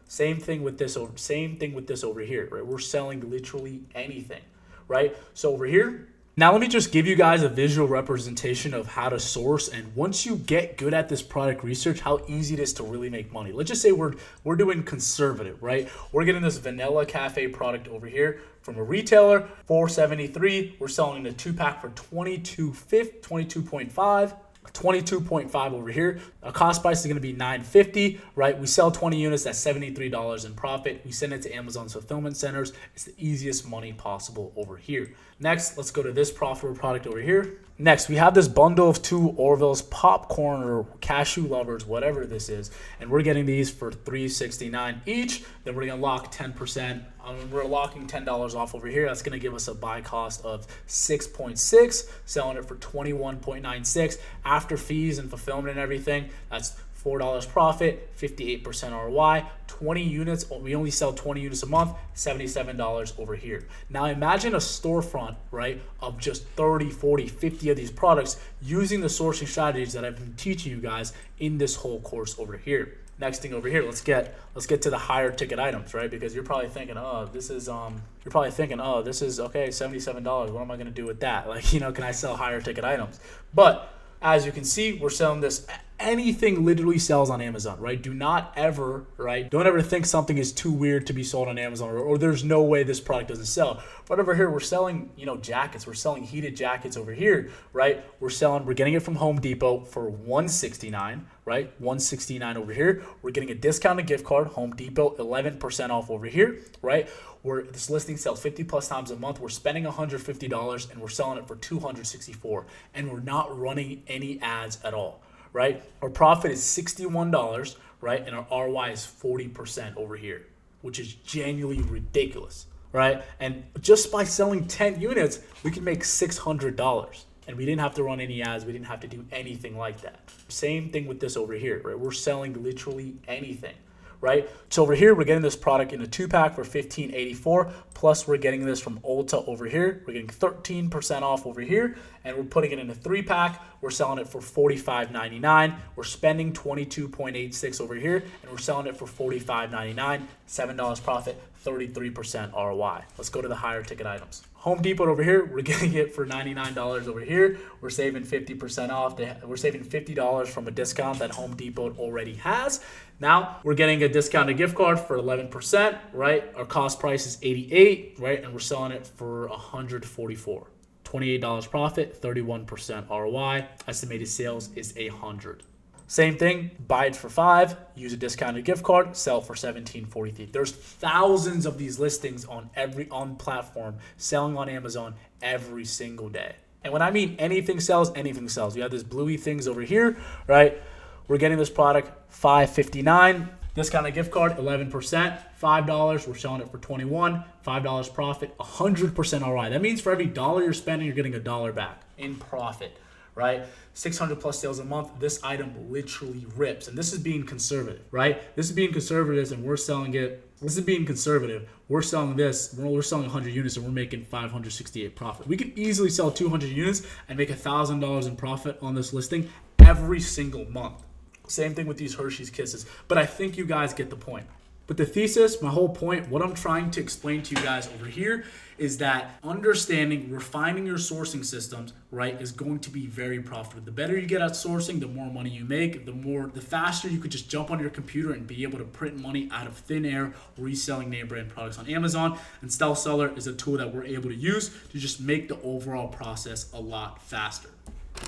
Same thing with this over here, right? We're selling literally anything, right? So over here, now let me just give you guys a visual representation of how to source. And once you get good at this product research, how easy it is to really make money. Let's just say we're doing conservative, right? We're getting this vanilla cafe product over here from a retailer, $4.73. We're selling the 2-pack for $22.5. 22.5 over here. Our cost price is going to be $9.50, right? We sell 20 units, that's $73 in profit. We send it to Amazon's fulfillment centers. It's the easiest money possible over here. Next, let's go to this profitable product over here. Next, we have this bundle of 2 Orville's popcorn or cashew lovers, whatever this is, and we're getting these for $3.69 each. Then we're gonna lock 10%. We're locking $10 off over here. That's gonna give us a buy cost of 6.6, selling it for 21.96 after fees and fulfillment and everything. That's $4 profit, 58% ROI, 20 units. We only sell 20 units a month, $77 over here. Now imagine a storefront, right, of just 30, 40, 50 of these products using the sourcing strategies that I've been teaching you guys in this whole course over here. Next thing over here, let's get to the higher ticket items, right? Because you're probably thinking, this is okay, $77. What am I gonna do with that? Like, can I sell higher ticket items? But as you can see, we're selling this anything literally sells on Amazon, right? Do not ever, right? Don't ever think something is too weird to be sold on Amazon, or there's no way this product doesn't sell. But over here, we're selling, jackets. We're selling heated jackets over here, right? We're getting it from Home Depot for $169, right? $169 over here. We're getting a discounted gift card, Home Depot, 11% off over here, right? This listing sells 50 plus times a month. We're spending $150 and we're selling it for $264, and we're not running any ads at all, right? Our profit is $61, right? And our ROI is 40% over here, which is genuinely ridiculous, right? And just by selling 10 units, we can make $600. And we didn't have to run any ads. We didn't have to do anything like that. Same thing with this over here, right? We're selling literally anything, right? So over here, we're getting this product in a 2-pack for $15.84. Plus, we're getting this from Ulta over here. We're getting 13% off over here. And we're putting it in a 3-pack. We're selling it for $45.99. We're spending $22.86 over here. And we're selling it for $45.99. $7 profit, 33% ROI. Let's go to the higher ticket items. Home Depot over here, we're getting it for $99 over here. We're saving 50% off. We're saving $50 from a discount that Home Depot already has. Now we're getting a discounted gift card for 11%, right? Our cost price is $88, right? And we're selling it for $144. $28 profit, 31% ROI. Estimated sales is $100. Same thing, buy it for $5, use a discounted gift card, sell for $17.43. There's thousands of these listings on platform selling on Amazon every single day. And when I mean anything sells, anything sells. We have this bluey things over here, right? We're getting this product $5.59. Discounted gift card, 11%, $5. We're selling it for $21, $5 profit, 100% ROI. That means for every dollar you're spending, you're getting $1 back in profit, right? 600 plus sales a month. This item literally rips. And this is being conservative, right? This is being conservative and we're selling it. This is being conservative. We're selling this. We're selling 100 units and we're making $568 profit. We could easily sell 200 units and make $1,000 in profit on this listing every single month. Same thing with these Hershey's Kisses. But I think you guys get the point. But the thesis, my whole point, what I'm trying to explain to you guys over here is that understanding, refining your sourcing systems, right, is going to be very profitable. The better you get at sourcing, the more money you make, the faster you could just jump on your computer and be able to print money out of thin air reselling name brand products on Amazon. And Stealth Seller is a tool that we're able to use to just make the overall process a lot faster.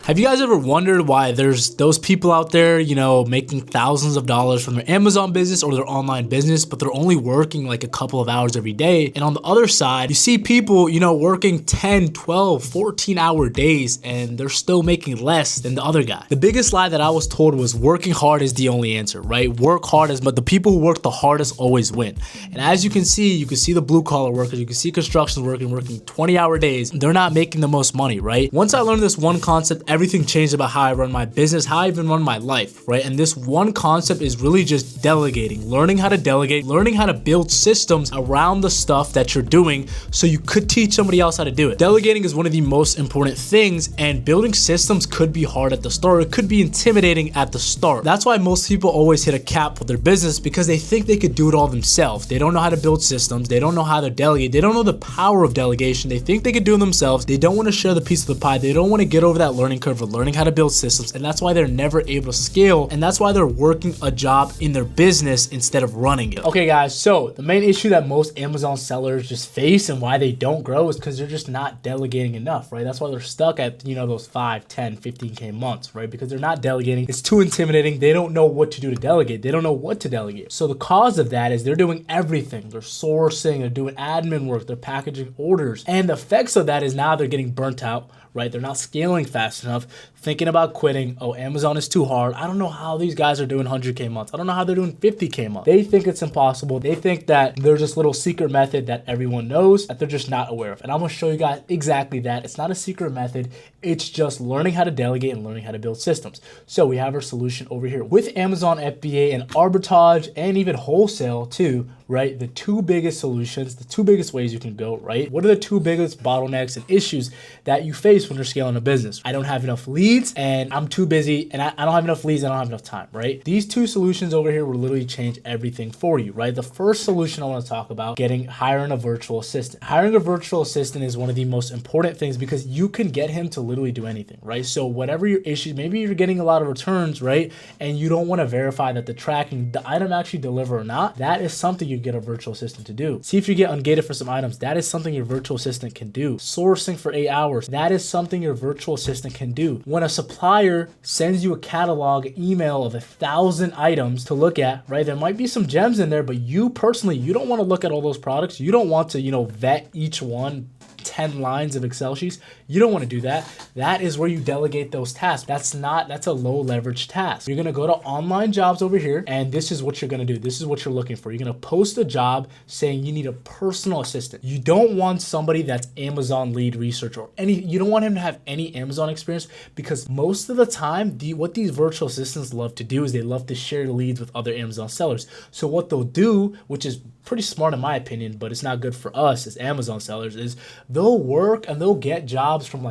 Have you guys ever wondered why there's those people out there, making thousands of dollars from their Amazon business or their online business, but they're only working like a couple of hours every day? And on the other side, you see people, working 10, 12, 14-hour days and they're still making less than the other guy. The biggest lie that I was told was working hard is the only answer, right? Work hard but the people who work the hardest always win. And as you can see the blue collar workers, you can see construction working 20-hour days. They're not making the most money, right? Once I learned this one concept, everything changed about how I run my business, how I even run my life, right? And this one concept is really just delegating, learning how to delegate, learning how to build systems around the stuff that you're doing so you could teach somebody else how to do it. Delegating is one of the most important things, and building systems could be hard at the start. It could be intimidating at the start. That's why most people always hit a cap with their business, because they think they could do it all themselves. They don't know how to build systems. They don't know how to delegate. They don't know the power of delegation. They think they could do it themselves. They don't want to share the piece of the pie. They don't want to get over that learning curve of learning how to build systems, and that's why they're never able to scale, and that's why they're working a job in their business instead of running it. Okay guys, so the main issue that most Amazon sellers just face and why they don't grow is because they're just not delegating enough, right? That's why they're stuck at those 5, 10, 15K months, right? Because they're not delegating. It's too intimidating. They don't know what to do to delegate. They don't know what to delegate. So the cause of that is they're doing everything. They're sourcing, they're doing admin work, they're packaging orders, and the effects of that is now they're getting burnt out, right? They're not scaling fast enough, thinking about quitting. Oh, Amazon is too hard. I don't know how these guys are doing 100K months. I don't know how they're doing 50K months. They think it's impossible. They think that there's this little secret method that everyone knows that they're just not aware of. And I'm gonna show you guys exactly that. It's not a secret method. It's just learning how to delegate and learning how to build systems. So we have our solution over here with Amazon FBA and Arbitrage and even wholesale too, right? The two biggest solutions, the two biggest ways you can go, right? What are the two biggest bottlenecks and issues that you face when you're scaling a business? I don't have have enough leads, and I'm too busy, and I don't have enough leads, I don't have enough time, right? These two solutions over here will literally change everything for you, right? The first solution I want to talk about, hiring a virtual assistant. Hiring a virtual assistant is one of the most important things because you can get him to literally do anything, right? So whatever your issue, maybe you're getting a lot of returns, right? And you don't want to verify that the item actually deliver or not. That is something you get a virtual assistant to do. See if you get ungated for some items. That is something your virtual assistant can do. Sourcing for 8 hours. That is something your virtual assistant can do. When a supplier sends you a catalog email of 1,000 items to look at, right? There might be some gems in there, but you personally, you don't want to look at all those products. You don't want to, vet each one 10 lines of Excel sheets. You don't want to do that. That is where you delegate those tasks. That's a low leverage task. You're going to go to online jobs over here, and this is what you're going to do. This is what you're looking for. You're going to post a job saying you need a personal assistant. You don't want somebody that's Amazon lead research or you don't want him to have any Amazon experience, because most of the time, what these virtual assistants love to do is they love to share leads with other Amazon sellers. So what they'll do, which is pretty smart in my opinion, but it's not good for us as Amazon sellers, is they'll work and they'll get jobs from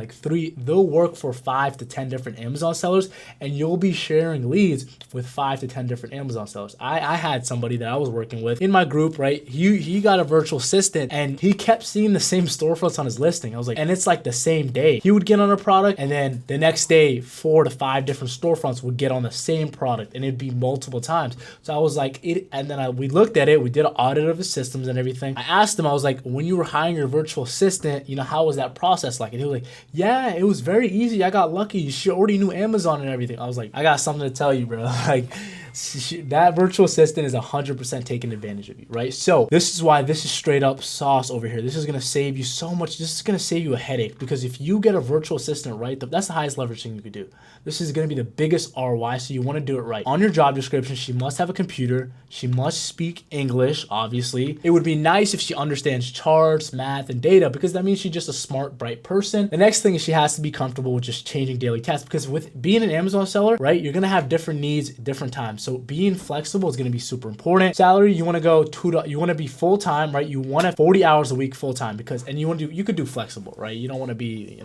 they'll work for 5 to 10 different Amazon sellers, and you'll be sharing leads with 5 to 10 different Amazon sellers. I had somebody that I was working with in my group, right? He got a virtual assistant and he kept seeing the same storefronts on his listing. I was like, and it's like the same day. He would get on a product, and then the next day, 4 to 5 different storefronts would get on the same product, and it'd be multiple times. So I was like, and then we looked at it, we did an audit of his systems and everything. I asked him, I was like, when you were hiring your virtual assistant, how was that process like? And he was like, yeah, it was very easy. I got lucky. She already knew Amazon and everything. I was like, I got something to tell you, bro. Like, that virtual assistant is 100% taking advantage of you, right? So this is why this is straight up sauce over here. This is going to save you so much. This is going to save you a headache, because if you get a virtual assistant, right, that's the highest leverage thing you could do. This is going to be the biggest ROI, so you want to do it right. On your job description, she must have a computer. She must speak English, obviously. It would be nice if she understands charts, math, and data, because that means she's just a smart, bright person. The next thing is she has to be comfortable with just changing daily tasks, because with being an Amazon seller, right, you're going to have different needs, different times. So being flexible is going to be super important. Salary, you want to be full-time, right? You want to 40 hours a week full-time, you could do flexible, right? You don't want to be,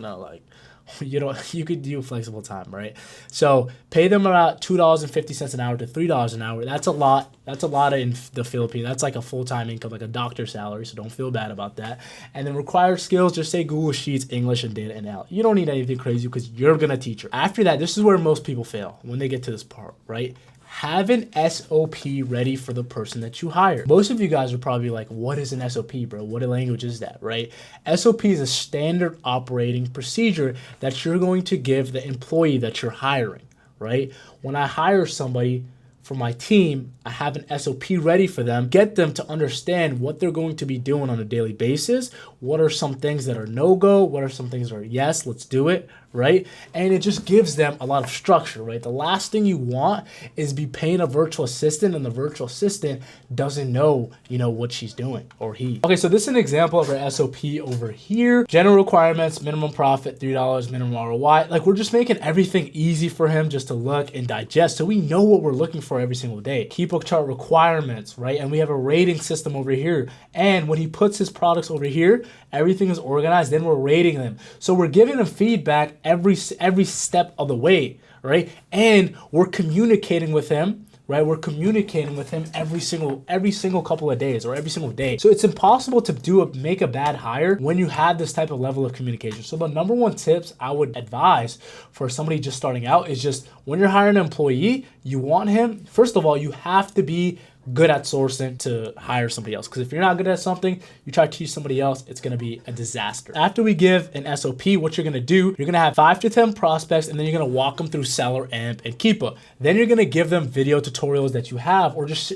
you could do flexible time, right? So pay them about $2.50 an hour to $3 an hour. That's a lot. That's a lot in the Philippines. That's like a full-time income, like a doctor's salary. So don't feel bad about that. And then required skills, just say Google Sheets, English, and data analysis. You don't need anything crazy because you're going to teach her. After that, this is where most people fail when they get to this part, right? Have an SOP ready for the person that you hire. Most of you guys are probably like, what is an SOP, bro? What language is that, right? SOP is a standard operating procedure that you're going to give the employee that you're hiring, right? When I hire somebody for my team, I have an SOP ready for them, get them to understand what they're going to be doing on a daily basis. What are some things that are no-go? What are some things that are yes, let's do it, right? And it just gives them a lot of structure, right? The last thing you want is be paying a virtual assistant and the virtual assistant doesn't know, what she's doing, or he. Okay, so this is an example of our SOP over here. General requirements, minimum profit, $3, minimum ROI. Like, we're just making everything easy for him just to look and digest, so we know what we're looking for every single day. Keep chart requirements, right? And we have a rating system over here. And when he puts his products over here, everything is organized, then we're rating them. So we're giving them feedback every step of the way, right? And we're communicating with him, right? We're communicating with him every single couple of days or every single day. So it's impossible to make a bad hire when you have this type of level of communication. So the number one tips I would advise for somebody just starting out is just when you're hiring an employee, you want him, first of all, you have to be good at sourcing to hire somebody else. Because if you're not good at something, you try to teach somebody else, it's going to be a disaster. After we give an SOP, what you're going to do, you're going to have 5 to 10 prospects, and then you're going to walk them through Seller, AMP, and Keepa. Then you're going to give them video tutorials that you have, or just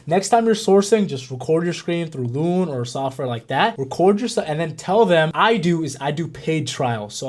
next time you're sourcing, just record your screen through Loon or software like that. Record your stuff, and then tell them, I do paid trials. So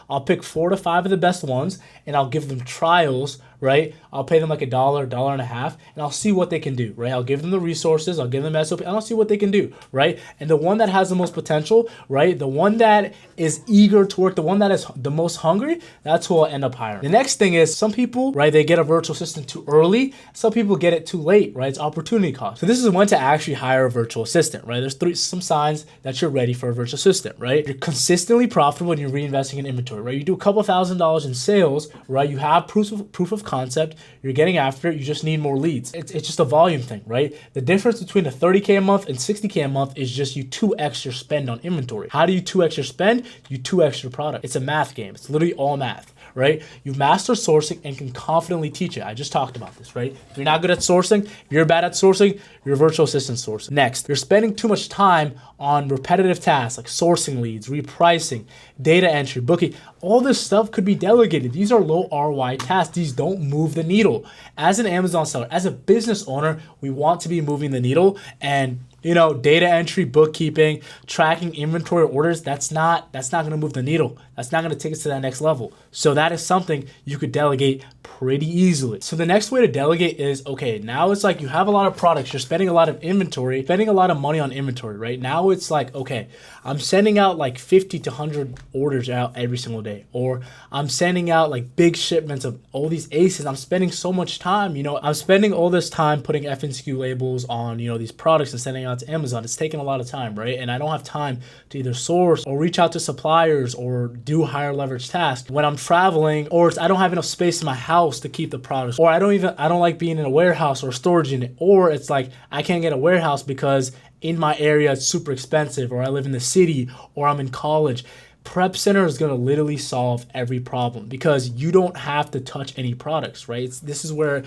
I'll pick 4 to 5 of the best ones, and I'll give them trials, right? I'll pay them like $1, $1.50, and I'll see what they can do, right? I'll give them the resources, I'll give them SOP, and I'll see what they can do, right? And the one that has the most potential, right? The one that is eager to work, the one that is the most hungry, that's who I'll end up hiring. The next thing is some people, right? They get a virtual assistant too early. Some people get it too late, right? It's opportunity cost. So this is when to actually hire a virtual assistant, right? There's some signs that you're ready for a virtual assistant, right? You're consistently profitable and you're reinvesting in inventory, right? You do a couple $1,000s in sales, right? You have proof of concept. You're getting after it. You just need more leads. It's just a volume thing, right? The difference between a 30K a month and 60K a month is just you 2x your spend on inventory. How do you 2x your spend? You 2x your product. It's a math game. It's literally all math, right? You master sourcing and can confidently teach it. I just talked about this, right? If you're not good at sourcing, if you're bad at sourcing, you're a virtual assistant sourcing. Next, you're spending too much time on repetitive tasks like sourcing leads, repricing, data entry, booking. All this stuff could be delegated. These are low ROI tasks. These don't move the needle. As an Amazon seller, as a business owner, we want to be moving the needle, and data entry, bookkeeping, tracking inventory orders, that's not going to move the needle. That's not going to take us to that next level. So that is something you could delegate pretty easily. So the next way to delegate is, okay, now it's like you have a lot of products, you're spending a lot of inventory, spending a lot of money on inventory, right? Now it's like, okay, I'm sending out like 50 to 100 orders out every single day, or I'm sending out like big shipments of all these aces. I'm spending so much time, I'm spending all this time putting FNSKU labels on, these products and sending out to Amazon. It's taking a lot of time, right? And I don't have time to either source or reach out to suppliers or do higher leverage tasks when I'm traveling, or I don't have enough space in my house to keep the products, or I don't like being in a warehouse or a storage unit, or it's like I can't get a warehouse because in my area it's super expensive, or I live in the city, or I'm in college. Prep Center is going to literally solve every problem because you don't have to touch any products, right? This is where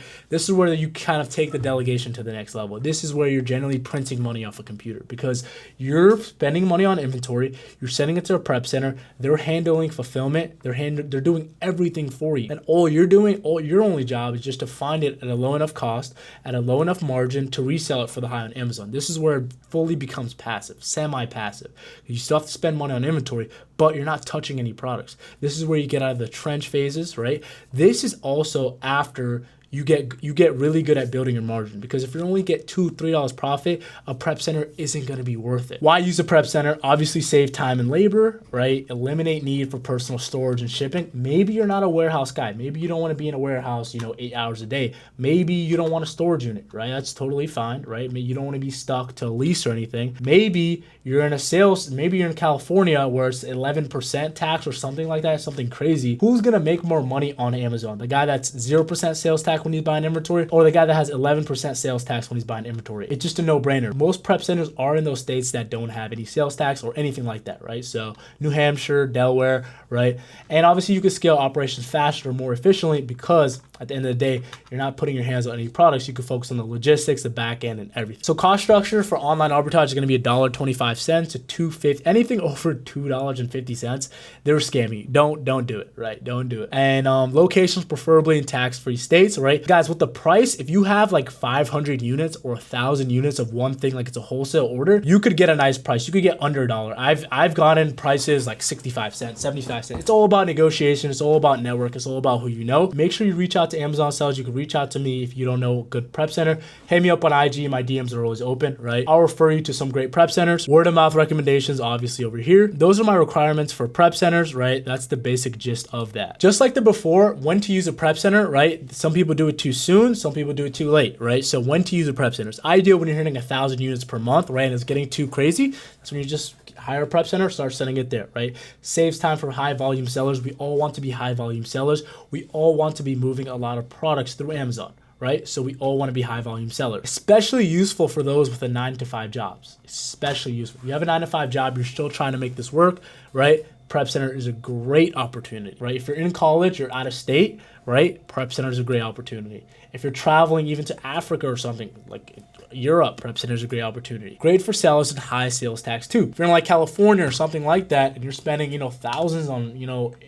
you kind of take the delegation to the next level. This is where you're generally printing money off a computer because you're spending money on inventory, you're sending it to a Prep Center, they're handling fulfillment, they're doing everything for you. And your only job is just to find it at a low enough cost, at a low enough margin to resell it for the high on Amazon. This is where it fully becomes passive, semi-passive. You still have to spend money on inventory, but you're not touching any products. This is where you get out of the trench phases, right? This is also after you get really good at building your margin, because if you only get $2-3 profit, a Prep Center isn't going to be worth it. Why use a Prep Center? Obviously save time and labor, right? Eliminate need for personal storage and shipping. Maybe you're not a warehouse guy. Maybe you don't want to be in a warehouse 8 hours a day. Maybe you don't want a storage unit, right? That's totally fine, right? Maybe you don't want to be stuck to a lease or anything. Maybe you're in California where it's 11% tax or something like that, something crazy. Who's going to make more money on Amazon? The guy that's 0% sales tax when he's buying inventory, or the guy that has 11% sales tax when he's buying inventory? It's just a no-brainer. Most Prep Centers are in those states that don't have any sales tax or anything like that, right? So New Hampshire, Delaware, right? And obviously you can scale operations faster, more efficiently, because at the end of the day, you're not putting your hands on any products. You can focus on the logistics, the back end, and everything. So cost structure for online arbitrage is going to be $1.25 to $2.50. Anything over $2.50, they're scamming you. Don't do it, right? Don't do it. And locations preferably in tax-free states, right? Guys, with the price, if you have like 500 units or 1,000 units of one thing, like it's a wholesale order, you could get a nice price. You could get under $1. I've gotten prices like 65 cents, 75 cents. It's all about negotiation. It's all about network. It's all about who you know. Make sure you reach out to Amazon sellers. You can reach out to me if you don't know a good Prep Center. Hit me up on IG. My DMs are always open, right? I'll refer you to some great Prep Centers. Word of mouth recommendations, obviously, over here. Those are my requirements for Prep Centers, right? That's the basic gist of that. Just like the before, when to use a Prep Center, right? Some people do it too soon. Some people do it too late, right? So when to use a Prep Center. It's ideal when you're hitting 1,000 units per month, right? And it's getting too crazy. That's when you just hire a Prep Center, start sending it there, right? Saves time for high volume sellers. We all want to be high volume sellers. We all want to be moving a lot of products through Amazon, right? So we all want to be high volume sellers. Especially useful for those with a 9-to-5 jobs. Especially useful. If you have a 9-to-5 job, you're still trying to make this work, right? Prep Center is a great opportunity, right? If you're in college, you're out of state, right? Prep Center is a great opportunity. If you're traveling even to Africa or something like Europe, Prep Center is a great opportunity. Great for sellers and high sales tax too. If you're in like California or something like that, and you're spending, thousands on,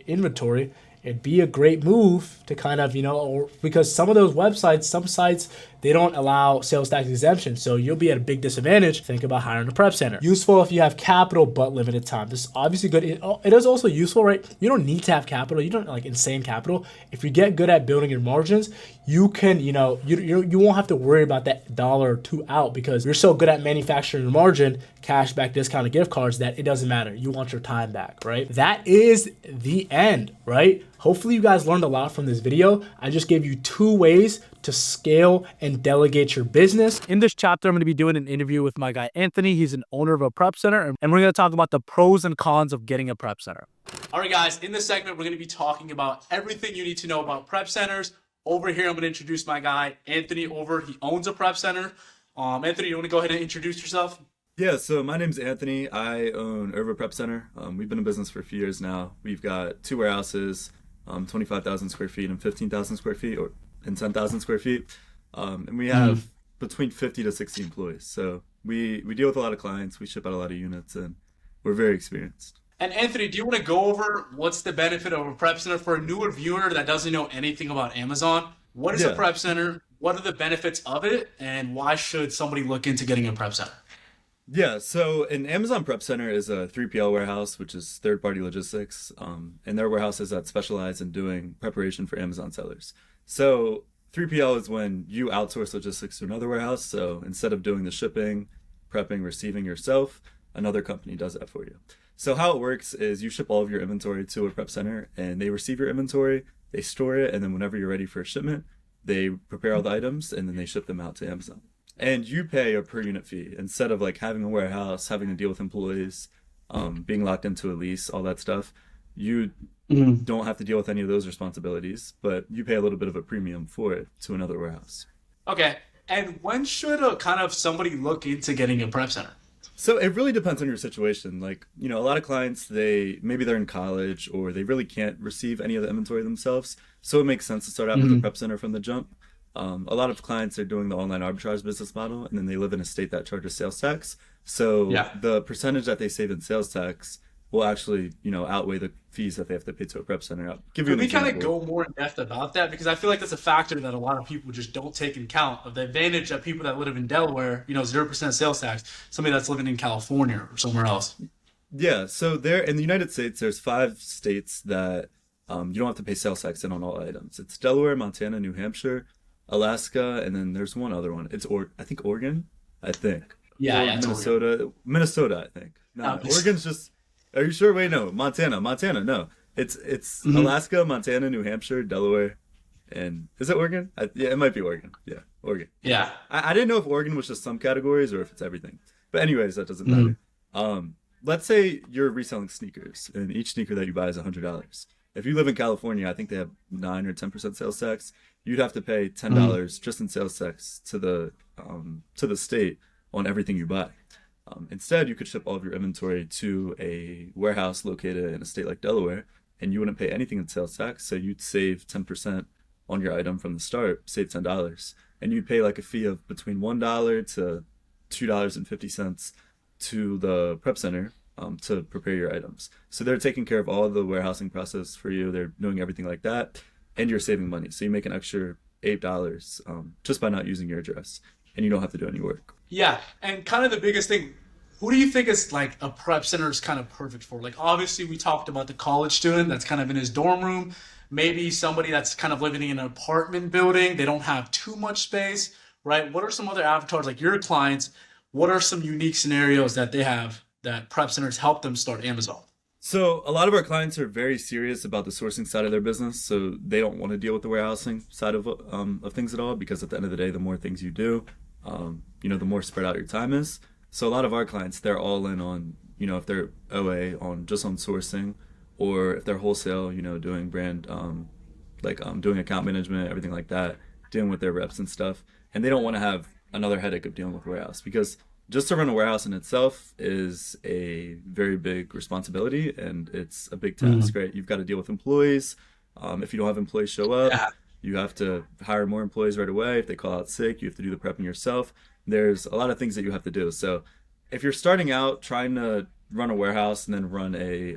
inventory, it'd be a great move to kind of, or because some of those websites, some sites, they don't allow sales tax exemption. So you'll be at a big disadvantage. Think about hiring a prep center. Useful if you have capital, but limited time. This is obviously good. It is also useful, right? You don't need to have capital. You don't like insane capital. If you get good at building your margins, you can, you won't have to worry about that dollar or two out because you're so good at manufacturing your margin, cash back, discounted gift cards that it doesn't matter. You want your time back, right? That is the end, right? Hopefully you guys learned a lot from this video. I just gave you 2 ways to scale and delegate your business. In this chapter, I'm going to be doing an interview with my guy, Anthony. He's an owner of a prep center, and we're going to talk about the pros and cons of getting a prep center. All right, guys, in this segment, we're going to be talking about everything you need to know about prep centers. Over here, I'm going to introduce my guy, Anthony, He owns a prep center. Anthony, you want to go ahead and introduce yourself? Yeah, so my name's Anthony. I own Irva Prep Center. We've been in business for a few years now. We've got 2 warehouses, 25,000 square feet and 15,000 square feet, and 10,000 square feet. And we have between 50 to 60 employees. So we deal with a lot of clients. We ship out a lot of units, and we're very experienced. And Anthony, do you want to go over what's the benefit of a prep center for a newer viewer that doesn't know anything about Amazon? What is a prep center? What are the benefits of it? And why should somebody look into getting a prep center? Yeah, so an Amazon Prep Center is a 3PL warehouse, which is third-party logistics, and they're warehouses that specialize in doing preparation for Amazon sellers. So 3PL is when you outsource logistics to another warehouse. So instead of doing the shipping, prepping, receiving yourself, another company does that for you. So how it works is you ship all of your inventory to a prep center, and they receive your inventory, they store it, and then whenever you're ready for a shipment, they prepare all the items, and then they ship them out to Amazon. And you pay a per unit fee instead of like having a warehouse, having to deal with employees, being locked into a lease, all that stuff. You don't have to deal with any of those responsibilities, but you pay a little bit of a premium for it to another warehouse. Okay. And when should somebody look into getting a prep center? So it really depends on your situation. Like, a lot of clients, maybe they're in college or they really can't receive any of the inventory themselves. So it makes sense to start out with a prep center from the jump. A lot of clients are doing the online arbitrage business model, and then they live in a state that charges sales tax. So the percentage that they save in sales tax will actually, outweigh the fees that they have to pay to a prep center. Can we kind of go more in depth about that? Because I feel like that's a factor that a lot of people just don't take in account of the advantage that people that live in Delaware, 0% sales tax, somebody that's living in California or somewhere else. Yeah. So there in the United States, there's 5 states that you don't have to pay sales tax in on all items. It's Delaware, Montana, New Hampshire, Alaska, and then there's one other one. It's I think Oregon. Yeah, Minnesota, I think. No, Oregon's just. Are you sure? Wait, no. Montana. No, it's Alaska, Montana, New Hampshire, Delaware, and is it Oregon? Yeah, it might be Oregon. Yeah, Oregon. Yeah. I didn't know if Oregon was just some categories or if it's everything. But anyways, that doesn't matter. Let's say you're reselling sneakers, and each sneaker that you buy is $100. If you live in California, I think they have 9 or 10% sales tax. You'd have to pay $10 just in sales tax to the state on everything you buy. Instead, you could ship all of your inventory to a warehouse located in a state like Delaware, and you wouldn't pay anything in sales tax. So you'd save 10% on your item from the start, save $10, and you'd pay like a fee of between $1 to $2.50 to the prep center to prepare your items. So they're taking care of all the warehousing process for you. They're doing everything like that, and you're saving money. So you make an extra $8 just by not using your address, and you don't have to do any work. Yeah, and kind of the biggest thing, who do you think is like a prep center is kind of perfect for? Like obviously we talked about the college student that's kind of in his dorm room, maybe somebody that's kind of living in an apartment building, they don't have too much space, right? What are some other avatars like your clients? What are some unique scenarios that they have that prep centers help them start Amazon? So a lot of our clients are very serious about the sourcing side of their business, so they don't want to deal with the warehousing side of things at all, because at the end of the day, the more things you do, the more spread out your time is. So a lot of our clients, they're all in on, if they're OA on just on sourcing, or if they're wholesale, doing brand, doing account management, everything like that, dealing with their reps and stuff. And they don't want to have another headache of dealing with warehouse, because just to run a warehouse in itself is a very big responsibility, and it's a big task, right? You've got to deal with employees. If you don't have employees show up, you have to hire more employees right away. If they call out sick, you have to do the prepping yourself. There's a lot of things that you have to do. So if you're starting out trying to run a warehouse and then run a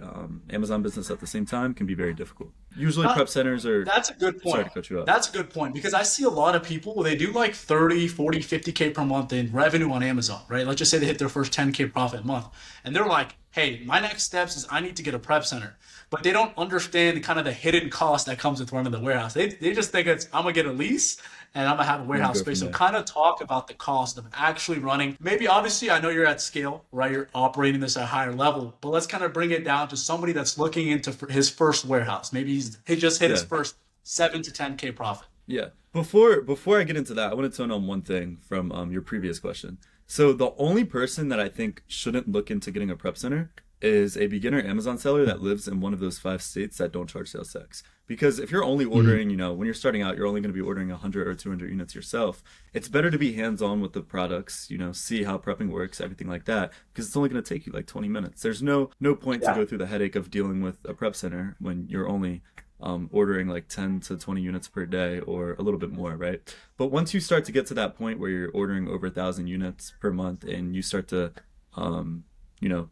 Amazon business at the same time can be very difficult. Usually That- prep centers are, That's a good point. sorry to cut you off. That's a good point because I see a lot of people, they do like 30, 40, 50K per month in revenue on Amazon, right? Let's just say they hit their first 10K profit month. And they're like, hey, my next steps is I need to get a prep center. But they don't understand kind of the hidden cost that comes with running the warehouse. They just think it's, I'm going to get a lease and I'm going to have a warehouse go space. from So there. kind of talk about the cost of actually running. Maybe obviously I know you're at scale, right? You're operating this at a higher level, but let's kind of bring it down to somebody that's looking into his first warehouse. Maybe he just hit his Yeah. first 7 to 10K profit. Yeah. Before I get into that, I want to tone on one thing from your previous question. So the only person that I think shouldn't look into getting a prep center is a beginner Amazon seller that lives in one of those 5 states that don't charge sales tax. Because if you're only ordering, when you're starting out, you're only going to be ordering 100 or 200 units yourself. It's better to be hands-on with the products, see how prepping works, everything like that, because it's only going to take you like 20 minutes. There's no point to go through the headache of dealing with a prep center when you're only ordering like 10 to 20 units per day or a little bit more, right? But once you start to get to that point where you're ordering over 1,000 units per month and you start to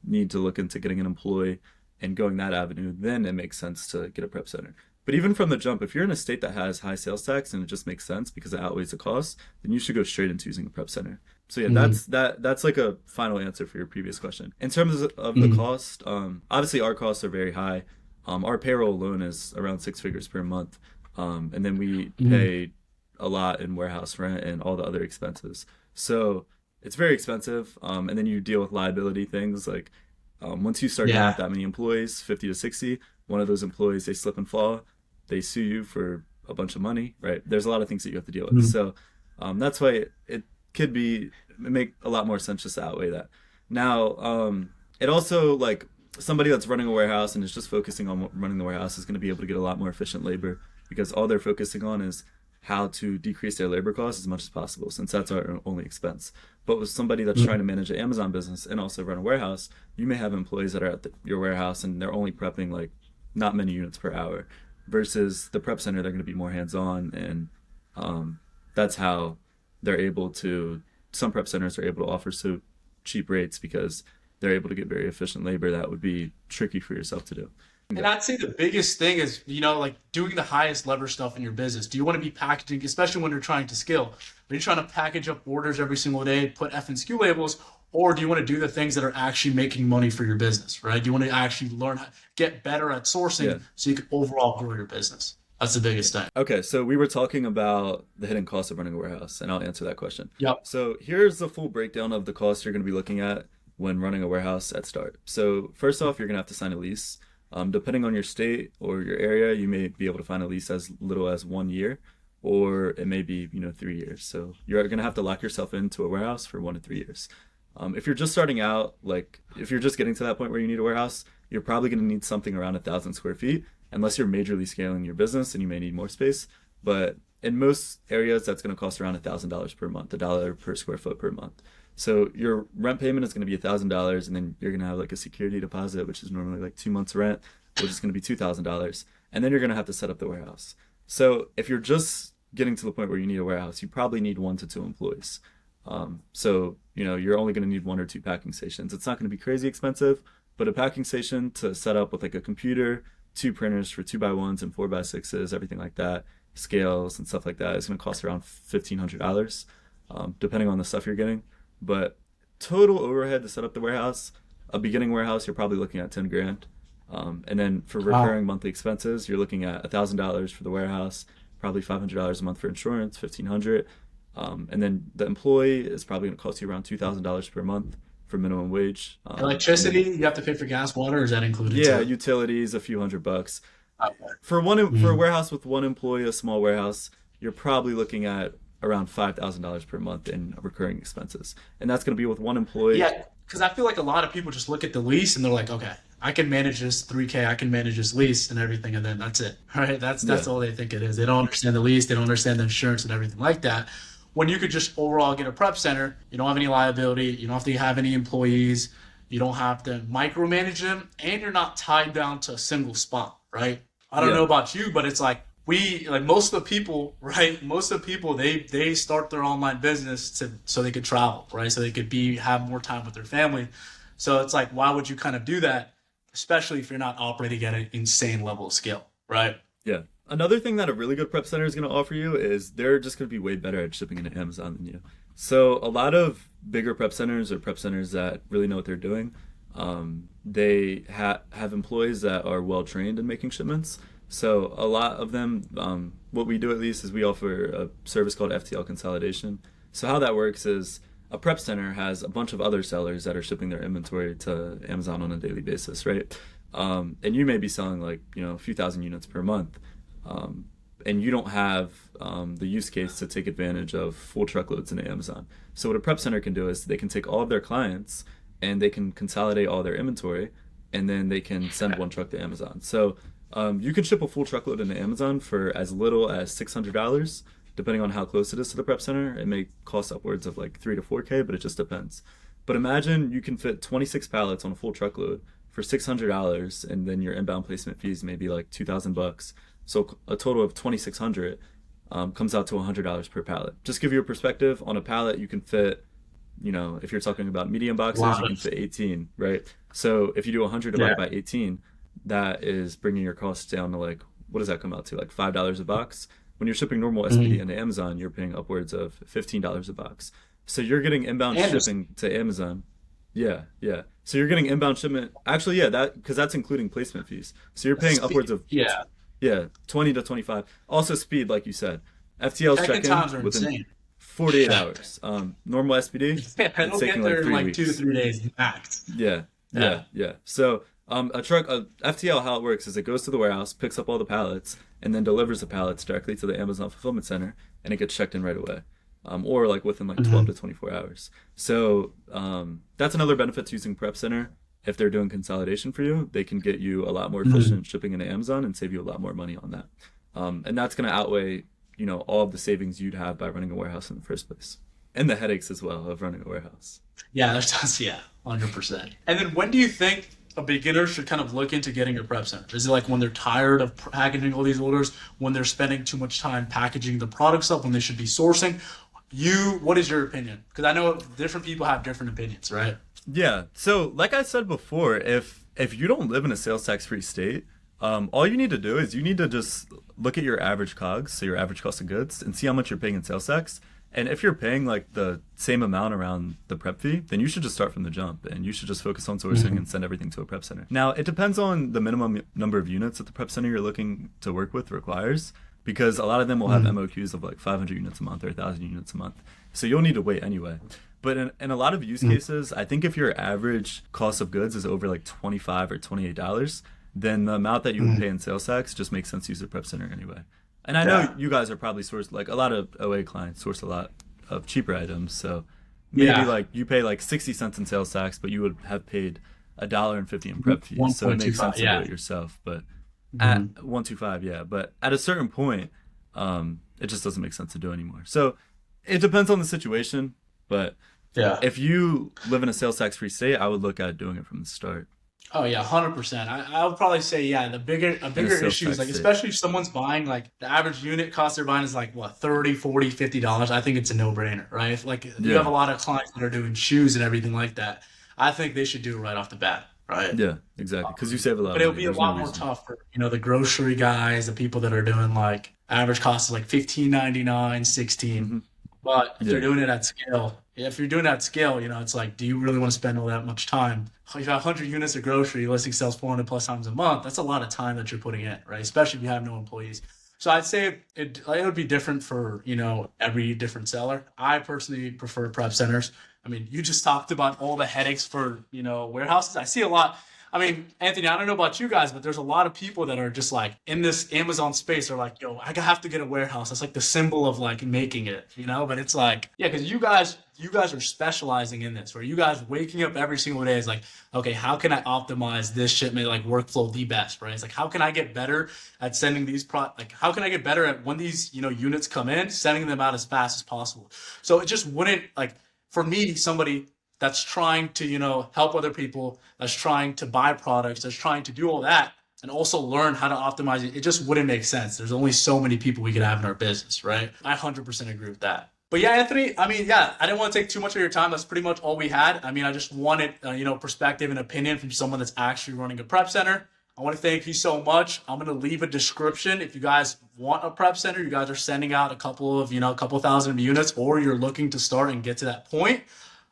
need to look into getting an employee and going that avenue, then it makes sense to get a prep center. But even from the jump, if you're in a state that has high sales tax and it just makes sense because it outweighs the cost, then you should go straight into using a prep center. So yeah, that's like a final answer for your previous question. In terms of the cost, obviously our costs are very high. Our payroll alone is around 6 figures per month. And then we pay a lot in warehouse rent and all the other expenses. So it's very expensive. And then you deal with liability things like once you start dealing with that many employees, 50 to 60, one of those employees, they slip and fall, they sue you for a bunch of money, right? There's a lot of things that you have to deal with. So that's why it could make a lot more sense just to outweigh that. Now, it also, like, somebody that's running a warehouse and is just focusing on running the warehouse is going to be able to get a lot more efficient labor because all they're focusing on is how to decrease their labor costs as much as possible, since that's our only expense. But with somebody that's trying to manage an Amazon business and also run a warehouse, you may have employees that are at your warehouse and they're only prepping like not many units per hour, versus the prep center, they're going to be more hands-on, and that's how they're able to. Some prep centers are able to offer so cheap rates because they're able to get very efficient labor that would be tricky for yourself to do. And I'd say the biggest thing is, like doing the highest lever stuff in your business. Do you want to be packaging, especially when you're trying to scale? Are you trying to package up orders every single day, put F and SKU labels, or do you want to do the things that are actually making money for your business, right? Do you want to actually learn, get better at sourcing so you can overall grow your business? That's the biggest thing. Okay, so we were talking about the hidden cost of running a warehouse, and I'll answer that question. Yep. So here's the full breakdown of the costs you're going to be looking at when running a warehouse at start. So first off, you're going to have to sign a lease. Depending on your state or your area, you may be able to find a lease as little as 1 year, or it may be 3 years. So you're going to have to lock yourself into a warehouse for 1 to 3 years. If you're just starting out, like if you're just getting to that point where you need a warehouse, you're probably going to need something around 1,000 square feet, unless you're majorly scaling your business and you may need more space. But in most areas, that's going to cost around $1,000 per month, $1 per square foot per month. So your rent payment is going to be $1,000, and then you're going to have like a security deposit, which is normally like 2 months rent, which is going to be $2,000. And then you're going to have to set up the warehouse. So if you're just getting to the point where you need a warehouse, you probably need 1 to 2 employees. So you're only going to need 1 or 2 packing stations. It's not going to be crazy expensive, but a packing station to set up with like a computer, 2 printers for 2x1s and 4x6s, everything like that, scales and stuff like that, is going to cost around $1,500, depending on the stuff you're getting. But total overhead to set up the warehouse, a beginning warehouse, you're probably looking at 10 grand. And then for recurring monthly expenses, you're looking at $1,000 for the warehouse, probably $500 a month for insurance, $1,500. And then the employee is probably going to cost you around $2,000 per month for minimum wage. Electricity, you have to pay for gas, water, or is that included? Yeah, too? utilities, a few $100. Okay. For a warehouse with 1 employee, a small warehouse, you're probably looking at around $5,000 per month in recurring expenses, and that's going to be with 1 employee. Yeah, because I feel like a lot of people just look at the lease and they're like, okay, I can manage this 3K, I can manage this lease and everything, and then that's it. Right? That's all they think it is. They don't understand the lease, they don't understand the insurance and everything like that. When you could just overall get a prep center, you don't have any liability, you don't have to have any employees, you don't have to micromanage them, and you're not tied down to a single spot, right? I don't know about you, but it's like most of the people, right? Most of the people, they start their online business so they could travel, right? So they could have more time with their family. So it's like, why would you kind of do that, especially if you're not operating at an insane level of scale, right? Yeah. Another thing that a really good prep center is going to offer you is they're just going to be way better at shipping into Amazon than you. So a lot of bigger prep centers or prep centers that really know what they're doing, they have employees that are well trained in making shipments. So a lot of them, what we do at least is we offer a service called FTL consolidation. So how that works is a prep center has a bunch of other sellers that are shipping their inventory to Amazon on a daily basis, right? And you may be selling like, a few thousand units per month. And you don't have the use case to take advantage of full truckloads into Amazon. So what a prep center can do is they can take all of their clients and they can consolidate all their inventory, and then they can send one truck to Amazon. So you can ship a full truckload into Amazon for as little as $600, depending on how close it is to the prep center. It may cost upwards of like $3 to $4K, but it just depends. But imagine you can fit 26 pallets on a full truckload for $600, and then your inbound placement fees may be like $2,000. So a total of $2,600 comes out to $100 per pallet. Just give you a perspective, on a pallet you can fit, if you're talking about medium boxes, you can fit 18, right? So if you do 100 divided by 18, that is bringing your costs down to like, what does that come out to? Like $5 a box. When you're shipping normal SPD into Amazon, you're paying upwards of $15 a box. So you're getting inbound shipping to Amazon. Yeah. So you're getting inbound shipment. Actually, because that's including placement fees. So you're paying upwards of 20 to 25. Also speed, like you said. FTL's check-in within insane. 48 hours. Normal SPD, it's taking like 3 weeks. 2 to 3 days max. Yeah. So a FTL, how it works is it goes to the warehouse, picks up all the pallets, and then delivers the pallets directly to the Amazon fulfillment center, and it gets checked in right away. Or like within like 12 to 24 hours. So that's another benefit to using Prep Center. If they're doing consolidation for you, they can get you a lot more efficient shipping into Amazon and save you a lot more money on that. And that's going to outweigh, all of the savings you'd have by running a warehouse in the first place, and the headaches as well of running a warehouse. Yeah, 100%. And then when do you think a beginner should kind of look into getting a prep center? Is it like when they're tired of packaging all these orders, when they're spending too much time packaging the products up, when they should be sourcing? What is your opinion? Because I know different people have different opinions, right? Yeah. So like I said before, if you don't live in a sales tax free state, all you need to do is you need to just look at your average COGS, so your average cost of goods, and see how much you're paying in sales tax. And if you're paying like the same amount around the prep fee, then you should just start from the jump, and you should just focus on sourcing and send everything to a prep center. Now, it depends on the minimum number of units that the prep center you're looking to work with requires, because a lot of them will have MOQs of like 500 units a month or 1,000 units a month. So you'll need to wait anyway. But in a lot of use cases, I think if your average cost of goods is over like $25 or $28, then the amount that you would pay in sales tax just makes sense to use a prep center anyway. And I know you guys are probably sourced, like a lot of OA clients source a lot of cheaper items. So maybe like you pay like 60 cents in sales tax, but you would have paid $1.50 in prep fees. So it makes sense to do it yourself. But at 125, but at a certain point, it just doesn't make sense to do anymore. So it depends on the situation. But if you live in a sales tax free state, I would look at doing it from the start. Oh yeah, 100%. I would probably say a bigger issue is like, especially if someone's buying, like the average unit cost they're buying is like what, $30, $40, $50. I think it's a no-brainer, right? If like you have a lot of clients that are doing shoes and everything like that, I think they should do it right off the bat, right? Yeah, exactly, because you save a lot. But it'll be a lot more tough for the grocery guys, the people that are doing like average cost is like $15.99, $16. But if you're doing it at scale, it's like, do you really want to spend all that much time? If you have 100 units of grocery, listing sells 400 plus times a month, that's a lot of time that you're putting in, right? Especially if you have no employees. So I'd say it would be different for, every different seller. I personally prefer prep centers. I mean, you just talked about all the headaches for, warehouses. I see a lot. I mean, Anthony, I don't know about you guys, but there's a lot of people that are just like in this Amazon space are like, yo, I have to get a warehouse. That's like the symbol of like making it, but it's like, because you guys are specializing in this, where you guys waking up every single day is like, okay, how can I optimize this shipment, like workflow the best, right? It's like, how can I get better at sending these how can I get better at when these, units come in, sending them out as fast as possible? So it just wouldn't, like, for me, somebody that's trying to, help other people, that's trying to buy products, that's trying to do all that, and also learn how to optimize it. It just wouldn't make sense. There's only so many people we could have in our business, right? I 100% agree with that. But yeah, Anthony, I mean, yeah, I didn't want to take too much of your time. That's pretty much all we had. I mean, I just wanted, perspective and opinion from someone that's actually running a prep center. I want to thank you so much. I'm going to leave a description. If you guys want a prep center, you guys are sending out a couple thousand units, or you're looking to start and get to that point.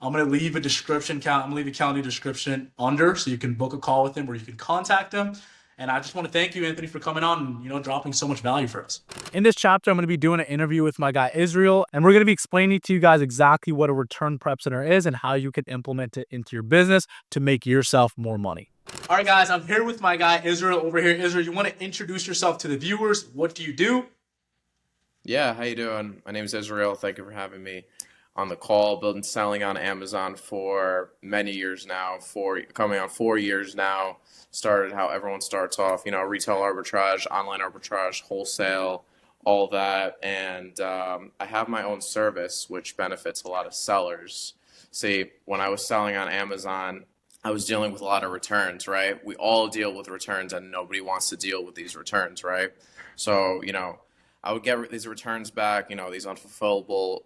I'm going to leave a description count. I'm going to leave a calendar description under so you can book a call with him or you can contact him. And I just want to thank you, Anthony, for coming on and, dropping so much value for us. In this chapter, I'm going to be doing an interview with my guy Israel, and we're going to be explaining to you guys exactly what a return prep center is and how you can implement it into your business to make yourself more money. All right, guys, I'm here with my guy Israel over here. Israel, you want to introduce yourself to the viewers? What do you do? Yeah, how you doing? My name is Israel. Thank you for having me on the call. Building selling on Amazon for many years now, coming on 4 years now. Started how everyone starts off, retail arbitrage, online arbitrage, wholesale, all that. And I have my own service, which benefits a lot of sellers. See, when I was selling on Amazon, I was dealing with a lot of returns, right? We all deal with returns and nobody wants to deal with these returns, right? So, I would get these returns back, these unfulfillable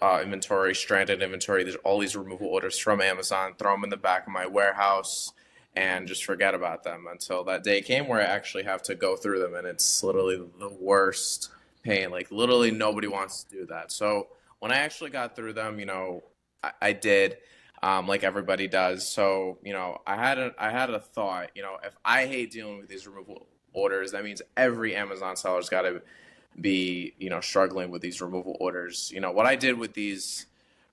inventory, stranded inventory. There's all these removal orders from Amazon, throw them in the back of my warehouse and just forget about them until that day came where I actually have to go through them. And it's literally the worst pain. Like literally nobody wants to do that. So when I actually got through them, I did, like everybody does. So, I had a thought, if I hate dealing with these removal orders, that means every Amazon seller's got to be, struggling with these removal orders. What I did with these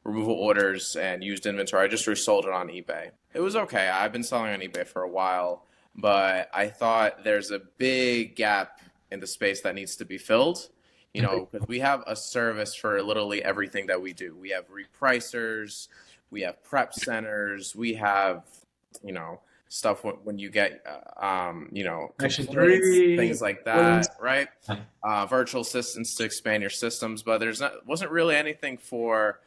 removal orders and used inventory, I just resold it on eBay. It was okay. I've been selling on eBay for a while, but I thought there's a big gap in the space that needs to be filled, because we have a service for literally everything that we do. We have repricers, we have prep centers, we have, stuff when you get, Section 3, things like that, right? Virtual assistants to expand your systems, but wasn't really anything for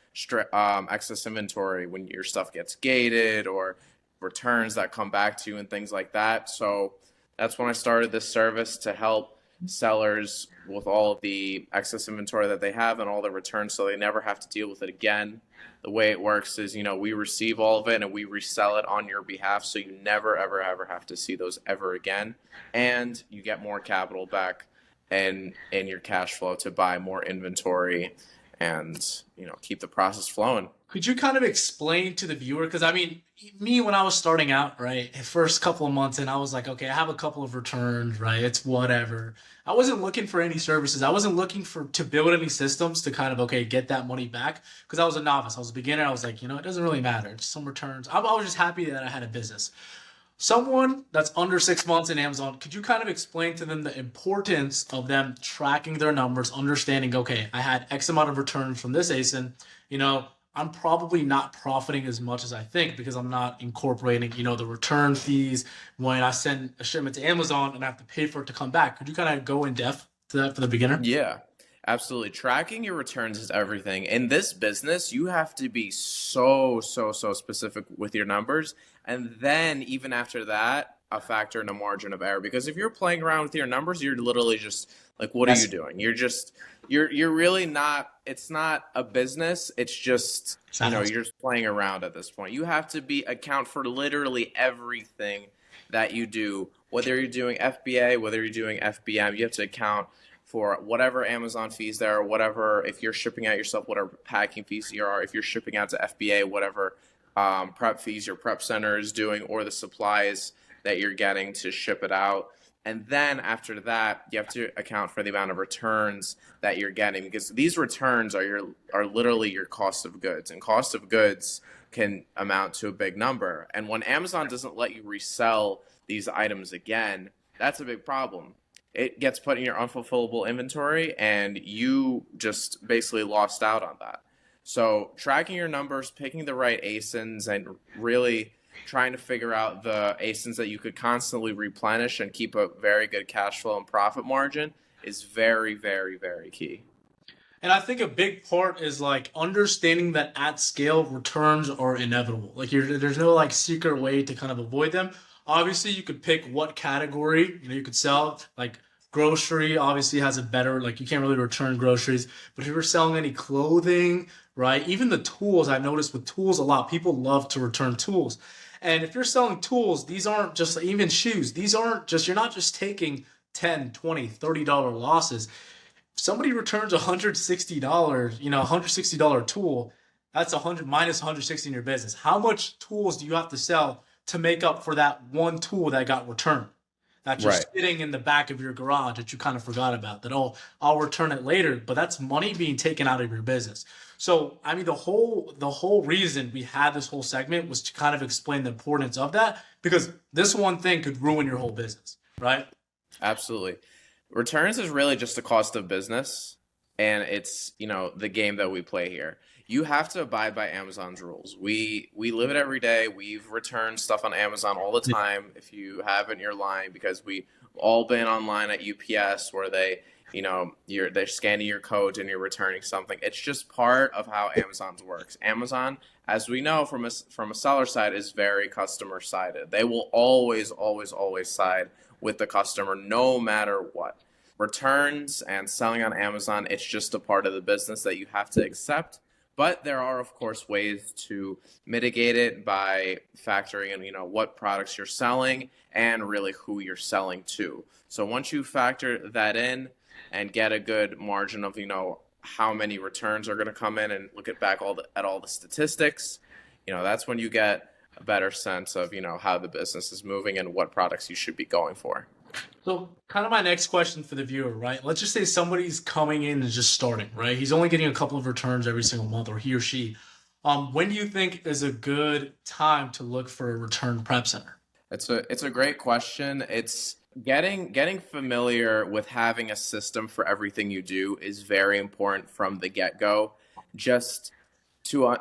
excess inventory when your stuff gets gated or returns that come back to you and things like that. So that's when I started this service to help sellers with all of the excess inventory that they have and all the returns so they never have to deal with it again. The way it works is, we receive all of it and we resell it on your behalf so you never, ever, ever have to see those ever again. And you get more capital back and in your cash flow to buy more inventory and, keep the process flowing. Could you kind of explain to the viewer? Because I mean, me when I was starting out, right, first couple of months in, I was like, okay, I have a couple of returns, right? It's whatever. I wasn't looking for any services. I wasn't looking to build any systems to kind of, get that money back because I was a novice. I was a beginner. I was like, it doesn't really matter. It's some returns. I was just happy that I had a business. Someone that's under 6 months in Amazon, could you kind of explain to them the importance of them tracking their numbers, understanding, okay, I had X amount of returns from this ASIN, I'm probably not profiting as much as I think because I'm not incorporating, the return fees when I send a shipment to Amazon and I have to pay for it to come back. Could you kind of go in depth to that for the beginner? Yeah, absolutely. Tracking your returns is everything. In this business, you have to be so specific with your numbers. And then even after that, a factor in a margin of error. Because if you're playing around with your numbers, you're literally just like, what are you doing? You're really not, it's not a business. It's just, you're just playing around at this point. You have to account for literally everything that you do, whether you're doing FBA, whether you're doing FBM, you have to account for whatever Amazon fees there are, whatever, if you're shipping out yourself, whatever packing fees there are, if you're shipping out to FBA, whatever prep fees your prep center is doing, or the supplies that you're getting to ship it out. And then after that, you have to account for the amount of returns that you're getting, because these returns are literally your cost of goods, and cost of goods can amount to a big number. And when Amazon doesn't let you resell these items again, that's a big problem. It gets put in your unfulfillable inventory and you just basically lost out on that. So tracking your numbers, picking the right ASINs, and really trying to figure out the ASINs that you could constantly replenish and keep a very good cash flow and profit margin is very, very, very key. And I think a big part is like understanding that at scale returns are inevitable. Like there's no like secret way to kind of avoid them. Obviously, you could pick what category you could sell. Like Grocery obviously has a better, like you can't really return groceries, but if you're selling any clothing, right? Even the tools, I've noticed with tools a lot, people love to return tools. And if you're selling tools, these aren't just even shoes. These aren't just, you're not just taking 10, 20, $30 losses. If somebody returns $160, $160 tool, that's 100 minus 160 in your business. How much tools do you have to sell to make up for that one tool that got returned? That's just Right. sitting in the back of your garage that you kind of forgot about, that, oh, I'll return it later, but that's money being taken out of your business. So, I mean, the whole reason we had this whole segment was to kind of explain the importance of that, because this one thing could ruin your whole business, right? Absolutely. Returns is really just the cost of business, and it's, the game that we play here. You have to abide by Amazon's rules. We live it every day. We've returned stuff on Amazon all the time. If you haven't, you're lying, because we've all been online at UPS where they're scanning your code and you're returning something. It's just part of how Amazon works. Amazon, as we know from a seller side, is very customer sided. They will always, always, always side with the customer no matter what. Returns and selling on Amazon, it's just a part of the business that you have to accept. But there are, of course, ways to mitigate it by factoring in, what products you're selling and really who you're selling to. So once you factor that in and get a good margin of, how many returns are going to come in, and look at all the statistics, that's when you get a better sense of, how the business is moving and what products you should be going for. So kind of my next question for the viewer, right? Let's just say somebody's coming in and just starting, right? He's only getting a couple of returns every single month, or he or she. When do you think is a good time to look for a return prep center? It's a great question. It's getting familiar with having a system for everything you do is very important from the get-go. Just to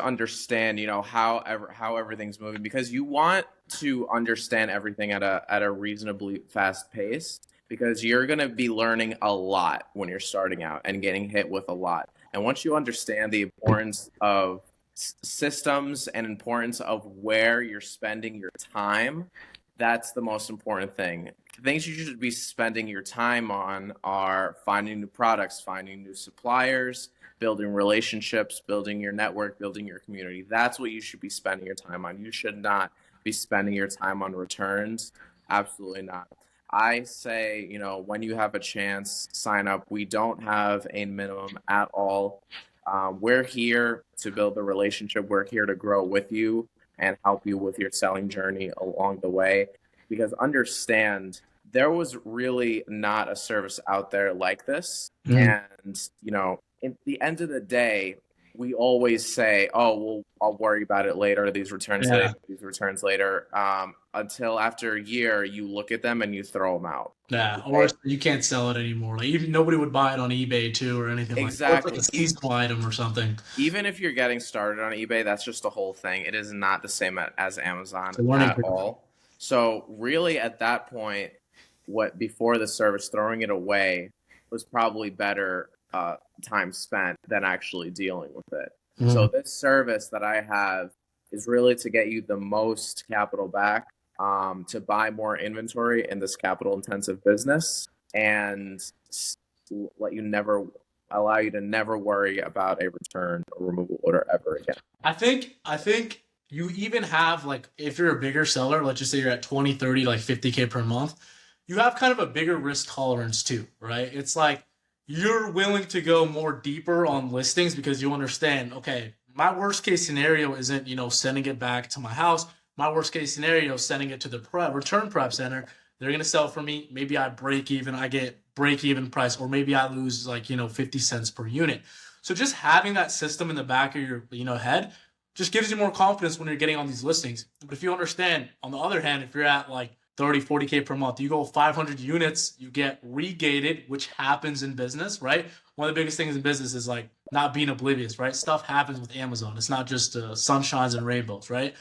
understand, how everything's moving, because you want to understand everything at a reasonably fast pace, because you're going to be learning a lot when you're starting out and getting hit with a lot. And once you understand the importance of systems and importance of where you're spending your time, that's the most important thing. Things you should be spending your time on are finding new products, finding new suppliers, building relationships, building your network, building your community. That's what you should be spending your time on. You should not be spending your time on returns. Absolutely not. I say, when you have a chance, sign up. We don't have a minimum at all. We're here to build a relationship. We're here to grow with you and help you with your selling journey along the way. Because understand, there was really not a service out there like this. And, at the end of the day, we always say, oh, well, I'll worry about it later, these returns later, until after a year, you look at them and you throw them out. Yeah, or you can't sell it anymore. Like, even nobody would buy it on eBay too, or anything Exactly. Like that. It's like a seasonal item or something. Even if you're getting started on eBay, that's just a whole thing. It is not the same as Amazon at all. So really, at that point, before the service, throwing it away was probably better time spent than actually dealing with it. So this service that I have is really to get you the most capital back, to buy more inventory in this capital intensive business, and allow you to never worry about a return or removal order ever again. I think you even have, like, if you're a bigger seller, let's just say you're at 20, 30, like 50K per month, you have kind of a bigger risk tolerance too, right? It's like you're willing to go more deeper on listings because you understand, okay, my worst case scenario isn't, sending it back to my house. My worst case scenario is sending it to the return prep center. They're going to sell for me. Maybe I break even, I get break even price, or maybe I lose 50 cents per unit. So just having that system in the back of your, head just gives you more confidence when you're getting on these listings. But if you understand, on the other hand, if you're at 30, 40K per month, you go 500 units, you get regated, which happens in business, right? One of the biggest things in business is not being oblivious, right? Stuff happens with Amazon. It's not just sunshines and rainbows, right?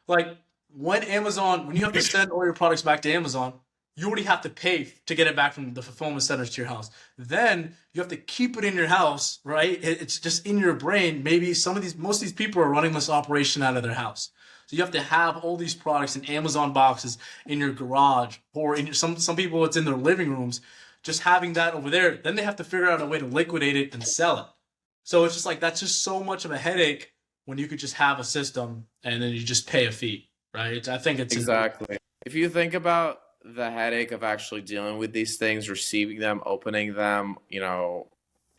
When you have to send all your products back to Amazon, you already have to pay to get it back from the fulfillment centers to your house. Then you have to keep it in your house, right? It's just in your brain. Maybe most of these people are running this operation out of their house. So you have to have all these products in Amazon boxes in your garage, or some people it's in their living rooms, just having that over there, then they have to figure out a way to liquidate it and sell it. So it's just like, that's just so much of a headache when you could just have a system and then you just pay a fee, right? I think it's Exactly. If you think about the headache of actually dealing with these things, receiving them, opening them,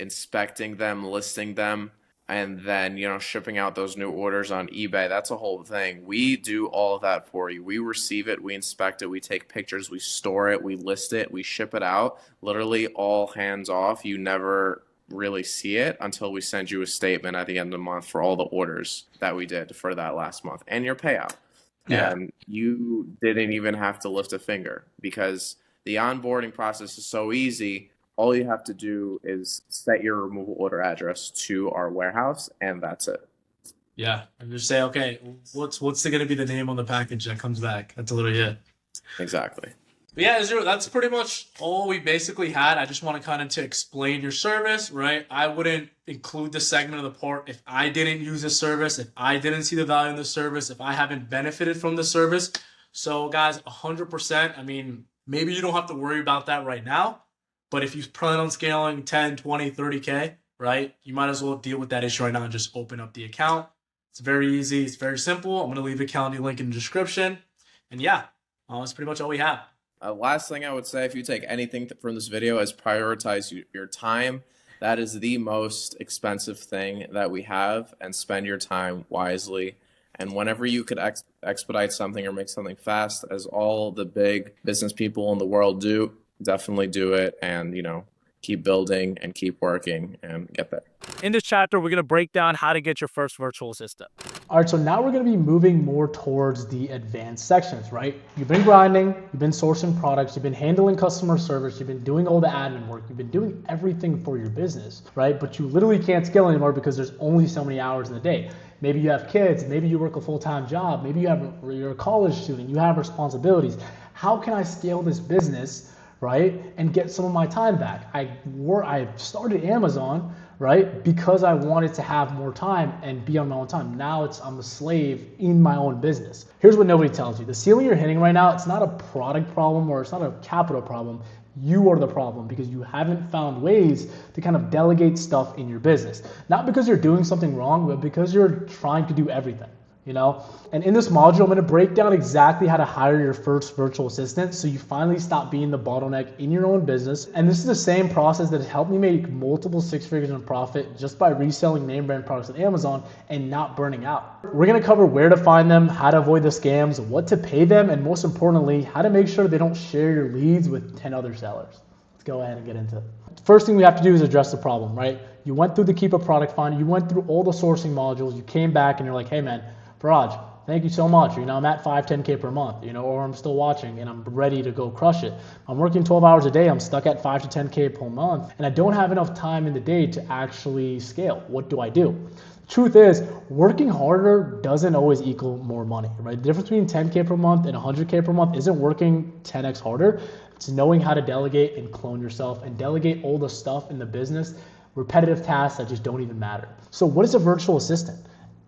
inspecting them, listing them, and then, shipping out those new orders on eBay, that's a whole thing. We do all of that for you. We receive it, we inspect it, we take pictures, we store it, we list it, we ship it out, literally all hands off. You never really see it until we send you a statement at the end of the month for all the orders that we did for that last month and your payout. Yeah. And you didn't even have to lift a finger because the onboarding process is so easy. All you have to do is set your removal order address to our warehouse, and that's it. Yeah, and just say, okay, what's going to be the name on the package that comes back? That's literally it. Exactly. But yeah, Israel, that's pretty much all we basically had. I just want to kind of to explain your service, right? I wouldn't include the segment of the part if I didn't use the service, if I didn't see the value in the service, if I haven't benefited from the service. So guys, 100%, I mean, maybe you don't have to worry about that right now, but if you plan on scaling 10, 20, 30K, right, you might as well deal with that issue right now and just open up the account. It's very easy. It's very simple. I'm going to leave a calendar link in the description. And yeah, that's pretty much all we have. Last thing I would say, if you take anything from this video, is prioritize your time. That is the most expensive thing that we have, and spend your time wisely. And whenever you could expedite something or make something fast, as all the big business people in the world do, definitely do it, and keep building and keep working and get there. In this chapter, we're going to break down how to get your first virtual assistant. All right, so now we're going to be moving more towards the advanced sections, right? You've been grinding, you've been sourcing products, you've been handling customer service, you've been doing all the admin work, you've been doing everything for your business, right? But you literally can't scale anymore because there's only so many hours in the day. Maybe you have kids, maybe you work a full-time job, maybe you're a college student, you have responsibilities. How can I scale this business, right, and get some of my time back? I started Amazon, right, because I wanted to have more time and be on my own time. Now I'm a slave in my own business. Here's what nobody tells you. The ceiling you're hitting right now, it's not a product problem or it's not a capital problem. You are the problem because you haven't found ways to kind of delegate stuff in your business. Not because you're doing something wrong, but because you're trying to do everything. And in this module, I'm going to break down exactly how to hire your first virtual assistant so you finally stop being the bottleneck in your own business. And this is the same process that has helped me make multiple six figures in profit just by reselling name brand products on Amazon and not burning out. We're going to cover where to find them, how to avoid the scams, what to pay them, and most importantly, how to make sure they don't share your leads with 10 other sellers. Let's go ahead and get into it. First thing we have to do is address the problem, right? You went through the Keep a Product Finder, you went through all the sourcing modules, you came back and you're like, hey man, Raj, thank you so much. I'm at 10K per month, or I'm still watching and I'm ready to go crush it. I'm working 12 hours a day. I'm stuck at 5 to 10K per month and I don't have enough time in the day to actually scale. What do I do? The truth is, working harder doesn't always equal more money, right? The difference between 10K per month and 100K per month isn't working 10x harder. It's knowing how to delegate and clone yourself and delegate all the stuff in the business, repetitive tasks that just don't even matter. So what is a virtual assistant?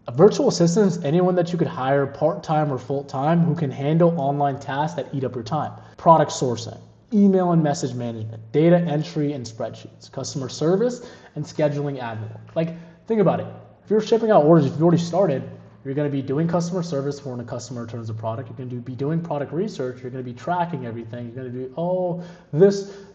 A virtual assistant is anyone that you could hire part-time or full-time who can handle online tasks that eat up your time. Product sourcing, email and message management, data entry and spreadsheets, customer service, and scheduling admin work. Like, think about it. If you're shipping out orders, if you've already started, you're going to be doing customer service when a customer returns a product. You're going to be doing product research. You're going to be tracking everything. You're going to do,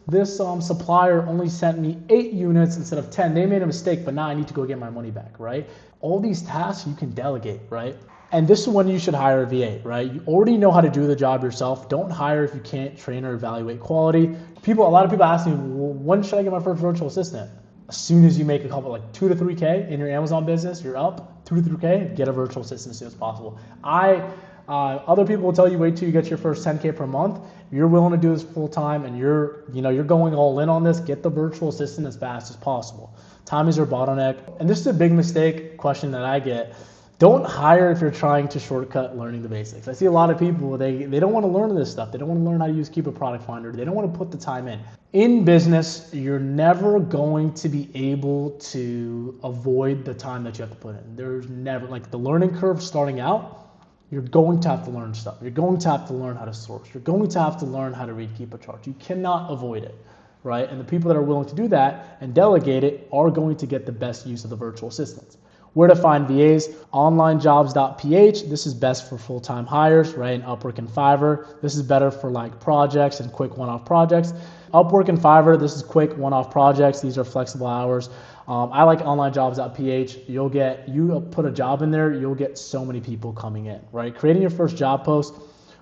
this supplier only sent me 8 units instead of 10. They made a mistake, but now I need to go get my money back, right? All these tasks you can delegate, right? And this is when you should hire a VA, right? You already know how to do the job yourself. Don't hire if you can't train or evaluate quality. A lot of people ask me, well, when should I get my first virtual assistant? As soon as you make a couple, like 2 to 3K in your Amazon business, you're up 2 to 3K, get a virtual assistant as soon as possible. Other people will tell you wait till you get your first 10K per month. If you're willing to do this full time and you're going all in on this, get the virtual assistant as fast as possible. Time is your bottleneck. And this is a big question that I get. Don't hire if you're trying to shortcut learning the basics. I see a lot of people, they don't want to learn this stuff. They don't want to learn how to use Keep a Product Finder. They don't want to put the time in. In business, you're never going to be able to avoid the time that you have to put in. There's never, like the learning curve starting out, you're going to have to learn stuff. You're going to have to learn how to source. You're going to have to learn how to read Keep a Chart. You cannot avoid it. right? And the people that are willing to do that and delegate it are going to get the best use of the virtual assistants. Where to find VAs? Onlinejobs.ph. This is best for full-time hires, right? And Upwork and Fiverr. This is better for like projects and quick one-off projects. Upwork and Fiverr, this is quick one-off projects. These are flexible hours. I like onlinejobs.ph. You put a job in there, you'll get so many people coming in, right? Creating your first job post.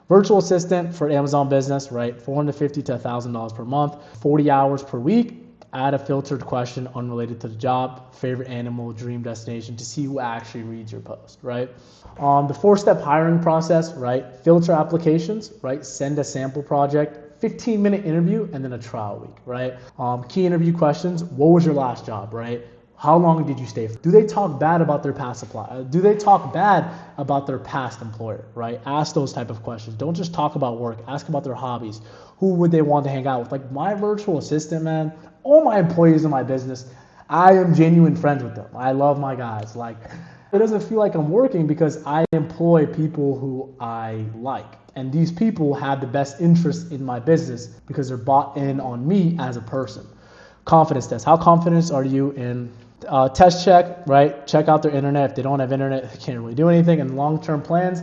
Virtual assistant for Amazon business, right? $450 to $1,000 per month, 40 hours per week. Add a filtered question unrelated to the job, favorite animal, dream destination, to see who actually reads your post, right? The 4-step hiring process, right? Filter applications, right? Send a sample project, 15-minute interview, and then a trial week, right? Key interview questions. What was your last job, right? How long did you stay? Do they talk bad about their past supply? Do they talk bad about their past employer, right? Ask those type of questions. Don't just talk about work. Ask about their hobbies. Who would they want to hang out with? Like my virtual assistant, man, all my employees in my business, I am genuine friends with them. I love my guys. Like it doesn't feel like I'm working because I employ people who I like. And these people have the best interest in my business because they're bought in on me as a person. Confidence test. How confident are you in test check, right? Check out their internet. If they don't have internet, they can't really do anything. And long-term plans,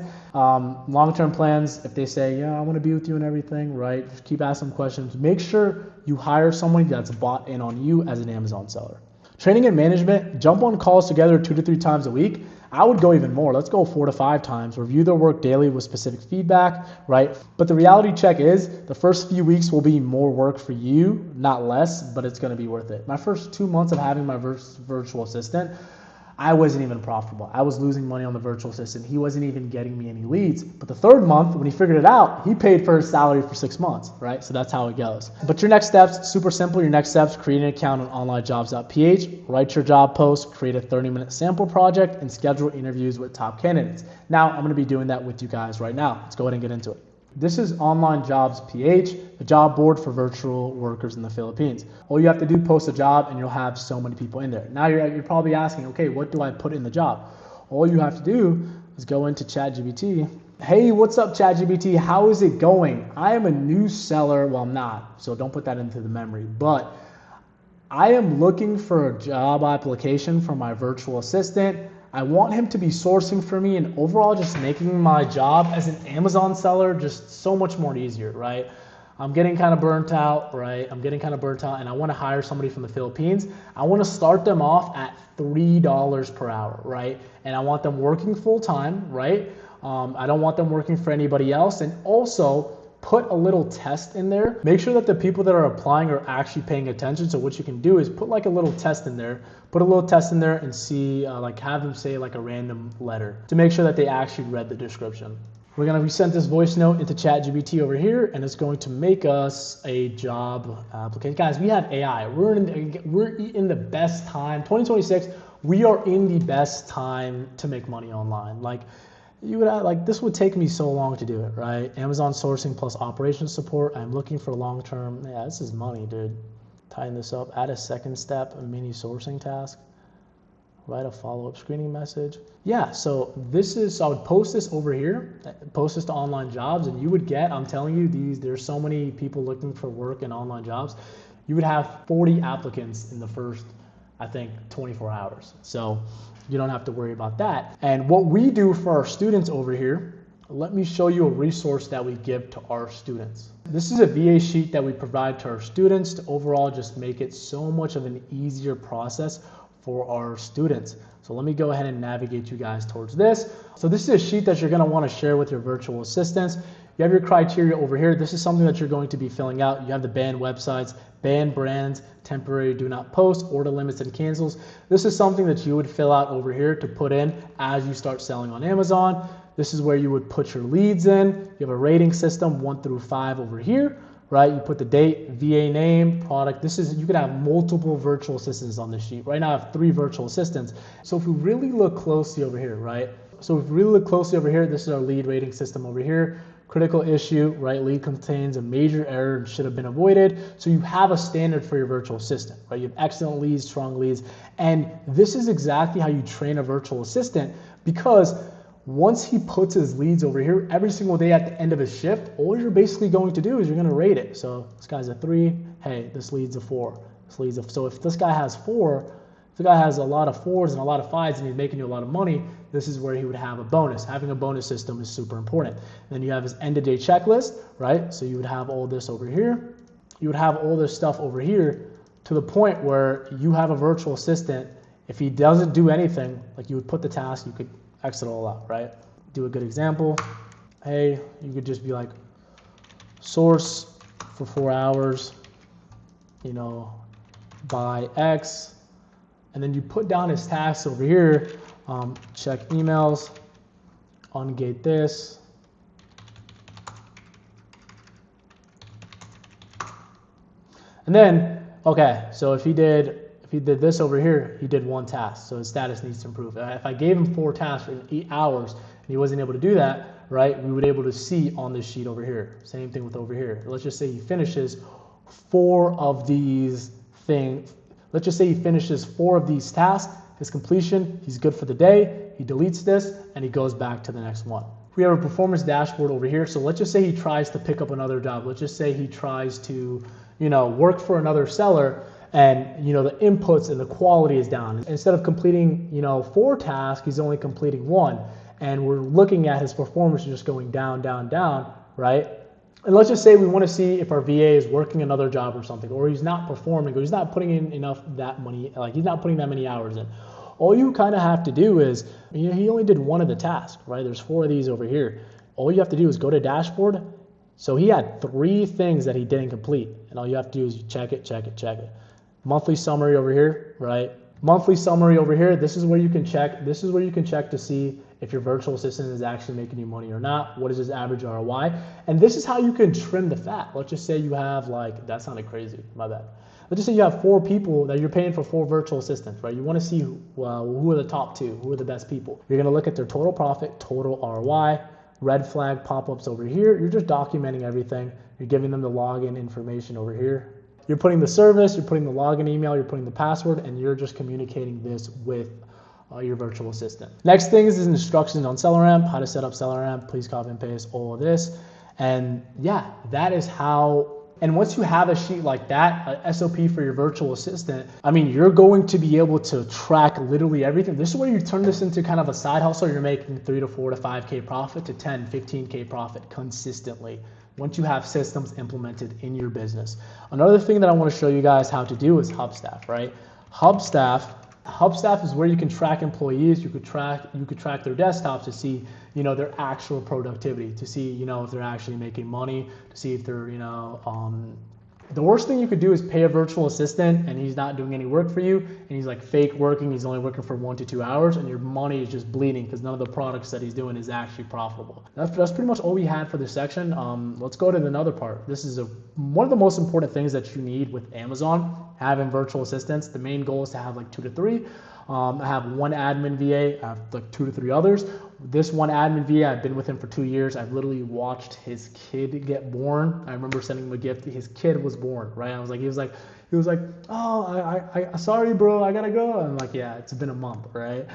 if they say, yeah, I want to be with you and everything, right? Just keep asking questions. Make sure you hire someone that's bought in on you as an Amazon seller. Training and management, jump on calls together 2 to 3 times a week. I would go even more. Let's go 4 to 5 times. Review their work daily with specific feedback, right? But the reality check is the first few weeks will be more work for you, not less, but it's going to be worth it. My first 2 months of having my virtual assistant, I wasn't even profitable. I was losing money on the virtual assistant. He wasn't even getting me any leads. But the 3rd month, when he figured it out, he paid for his salary for 6 months, right? So that's how it goes. But your next steps, super simple. Your next steps, create an account on onlinejobs.ph, write your job post, create a 30-minute sample project, and schedule interviews with top candidates. Now, I'm going to be doing that with you guys right now. Let's go ahead and get into it. This is Online Jobs PH, the job board for virtual workers in the Philippines. All you have to do, post a job, and you'll have so many people in there. Now you're probably asking, okay, what do I put in the job? All you have to do is go into ChatGPT. Hey, what's up, ChatGPT? How is it going? I am a new seller. Well, I'm not, so don't put that into the memory. But I am looking for a job application for my virtual assistant. I want him to be sourcing for me and overall just making my job as an Amazon seller just so much more easier, right? I'm getting kind of burnt out, right? And I want to hire somebody from the Philippines. I want to start them off at $3 per hour, right? And I want them working full time, right? I don't want them working for anybody else. And also put a little test in there. Make sure that the people that are applying are actually paying attention. So what you can do is put like a little test in there, and see, have them say like a random letter to make sure that they actually read the description. We're gonna resend this voice note into ChatGPT over here, and it's going to make us a job application. Guys, we have AI. We're in the best time, 2026. We are in the best time to make money online. This would take me so long to do it, right? Amazon sourcing plus operations support. I'm looking for long-term. Yeah, this is money, dude. Tighten this up. Add a second step, a mini sourcing task. Write a follow-up screening message. Yeah, so I would post this over here, post this to online jobs, and you would get, I'm telling you, there's so many people looking for work in online jobs. You would have 40 applicants in the first, 24 hours. So you don't have to worry about that. And what we do for our students over here, let me show you a resource that we give to our students. This is a VA sheet that we provide to our students to overall just make it so much of an easier process for our students. So let me go ahead and navigate you guys towards this. So this is a sheet that you're gonna wanna share with your virtual assistants. You have your criteria over here. This is something that you're going to be filling out. You have the banned websites, banned brands, temporary do not post, order limits and cancels. This is something that you would fill out over here to put in as you start selling on Amazon. This is where you would put your leads in. You have a rating system 1 through 5 over here, right? You put the date, VA name, product. You could have multiple virtual assistants on this sheet. Right now I have 3 virtual assistants. So if we really look closely over here, right? This is our lead rating system over here. Critical issue, right? Lead contains a major error and should have been avoided. So you have a standard for your virtual assistant, right? You have excellent leads, strong leads. And this is exactly how you train a virtual assistant, because Once he puts his leads over here every single day at the end of his shift, all you're basically going to do is you're going to rate it. So this guy's a 3. Hey, this leads a 4. This leads a, so if this guy has 4, if the guy has a lot of 4s and a lot of 5s and he's making you a lot of money, this is where he would have a bonus. Having a bonus system is super important. And then you have his end of day checklist, right? So you would have all this over here. You would have all this stuff over here to the point where you have a virtual assistant. If he doesn't do anything, like you would put the task, you could exit all out, right? Do a good example. Hey, you could just be like, source for 4 hours, you know, by X, and then you put down his tasks over here, check emails, ungate this, and then, okay, so if he did this over here, he did 1 task, so his status needs to improve. If I gave him 4 tasks in 8 hours and he wasn't able to do that, right, we would be able to see on this sheet over here. Same thing with over here. Let's just say he finishes 4 of these things. Let's just say he finishes 4 of these tasks. His completion, he's good for the day. He deletes this and he goes back to the next one. We have a performance dashboard over here. So let's just say he tries to pick up another job. Let's just say he tries to, you know, work for another seller, and, you know, the inputs and the quality is down. Instead of completing, you know, 4 tasks, he's only completing 1. And we're looking at his performance just going down, down, down, right? And let's just say we want to see if our VA is working another job or something, or he's not performing, or he's not putting in enough that money, like he's not putting that many hours in. All you kind of have to do is, you know, he only did 1 of the tasks, right? There's 4 of these over here. All you have to do is go to dashboard. So he had 3 things that he didn't complete, and all you have to do is check it, check it, check it. Monthly summary over here, right? Monthly summary over here. This is where you can check. This is where you can check to see if your virtual assistant is actually making you money or not. What is his average ROI? And this is how you can trim the fat. Let's just say you have, like, that sounded crazy, my bad. Let's just say you have 4 people that you're paying for 4 virtual assistants, right? You want to see who are the top 2, who are the best people. You're going to look at their total profit, total ROI, red flag pop-ups over here. You're just documenting everything. You're giving them the login information over here. You're putting the service, you're putting the login email, you're putting the password, and you're just communicating this with your virtual assistant. Next thing is instructions on SellerAmp, how to set up SellerAmp. Please copy and paste all of this. And yeah, that is how, and once you have a sheet like that, a SOP for your virtual assistant, I mean, you're going to be able to track literally everything. This is where you turn this into kind of a side hustle. You're making 3 to 4 to 5K profit to 10, 15K profit consistently, once you have systems implemented in your business. Another thing that I want to show you guys how to do is Hubstaff, right? Hubstaff is where you can track employees. You could track their desktops to see, you know, their actual productivity, to see, you know, if they're actually making money, to see if they're, you know, the worst thing you could do is pay a virtual assistant and he's not doing any work for you, and he's like fake working, he's only working for 1 to 2 hours, and your money is just bleeding because none of the products that he's doing is actually profitable. That's pretty much all we had for this section. Let's go to another part. This is one of the most important things that you need with Amazon, having virtual assistants. The main goal is to have like 2 to 3. I have 1 admin VA, I have like 2 to 3 others. This 1 admin VA, I've been with him for 2 years. I've literally watched his kid get born. I remember sending him a gift. His kid was born, right? He was like, oh, I sorry, bro, I gotta go. I'm like, yeah, it's been a month, right?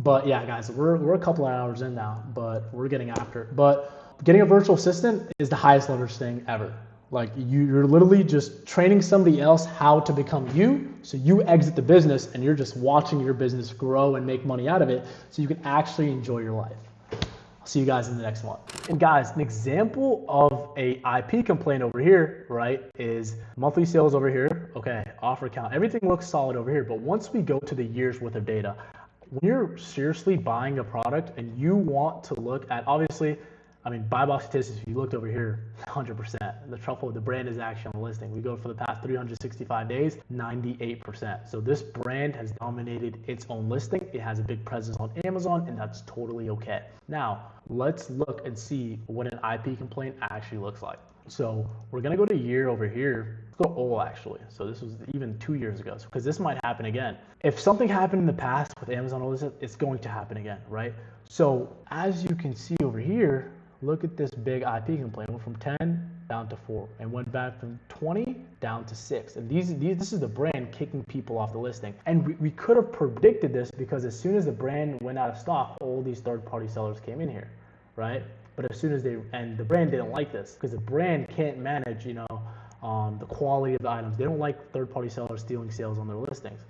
But yeah, guys, we're a couple of hours in now, but we're getting after it. But getting a virtual assistant is the highest leverage thing ever. Like you're literally just training somebody else how to become you. So you exit the business and you're just watching your business grow and make money out of it so you can actually enjoy your life. I'll see you guys in the next one. And guys, an example of a IP complaint over here, right, is monthly sales over here. Okay, offer count. Everything looks solid over here. But once we go to the year's worth of data, when you're seriously buying a product and you want to look at, obviously, I mean, buy box statistics, if you looked over here, 100%. The truffle, the brand is actually on the listing. We go for the past 365 days, 98%. So this brand has dominated its own listing. It has a big presence on Amazon, and that's totally okay. Now, let's look and see what an IP complaint actually looks like. So we're gonna go to year over here. Let's go all actually. So this was even 2 years ago, because this might happen again. If something happened in the past with Amazon, it's going to happen again, right? So as you can see over here, look at this big IP complaint. It went from 10 down to 4 and went back from 20 down to 6. And this is the brand kicking people off the listing. And we could have predicted this because as soon as the brand went out of stock, all all these third-party sellers came in here, right? But as soon as and the brand didn't like this because the brand can't manage, the quality of the items. They don't like third-party sellers stealing sales on their listings.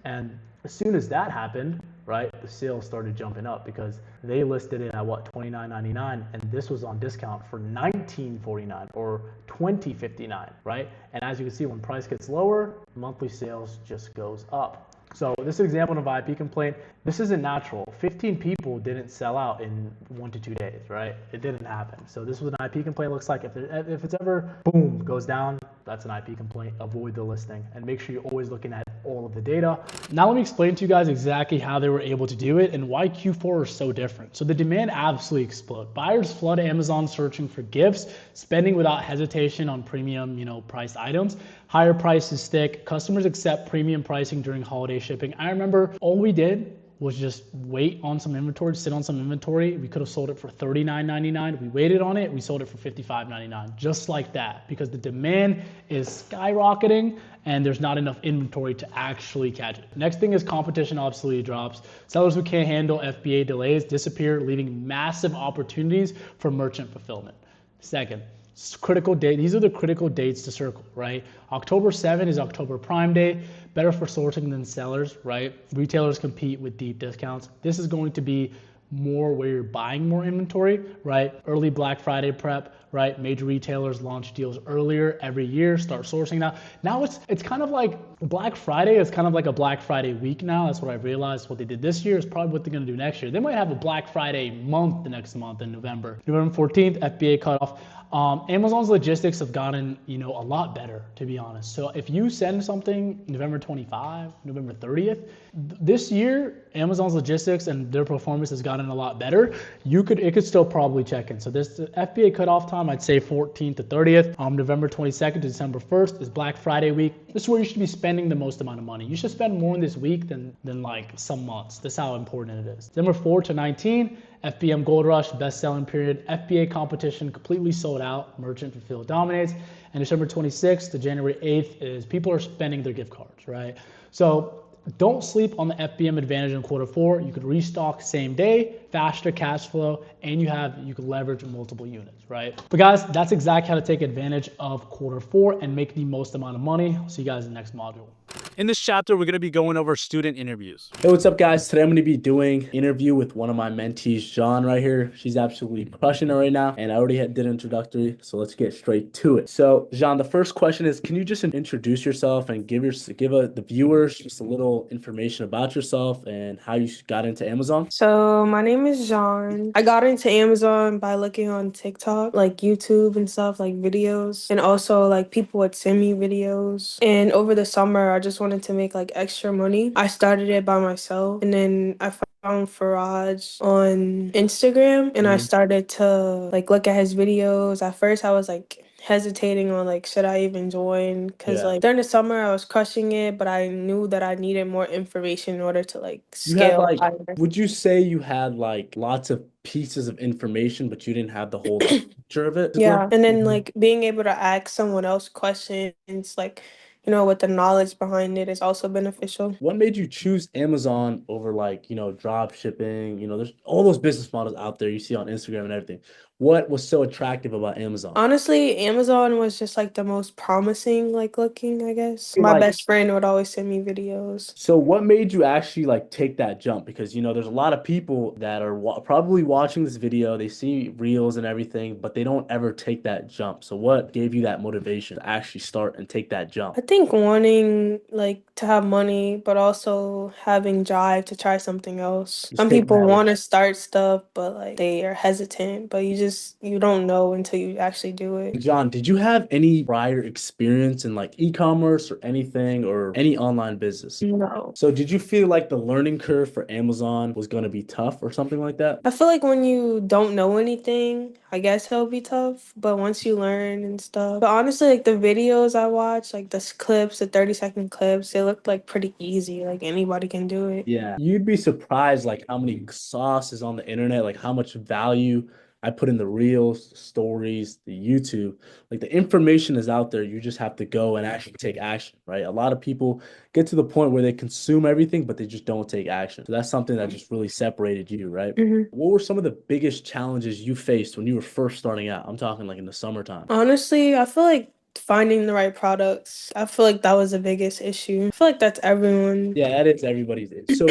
And as soon as that happened, right, the sales started jumping up because they listed it at what, $29.99, and this was on discount for $19.49 or $20.59, right? And as you can see, when price gets lower, monthly sales just goes up. So this example of an IP complaint, this isn't natural. 15 people didn't sell out in 1 to 2 days, right? It didn't happen. So this was an IP complaint. Looks like if it's ever boom goes down, that's an IP complaint. Avoid the listing and make sure you're always looking at all of the data. Now let me explain to you guys exactly how they were able to do it and why Q4 is so different. So the demand absolutely exploded. Buyers flood Amazon searching for gifts, spending without hesitation on premium, priced items. Higher prices stick. Customers accept premium pricing during holiday shipping. I remember all we did was just wait on some inventory, sit on some inventory. We could have sold it for $39.99. We waited on it. We sold it for $55.99, just like that, because the demand is skyrocketing and there's not enough inventory to actually catch it. Next thing is competition obsolete drops. Sellers who can't handle FBA delays disappear, leaving massive opportunities for merchant fulfillment. Second, critical date. These are the critical dates to circle, right? October 7 is October Prime Day. Better for sourcing than sellers, right? Retailers compete with deep discounts. This is going to be more where you're buying more inventory, right? Early Black Friday prep, right? Major retailers launch deals earlier every year, start sourcing now. Now it's kind of like Black Friday is kind of like a Black Friday week now. That's what I realized. What they did this year is probably what they're gonna do next year. They might have a Black Friday month the next month in November. November 14th, FBA cutoff. Amazon's logistics have gotten, a lot better, to be honest. So if you send something November 25, November 30th, this year, Amazon's logistics and their performance has gotten a lot better. It could still probably check in. So this FBA cutoff time, I'd say 14th to 30th. November 22nd to December 1st is Black Friday week. This is where you should be spending the most amount of money. You should spend more in this week than like some months. That's how important it is. December 4 to 19, FBM Gold Rush, best selling period. FBA competition completely sold out. Merchant fulfilled dominates. And December 26th to January 8th is people are spending their gift cards, right? So don't sleep on the FBM advantage in Q4. You could restock same day, faster cash flow, and you can leverage multiple units, right? But guys, that's exactly how to take advantage of Q4 and make the most amount of money. I'll see you guys in the next module. In this chapter, we're going to be going over student interviews. Hey, what's up, guys? Today I'm going to be doing an interview with one of my mentees, John, right here. She's absolutely crushing it right now, and I already did introductory, so let's get straight to it. So, John, the first question is, can you just introduce yourself and give the viewers just a little information about yourself and how you got into Amazon? So my name is John. I got into Amazon by looking on TikTok, like YouTube and stuff, like videos, and also like people would send me videos. And over the summer, I just wanted to make like extra money. I started it by myself, and then I found Faraj on Instagram, and I started to like look at his videos. At first, I was like hesitating on like should I even join, because like during the summer I was crushing it, but I knew that I needed more information in order to like scale higher. Would you say you had like lots of pieces of information, but you didn't have the whole picture of it? Yeah, and then like being able to ask someone else questions, like with the knowledge behind it is also beneficial. What made you choose Amazon over like, drop shipping? There's all those business models out there you see on Instagram and everything. What was so attractive about Amazon? Honestly, Amazon was just like the most promising, like looking, I guess. My best friend would always send me videos. So what made you actually like take that jump? Because, there's a lot of people that are probably watching this video, they see reels and everything, but they don't ever take that jump. So what gave you that motivation to actually start and take that jump? I think wanting like to have money, but also having drive to try something else. Some people want to start stuff, but like they are hesitant, but you don't know until you actually do it. John, did you have any prior experience in like e-commerce or anything or any online business? No. So did you feel like the learning curve for Amazon was going to be tough or something like that? I feel like when you don't know anything, I guess it'll be tough, but once you learn and stuff. But honestly, like the videos I watch, like the clips, the 30-second clips, they look like pretty easy. Like anybody can do it. Yeah. You'd be surprised like how many sauce is on the internet, like how much value I put in the reels, stories, the YouTube. Like the information is out there. You just have to go and actually take action, right? A lot of people get to the point where they consume everything, but they just don't take action. So that's something that just really separated you, right? What were some of the biggest challenges you faced when you were first starting out? I'm talking like in the summertime. Honestly, I feel like finding the right products, I feel like that was the biggest issue. I feel like that's everyone. Yeah, that is everybody's. So,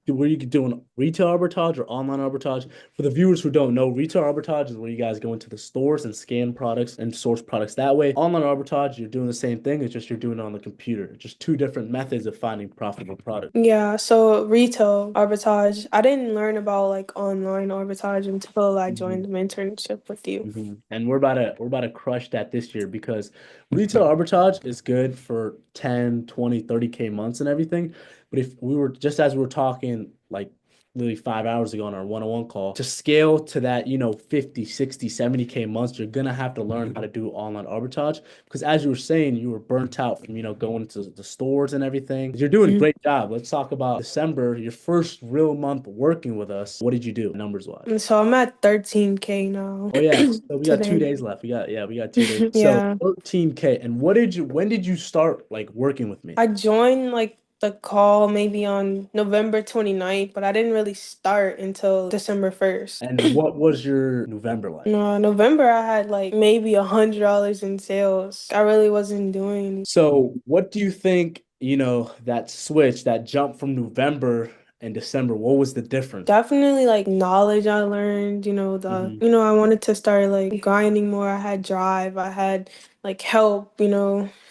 were you doing retail arbitrage or online arbitrage? For the viewers who don't know, retail arbitrage is where you guys go into the stores and scan products and source products that way. Online arbitrage, you're doing the same thing. It's just you're doing it on the computer. Just two different methods of finding profitable products. Yeah, so retail arbitrage. I didn't learn about like online arbitrage until I joined the internship with you. And we're about to crush that this year because retail arbitrage is good for 10, 20, 30K months and everything. But if we were just as we were talking like literally 5 hours ago on our one-on-one call, to scale to that, 50, 60, 70K months, you're gonna have to learn how to do online arbitrage. Because as you were saying, you were burnt out from, going to the stores and everything. You're doing a great job. Let's talk about December, your first real month working with us. What did you do numbers wise? And so I'm at 13K now. Oh yeah, so we got 2 today. days left. We got 2 days. So Yeah. 13K. And when did you start like working with me? I joined like the call maybe on November 29th, but I didn't really start until December 1st. And what was your November like? No, November I had like maybe $100 in sales. I really wasn't doing. So what do you think, that switch, that jump from November and December, what was the difference? Definitely like knowledge I learned, I wanted to start like grinding more. I had drive, I had like help.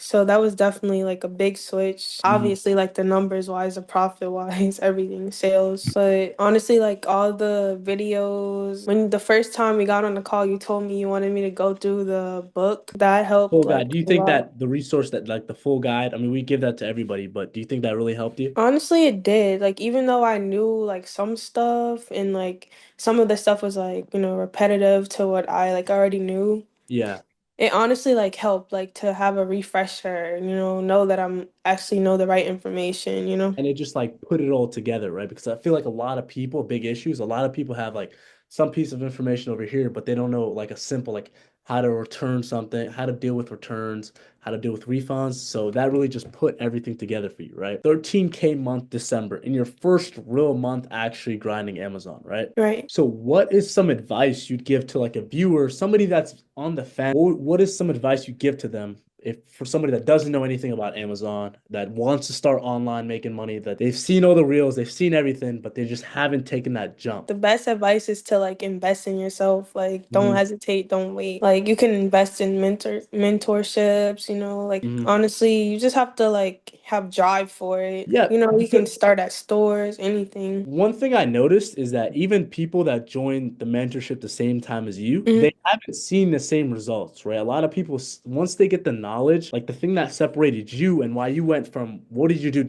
So that was definitely like a big switch. Obviously, like the numbers wise, the profit wise, everything, sales. But honestly, like all the videos, when the first time we got on the call, you told me you wanted me to go through the book. That helped Full like guide. Do you a think lot. that the resource that like the full guide, I mean, we give that to everybody, but do you think that really helped you? Honestly, it did. Like, even though I knew like some stuff and like some of the stuff was like, repetitive to what I like already knew, Yeah. it honestly like helped like to have a refresher, know that I'm actually know the right information. And it just like put it all together, right? Because I feel like a lot of people, big issues, a lot of people have like some piece of information over here, but they don't know like a simple like how to return something, how to deal with returns, how to deal with refunds. So that really just put everything together for you, right? 13K month December in your first real month actually grinding Amazon, right? Right. So what is some advice you'd give to like a viewer, somebody that's on the fence? What is some advice you give to them if for somebody that doesn't know anything about Amazon, that wants to start online making money, that they've seen all the reels, they've seen everything, but they just haven't taken that jump? The best advice is to like invest in yourself. Like, don't hesitate, don't wait. Like, you can invest in mentorships, like honestly, you just have to like have drive for it. Yeah, You can start at stores, anything. one thing I noticed is that even people that join the mentorship the same time as you, they haven't seen the same results, right? A lot of people, once they get the knowledge, like the thing that separated you and why you went from what did you do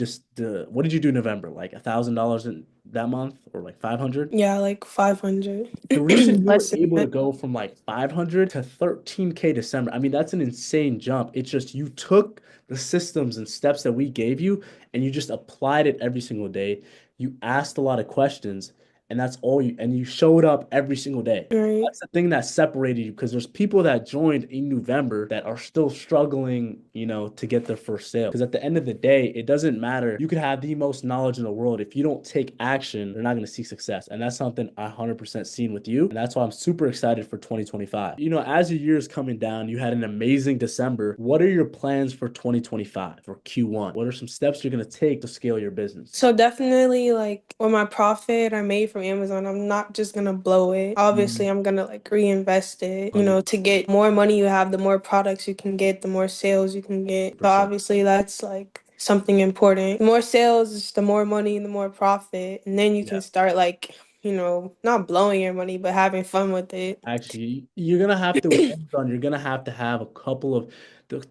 what did you do in November? Like $1,000 in that month or like 500? Yeah, like 500. The reason you were Less than able to that. go from like 500 to 13K December, I mean, that's an insane jump. It's just you took the systems and steps that we gave you and you just applied it every single day. You asked a lot of questions and that's all and you showed up every single day. Right. That's the thing that separated you because there's people that joined in November that are still struggling, to get their first sale. Because at the end of the day, it doesn't matter. You could have the most knowledge in the world. If you don't take action, you're not going to see success. And that's something I 100% seen with you. And that's why I'm super excited for 2025. As the year is coming down, you had an amazing December. What are your plans for 2025 for Q1? What are some steps you're going to take to scale your business? So definitely like with my profit I made from Amazon, I'm not just gonna blow it. Obviously, I'm gonna like reinvest it, to get more money you have, the more products you can get, the more sales you can get. So obviously that's like something important. The more sales, the more money, the more profit. And then you can start like, not blowing your money, but having fun with it. Actually, you're gonna have to with Amazon, you're gonna have to have a couple of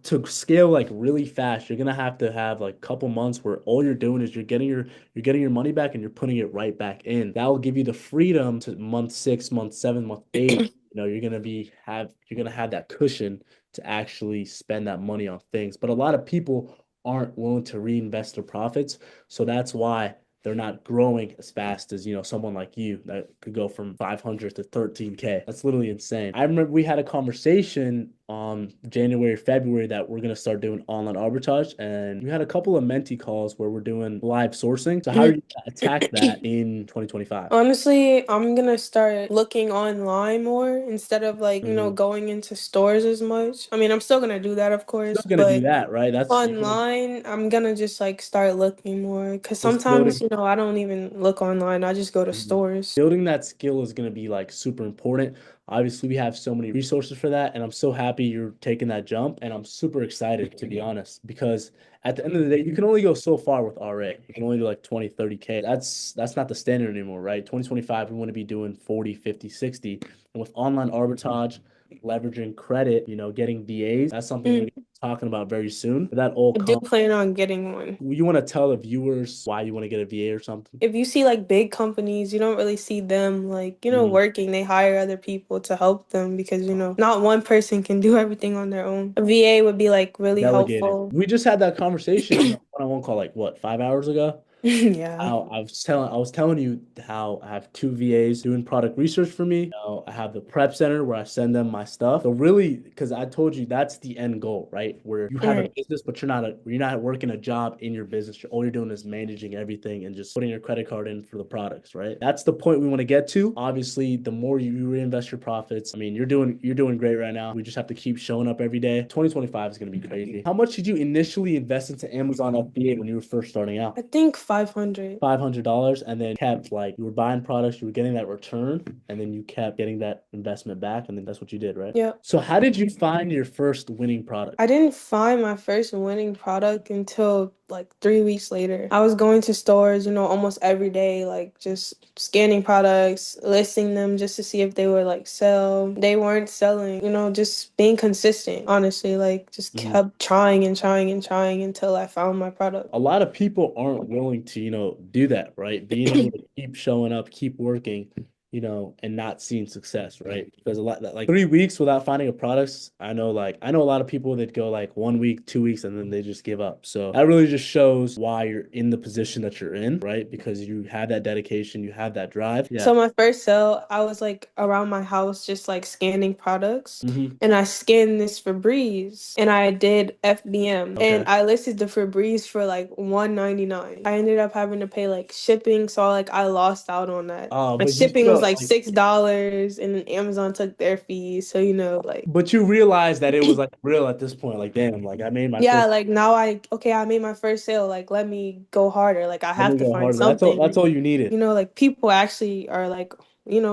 to scale like really fast. You're gonna have to have like a couple months where all you're doing is you're getting your money back and you're putting it right back in. That will give you the freedom to month 6, month 7, month 8. You're gonna have that cushion to actually spend that money on things. But a lot of people aren't willing to reinvest their profits. So that's why they're not growing as fast as, someone like you that could go from 500 to 13K. That's literally insane. I remember we had a conversation on January, February that we're going to start doing online arbitrage. And we had a couple of mentee calls where we're doing live sourcing. So how are you gonna attack that in 2025? Honestly, I'm gonna start looking online more instead of like, going into stores as much. I mean, I'm still gonna do that, of Still course, gonna do but that, right? That's online, I'm gonna just like start looking more because just sometimes, building. I don't even look online. I just go to stores. Building that skill is going to be like super important. Obviously, we have so many resources for that, and I'm so happy you're taking that jump. And I'm super excited, to be honest, because at the end of the day, you can only go so far with RA. You can only do like 20, 30K. That's not the standard anymore, right? 2025, we want to be doing 40, 50, 60. And with online arbitrage, leveraging credit, getting VAs, that's something we're gonna be talking about very soon. But that all I do comes. plan on getting one. You want to tell the viewers why you want to get a VA or something? If you see like big companies, you don't really see them like, Mhm. working. They hire other people to help them because, not one person can do everything on their own. A VA would be like really Delegating. helpful. We just had that conversation on a one-on-one call, like what, 5 hours ago? Yeah. I was telling you how I have two VAs doing product research for me. I have the prep center where I send them my stuff. So really, because I told you that's the end goal, right? Where you have a Right. business, but you're not working a job in your business. All you're doing is managing everything and just putting your credit card in for the products, right? That's the point we want to get to. Obviously, the more you reinvest your profits, I mean, you're doing great right now. We just have to keep showing up every day. 2025 is going to be crazy. How much did you initially invest into Amazon FBA when you were first starting out? I think 500. $500, and then kept, like, you were buying products, you were getting that return, and then you kept getting that investment back, and then that's what you did, right? Yeah. So how did you find your first winning product? I didn't find my first winning product until like 3 weeks later. I was going to stores, almost every day, like just scanning products, listing them just to see if they would like sell. They weren't selling, just being consistent, honestly, like just kept trying and trying and trying until I found my product. A lot of people aren't willing to, do that, right? Being able to keep showing up, keep working, and not seeing success, right? Because a lot, like 3 weeks without finding a product, I know a lot of people that go like 1 week, 2 weeks, and then they just give up. So that really just shows why you're in the position that you're in, right? Because you have that dedication, you have that drive. So my first sale, I was like around my house just like scanning products. And I scanned this Febreze and I did FBM and I listed the Febreze for like $1.99. I ended up having to pay like shipping, so like I lost out on that. Oh, My but you shipping was still like $6 and then Amazon took their fees. So like but you realize that it was like real at this point. Like, damn, like I made my yeah, first. like now I made my first sale. Like let me go harder. Like I Let have me to go find harder. That's all. something. That's all you needed. Like people actually are like,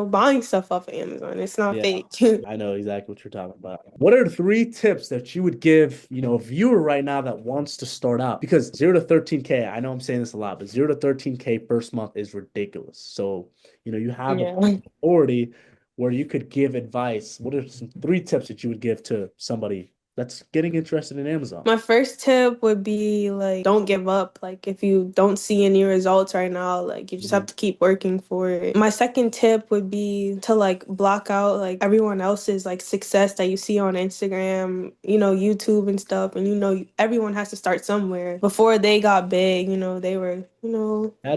buying stuff off of Amazon. It's not Yeah, fake. I know exactly what you're talking about. What are 3 tips that you would give, a viewer right now that wants to start out? Because 0 to 13K, I know I'm saying this a lot, but 0 to 13K first month is ridiculous. So, you have Yeah. authority where you could give advice. What are some 3 tips that you would give to somebody that's getting interested in Amazon? My first tip would be like, don't give up. Like, if you don't see any results right now, like, you just have to keep working for it. My second tip would be to like block out like everyone else's like success that you see on Instagram, YouTube and stuff. And everyone has to start somewhere. Before they got big, they were,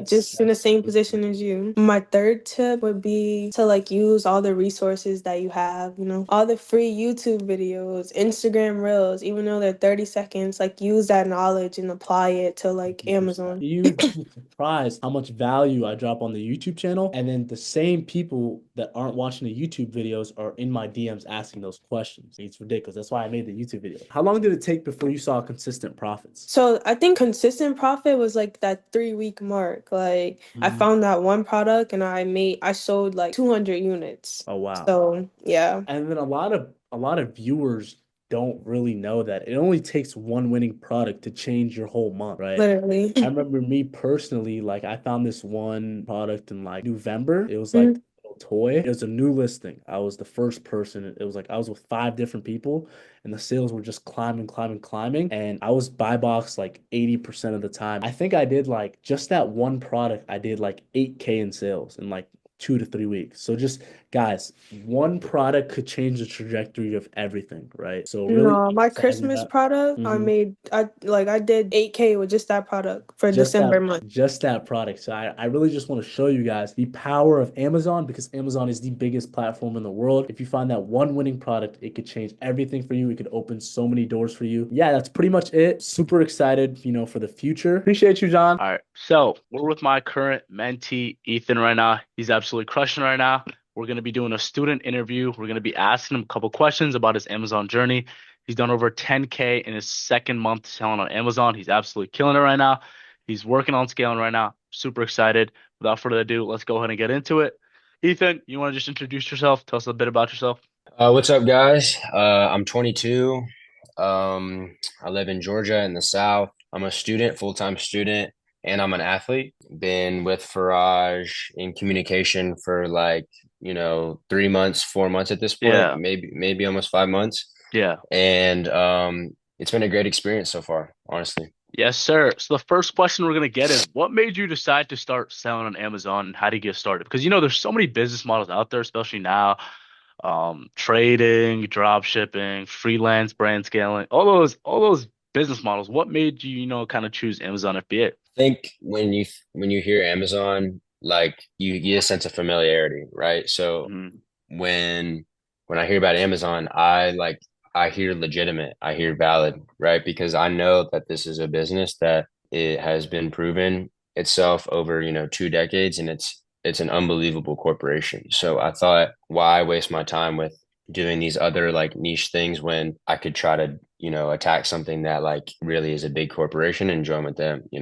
just in the same position as you. My third tip would be to like use all the resources that you have, all the free YouTube videos, Instagram Reels, even though they're 30 seconds, like use that knowledge and apply it to like Amazon. You'd be surprised how much value I drop on the YouTube channel. And then the same people that aren't watching the YouTube videos are in my DMs asking those questions. It's ridiculous. That's why I made the YouTube video. How long did it take before you saw consistent profits? So I think consistent profit was like that 3 week mark. Like I found that one product and I sold like 200 units. Oh, wow. So yeah. And then a lot of viewers don't really know that it only takes one winning product to change your whole month, right? Literally. I remember me personally, like I found this one product in like November. It was like a little toy. It was a new listing. I was the first person. It was like I was with 5 different people and the sales were just climbing, climbing, climbing. And I was buy box like 80% of the time. I think I did like just that one product, I did like 8K in sales in like 2 to 3 weeks. So just guys, one product could change the trajectory of everything, right? So really No, my excited Christmas about product, hmm I did 8K with just that product for December month. just that product. So I really just want to show you guys the power of Amazon, because Amazon is the biggest platform in the world. If you find that one winning product, it could change everything for you. It could open so many doors for you. Yeah, that's pretty much it. Super excited, for the future. Appreciate you, John. All right. So we're with my current mentee, Ethan, right now. He's absolutely crushing right now. We're going to be doing a student interview. We're going to be asking him a couple questions about his Amazon journey. He's done over 10K in his second month selling on Amazon. He's absolutely killing it right now. He's working on scaling right now. Super excited. Without further ado, let's go ahead and get into it. Ethan, you want to just introduce yourself? Tell us a bit about yourself. What's up, guys? I'm 22. I live in Georgia in the South. I'm a student, full-time student, and I'm an athlete. Been with Faraj in communication for 3 months, 4 months at this point. Yeah. Maybe almost 5 months. Yeah. And it's been a great experience so far, honestly. Yes, sir. So the first question we're going to get is, what made you decide to start selling on Amazon, and how do you get started? Because there's so many business models out there, especially now. Trading, drop shipping, freelance brand scaling, all those business models. What made you, kind of choose Amazon FBA? I think when you hear Amazon, you get a sense of familiarity, right? So when I hear about Amazon, I hear legitimate, I hear valid, right? Because I know that this is a business that it has been proven itself over, 2 decades, and it's an unbelievable corporation. So I thought, why waste my time with doing these other niche things when I could try to, attack something that really is a big corporation and join with them, You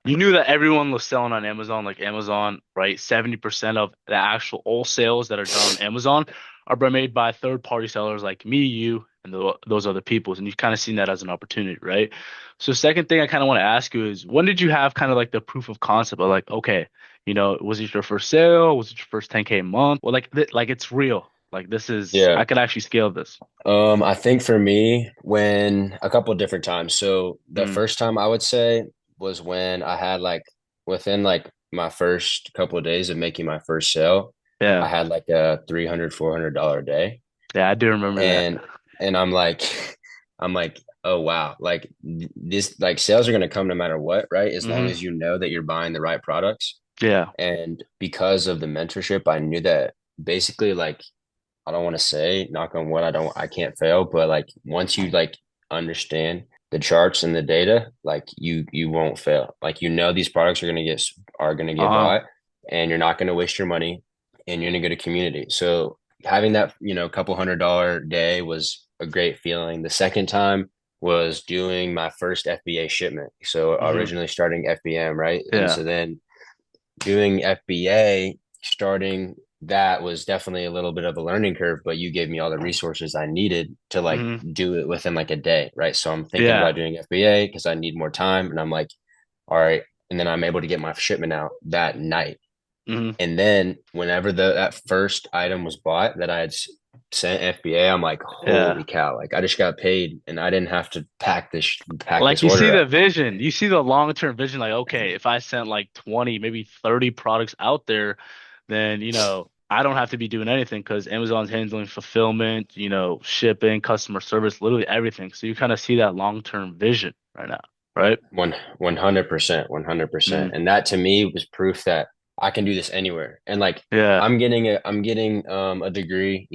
knew that everyone was selling on Amazon, like Amazon, right? 70% of the actual all sales that are done on Amazon are made by third-party sellers like me, you, and those other people. And you've kind of seen that as an opportunity, right? So second thing I kind of want to ask you is, when did you have kind of the proof of concept of okay, was it your first sale? Was it your first 10K a month? Well, it's real. This is, Yeah. I could actually scale this. I think for me, when a couple of different times. So the first time I would say was when I had within my first couple of days of making my first sale, Yeah. I had a $300-$400 day. Yeah, I do remember that. And I'm like, oh wow, this sales are gonna come no matter what, right? As long as you know that you're buying the right products. Yeah. And because of the mentorship, I knew that basically I don't want to say, knock on wood, I can't fail, but once you understand the charts and the data, you won't fail. These products are gonna get bought, and you're not gonna waste your money, and you're gonna get a community. So having that, couple $100 day was a great feeling. The second time was doing my first FBA shipment. So originally starting FBM, right? Yeah. And so then doing FBA, starting that was definitely a little bit of a learning curve, but you gave me all the resources I needed to do it within a day, right? So I'm thinking about doing FBA because I need more time, and I'm like, all right. And then I'm able to get my shipment out that night. And then whenever that first item was bought that I had sent FBA, I'm like, holy cow, I just got paid and I didn't have to pack this You see order the up. vision, you see the long-term vision, okay, if I sent 20, maybe 30 products out there, then I don't have to be doing anything because Amazon's handling fulfillment, shipping, customer service, literally everything. So you kind of see that long-term vision right now, right? 100%. And that to me was proof that I can do this anywhere. And I'm getting a degree,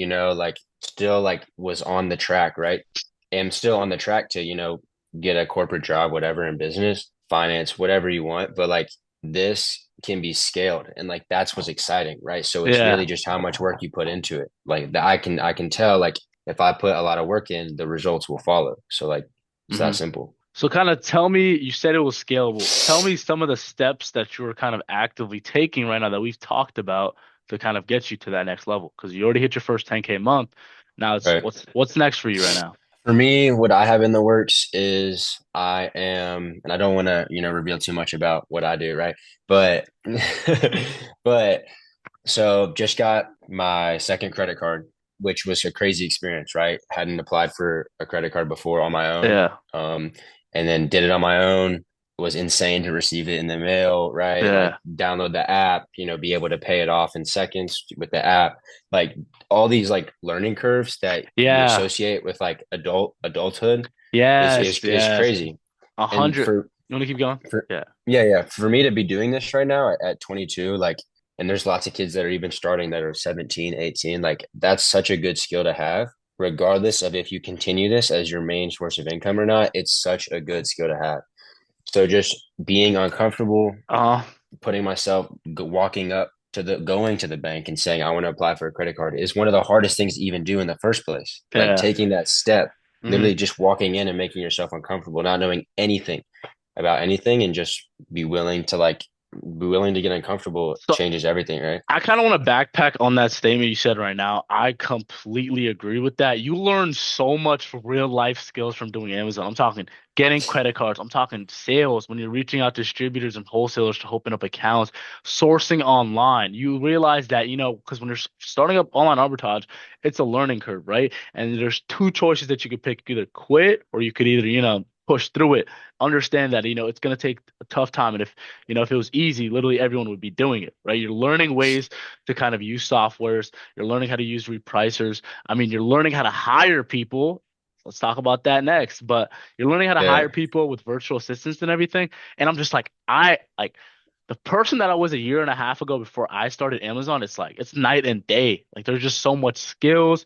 still was on the track, right? And still on the track to, get a corporate job, whatever, in business, finance, whatever you want. But this can be scaled, and that's what's exciting, right? So it's really just how much work you put into it. I can tell if I put a lot of work in, the results will follow. So it's that simple. So kind of tell me, you said it was scalable. Tell me some of the steps that you're kind of actively taking right now that we've talked about to kind of get you to that next level. Because you already hit your first 10K a month. Now it's Right. what's next for you right now? For me, what I have in the works is I am, and I don't want to, reveal too much about what I do, right? But, but so just got my second credit card, which was a crazy experience, right? Hadn't applied for a credit card before on my own. Yeah. And then did it on my own. was insane to receive it in the mail, right? Like Yeah. download the app, be able to pay it off in seconds with the app. Like all these like learning curves that you Yeah. associate with like adulthood is Yes. is is Yes. crazy. And 100. You want to keep going? for Yeah. yeah, for me to be doing this right now at 22, like, and there's lots of kids that are even starting that are 17, 18, like that's such a good skill to have, regardless of if you continue this as your main source of income or not. It's such a good skill to have. So just being uncomfortable, Uh, putting myself walking up to going to the bank and saying I want to apply for a credit card is one of the hardest things to even do in the first place. Like yeah. taking that step, Mhm. literally just walking in and making yourself uncomfortable, not knowing anything about anything, and just be willing to get uncomfortable So changes everything, right? I kind of want to backpack on that statement you said right now. I completely agree with that. You learn so much real life skills from doing Amazon. I'm talking getting credit cards. I'm talking sales when you're reaching out to distributors and wholesalers to open up accounts, sourcing online. You realize that, because when you're starting up online arbitrage, it's a learning curve, right? And there's two choices that you could pick. You could either quit or you could either, push through it. Understand that, it's going to take a tough time. And if it was easy, literally everyone would be doing it, right? You're learning ways to kind of use softwares. You're learning how to use repricers. I mean, you're learning how to hire people. Let's talk about that next. But you're learning how to Yeah. hire people with virtual assistants and everything. And I'm just like, the person that I was a year and a half ago before I started Amazon, it's night and day. Like there's just so much skills.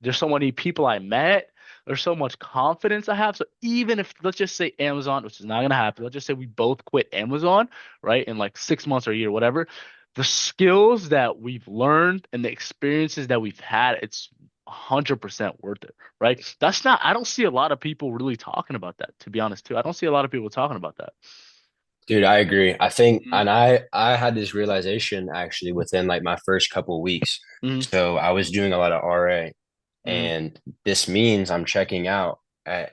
There's so many people I met. There's so much confidence I have. So even if, let's just say Amazon, which is not going to happen, let's just say we both quit Amazon, right? In like 6 months or a year, whatever. The skills that we've learned and the experiences that we've had, it's 100% worth it, right? I don't see a lot of people really talking about that, to be honest, too. I don't see a lot of people talking about that. Dude, I agree. I think, Mhm. and I had this realization actually within like my first couple of weeks. Mhm. So I was doing a lot of RA, Mhm. and this means I'm checking out at,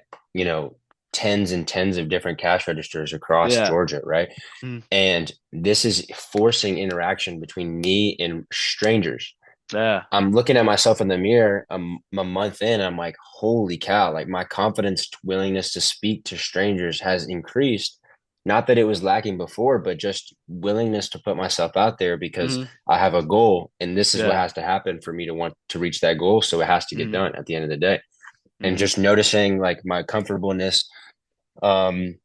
tens and tens of different cash registers across Yeah. Georgia, right? Mhm. And this is forcing interaction between me and strangers. Yeah. I'm looking at myself in the mirror a month in, I'm like, holy cow, like my confidence, willingness to speak to strangers has increased. Not that it was lacking before, but just willingness to put myself out there because Mhm. I have a goal and this is what Yeah. has to happen for me to want to reach that goal. So it has to get Mhm. done at the end of the day. And Mhm. just noticing like my comfortableness um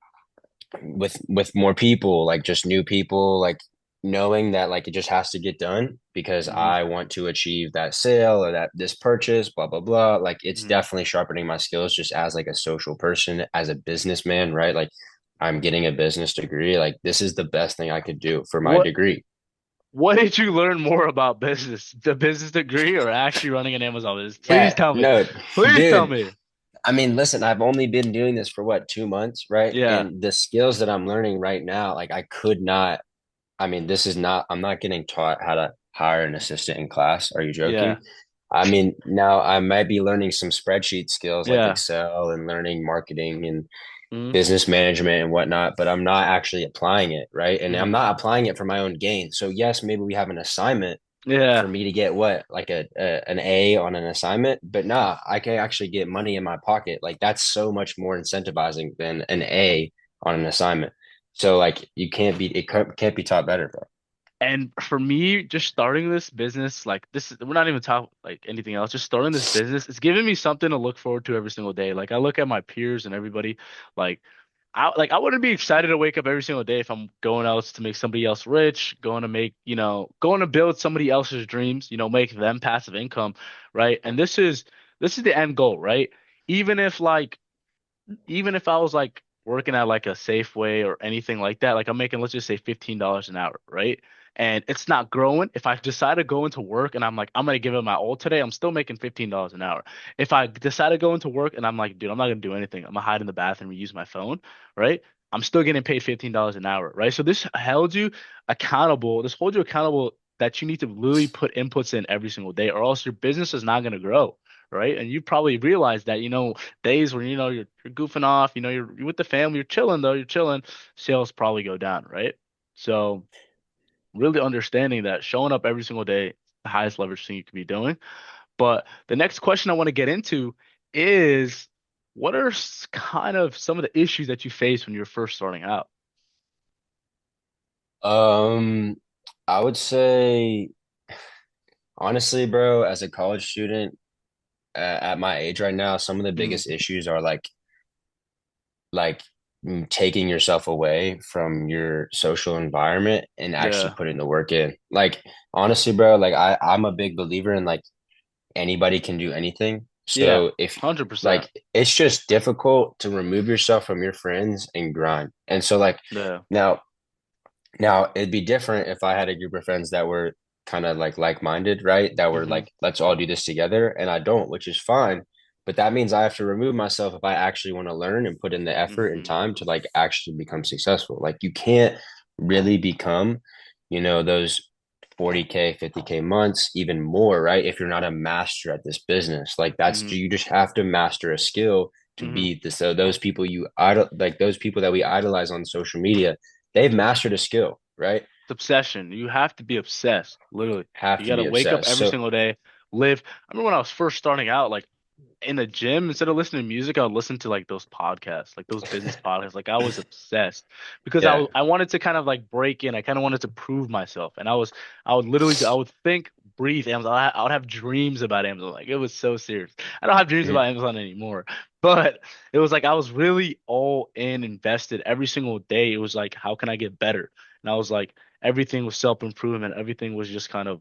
with more people, like just new people, like knowing that like it just has to get done because Mhm. I want to achieve that sale or that this purchase, blah blah blah. Like it's Mhm. definitely sharpening my skills just as like a social person, as a businessman, right? Like I'm getting a business degree. Like this is the best thing I could do for my What degree. What did you learn more about business? The business degree or actually running an Amazon business? Please Yeah, tell me. no, Please tell dude. me. I mean, listen, I've only been doing this for what, 2 months, right? Yeah. And the skills that I'm learning right now, like I could not. I mean, this is not, I'm not getting taught how to hire an assistant in class. Are you Yeah. joking? I mean, now I might be learning some spreadsheet skills like Yeah. Excel and learning marketing and Mhm. business management and whatnot, but I'm not actually applying it, right? And I'm Mhm. not applying it for my own gain. So yes, maybe we have an assignment for Yeah. me to get what, like an A on an assignment, but nah, I can actually get money in my pocket. Like that's so much more incentivizing than an A on an assignment. So like it can't be taught better, bro. And for me, just starting this business, we're not even talking like anything else, just starting this business, it's giving me something to look forward to every single day. Like I look at my peers and everybody, like I wouldn't be excited to wake up every single day if I'm going out to make somebody else rich, going to build somebody else's dreams, make them passive income, right? And this is the end goal, right? Even if like even if I was like working at like a Safeway or anything like that, like I'm making, let's just say $15 an hour, right? And it's not growing. If I decide to go into work and I'm like, I'm gonna give it my all today, I'm still making $15 an hour. If I decide to go into work and I'm like, dude, I'm not gonna do anything, I'm gonna hide in the bathroom and use my phone, right? I'm still getting paid $15 an hour, right? So this holds you accountable. This holds you accountable that you need to literally put inputs in every single day, or else your business is not gonna grow, right? And you probably realize that, days when you're goofing off, you're with the family, you're chilling though, you're chilling, sales probably go down, right? So really understanding that showing up every single day, the highest leverage thing you could be doing. But the next question I want to get into is what are kind of some of the issues that you face when you're first starting out? Um, I would say honestly, bro, as a college student at my age right now, some of the Mm, biggest issues are like taking yourself away from your social environment and actually yeah. putting the work in. Like honestly, bro, like I'm a big believer in like anybody can do anything. Yeah. So if 100%. like it's just difficult to remove yourself from your friends and grind. And so like Yeah. now now, it'd be different if I had a group of friends that were kind of like-minded, right? That were Hmm. like, let's all do this together. And I don't, which is fine. But that means I have to remove myself if I actually want to learn and put in the effort and Hmm. time to like actually become successful. Like you can't really become, those 40K, 50K months, even more, right? If you're not a master at this business. Like that's Hmm. you just have to master a skill to Hmm. be the so those people you idol like those people that we idolize on social media, they've mastered a skill, right? It's obsession. You have to be obsessed, literally. Have You to got to be wake up obsessed. every So single day, live. I remember when I was first starting out, like in the gym, instead of listening to music, I would listen to like those podcasts, like those business podcasts. Like I was obsessed because yeah, I wanted to kind of like break in. I kind of wanted to prove myself, and I would literally I would think, breathe Amazon. I would have dreams about Amazon. Like it was so serious. I don't have dreams mhm. about Amazon anymore, but it was like I was really all in, invested every single day. It was like, how can I get better? And I was like, everything was self improvement. Everything was just kind of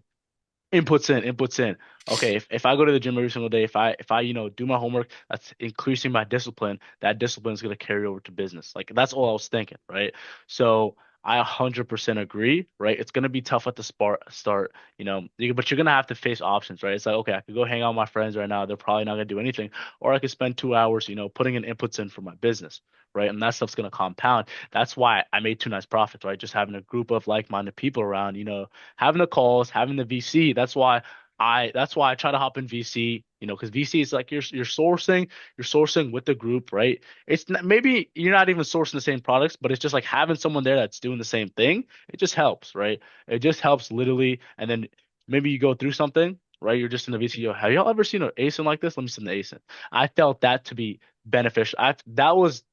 inputs in, inputs in. Okay, if I go to the gym every single day, if I do my homework, that's increasing my discipline. That discipline is gonna carry over to business. Like that's all I was thinking, right? So I 100% agree, right? It's gonna be tough at the start, but you're gonna have to face options, right? It's like, okay, I could go hang out with my friends right now. They're probably not gonna do anything, or I could spend 2 hours, putting in inputs in for my business, right? And that stuff's gonna compound. That's why I made two nice profits, right? Just having a group of like-minded people around, having the calls, having the VC. That's why I try to hop in VC, because VC is like you're sourcing with the group, right? It's not, maybe you're not even sourcing the same products, but it's just like having someone there that's doing the same thing. It just helps, right? It just helps literally, and then maybe you go through something, right? You're just in the VC. Have y'all ever seen an ASIN like this? Let me send the ASIN. I felt that to be beneficial.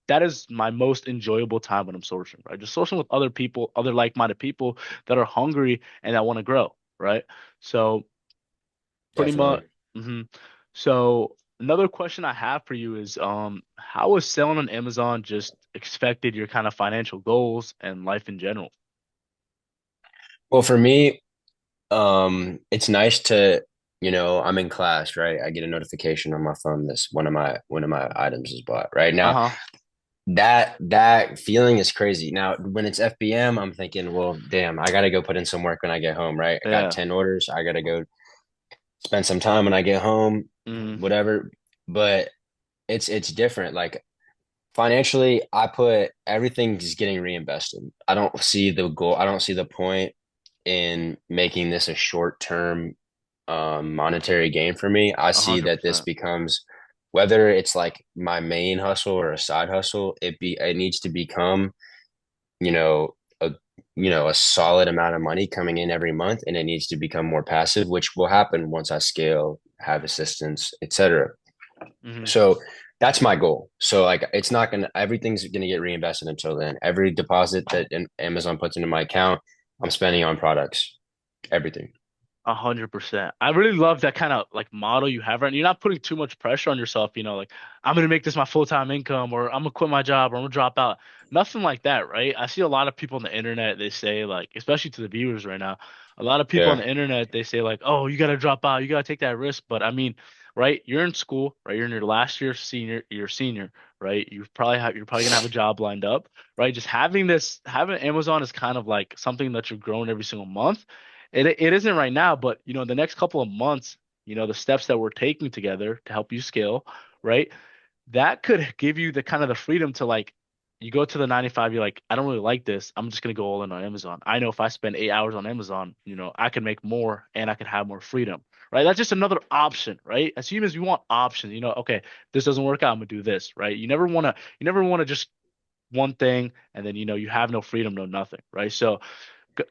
That is my most enjoyable time when I'm sourcing, right? Just sourcing with other people, other like-minded people that are hungry and that want to grow, right? So pretty much. Definitely. hmm So another question I have for you is, how is selling on Amazon just expected your kind of financial goals and life in general? Well, for me, it's nice to, I'm in class, right? I get a notification on my phone this one of my items is bought. Right now, Uh-huh. that feeling is crazy. Now, when it's FBM, I'm thinking, well, damn, I gotta go put in some work when I get home, right? I got Yeah. 10 orders, I gotta go spend some time when I get home, hmm whatever. But it's different. Like financially, I put everything's getting reinvested. I don't see the goal. I don't see the point in making this a short term monetary gain for me. I A see hundred that this percent. becomes whether it's like my main hustle or a side hustle, it needs to become, you know, a a solid amount of money coming in every month, and it needs to become more passive, which will happen once I scale, have assistants, etc. hmm So that's my goal. So like it's not gonna everything's gonna get reinvested until then. Every deposit that Amazon puts into my account, I'm spending on products. Everything. 100%. I really love that kind of like model you have right. You're not putting too much pressure on yourself, like I'm gonna make this my full-time income or I'm gonna quit my job or I'm gonna drop out. Nothing like that, right? I see a lot of people on the internet, they say like, especially to the viewers right now, a lot of people on Yeah. the internet, they say like, oh, you gotta drop out, you gotta take that risk. But I mean, right, you're in school, right? You're in your last year senior, you're senior, right? You're probably gonna have a job lined up, right? Just having Amazon is kind of like something that you're growing every single month. It isn't right now, but the next couple of months, the steps that we're taking together to help you scale, right? That could give you the kind of the freedom to like you go to the 95, you're like, I don't really like this. I'm just gonna go all in on Amazon. I know if I spend 8 hours on Amazon, I can make more and I can have more freedom. Right. That's just another option, right? As humans, we want options. Okay, this doesn't work out, I'm gonna do this, right? You never wanna just one thing and then you have no freedom, no nothing, right? So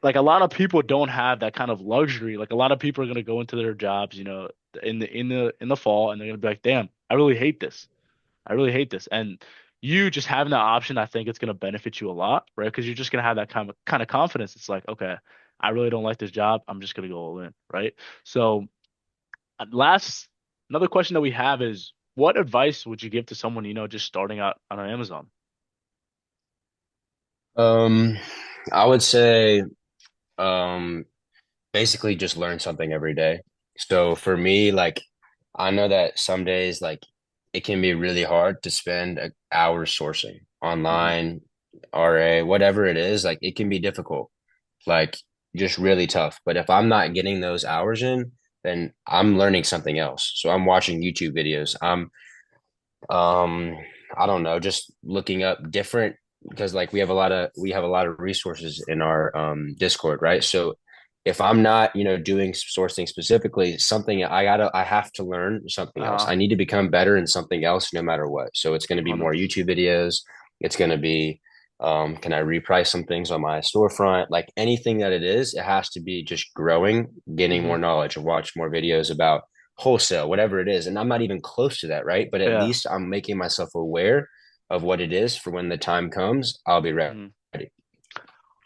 like a lot of people don't have that kind of luxury. Like a lot of people are going to go into their jobs, in the fall, and they're going to be like, "Damn, I really hate this. I really hate this." And you just having that option, I think it's going to benefit you a lot, right? Because you're just going to have that kind of confidence. It's like, okay, I really don't like this job. I'm just going to go all in, right? So, last another question that we have is, what advice would you give to someone, just starting out on Amazon? I would say, um, basically just learn something every day. So for me, like, I know that some days, like, it can be really hard to spend hours sourcing Hmm. online, RA, whatever it is. Like, it can be difficult, like, just really tough. But if I'm not getting those hours in, then I'm learning something else. So I'm watching YouTube videos. Um, I don't know, just looking up different, because like we have a lot of resources in our Discord, right? So if I'm not, doing sourcing specifically, something I have to learn something else. Uh-huh. I need to become better in something else no matter what. So it's going to be more 100%. YouTube videos. It's going to be can I reprice some things on my storefront? Like anything that it is, it has to be just growing, getting Hmm. more knowledge, and watch more videos about wholesale, whatever it is. And I'm not even close to that, right? But at Yeah. least I'm making myself aware of what it is for when the time comes, I'll be ready. Hmm.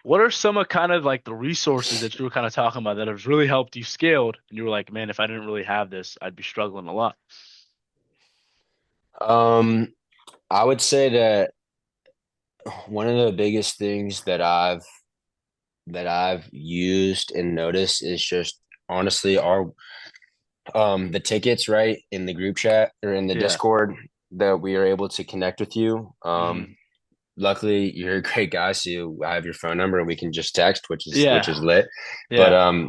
What are some of kind of like the resources that you were kind of talking about that has really helped you scaled? And you were like, man, if I didn't really have this, I'd be struggling a lot. Um, I would say that one of the biggest things that I've used and noticed is just honestly our the tickets, right, in the group chat or in the Yeah. Discord that we are able to connect with you. Hmm. Luckily you're a great guy, so I have your phone number and we can just text, which is Yeah. lit. But Yeah.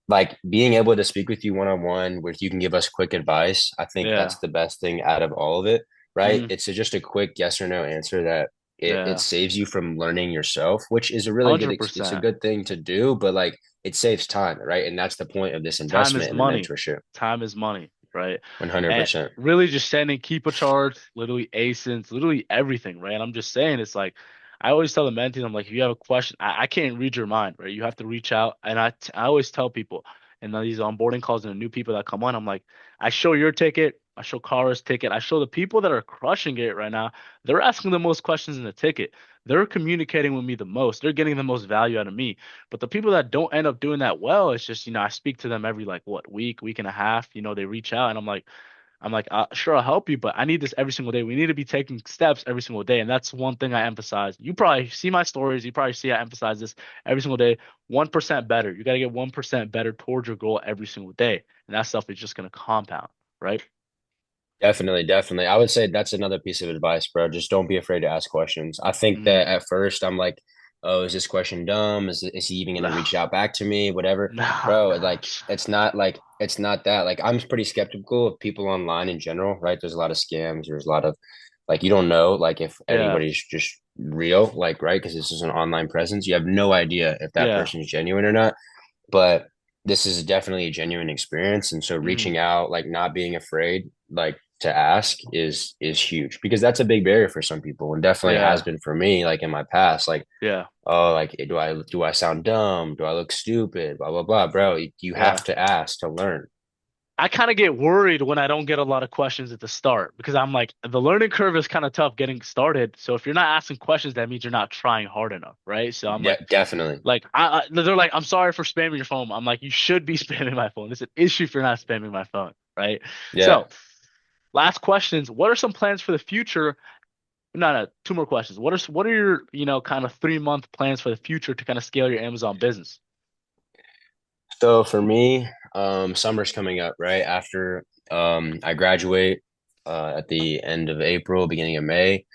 like being able to speak with you one on one, where you can give us quick advice, I think Yeah. that's the best thing out of all of it, right? Hmm. It's just a quick yes or no answer that it Yeah. saves you from learning yourself, which is a really it's a 100%. good thing to do, but like it saves time, right? And that's the point of this Time is investment in the money. mentorship. Time is money, right? And 100%. really just sending keep a charts, literally ASINs, literally everything, right? And I'm just saying, it's like, I always tell the mentees, I'm like, if you have a question, I can't read your mind, right? You have to reach out. And I always tell people, and these onboarding calls and the new people that come on, I'm like, I show your ticket, I show Kara's ticket, I show the people that are crushing it right now. They're asking the most questions in the ticket. They're communicating with me the most. They're getting the most value out of me. But the people that don't end up doing that well, it's just, I speak to them every like what week and a half, they reach out and I'm like, sure, I'll help you, but I need this every single day. We need to be taking steps every single day. And that's one thing I emphasize. You probably see my stories. You probably see I emphasize this every single day. 1% better. You got to get 1% better towards your goal every single day. And that stuff is just going to compound, right? Definitely, definitely. I would say that's another piece of advice, bro. Just don't be afraid to ask questions. I think Mm. that at first I'm like, oh, is this question dumb? Is he even gonna No, reach out back to me? Whatever. no, Bro, no. like it's not that. Like I'm pretty skeptical of people online in general, right? There's a lot of scams, there's a lot of like you don't know like if Yeah, anybody's just real, like right? Because this is an online presence. You have no idea if that yeah. person is genuine or not. But this is definitely a genuine experience. And so Mm. reaching out, like not being afraid, like to ask is huge because that's a big barrier for some people and definitely has Yeah, been for me, like in my past. Like, yeah, oh, like do I sound dumb? Do I look stupid? Blah blah blah. Bro, you have yeah. to ask to learn. I kind of get worried when I don't get a lot of questions at the start because I'm like, the learning curve is kind of tough getting started. So if you're not asking questions, that means you're not trying hard enough, right? So I'm Definitely. like they're like, I'm sorry for spamming your phone. I'm like, you should be spamming my phone. It's an issue if you're not spamming my phone, right? Yeah. So last questions. What are some plans for the future? No, no, two more questions. What are your, kind of 3 month plans for the future to kind of scale your Amazon business? So for me, summer's coming up, right? After I graduate at the end of April, beginning of May.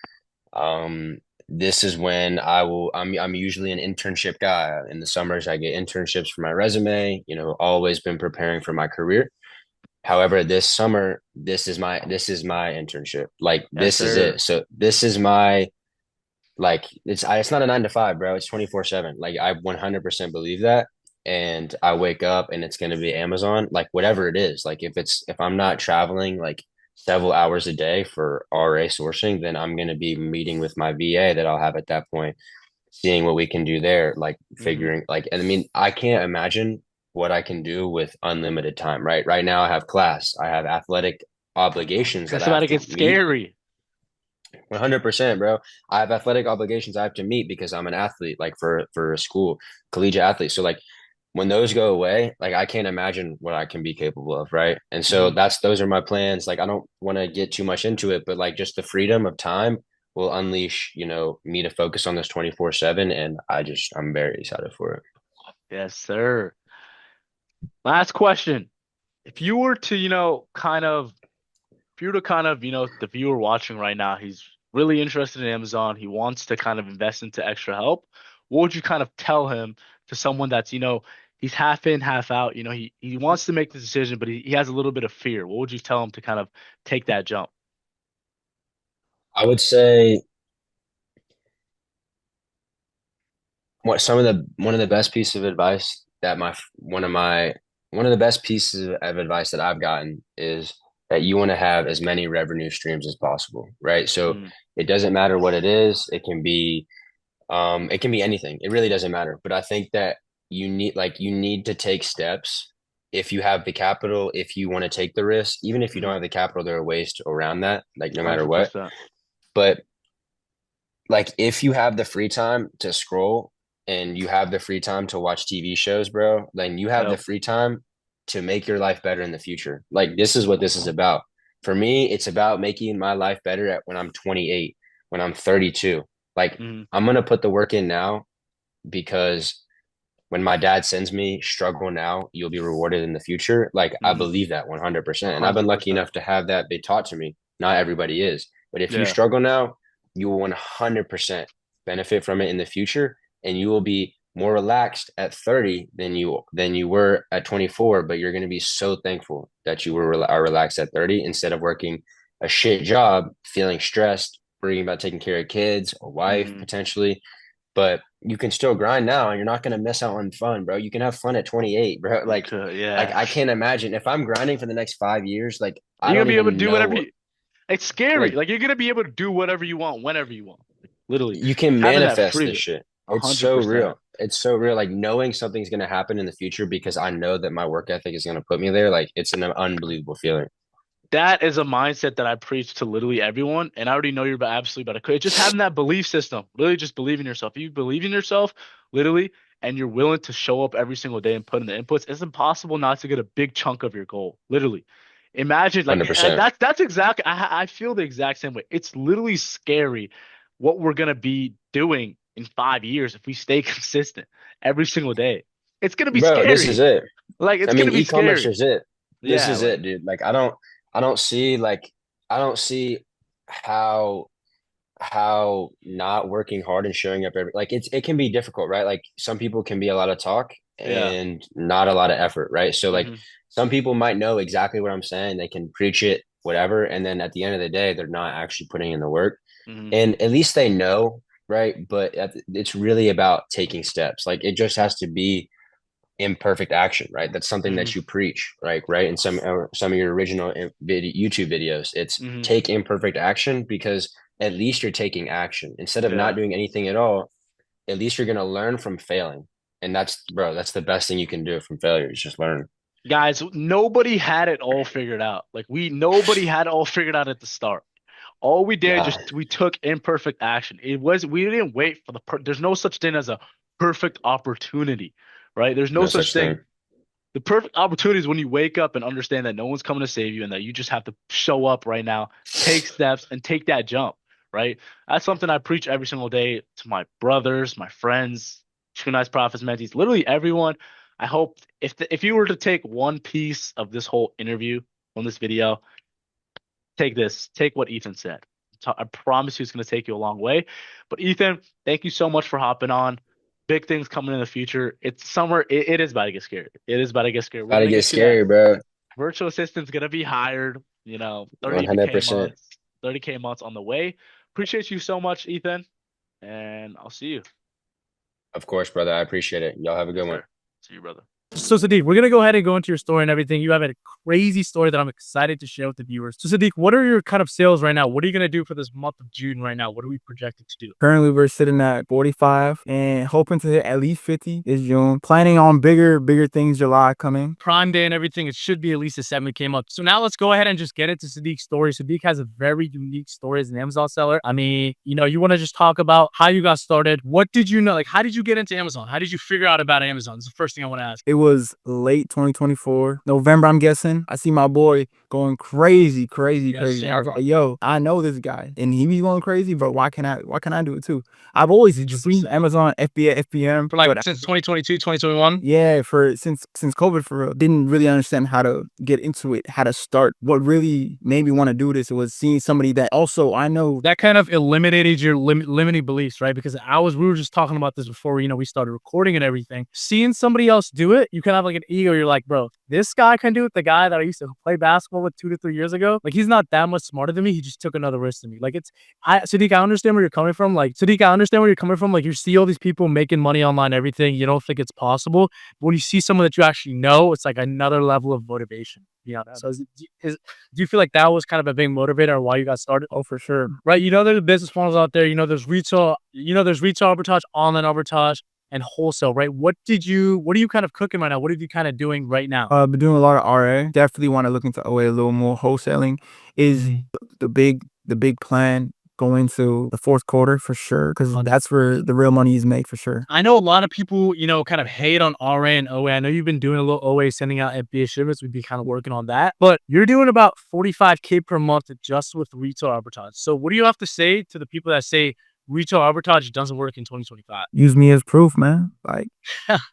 This is when I'm usually an internship guy. In the summers, I get internships for my resume, always been preparing for my career. However, this summer, this is my internship. Like Yes, this is sir. it. So this is my like it's not a 9 to 5, bro. It's 24/7. Like I 100% believe that. And I wake up and it's gonna be Amazon, like whatever it is. Like if I'm not traveling like several hours a day for RA sourcing, then I'm gonna be meeting with my VA that I'll have at that point, seeing what we can do there, like Hmm. figuring like and I mean, I can't imagine what I can do with unlimited time, right? Right now I have class, I have athletic obligations that That's I about have to to get meet. scary. 100%, bro. I have athletic obligations I have to meet because I'm an athlete, like for a school, collegiate athlete. So like when those go away, like I can't imagine what I can be capable of, right? And so those are my plans. Like I don't want to get too much into it, but like just the freedom of time will unleash, me to focus on this 24/7, and I'm very excited for it. Yes, sir. Last question. If you were to, the viewer watching right now, he's really interested in Amazon. He wants to kind of invest into extra help. What would you kind of tell him to someone that's, he's half in, half out? He wants to make the decision, but he has a little bit of fear. What would you tell him to kind of take that jump? I would say one of the best pieces of advice that one of the best pieces of advice that I've gotten is that you want to have as many revenue streams as possible, right? So it doesn't matter what it is. It can be anything. It really doesn't matter. But I think that you need to take steps if you have the capital, if you want to take the risk. Even if you don't have the capital, there are ways around that, like no matter what. 100%. But like if you have the free time to scroll and you have the free time to watch TV shows, bro, then you have the free time to make your life better in the future. Like this is what this is about. For me, it's about making my life better when I'm 28, when I'm 32. Like I'm going to put the work in now because when my dad sends me struggle now, you'll be rewarded in the future. Like I believe that 100%. And I've been lucky enough to have that be taught to me. Not everybody is, but if you struggle now, you will 100% benefit from it in the future, and you will be more relaxed at 30 than you were at 24. But you're going to be so thankful that you are relaxed at 30 instead of working a shit job, feeling stressed, worrying about taking care of kids, a wife potentially. But you can still grind now, and you're not going to miss out on fun, bro. You can have fun at 28, bro. Like I can't imagine if I'm grinding for the next 5 years. Like You're gonna be able to do whatever. Know. It's scary. Like you're gonna be able to do whatever you want, whenever you want. Like, literally, you can having manifest that this shit. It's 100%. so real. It's so real. Like knowing something's going to happen in the future because I know that my work ethic is going to put me there. Like it's an unbelievable feeling. That is a mindset that I preach to literally everyone, and I already know you're absolutely about to. It's just having that belief system. Literally, just believe in yourself. If you believe in yourself, literally, and you're willing to show up every single day and put in the inputs, it's impossible not to get a big chunk of your goal. Literally, imagine like 100%. that's exactly. I feel the exact same way. It's literally scary what we're gonna be doing in 5 years if we stay consistent every single day. It's gonna be Bro, scary. this is it. Like it's gonna be e-commerce scary. is it. This is like, it, dude. Like I don't see how not working hard and showing up it can be difficult, right? Like some people can be a lot of talk and not a lot of effort, right? So like some people might know exactly what I'm saying, they can preach it, whatever, and then at the end of the day, they're not actually putting in the work. And at least they know, right? But it's really about taking steps. Like it just has to be imperfect action, right? That's something that you preach, right? In some of your original YouTube videos, it's take imperfect action, because at least you're taking action instead of not doing anything at all. At least you're going to learn from failing, and that's the best thing you can do from failure is just learn. Guys, nobody had it all figured out. Nobody had it all figured out at the start. All we did we took imperfect action. We didn't wait for there's no such thing as a perfect opportunity, right? There's no such thing. The perfect opportunity is when you wake up and understand that no one's coming to save you and that you just have to show up right now, take steps, and take that jump, right? That's something I preach every single day to my brothers, my friends, True Nice Prophets, mentees, literally everyone. I hope if you were to take one piece of this whole interview on this video, take what Ethan said. I promise you it's going to take you a long way. But Ethan, thank you so much for hopping on. Big things coming in the future. It's summer. It is about to get scary. It is about to get scary. About to get scary, bro. Virtual assistant's going to be hired. 100%. 30K months on the way. Appreciate you so much, Ethan. And I'll see you. Of course, brother. I appreciate it. Y'all have a good one. See you, brother. So Sadiq, we're gonna go ahead and go into your story and everything. You have a crazy story that I'm excited to share with the viewers. So Sadiq, what are your kind of sales right now? What are you gonna do for this month of June right now? What are we projected to do? Currently, we're sitting at 45 and hoping to hit at least 50 this June. Planning on bigger things July coming. Prime Day and everything, it should be at least a 7K month. So now let's go ahead and just get into Sadiq's story. Sadiq has a very unique story as an Amazon seller. I mean, you want to just talk about how you got started. What did you know? Like, how did you get into Amazon? How did you figure out about Amazon? It's the first thing I want to ask. It was late 2024, November, I'm guessing. I see my boy going crazy. Yes, I was like, yo, I know this guy, and he be going crazy, but why can I do it too? I've always just seen Amazon, FBA, FBM For like since 2022, 2021? Yeah, since COVID, for real. Didn't really understand how to get into it, how to start. What really made me want to do this was seeing somebody that also I know. That kind of eliminated your limiting beliefs, right? Because we were just talking about this before we started recording and everything. Seeing somebody else do it, you kind of have like an ego. You're like, bro, this guy can do it. The guy that I used to play basketball with 2 to 3 years ago, like, he's not that much smarter than me. He just took another risk than me. Like, Sadiq, I understand where you're coming from. Like, Sadiq, I understand where you're coming from. Like, you see all these people making money online, everything. You don't think it's possible. But when you see someone that you actually know, it's like another level of motivation. Yeah. So do you feel like that was kind of a big motivator on why you got started? Oh, for sure. Right. There's business models out there. There's retail, there's retail arbitrage, online arbitrage, and wholesale, right? What are you kind of cooking right now? What are you kind of doing right now? I've been doing a lot of RA. Definitely want to look into OA a little more. Wholesaling is the big plan going to the fourth quarter for sure, because that's where the real money is made for sure. I know a lot of people, kind of hate on RA and OA. I know you've been doing a little OA, sending out FBA shipments. We'd be kind of working on that, but you're doing about 45K per month just with retail arbitrage. So what do you have to say to the people that say retail arbitrage doesn't work in 2025? Use me as proof, man. Like,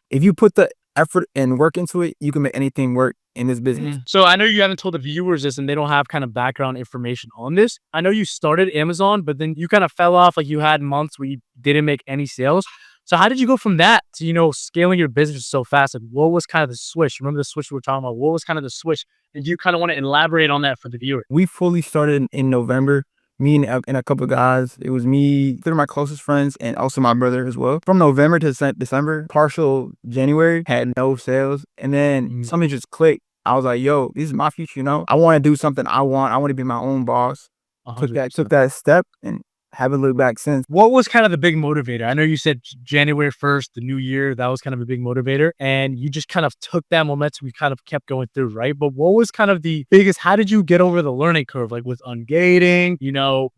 if you put the effort and work into it, you can make anything work in this business. So I know you haven't told the viewers this and they don't have kind of background information on this. I know you started Amazon, but then you kind of fell off. Like, you had months where you didn't make any sales. So how did you go from that to, scaling your business so fast? Like, what was kind of the switch? Remember the switch we were talking about? What was kind of the switch? And do you kind of want to elaborate on that for the viewer? We fully started in November. Me and a couple of guys. It was me, 3 of my closest friends, and also my brother as well. From November to December, partial January, had no sales. And then something just clicked. I was like, yo, this is my future, I want to do something I want to be my own boss. Took that step and haven't looked back since. What was kind of the big motivator? I know you said January 1st, the new year, that was kind of a big motivator. And you just kind of took that momentum, you kind of kept going through, right? But what was kind of the biggest, how did you get over the learning curve? Like with ungating,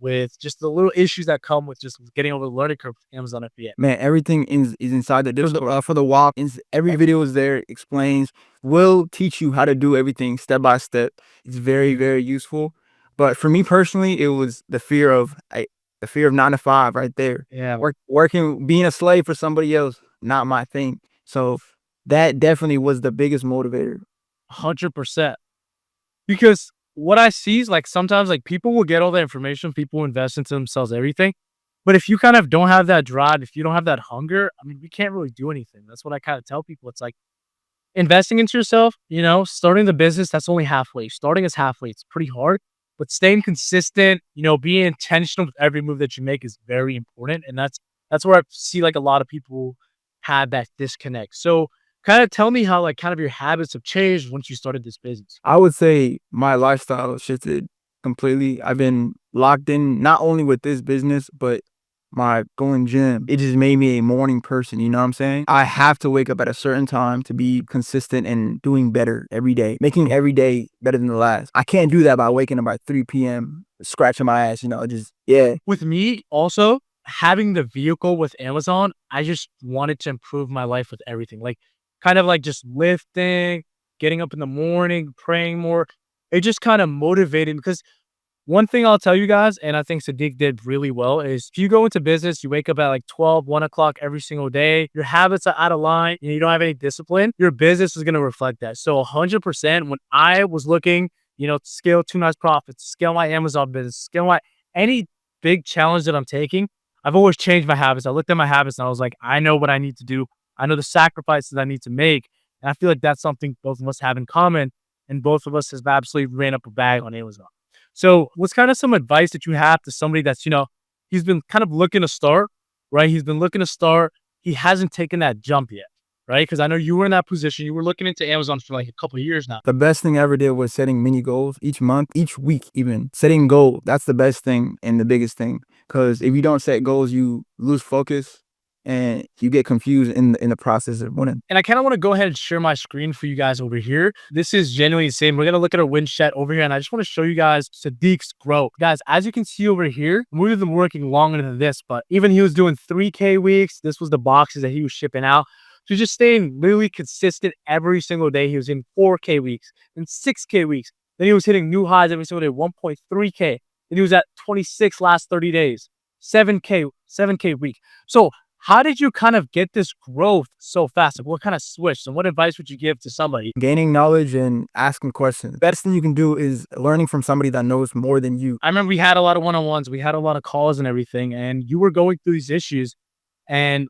with just the little issues that come with just getting over the learning curve with Amazon FBA? Man, everything is inside the, there's for the walk. Every video is there, explains, will teach you how to do everything step by step. It's very, very useful. But for me personally, it was the fear of 9 to 5 right there. Yeah. Working, being a slave for somebody else, not my thing. So that definitely was the biggest motivator. 100%. Because what I see is, like, sometimes, like, people will get all the information, people invest into themselves, everything. But if you kind of don't have that drive, if you don't have that hunger, I mean, we can't really do anything. That's what I kind of tell people. It's like, investing into yourself, starting the business, that's only halfway. Starting is halfway. It's pretty hard. But staying consistent, being intentional with every move that you make is very important. And that's where I see, like, a lot of people have that disconnect. So kind of tell me how, like, kind of your habits have changed once you started this business. I would say my lifestyle shifted completely. I've been locked in not only with this business, but my going gym. It just made me a morning person, you know what I'm saying? I have to wake up at a certain time to be consistent and doing better every day, making every day better than the last. I can't do that by waking up at 3 p.m., scratching my ass, yeah. With me also, having the vehicle with Amazon, I just wanted to improve my life with everything. Like, kind of like just lifting, getting up in the morning, praying more. It just kind of motivated me, because one thing I'll tell you guys, and I think Sadiq did really well, is if you go into business, you wake up at like 12, 1 o'clock every single day, your habits are out of line, and you don't have any discipline, your business is going to reflect that. So 100%, when I was looking, to scale 2 Nice Profits, scale my Amazon business, scale any big challenge that I'm taking, I've always changed my habits. I looked at my habits and I was like, I know what I need to do. I know the sacrifices I need to make. And I feel like that's something both of us have in common. And both of us have absolutely ran up a bag on Amazon. So what's kind of some advice that you have to somebody that's, he's been kind of looking to start, right? He's been looking to start. He hasn't taken that jump yet, right? Because I know you were in that position. You were looking into Amazon for like a couple of years now. The best thing I ever did was setting mini goals each month, each week even. Setting goals, that's the best thing and the biggest thing. Because if you don't set goals, you lose focus and you get confused in the process of winning. And I kind of want to go ahead and share my screen for you guys over here. This is genuinely insane. We're going to look at our win chat over here, and I just want to show you guys Sadiq's growth. Guys, as you can see over here, we've been working longer than this, but even he was doing 3K weeks. This was the boxes that he was shipping out. So just staying really consistent every single day. He was in 4K weeks and 6K weeks. Then he was hitting new highs every single day, 1.3K. Then he was at 26 last 30 days, 7K week. So how did you kind of get this growth so fast? Like what kind of switch? And what advice would you give to somebody? Gaining knowledge and asking questions. The best thing you can do is learning from somebody that knows more than you. I remember we had a lot of one-on-ones. We had a lot of calls and everything. And you were going through these issues. And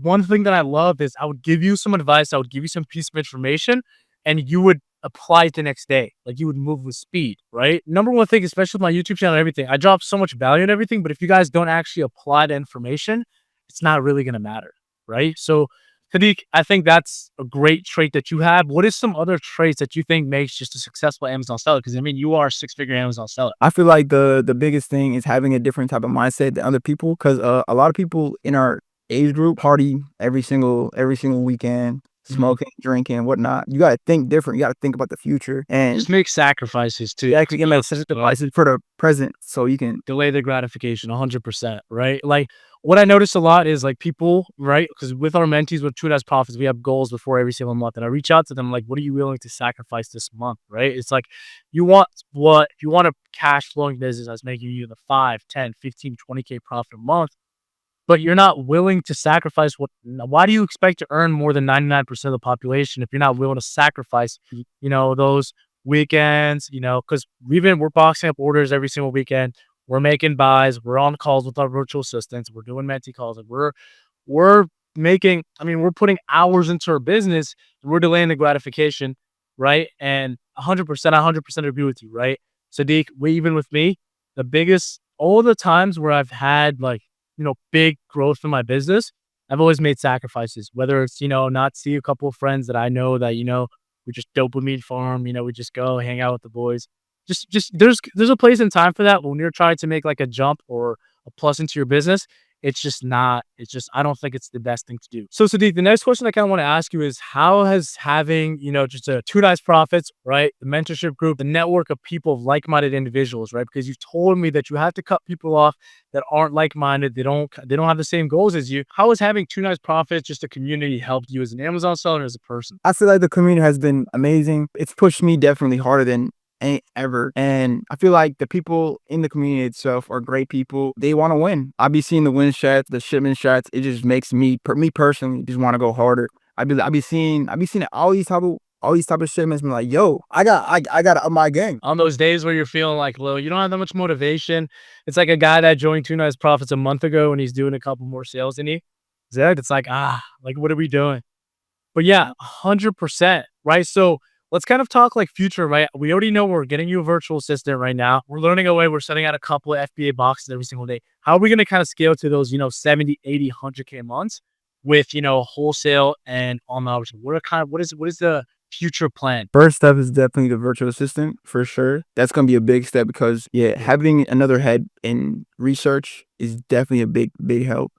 one thing that I love is I would give you some advice. I would give you some piece of information. And you would apply it the next day. Like you would move with speed, right? Number one thing, especially with my YouTube channel and everything, I drop so much value in everything. But if you guys don't actually apply the information, it's not really going to matter, right? So, Sadiq, I think that's a great trait that you have. What is some other traits that you think makes just a successful Amazon seller? Because, I mean, you are a six-figure Amazon seller. I feel like the biggest thing is having a different type of mindset than other people, because a lot of people in our age group party every single weekend, smoking, drinking, whatnot. You got to think different. You got to think about the future and just make sacrifices too. You actually make sacrifices for the present so you can delay the gratification 100%, right? Like what I notice a lot is like people, right? Because with our mentees, with True Nice Profits, we have goals before every single month. And I reach out to them like, what are you willing to sacrifice this month, right? It's like if you want a cash flowing business that's making you the 5, 10, 15, 20K profit a month, but you're not willing to sacrifice why do you expect to earn more than 99% of the population if you're not willing to sacrifice, those weekends, because we're boxing up orders every single weekend. We're making buys. We're on calls with our virtual assistants. We're doing mentee calls. And we're putting hours into our business. And we're delaying the gratification, right? And 100% agree with you, right? Sadiq, even with me, all the times where I've had big growth in my business, I've always made sacrifices, whether it's, not see a couple of friends that I know that, we just dopamine farm, we just go hang out with the boys. Just there's a place and time for that. But when you're trying to make like a jump or a plus into your business, I don't think it's the best thing to do. So Sadiq, the next question I kind of want to ask you is how has having, just a True Nice Profits, right? The mentorship group, the network of people of like-minded individuals, right? Because you told me that you have to cut people off that aren't like-minded. They don't have the same goals as you. How has having True Nice Profits, just a community, helped you as an Amazon seller and as a person? I feel like the community has been amazing. It's pushed me definitely harder than ever. And I feel like the people in the community itself are great people. They want to win. I be seeing the win shots, the shipment shots. It just makes me personally just want to go harder. I be seeing all these type of shipments. I'm like, yo, I got up my game. On those days where you're feeling like low, you don't have that much motivation. It's like a guy that joined True Nice Profits a month ago and he's doing a couple more sales than he. It's like, what are we doing? But yeah, 100%, right? So let's kind of talk like future, right? We already know we're getting you a virtual assistant right now. We're learning away. We're setting out a couple of FBA boxes every single day. How are we going to kind of scale to those, 70, 80, 100K months with, wholesale and on the option? What is the future plan? First step is definitely the virtual assistant for sure. That's going to be a big step because having another head in research is definitely a big help.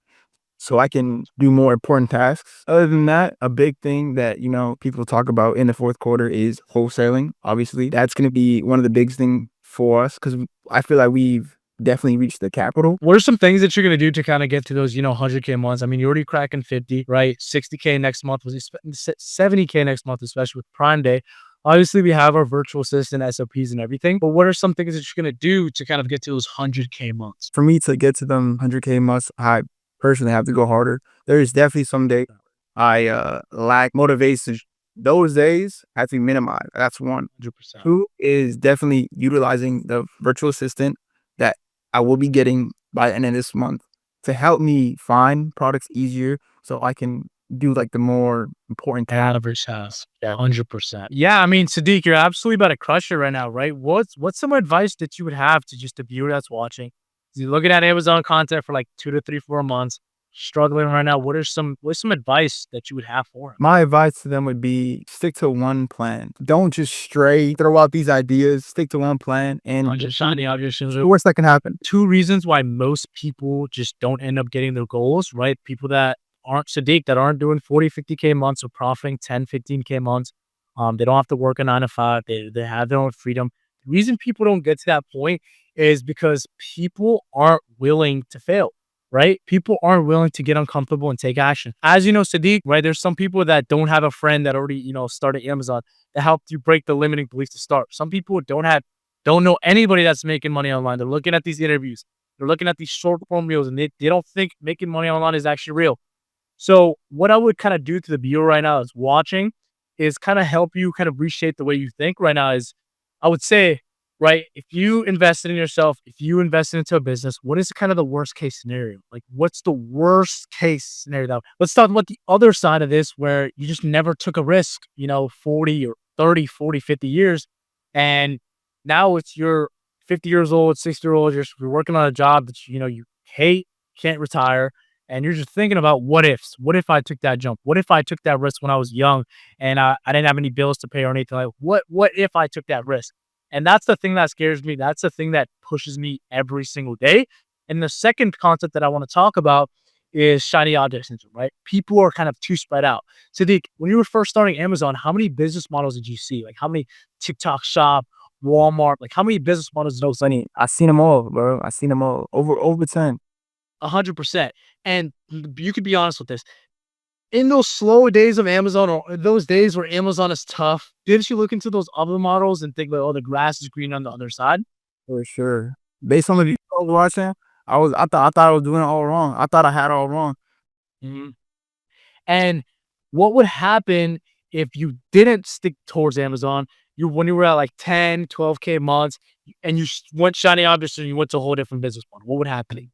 So I can do more important tasks. Other than that, a big thing that, people talk about in the fourth quarter is wholesaling. Obviously, that's going to be one of the biggest things for us because I feel like we've definitely reached the capital. What are some things that you're going to do to kind of get to those, 100K months? I mean, you're already cracking 50, right? 60K next month, 70K next month, especially with Prime Day. Obviously, we have our virtual assistant SOPs and everything, but what are some things that you're going to do to kind of get to those 100K months? For me to get to them 100K months, I personally have to go harder. There is definitely some days I lack motivation. Those days have to be minimized. That's 100%. 2 is definitely utilizing the virtual assistant that I will be getting by the end of this month to help me find products easier so I can do like the more important average tasks. 100%. Yeah, I mean, Sadiq, you're absolutely about to crush it right now, right? What's some advice that you would have to just a viewer that's watching? You're looking at Amazon content for like 2 to 3, 4 months. struggling right now, what's some advice that you would have for them? My advice to them would be stick to one plan. Don't just stray throw out these ideas. Stick to one plan and Not just shiny objects. the worst that can happen. 2 reasons why most people just don't end up getting their goals, right? People that aren't Sadiq, that aren't doing 40, 50K months or profiting 10, 15K months. They don't have to work a 9 to 5. They have their own freedom. The reason people don't get to that point is because people aren't willing to fail, right? People aren't willing to get uncomfortable and take action. As you know, Sadiq, right? There's some people that don't have a friend that already, started Amazon that helped you break the limiting beliefs to start. Some people don't know anybody that's making money online. They're looking at these interviews. They're looking at these short form reels and they don't think making money online is actually real. So what I would kind of do to the viewer right now is watching is kind of help you kind of reshape the way you think right now is I would say, right, if you invested in yourself, if you invested into a business, what is kind of the worst case scenario? Like what's the worst case scenario? Now, let's talk about the other side of this where you just never took a risk, 40 or 30, 40, 50 years. And now you're 50 years old, 60-year-old, you're working on a job that you hate, can't retire, and you're just thinking about what ifs. What if I took that jump? What if I took that risk when I was young and I didn't have any bills to pay or anything like what if I took that risk? And that's the thing that scares me. That's the thing that pushes me every single day. And the second concept that I want to talk about is shiny object syndrome, right? People are kind of too spread out. Sadiq, when you were first starting Amazon, how many business models did you see? Like how many TikTok shop, Walmart, like how many business models did you see? I seen them all, bro. I seen them all. Over 10. 100%. And you could be honest with this. In those slow days of Amazon or those days where Amazon is tough, didn't you look into those other models and think like, oh, the grass is green on the other side? For sure. Based on the videos I was watching, I thought I was doing it all wrong. I thought I had it all wrong. Mhm. And what would happen if you didn't stick towards Amazon? When you were at like 10, 12K months and you went shiny objects and you went to a whole different business model, what would happen?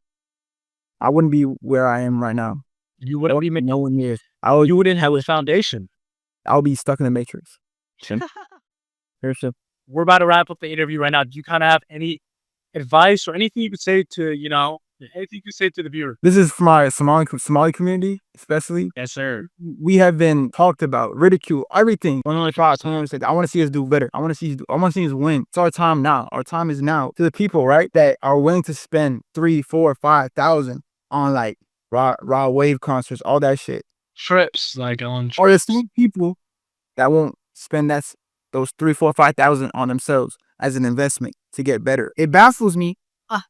I wouldn't be where I am right now. You would, what do you mean? No one is. You wouldn't have a foundation. I'll be stuck in the matrix. Seriously. We're about to wrap up the interview right now. Do you kind of have any advice or anything you could say to, anything you could say to the viewer? This is for my Somali community, especially. Yes, sir. We have been talked about, ridiculed, everything. I want to see us do better. I want to see us win. It's our time now. Our time is now. To the people, right, that are willing to spend 3, 4, 5,000 on like raw wave concerts, all that shit. Trips, like on trips. Or the same people that won't spend those 3, 4, 5,000 on themselves as an investment to get better. It baffles me.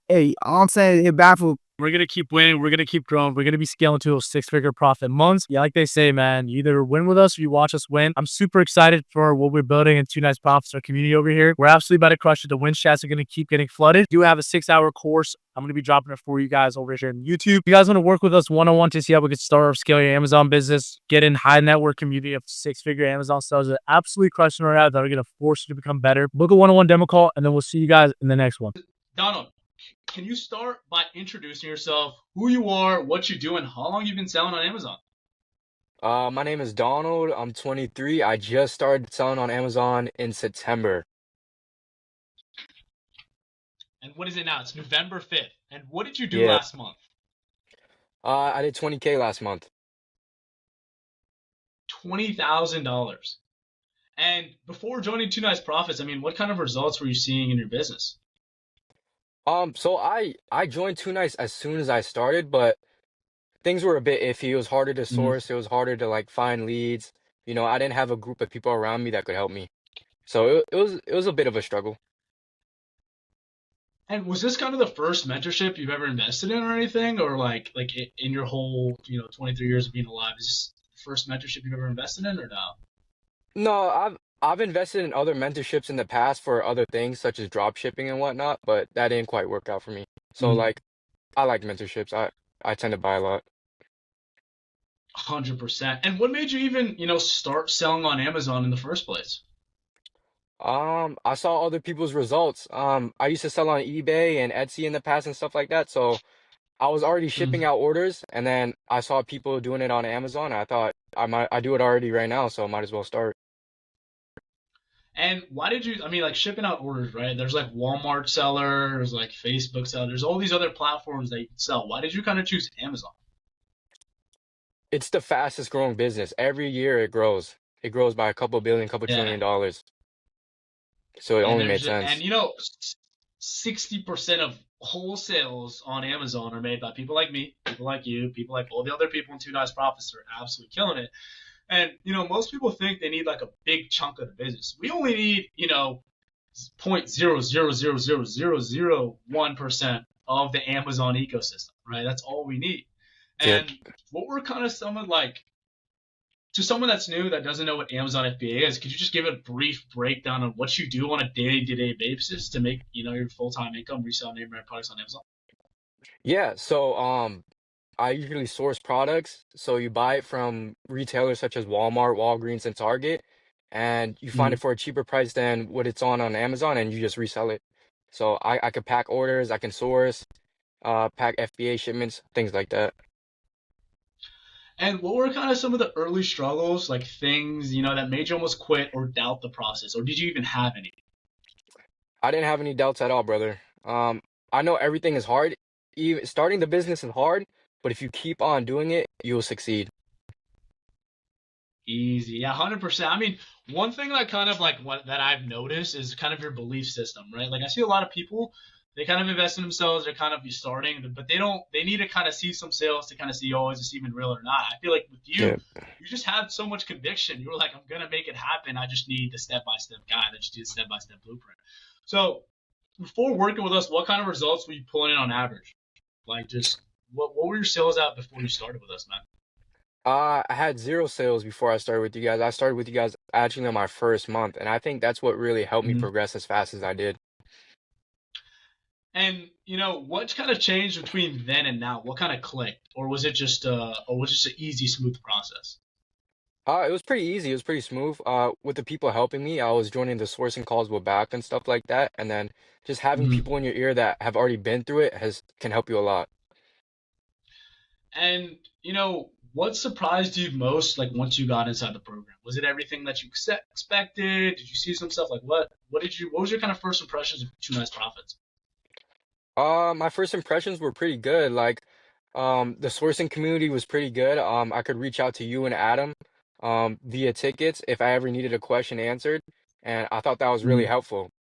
Hey, all I'm saying, it baffles. We're going to keep winning. We're going to keep growing. We're going to be scaling to those 6-figure profit months. Yeah, like they say, man, you either win with us or you watch us win. I'm super excited for what we're building in 2 Nice Profits, our community over here. We're absolutely about to crush it. The win chats are going to keep getting flooded. We do have a 6-hour course. I'm going to be dropping it for you guys over here on YouTube. If you guys want to work with us one-on-one to see how we can start or scale your Amazon business, get in high network community of 6-figure Amazon sellers that are absolutely crushing right now that are going to force you to become better. Book a one-on-one demo call, and then we'll see you guys in the next one. Donald, can you start by introducing yourself, who you are, what you do, and how long you've been selling on Amazon? My name is Donald. I'm 23. I just started selling on Amazon in September. And what is it now? It's November 5th. And what did you do last month? I did 20K last month. $20,000. And before joining 2 Nice Profits, I mean, what kind of results were you seeing in your business? So I joined 2 Nice as soon as I started, but things were a bit iffy. It was harder to source. It was harder to like find leads. I didn't have a group of people around me that could help me. So it was a bit of a struggle. And was this kind of the first mentorship you've ever invested in or anything? Or like in your whole, 23 years of being alive, is this the first mentorship you've ever invested in or no? No, I've invested in other mentorships in the past for other things such as drop shipping and whatnot, but that didn't quite work out for me. So like I like mentorships. I tend to buy a lot. 100%. And what made you even, start selling on Amazon in the first place? I saw other people's results. I used to sell on eBay and Etsy in the past and stuff like that. So I was already shipping out orders, and then I saw people doing it on Amazon. I thought I do it already right now, so I might as well start. And why did you, like shipping out orders, right? There's like Walmart seller, there's like Facebook seller, there's all these other platforms that you can sell. Why did you kind of choose Amazon? It's the fastest growing business. Every year it grows. It grows by a couple billion, couple Yeah. trillion dollars. So it And only made there's and sense. you know, 60% of wholesales on Amazon are made by people like me, people like you, people like all the other people in Two Nice Profits are absolutely killing it. And you know, most people think they need like a big chunk of the business. We only need, you know, 0.0000001% of the Amazon ecosystem, right? That's all we need. Yep. And what we're kind of someone like to someone that's new that doesn't know what Amazon FBA is, could you just give a brief breakdown of what you do on a day-to-day basis to make, you know, your full-time income reselling name brand products on Amazon? Yeah, so I usually source products. So you buy it from retailers such as Walmart, Walgreens, and Target, and you find Mhm. it for a cheaper price than what it's on Amazon, and you just resell it. So I could pack orders, I can source, pack FBA shipments, things like that. And what were kind of some of the early struggles, like things, you know, that made you almost quit or doubt the process, or did you even have any? I didn't have any doubts at all, brother. I know everything is hard. Even starting the business is hard, but if you keep on doing it, you'll succeed. Easy, yeah, 100%. I mean, one thing that kind of like what that I've noticed is kind of your belief system, right? Like I see a lot of people, they kind of invest in themselves, they're kind of starting, but they don't, they need to kind of see some sales to kind of see, oh, is this even real or not? I feel like with you, Yeah. you just had so much conviction. You were like, I'm gonna make it happen. I just need the step-by-step guide. I just need a step-by-step blueprint. So before working with us, what kind of results were you pulling in on average? Like just what were your sales at before you started with us, man? I had zero sales before I started with you guys. I started with you guys actually on my first month, and I think that's what really helped me Mhm. progress as fast as I did. And you know, what kind of changed between then and now? What kind of clicked, or was it just an easy, smooth process? It was pretty easy. It was pretty smooth. With the people helping me, I was joining the sourcing calls with back and stuff like that, and then just having Mhm. people in your ear that have already been through it has can help you a lot. And you know, what surprised you most, like once you got inside the program? Was it everything that you expected? Did you see some stuff like what? What was your kind of first impressions of Two Nice Profits? My first impressions were pretty good. Like, the sourcing community was pretty good. I could reach out to you and Adam, via tickets if I ever needed a question answered, and I thought that was really Mhm. helpful.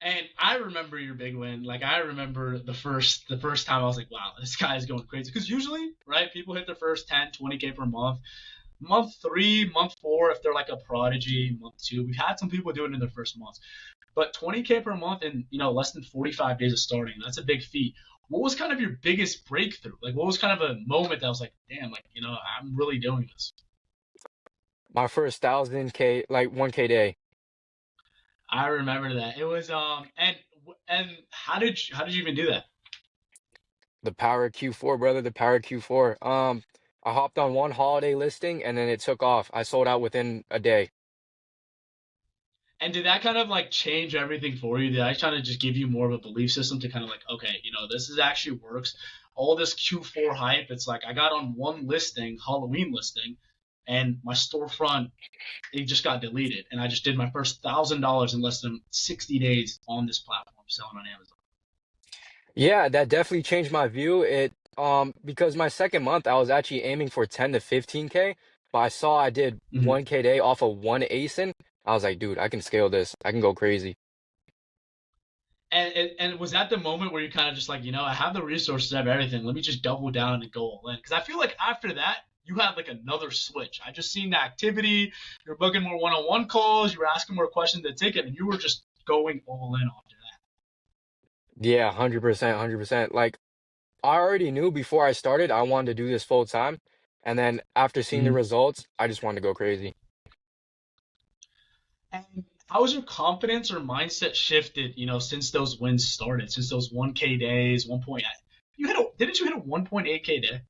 And I remember your big win. Like I remember the first time I was like, wow, this guy is going crazy. Because usually, right, people hit their first 10, 20K per month. Month three, month four, if they're like a prodigy, month two, we've had some people do it in their first month. But 20K per month in, you know, less than 45 days of starting, that's a big feat. What was kind of your biggest breakthrough? Like what was kind of a moment that was like, damn, like, you know, I'm really doing this. My first 1,000K, like 1K day. I remember that. It was and how did you even do that? The power of Q4, brother, the power of Q4. I hopped on one holiday listing and then it took off. I sold out within a day. And did that kind of like change everything for you? Did I kind of just give you more of a belief system to kind of like, okay, you know, this is actually works. All this Q4 hype, it's like I got on one listing, Halloween listing, and my storefront it just got deleted, and I just did my first $1,000 in less than 60 days on this platform selling on Amazon. Yeah, that definitely changed my view. It because my second month I was actually aiming for 10 to 15K, but I saw I did Mhm. 1K day off of one ASIN. I was like, dude, I can scale this. I can go crazy. And was that the moment where you kind of just like, you know, I have the resources, I have everything. Let me just double down and go all in. Because I feel like after that, you had like another switch. I just seen the activity. You're booking more one-on-one calls. You were asking more questions to ticket, and you were just going all in after that. Yeah, 100%, 100%. Like I already knew before I started I wanted to do this full time, and then after seeing the Mhm. results, I just wanted to go crazy. And how has your confidence or mindset shifted, you know, since those wins started, since those 1K days, 1 point, didn't you hit a 1.8K day?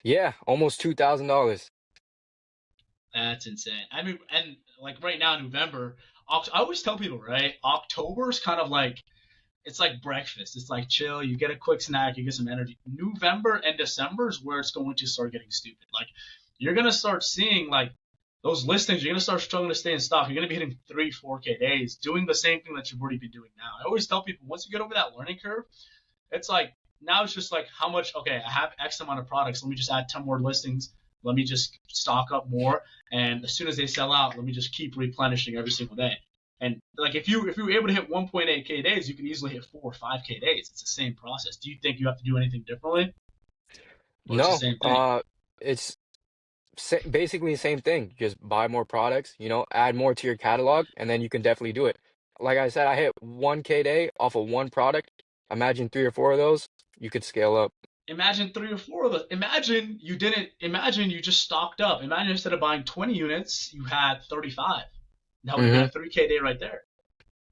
Yeah, almost $2,000. That's insane. I mean, and like right now, November, I always tell people, right? October is kind of like, it's like breakfast. It's like chill. You get a quick snack, you get some energy. November and December is where it's going to start getting stupid. Like, you're going to start seeing like those listings, you're going to start struggling to stay in stock. You're going to be hitting 3, 4K days, doing the same thing that you've already been doing now. I always tell people once you get over that learning curve, it's like now it's just like how much, okay, I have X amount of products. Let me just add 10 more listings. Let me just stock up more. And as soon as they sell out, let me just keep replenishing every single day. And like if you were able to hit 1.8K days, you can easily hit 4 or 5K days. It's the same process. Do you think you have to do anything differently? Or it's the No, same thing? it's basically the same thing. Just buy more products, add more to your catalog, and then you can definitely do it. Like I said, I hit 1K day off of one product. Imagine 3 or 4 of those, you could scale up. Imagine 3 or 4 of those. Imagine you just stocked up. Imagine instead of buying 20 units, you had 35. That would have been Mm-hmm. a 3K day right there.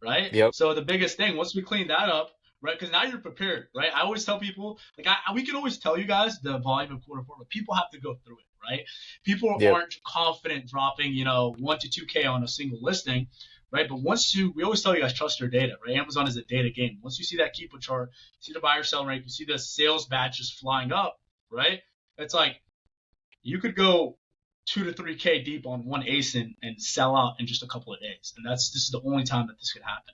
Right? Yep. So the biggest thing, once we clean that up, right? Because now you're prepared, right? I always tell people, like, we can always tell you guys the volume of quarter four, but people have to go through it, right? People Yep. aren't confident dropping, 1 to 2K on a single listing, right? But we always tell you guys, trust your data, right? Amazon is a data game. Once you see that Keepa chart, see the buyer sell rate, you see the sales batches flying up, right? It's like you could go 2 to 3K deep on one ASIN and sell out in just a couple of days. And this is the only time that this could happen.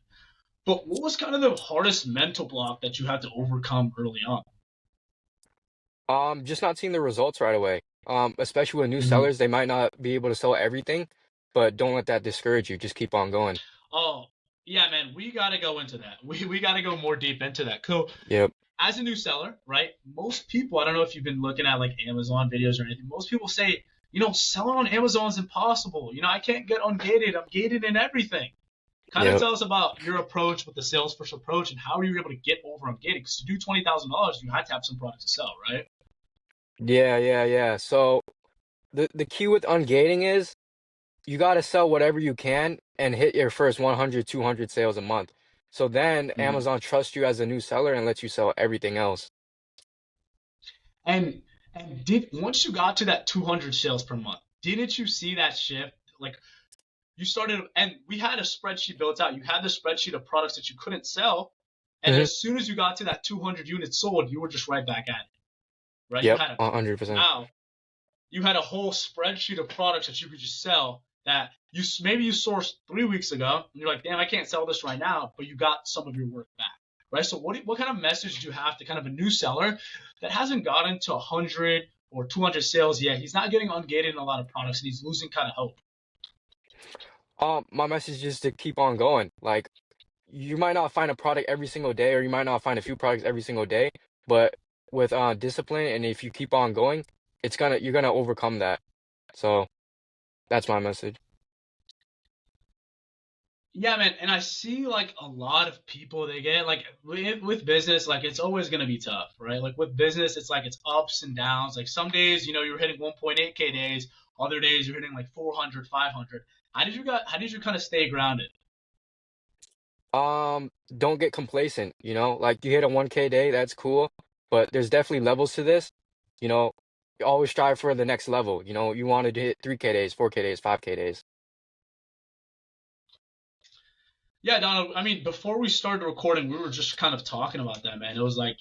But what was kind of the hardest mental block that you had to overcome early on? Just not seeing the results right away. Especially with new Mhm. sellers, they might not be able to sell everything, but don't let that discourage you. Just keep on going. Oh, yeah, man, we got to go into that. We got to go more deep into that. Cool. Yep. As a new seller, right? Most people, I don't know if you've been looking at like Amazon videos or anything. Most people say, selling on Amazon is impossible. I can't get ungated. I'm gated in everything. Kind of Yep. tell us about your approach with the sales first approach and how were you able to get over ungated? Because to do $20,000, you had to have some product to sell, right? Yeah. So the key with ungating is you got to sell whatever you can and hit your first 100, 200 sales a month. So then Mhm. Amazon trusts you as a new seller and lets you sell everything else. And did once you got to that 200 sales per month, didn't you see that shift? Like you started, and we had a spreadsheet built out. You had the spreadsheet of products that you couldn't sell, and Hmm. as soon as you got to that 200 units sold, you were just right back at it, right? Yep, 100%. Now you had a whole spreadsheet of products that you could just sell that maybe you sourced 3 weeks ago, and you're like, damn, I can't sell this right now, but you got some of your work back, right? So what kind of message do you have to kind of a new seller that hasn't gotten to 100 or 200 sales yet? He's not getting ungated in a lot of products, and he's losing kind of hope. My message is to keep on going. Like you might not find a product every single day, or you might not find a few products every single day, but with discipline and if you keep on going, you're gonna overcome that. So that's my message. Yeah, man, and I see like a lot of people they get like with business, like it's always gonna be tough, right? Like with business, it's like it's ups and downs. Like some days, you're hitting 1.8K days, other days you're hitting like 400, 500. How did you kind of stay grounded? Don't get complacent, like you hit a 1K day, that's cool, but there's definitely levels to this. You know, you always strive for the next level. You wanted to hit 3K days, 4K days, 5K days. Yeah, Donald, I mean, before we started recording, we were just kind of talking about that, man. It was like,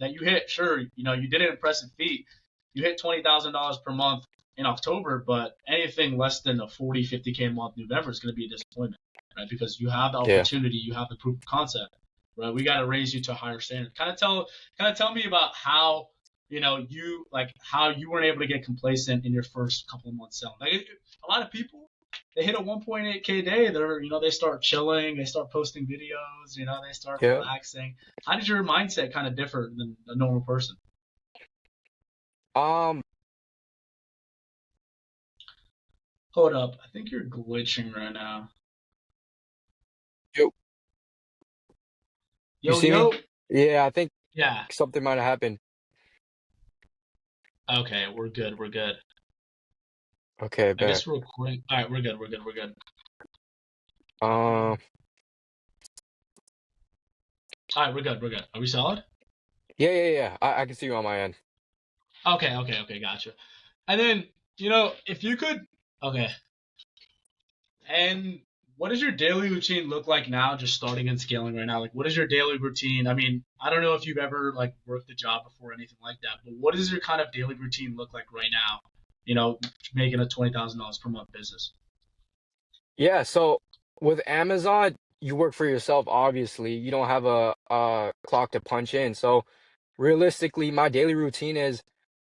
that you hit, sure, you did an impressive feat. You hit $20,000 per month in October, but anything less than a 40, 50K a month November is going to be a disappointment, right? Because you have the Yeah. opportunity, you have the proof of concept, right? We got to raise you to a higher standard. Kind of tell me about how, how you weren't able to get complacent in your first couple of months selling. Like, a lot of people, they hit a 1.8K day, they start chilling, they start posting videos, they start Yeah. relaxing. How did your mindset kind of differ than a normal person? Um, Hold up, I think you're glitching right now. yo, you Yo, see me? yo. Yeah, I think Yeah. something might have happened. Okay, we're good. We're good. Okay, I bet. guess we're recording. All right, we're good. We're good. We're good. Um, All right, we're good. We're good. Are we solid? yeah. I can see you on my end. Okay. Gotcha. And then, if you could, okay. And what does your daily routine look like now, just starting and scaling right now? Like, what is your daily routine? I mean, I don't know if you've ever like worked a job before or anything like that, but what does your kind of daily routine look like right now? Making a $20,000 per month business. Yeah, so with Amazon, you work for yourself, obviously. You don't have a clock to punch in. So realistically, my daily routine is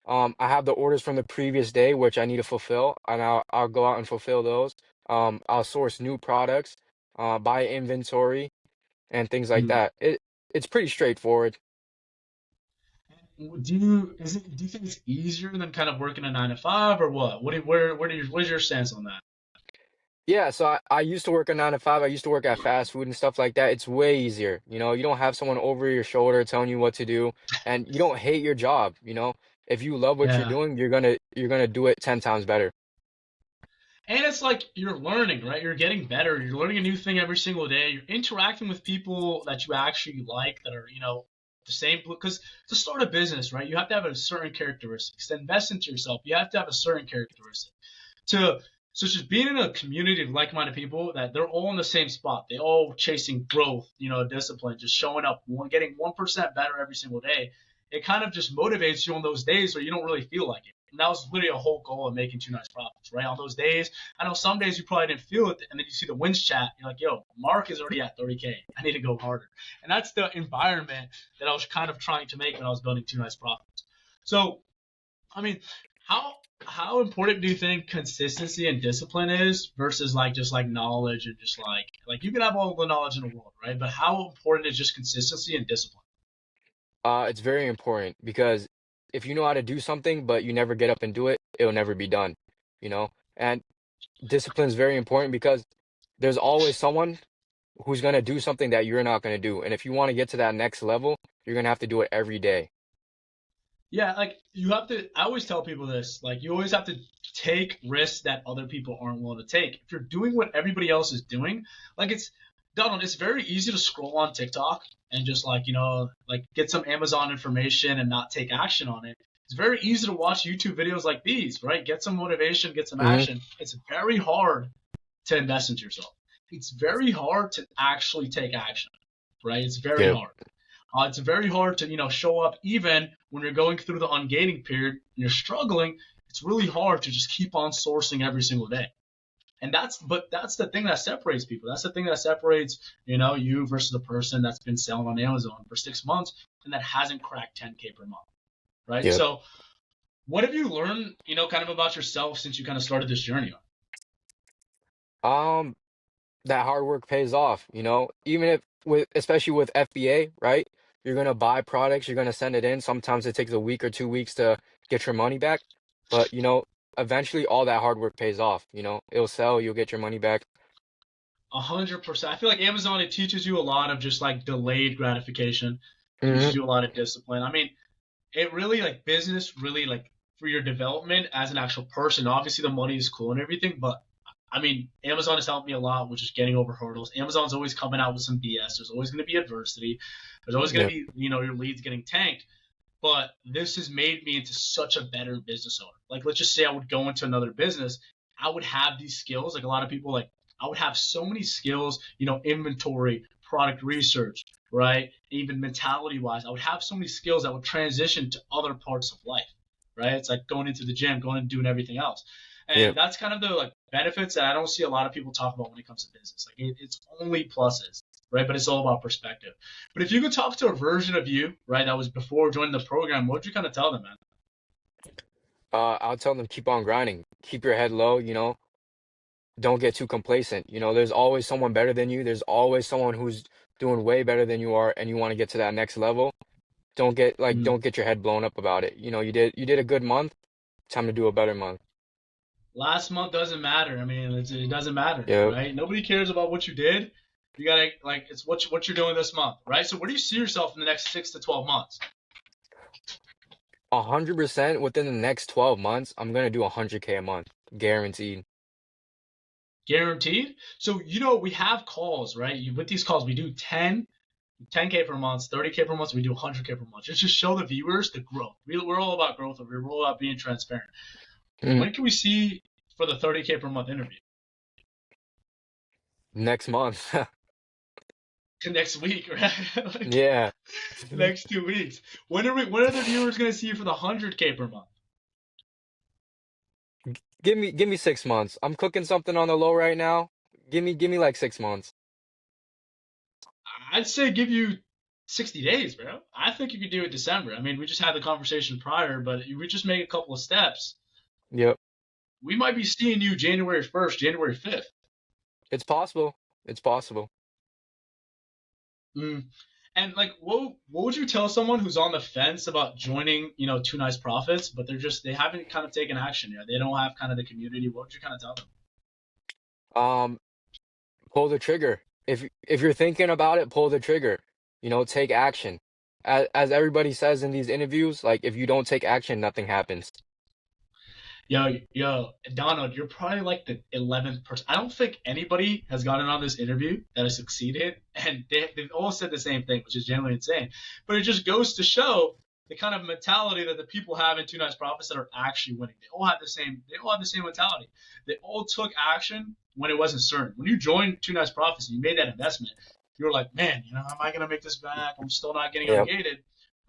I have the orders from the previous day, which I need to fulfill, and I'll go out and fulfill those. I'll source new products, buy inventory, and things like Mm. that. It's pretty straightforward. Do you think it's easier than kind of working a 9 to 5 or what? What is your stance on that? Yeah, so I used to work a 9 to 5. I used to work at fast food and stuff like that. It's way easier. You don't have someone over your shoulder telling you what to do, and you don't hate your job. If you love what you're Yeah. doing, you're gonna do it 10 times better. And it's like you're learning, right? You're getting better. You're learning a new thing every single day. You're interacting with people that you actually like that are, the same. Because to start a business, right, you have to have a certain characteristics. To invest into yourself, you have to have a certain characteristic. To so just being in a community of like-minded people that they're all in the same spot. They all chasing growth, discipline, just showing up, getting 1% better every single day. It kind of just motivates you on those days where you don't really feel like it. And that was literally a whole goal of making two nice profits, right? On those days, I know some days you probably didn't feel it, and then you see the wins chat, you're like, yo, Mark is already at 30K. I need to go harder. And that's the environment that I was kind of trying to make when I was building two nice profits. So, I mean, how important do you think consistency and discipline is versus like just like knowledge and just like you can have all the knowledge in the world, right? But how important is just consistency and discipline? It's very important because if you know how to do something but you never get up and do it, it'll never be done, you know? And discipline is very important because there's always someone who's gonna do something that you're not gonna do. And if you want to get to that next level, you're gonna have to do it every day. Yeah, like you have to. I always tell people this. Like you always have to take risks that other people aren't willing to take. If you're doing what everybody else is doing, like Donald, it's very easy to scroll on TikTok and just like get some Amazon information and not take action on it. It's very easy to watch YouTube videos like these, right? Get some motivation, get some Hmm. action. It's very hard to invest into yourself. It's very hard to actually take action, right? It's very Yep. hard. It's very hard to show up even when you're going through the ungating period and you're struggling. It's really hard to just keep on sourcing every single day. And that's the thing that separates people. That's the thing that separates you versus the person that's been selling on Amazon for 6 months and that hasn't cracked 10K per month, right? Yep. So what have you learned kind of about yourself since you kind of started this journey? Um, that hard work pays off. Even if especially with FBA, right? You're gonna buy products, you're gonna send it in. Sometimes it takes a week or 2 weeks to get your money back, but eventually all that hard work pays off. It'll sell, you'll get your money back. 100%. I feel like Amazon, it teaches you a lot of just like delayed gratification, teaches Hmm. you a lot of discipline. I mean, it really like business really like for your development as an actual person. Obviously, the money is cool and everything, but I mean, Amazon has helped me a lot with just getting over hurdles. Amazon's always coming out with some BS. There's always going to be adversity. There's always going to Yep. be your leads getting tanked. But this has made me into such a better business owner. Like, let's just say I would go into another business, I would have these skills. Like a lot of people, like I would have so many skills. Inventory, product research, right? Even mentality wise, I would have so many skills that would transition to other parts of life, right? It's like going into the gym, going and doing everything else, and Yep. that's kind of the like benefits that I don't see a lot of people talk about when it comes to business. Like it's only pluses, right? But it's all about perspective. But if you could talk to a version of you, right, that was before joining the program, what would you kind of tell them, man? I'll tell them keep on grinding, keep your head low. Don't get too complacent. There's always someone better than you. There's always someone who's doing way better than you are, and you want to get to that next level. Mm. Don't get your head blown up about it. You did a good month. Time to do a better month. Last month doesn't matter. I mean, it doesn't matter, Yep. right? Nobody cares about what you did. You gotta like it's what you're doing this month, right? So where do you see yourself in the next 6 to 12 months? 100% within the next 12 months, I'm gonna do 100K a month, guaranteed. Guaranteed. So we have calls, right? With these calls, we do 10K per month, 30K per month. So we do 100K per month. Just to show the viewers the growth. We're all about growth. We're all about being transparent. Mhm. When can we see for the 30K per month interview? Next month. Next week, right? Like Yeah. next 2 weeks. When are the viewers gonna see you for the 100K per month? Give me 6 months. I'm cooking something on the low right now. Give me like 6 months. I'd say give you 60 days, bro. I think you could do it December. I mean, we just had the conversation prior, but we just make a couple of steps. Yep. We might be seeing you January 1st, January 5th. It's possible. It's possible. Mm. And like, what would you tell someone who's on the fence about joining, you know, Two Nice Profits, but they haven't kind of taken action yet. They don't have kind of the community. What would you kind of tell them? Pull the trigger. If you're thinking about it, pull the trigger. You know, take action. As everybody says in these interviews, like if you don't take action, nothing happens. Yo, Donald, you're probably like the 11th person. I don't think anybody has gotten on this interview that has succeeded, and they've all said the same thing, which is genuinely insane. But it just goes to show the kind of mentality that the people have in Two Nice Profits that are actually winning. They all have the same mentality. They all took action when it wasn't certain. When you joined Two Nice Profits and you made that investment, you were like, man, you know, am I gonna make this back? I'm still not getting ungated.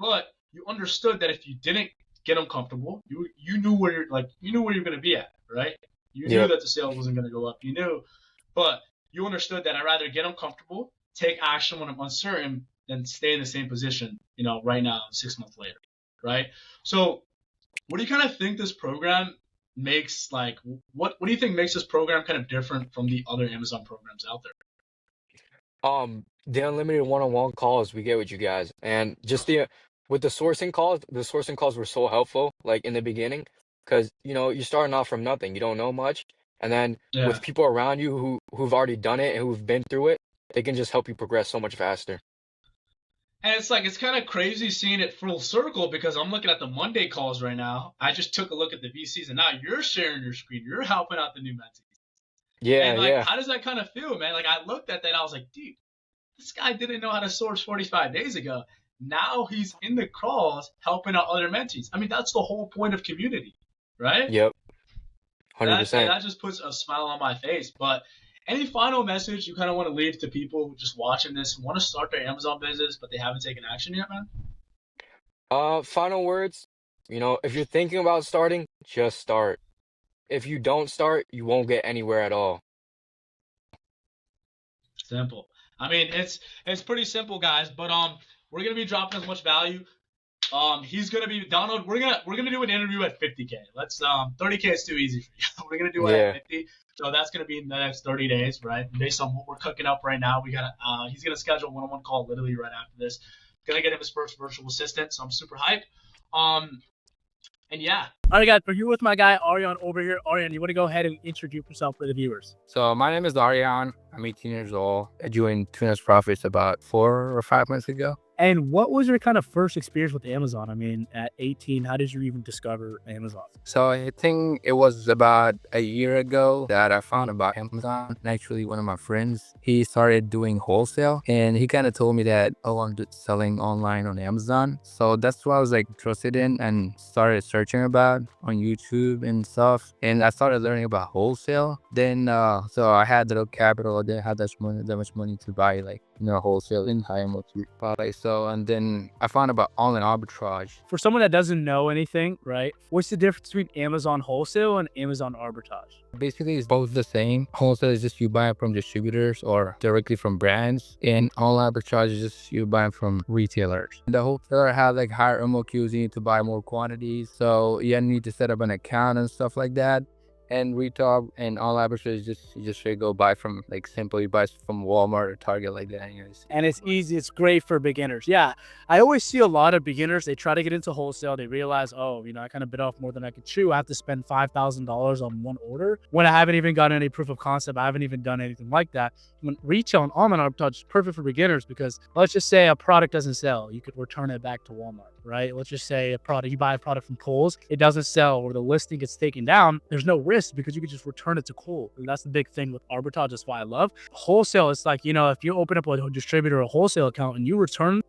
But you understood that if you didn't get uncomfortable, you knew where you're gonna be at, right? You knew that the sales wasn't gonna go up. You knew, but you understood that I'd rather get uncomfortable, take action when I'm uncertain, than stay in the same position, you know, right now, 6 months later, right? So, what do you kind of think this program makes? Like, what do you think makes this program kind of different from the other Amazon programs out there? The unlimited one-on-one calls we get with you guys, and just with the sourcing calls were so helpful, like in the beginning, because you know you're starting off from nothing, you don't know much, and then with people around you who've already done it and who've been through it, they can just help you progress so much faster. And it's kind of crazy seeing it full circle because I'm looking at the Monday calls right now. I just took a look at the VCs, and now you're sharing your screen. You're helping out the new mentees. Yeah, And like, yeah. how does that kind of feel, man? Like, I looked at that, and I was like, dude, this guy didn't know how to source 45 days ago. Now he's in the calls helping out other mentees. I mean, that's the whole point of community, right? Yep. 100%. That just puts a smile on my face. But any final message you kind of want to leave to people just watching this who want to start their Amazon business, but they haven't taken action yet, man? Final words, you know, if you're thinking about starting, just start. If you don't start, you won't get anywhere at all. Simple. I mean, it's pretty simple, guys. But we're gonna be dropping as much value. He's gonna be Donald. We're gonna do an interview at 50K. Let's 30K is too easy for you. We're gonna do it at 50. So that's gonna be in the next 30 days, right? Based on what we're cooking up right now, he's gonna schedule a one-on-one call literally right after this. Gonna get him his first virtual assistant, so I'm super hyped. And yeah. All right, guys, we're here with my guy Ariane over here. Ariane, you want to go ahead and introduce yourself for the viewers? So my name is Ariane. I'm 18 years old. I joined Two Nice Profits about 4 or 5 months ago. And what was your kind of first experience with Amazon? I mean, at 18, how did you even discover Amazon? So I think it was about a year ago that I found about Amazon. And actually, one of my friends, he started doing wholesale, and he kind of told me that, oh, I'm selling online on Amazon. So that's what I was like interested in and started searching about on YouTube and stuff. And I started learning about wholesale. Then, so I had little capital. I didn't have that much money to buy like, you know, wholesale in high products. So, and then I found about online arbitrage. For someone that doesn't know anything, right? What's the difference between Amazon wholesale and Amazon arbitrage? Basically, it's both the same. Wholesale is just you buy it from distributors or directly from brands, and online arbitrage is just you buy it from retailers. The wholesaler has like higher MOQs, you need to buy more quantities, so you need to set up an account and stuff like that. And retail and all arbitrage is you just should go buy from like simply buy from Walmart or Target like that. Anyways. And it's easy. It's great for beginners. Yeah, I always see a lot of beginners. They try to get into wholesale. They realize, oh, you know, I kind of bit off more than I could chew. I have to spend $5,000 on one order when I haven't even gotten any proof of concept. I haven't even done anything like that. When retail and online arbitrage is perfect for beginners because let's just say a product doesn't sell. You could return it back to Walmart, right? Let's just say you buy a product from Kohl's, it doesn't sell or the listing gets taken down. There's no risk because you could just return it to Kohl's. And that's the big thing with arbitrage. That's why I love wholesale. It's like, you know, if you open up a distributor or a wholesale account and you return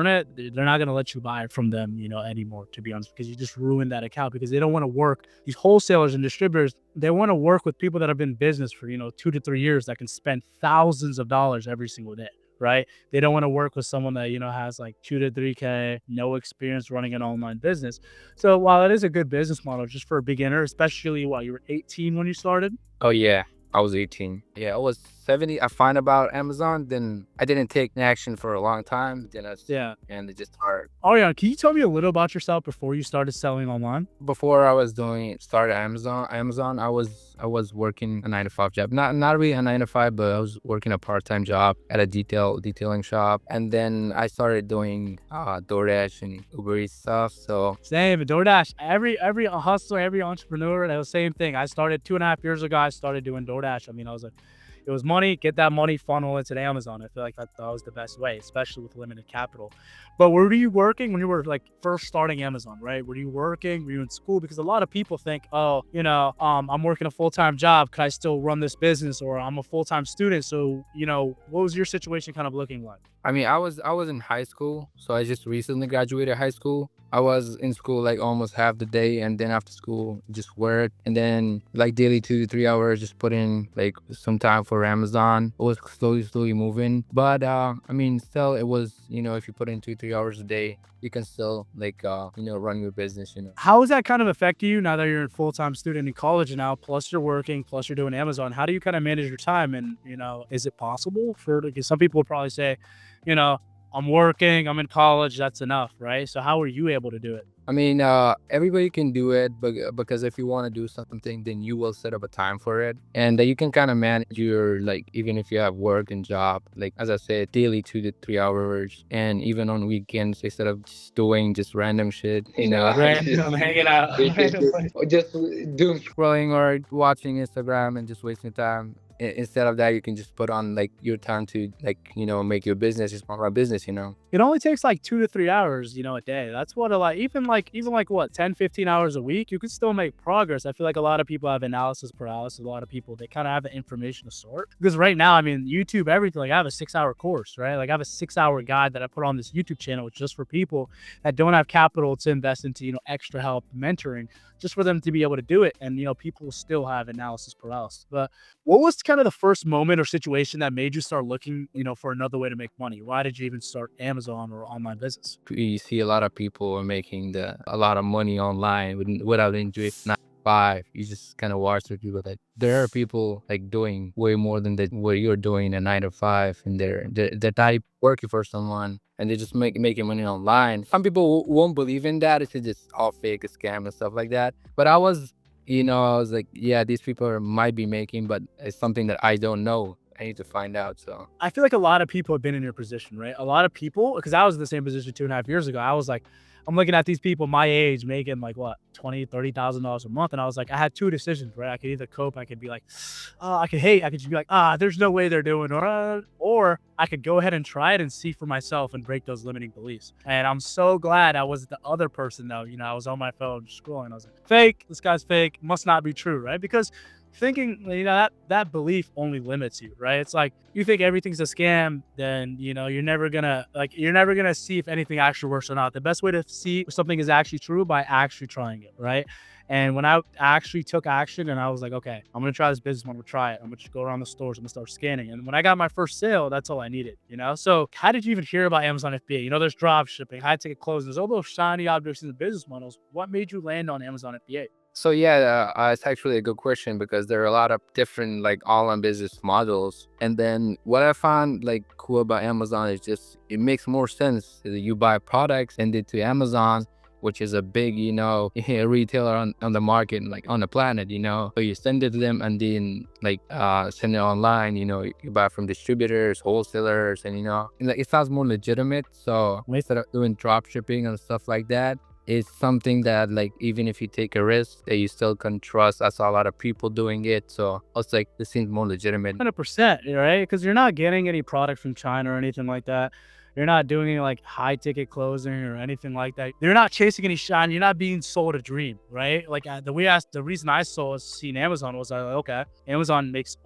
it, they're not going to let you buy it from them, you know, anymore, to be honest, because you just ruined that account because they don't want to work. These wholesalers and distributors, they want to work with people that have been in business for, you know, 2 to 3 years that can spend thousands of dollars every single day. Right? They don't want to work with someone that, you know, has like 2 to 3K, no experience running an online business. So while it is a good business model just for a beginner, especially while you were 18 when you started. Oh, yeah. I was 18. Yeah, I was 70. I find about Amazon, then I didn't take action for a long time. Then and it just hard. Ariane, can you tell me a little about yourself before you started selling online? Before I was started Amazon, I was working a 9 to 5 job. Not really a 9 to 5, but I was working a part-time job at a detailing shop. And then I started doing DoorDash and Uber Eats stuff. So Same, DoorDash. Every hustler, every entrepreneur, that was the same thing. I started 2.5 years ago. I started doing DoorDash. I mean, I was like, it was money, get that money, funnel into Amazon. I feel like that was the best way, especially with limited capital. But were you working when you were like first starting Amazon, right? Were you working? Were you in school? Because a lot of people think, oh, I'm working a full-time job. Could I still run this business? Or I'm a full-time student. So, what was your situation kind of looking like? I mean, I was in high school, so I just recently graduated high school. I was in school like almost half the day, and then after school just work, and then like daily 2 to 3 hours, just put in like some time for Amazon. It was slowly moving, but I mean, still it was, if you put in 2 3 hours a day, you can still like run your business. How does that kind of affect you now that you're a full-time student in college now, plus you're working, plus you're doing Amazon? How do you kind of manage your time? And, is it possible because some people would probably say, I'm working, I'm in college, that's enough, right? So how are you able to do it? I mean, everybody can do it, but because if you want to do something, then you will set up a time for it, and you can kind of manage your like even if you have work and job, like as I said, daily 2 to 3 hours, and even on weekends instead of just doing just random shit, Random hanging out. just doom scrolling or watching Instagram and just wasting time. Instead of that, you can just put on like your time to make your business just my business. It only takes like 2 to 3 hours, a day. That's what even like what, 10, 15 hours a week, you can still make progress. I feel like a lot of people have analysis paralysis. A lot of people, they kind of have the information to sort. Because right now, I mean, YouTube, everything, like I have a 6-hour course, right? Like I have a 6-hour guide that I put on this YouTube channel, which is just for people that don't have capital to invest into, extra help, mentoring, just for them to be able to do it. And, people still have analysis paralysis. But what was kind of the first moment or situation that made you start looking, for another way to make money? Why did you even start Amazon or online business? You see a lot of people are making a lot of money online without enjoying 9 to 5. You just kind of watch the people that there are people like doing way more than what you're doing a 9 to 5, and they're not working for someone, and they're just making money online. Some people won't believe in that. It's just all fake, a scam and stuff like that. But I was like, yeah, these people might be making, but it's something that I don't know. I need to find out. So I feel like a lot of people have been in your position, right? A lot of people, because I was in the same position 2.5 years ago. I was like, I'm looking at these people my age making like what, $20,000, $30,000 a month. And I was like, I had two decisions, right? I could either cope, I could be like, I could hate, I could just be like, there's no way they're doing it. Or I could go ahead and try it and see for myself and break those limiting beliefs. And I'm so glad I was the other person though. I was on my phone scrolling. I was like, fake, this guy's fake, must not be true, right? Because thinking, that belief only limits you, right? It's like you think everything's a scam, then you're never gonna see if anything actually works or not. The best way to see if something is actually true by actually trying it, right? And when I actually took action and I was like, okay, I'm gonna try this business, I'm gonna try it, I'm gonna just go around the stores, I'm gonna start scanning. And when I got my first sale, that's all I needed, So how did you even hear about Amazon FBA? There's drop shipping, high ticket closing, there's all those shiny objects in the business models. What made you land on Amazon FBA? So yeah, it's actually a good question because there are a lot of different like online business models. And then what I found like cool about Amazon is just it makes more sense. You buy products, send it to Amazon, which is a big, retailer on the market, like on the planet, So you send it to them and then like send it online, you buy from distributors, wholesalers, and it sounds more legitimate. So instead of doing drop shipping and stuff like that, it's something that like even if you take a risk that you still can trust. I saw a lot of people doing it, so I was like, this seems more legitimate. 100%, right? Because you're not getting any product from China or anything like that. You're not doing any like high ticket closing or anything like that. You're not chasing any shine. You're not being sold a dream, right? Like the reason I seen Amazon was okay, Amazon makes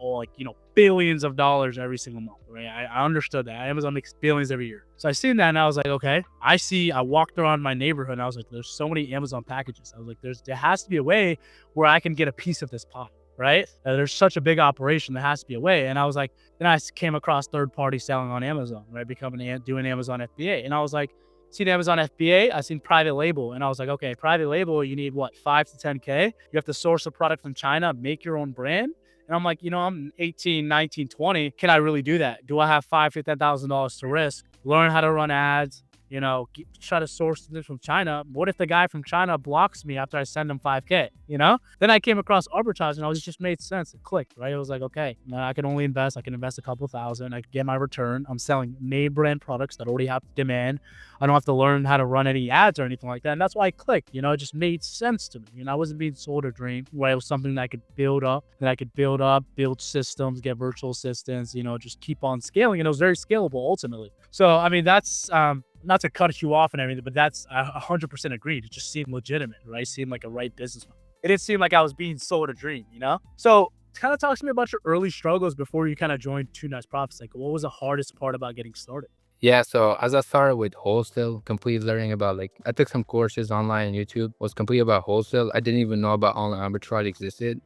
billions of dollars every single month, right? I understood that Amazon makes billions every year. So I seen that and I was like, okay, I walked around my neighborhood and I was like, there's so many Amazon packages. I was like, there has to be a way where I can get a piece of this pie. Right? There's such a big operation. There has to be a way. And I was like, then I came across third-party selling on Amazon, right? Doing Amazon FBA. And I was like, seen Amazon FBA, I seen private label. And I was like, okay, private label, you need what, 5 to 10K? You have to source a product from China, make your own brand, And I'm like, I'm 18, 19, 20. Can I really do that? Do I have $5,000 to $10,000 to risk? Learn how to run ads, try to source this from China. What if the guy from China blocks me after I send him 5K, Then I came across arbitrage and it just made sense. It clicked, right? It was like, okay, I can only invest. I can invest a couple thousand. I can get my return. I'm selling name brand products that already have demand. I don't have to learn how to run any ads or anything like that. And that's why I clicked, it just made sense to me. I wasn't being sold a dream, where it was something that I could build up, build systems, get virtual assistants, just keep on scaling. And it was very scalable ultimately. So, I mean, that's, not to cut you off and everything, but that's 100% agreed. It just seemed legitimate, right? It seemed like a right business model. It didn't seem like I was being sold a dream, So kind of talk to me about your early struggles before you kind of joined Two Nice Profits. Like, what was the hardest part about getting started? Yeah, so as I started with wholesale, completely learning about I took some courses online on YouTube, was completely about wholesale. I didn't even know about online arbitrage existed.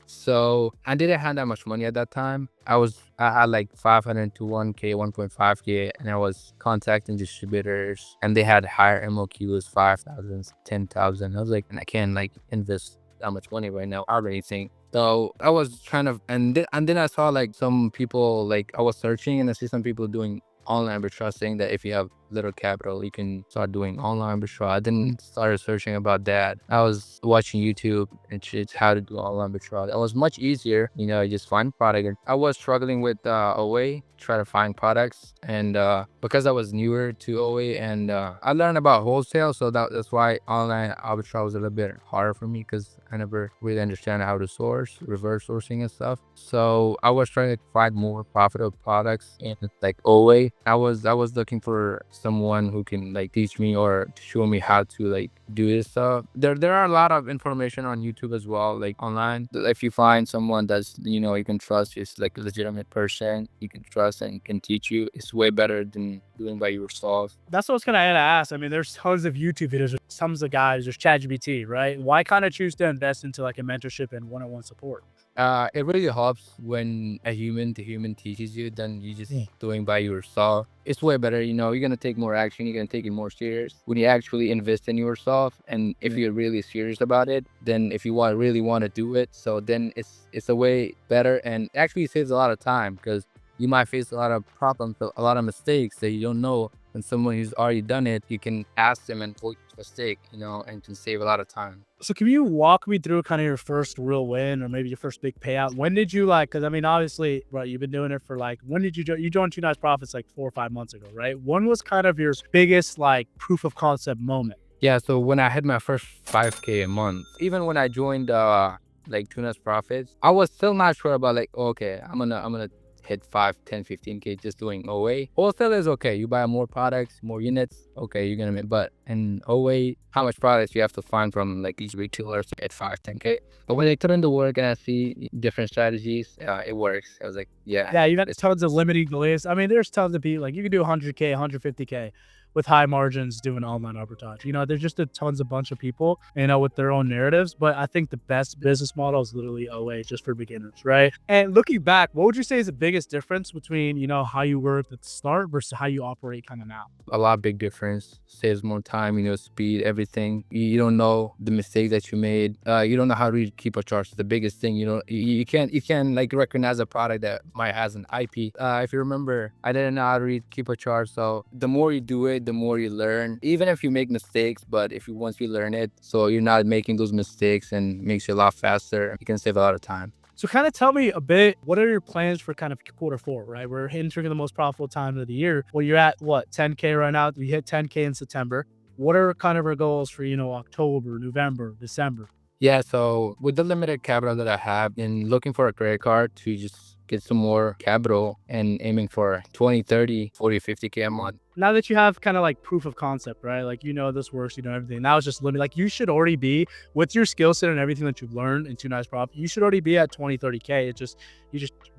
So I didn't have that much money at that time. I had like 500 to 1K, 1.5K, and I was contacting distributors and they had higher MOQs, 5,000, 10,000. I was like, and I can't invest that much money right now or anything. So I was trying to, and then I saw some people, I was searching and I see some people doing online arbitrage, saying that if you have little capital, you can start doing online arbitrage. I then started searching about that. I was watching YouTube and shit, how to do online arbitrage. It was much easier, you just find product. I was struggling with OA, try to find products, and because I was newer to OA, and I learned about wholesale, so that's why online arbitrage was a little bit harder for me, because I never really understand how to source, reverse sourcing and stuff. So I was trying to find more profitable products in OA. I was looking for someone who can teach me or show me how to do this stuff. There are a lot of information on YouTube as well, online. If you find someone that's you can trust, is a legitimate person you can trust and can teach you, it's way better than doing by yourself. That's what I was kind of ask. I mean, there's tons of YouTube videos, there's tons of guys, there's ChatGPT, right? Why kind of choose to invest into a mentorship and one-on-one support? It really helps when a human to human teaches you than you just doing by yourself. It's way better, you're gonna take more action, you're gonna take it more serious when you actually invest in yourself. And if you're really serious about it, then if you really want to do it, so then it's a way better, and actually saves a lot of time, because you might face a lot of problems, a lot of mistakes that you don't know. And someone who's already done it, you can ask them and avoid mistake, and can save a lot of time. So can you walk me through kind of your first real win, or maybe your first big payout? When did you because I mean, obviously, right, you've been doing it for when did you joined Two Nice Profits 4 or 5 months ago, right? When was kind of your biggest proof of concept moment? Yeah, so when I had my first 5K a month, even when I joined Two Nice Profits, I was still not sure about okay, I'm gonna hit 5, 10, 15K just doing OA. Wholesale is okay. You buy more products, more units. Okay, you're gonna make, but in OA, how much products you have to find from these retailers to get 5, 10K. But when I put in the work and I see different strategies, it works. I was like, yeah. Yeah, you got tons of limiting beliefs. I mean, there's tons of people, you can do 100K, 150K with high margins doing online arbitrage. There's just a bunch of people, with their own narratives. But I think the best business model is literally OA, just for beginners, right? And looking back, what would you say is the biggest difference between, how you worked at the start versus how you operate kind of now? A lot big difference. Saves more time, speed, everything. You don't know the mistakes that you made. You don't know how to read keep a chart. The biggest thing, you can't recognize a product that might has an IP. If you remember, I didn't know how to read keep a chart. So the more you do it, the more you learn, even if you make mistakes. But once you learn it, so you're not making those mistakes, and makes you a lot faster, you can save a lot of time. So kind of tell me a bit, what are your plans for kind of Q4, right? We're entering the most profitable time of the year. Well, you're at 10K right now. We hit 10K in September. What are kind of our goals for, October, November, December? Yeah, so with the limited capital that I have, and looking for a credit card to just get some more capital, and aiming for 20, 30, 40, 50K a month. Now that you have kind of proof of concept, right? This works, everything. Now it's just limited. You should already be, with your skill set and everything that you've learned in Two Nice Profits, you should already be at 20, 30K.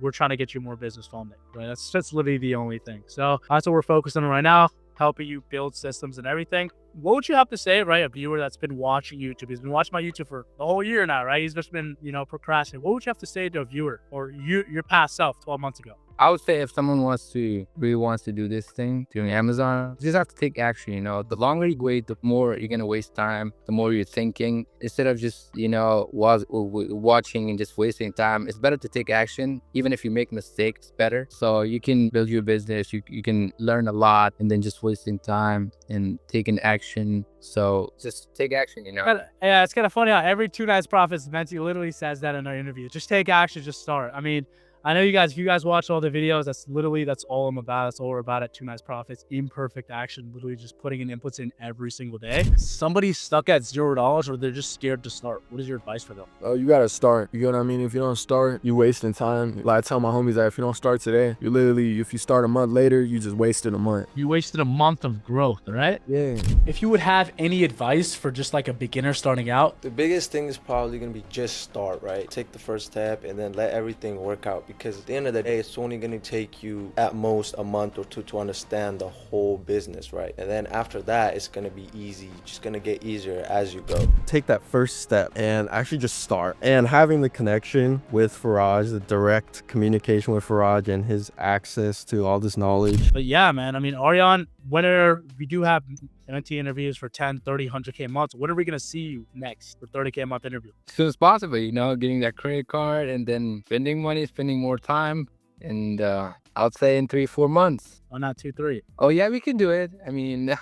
We're trying to get you more business funding, right? That's literally the only thing. So that's what we're focused on right now, helping you build systems and everything. what would you have to say, right? A viewer that's been watching YouTube, he's been watching my YouTube for the whole year now, right? He's just been, procrastinating. What would you have to say to a viewer or your past self 12 months ago? I would say if someone really wants to do this thing, doing Amazon, you just have to take action, The longer you wait, the more you're going to waste time, the more you're thinking. Instead of just, watching and just wasting time, it's better to take action. Even if you make mistakes, better. So you can build your business, you can learn a lot, and then just wasting time and taking action. So just take action, Yeah, it's kind of funny how every 2 Nights Profits mentee literally says that in our interview. Just take action, just start. I mean, I know if you guys watch all the videos, that's all I'm about. That's all we're about at 2 Nights Profits. Imperfect action, literally just putting in inputs in every single day. Somebody's stuck at $0 or they're just scared to start. What is your advice for them? Oh, you gotta start. You know what I mean? If you don't start, you're wasting time. Like I tell my homies that if you don't start today, you literally, if you start a month later, you just wasted a month. You wasted a month of growth, right? Yeah. If you would have any advice for just like a beginner starting out, the biggest thing is probably gonna be just start, right? Take the first step and then let everything work out, because at the end of the day, it's only gonna take you at most a month or two to understand the whole business, right? And then after that, it's gonna be easy. It's just gonna get easier as you go. Take that first step and actually just start. And having the connection with Faraj, the direct communication with Faraj and his access to all this knowledge. But yeah, man, I mean, Ariane, we do have MNT interviews for 10, 30, 100K months. When are we going to see you next for 30K a month interview? As soon as possible, getting that credit card and then spending money, spending more time. And I'll say in 3-4 months. Oh, not 2-3. Oh, yeah, we can do it. I mean,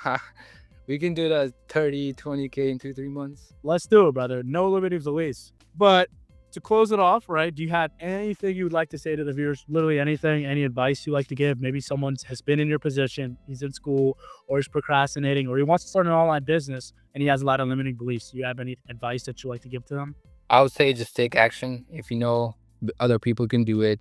we can do the 30, 20K in 2-3 months. Let's do it, brother. No liberties the least. But to close it off, right, do you have anything you would like to say to the viewers? Literally anything, any advice you'd like to give? Maybe someone has been in your position, he's in school, or he's procrastinating, or he wants to start an online business, and he has a lot of limiting beliefs. Do you have any advice that you'd like to give to them? I would say just take action. If you know other people can do it,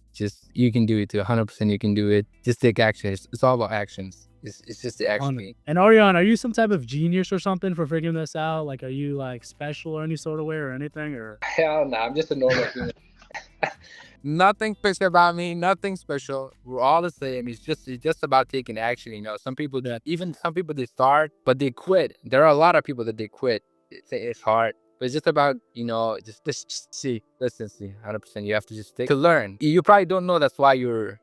you can do it too. 100% you can do it. Just take action. It's all about actions. It's just the action. And Ariane, are you some type of genius or something for figuring this out? Like, are you like special or any sort of way or anything? Or hell no, I'm just a normal human. Nothing special about me. Nothing special. We're all the same. It's just about taking action. Some people they start, but they quit. There are a lot of people that they quit. It's hard. But it's just about, just see. 100%. You have to just stick to learn. You probably don't know. That's why you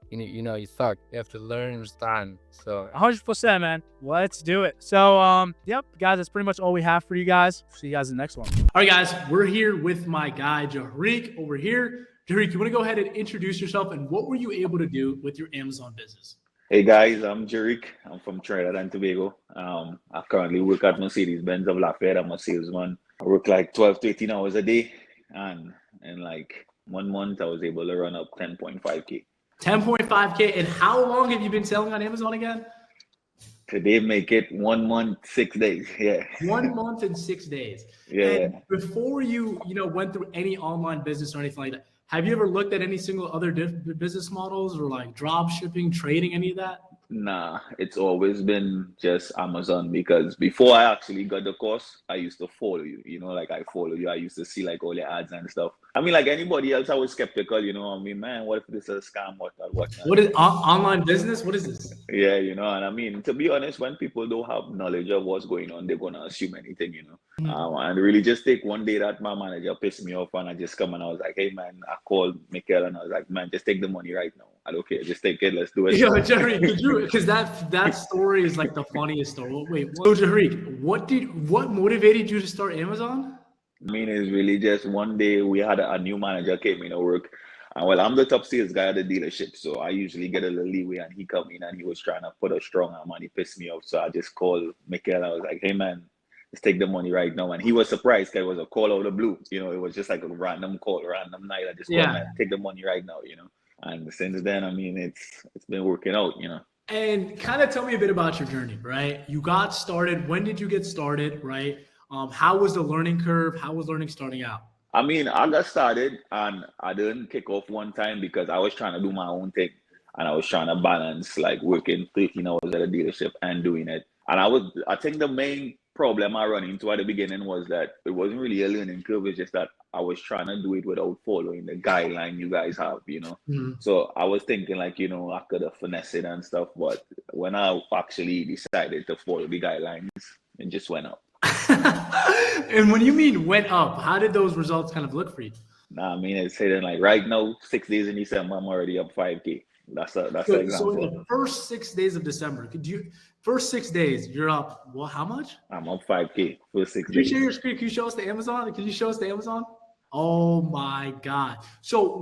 suck. You have to learn and understand. So 100%, man. Let's do it. So, yep, guys, that's pretty much all we have for you guys. See you guys in the next one. All right, guys, we're here with my guy, Jarik, over here. Jarik, you want to go ahead and introduce yourself and what were you able to do with your Amazon business? Hey guys, I'm Jarik. I'm from Trinidad and Tobago. I currently work at Mercedes-Benz of Lafayette. I'm a salesman. I work like 12 to 18 hours a day, and in like 1 month, I was able to run up 10.5K. 10.5K, and how long have you been selling on Amazon again? Today make it 1 month, 6 days. Yeah. 1 month and 6 days. Yeah. And before you went through any online business or anything like that, have you ever looked at any single other business models or like drop shipping, trading, any of that? Nah, it's always been just Amazon, because before I actually got the course, I used to follow you, like I follow you. I used to see like all the ads and stuff. I mean, like anybody else, I was skeptical, I mean, man, what if this is a scam? What is online business? What is this? Yeah, and I mean, to be honest, when people don't have knowledge of what's going on, they're going to assume anything, and really just take one day that my manager pissed me off and I just come and I was like, hey man, I called Mikhail and I was like, man, just take the money right now. I don't care, just take it, let's do it. Yo, Jerry, because that story is like the funniest story. Wait, so Jarik, what motivated you to start Amazon? I mean, it's really just one day we had a new manager came in to work. And well, I'm the top sales guy at the dealership, so I usually get a little leeway, and he come in and he was trying to put a strong arm and he pissed me off. So I just called Mikhail. I was like, hey man, let's take the money right now. And he was surprised because it was a call out of the blue. It was just like a random call, random night. I just called, man, take the money right now, And since then, I mean, it's been working out, And kind of tell me a bit about your journey, right? You got started. When did you get started, right? How was the learning curve? How was learning starting out? I mean, I got started and I didn't kick off one time because I was trying to do my own thing. And I was trying to balance like working 13 hours at a dealership and doing it. And I think the main problem I run into at the beginning was that it wasn't really a learning curve. It's just that I was trying to do it without following the guideline you guys have, So I was thinking like, I could have finessed it and stuff. But when I actually decided to follow the guidelines, It just went up. And when you mean went up, how did those results kind of look for you? Nah, I mean, it's saying like right now, 6 days in December, I'm already up 5K. That's an So in example. the first 6 days of December, first 6 days, you're up, well, how much? I'm up 5K for 6 Can you days. share your screen? Can you show us the Amazon? Can you show us the Amazon? Oh my God. So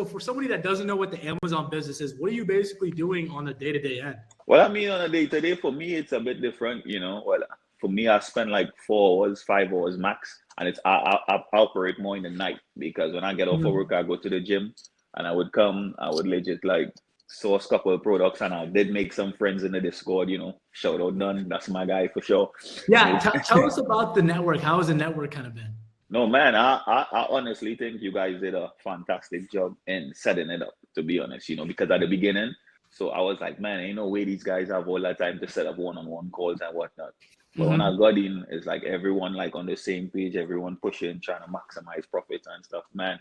for somebody that doesn't know what the Amazon business is, what are you basically doing on the day-to-day end? Well, I mean, on a day-to-day, for me, it's a bit different, you know. Well, for me, I spend like 4 hours, 5 hours max, and I operate more in the night because when I get off of work, I go to the gym, and I would legit like source couple of products, and I did make some friends in the Discord, you know. Shout out None, that's my guy for sure. Yeah, tell us about the network. How has the network kind of been? No, man, I honestly think you guys did a fantastic job in setting it up, to be honest, you know, because at the beginning, so I was like, man, ain't no way these guys have all that time to set up one-on-one calls and whatnot. But when I got in, it's like everyone like on the same page, everyone pushing, trying to maximize profits and stuff, man.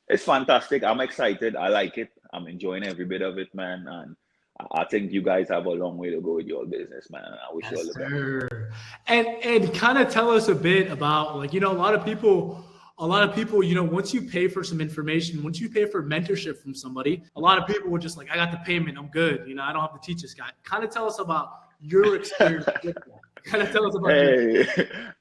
It's fantastic. I'm excited. I like it. I'm enjoying every bit of it, man. And I think you guys have a long way to go with your business, man. I wish you all the best. Sir. And kind of tell us a bit about, like, you know, a lot of people, you know, once you pay for some information, once you pay for mentorship from somebody, a lot of people were just like, I got the payment, I'm good. You know, I don't have to teach this guy. Kind of tell us about your experience with that. Kind of tell us about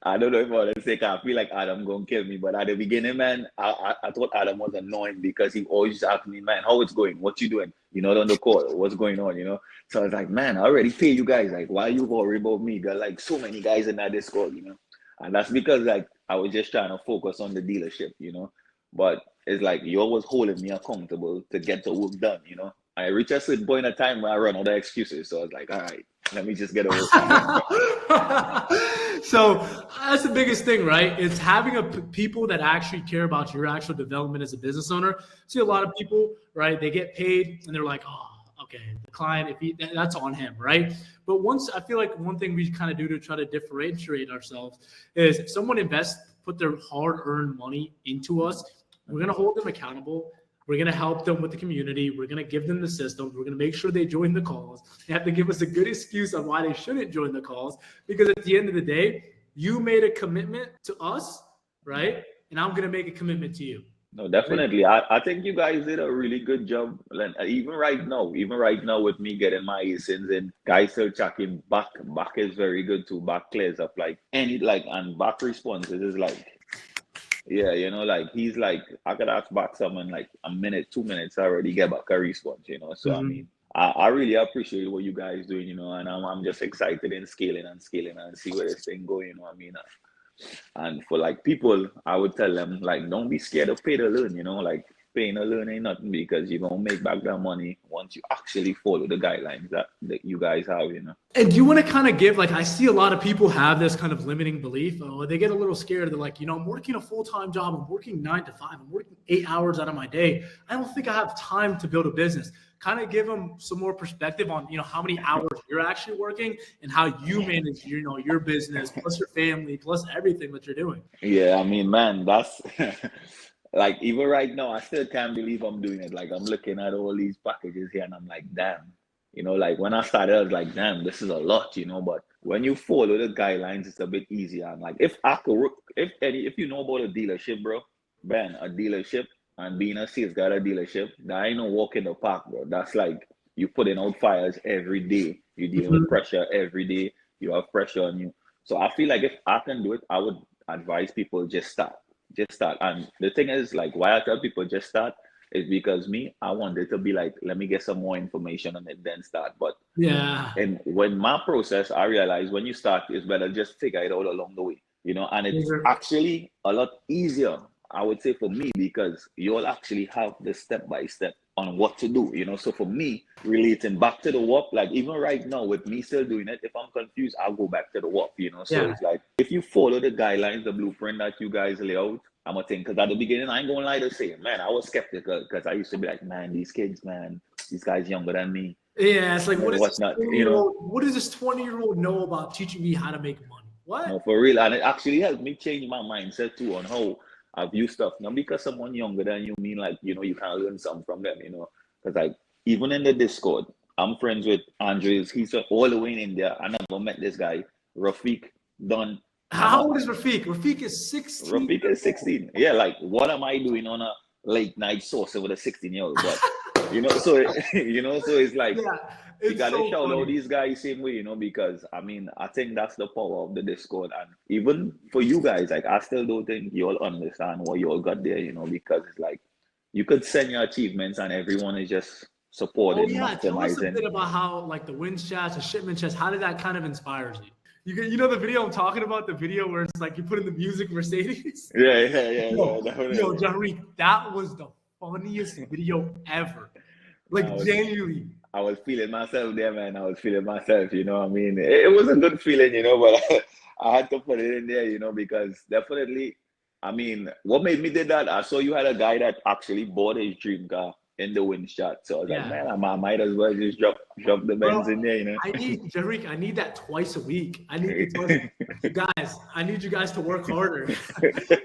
I don't know if I want to say, I feel like Adam gonna kill me, but at the beginning, man, I thought Adam was annoying because he always asked me, man, how it's going? What you doing? You're not on the call. What's going on? You know? So I was like, man, I already pay you guys. Like, why you worry about me? Got like so many guys in that Discord, you know? And that's because like I was just trying to focus on the dealership, you know? But it's like you always holding me accountable to get the work done, you know? I reach a certain point in time where I run out of excuses. So I was like, all right, let me just get over it. So that's the biggest thing, right? It's having people that actually care about your actual development as a business owner. See a lot of people, right? They get paid and they're like, oh, okay, the client, that's on him, right? But I feel like one thing we kind of do to try to differentiate ourselves is if someone put their hard-earned money into us, we're going to hold them accountable. We're going to help them with the community. We're going to give them the systems. We're going to make sure they join the calls. They have to give us a good excuse on why they shouldn't join the calls, because at the end of the day, you made a commitment to us, right? And I'm going to make a commitment to you. No, definitely. I think you guys did a really good job. Even right now with me getting my ASINs and guys still checking back. Back is very good too. Back clears up and back responses is like, yeah, you know, like he's like, I could ask back someone like a minute, 2 minutes, I already get back a response, you know. So I mean, I really appreciate what you guys doing, you know, and I'm just excited in scaling and see where this thing going, you know what I mean? And for like people, I would tell them like, don't be scared of pay to learn, you know, like paying to learn ain't nothing because you're gonna make back that money once you actually follow the guidelines that you guys have, you know. And do you want to kind of give, like, I see a lot of people have this kind of limiting belief. They get a little scared. They're like, you know, I'm working a full-time job. I'm working 9 to 5. I'm working 8 hours out of my day. I don't think I have time to build a business. Kind of give them some more perspective on, you know, how many hours you're actually working and how you manage, you know, your business plus your family plus everything that you're doing. Yeah, I mean, man, that's like even right now, I still can't believe I'm doing it. Like I'm looking at all these packages here, and I'm like, damn. You know, like when I started, I was like, damn, this is a lot, you know. But when you follow the guidelines, it's a bit easier. And like, if you know about a dealership, bro, man, a dealership and being a sales guy at a dealership, that ain't no walk in the park, bro. That's like you putting out fires every day. You're dealing with pressure every day. You have pressure on you. So I feel like if I can do it, I would advise people just start. And the thing is, like, why I tell people just start is because I wanted to be like, let me get some more information on it, then start. But yeah, and when my process, I realized when you start, it's better just figure it out along the way, you know. And it's actually a lot easier, I would say, for me, because you'll actually have the step by step on what to do, you know. So for me, relating back to the walk, like even right now with me still doing it, if I'm confused, I'll go back to the walk, you know. So it's like if you follow the guidelines, the blueprint that you guys lay out, I'm gonna think, because at the beginning, I ain't gonna lie to say, man, I was skeptical because I used to be like, man, these kids, man, these guys younger than me. Yeah, it's like, what does this 20-year-old know about teaching me how to make money? What? No, for real. And it actually helped me change my mindset too on how I view stuff. Not because someone younger than you mean like, you know, you can learn something from them, you know. Because like, even in the Discord, I'm friends with Andres. He's all the way in India. I never met this guy, Rafiq. done. How old is Rafiq? Rafiq is 16. Rafiq is 16. Yeah, like what am I doing on a late night source with a 16-year-old? But so so it's like Yeah, you it's gotta so shout out funny. these guys same way, because I mean I think that's the power of the Discord. And even for you guys, like I still don't think you all understand what you all got there, because it's like you could send your achievements and everyone is just Oh supporting, yeah, tell us a maximizing. bit about how like the wins chats, the shipment chats, how did that kind of inspires you? You know the video I'm talking about, the video where it's like you put in the music Mercedes? Yeah, Yo, definitely. Jahreek, that was the funniest video ever. Like I was genuinely. I was feeling myself there, man. I was feeling myself, I mean, it was a good feeling, but I had to put it in there, because definitely, I mean, what made me did that, I saw you had a guy that actually bought his dream car in the wind shot. So I was like, Yeah. man, I might as well just drop the Benz Bro, in there, I need Jahreek, I need that twice a week. I need it twice. Guys, I need you guys to work harder.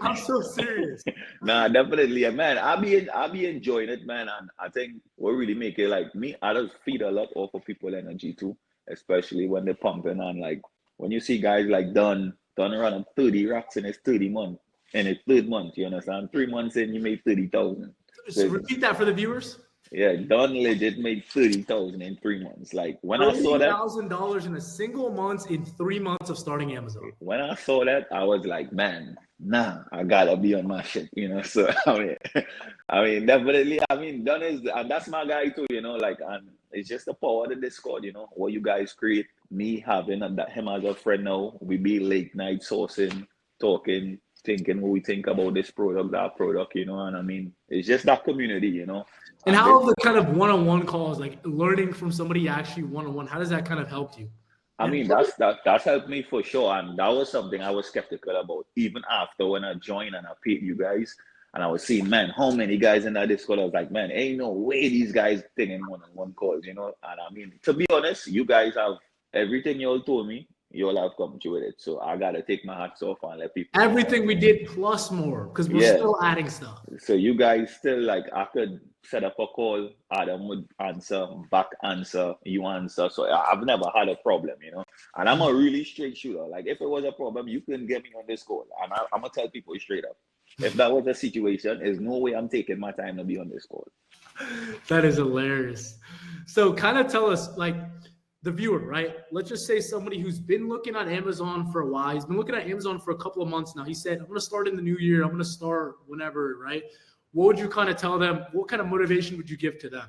I'm so serious. Nah, definitely, yeah, man. I be enjoying it, man, and I think what really make it like me. I just feed a lot off of people energy too, especially when they're pumping and like when you see guys like done around 30 racks in his 30 month in his third month. You understand? 3 months in, you made 30,000. So repeat that for the viewers. Yeah, Don legit made 30,000 in 3 months. Like when I saw that, $30,000 in a single month in 3 months of starting Amazon. when I saw that, I was like, man, nah, I gotta be on my shit, So definitely, Don is, and that's my guy too, Like, and it's just the power of the Discord, what you guys create. Me having him as a friend now, we be late night sourcing, talking, thinking what we think about this product, that product, And I mean, it's just that community, And how have the kind of one-on-one calls, like learning from somebody actually one-on-one, how does that kind of help you? I mean, that's helped me for sure. And that was something I was skeptical about. Even after when I joined and I paid you guys, and I was seeing, man, how many guys in that Discord, I was like, man, ain't no way these guys taking one-on-one calls, And I mean, to be honest, you guys have everything you all told me, you all have come through with it. So I gotta take my hats off and let people know. Everything we did plus more, because we're Yeah. still adding stuff. So you guys still like I could set up a call, Adam would answer, back answer, you answer. So I've never had a problem, And I'm a really straight shooter. Like if it was a problem, you can get me on this call. And I'm gonna tell people straight up. If that was a situation, there's no way I'm taking my time to be on this call. That is hilarious. So kind of tell us, like, the viewer, right? Let's just say somebody who's been looking at Amazon for a while. He's been looking at Amazon for a couple of months now. He said, I'm going to start in the new year. I'm going to start whenever, right? What would you kind of tell them? What kind of motivation would you give to them?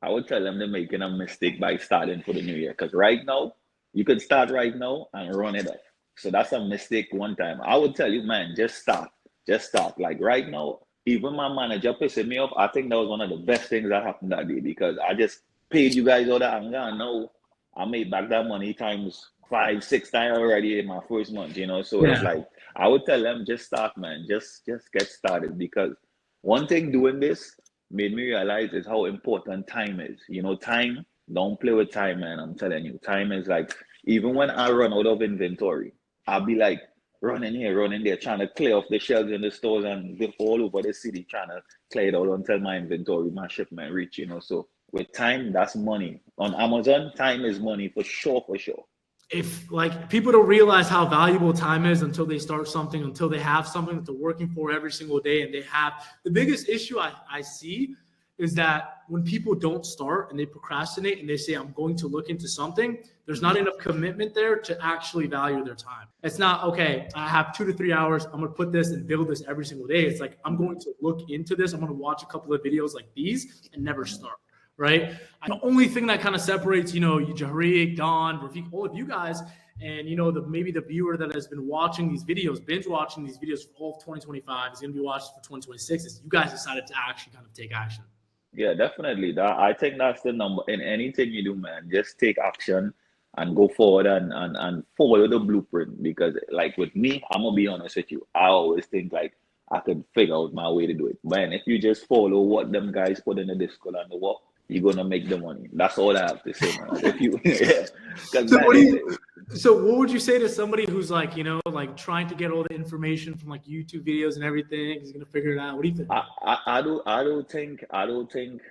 I would tell them they're making a mistake by starting for the new year. Because right now, you could start right now and run it up. So that's a mistake one time. I would tell you, man, just start. Just start. Like right now, even my manager pissing me off. I think that was one of the best things that happened that day because I just paid you guys all that anger and now I made back that money times 5, 6 times already in my first month, So It's like I would tell them just start, man. Just get started because one thing doing this made me realize is how important time is. Time, don't play with time, man. I'm telling you, time is like even when I run out of inventory, I'll be like running here, running there, trying to clear off the shelves in the stores and all over the city, trying to clear it out until my inventory, my shipment reach, So with time, that's money. On Amazon, time is money for sure, for sure. If like people don't realize how valuable time is until they start something, until they have something that they're working for every single day, and they have the biggest issue I see is that when people don't start and they procrastinate and they say, I'm going to look into something, there's not enough commitment there to actually value their time. It's not, okay, I have 2 to 3 hours. I'm going to put this and build this every single day. It's like, I'm going to look into this. I'm going to watch a couple of videos like these and never start. Right. The only thing that kind of separates, Jahreek, Don, Rafiq, all of you guys, and maybe the viewer that has been watching these videos, binge watching these videos for all of 2025 is going to be watching for 2026. Is you guys decided to actually kind of take action. Yeah, definitely. I think that's the number in anything you do, man. Just take action and go forward and follow the blueprint. Because like with me, I'm gonna be honest with you. I always think like I could figure out my way to do it. Man, if you just follow what them guys put in the Discord and the work, you're gonna make the money. That's all I have to say, man. If you So what would you say to somebody who's like, like trying to get all the information from like YouTube videos and everything? He's gonna figure it out. What do you think? I don't think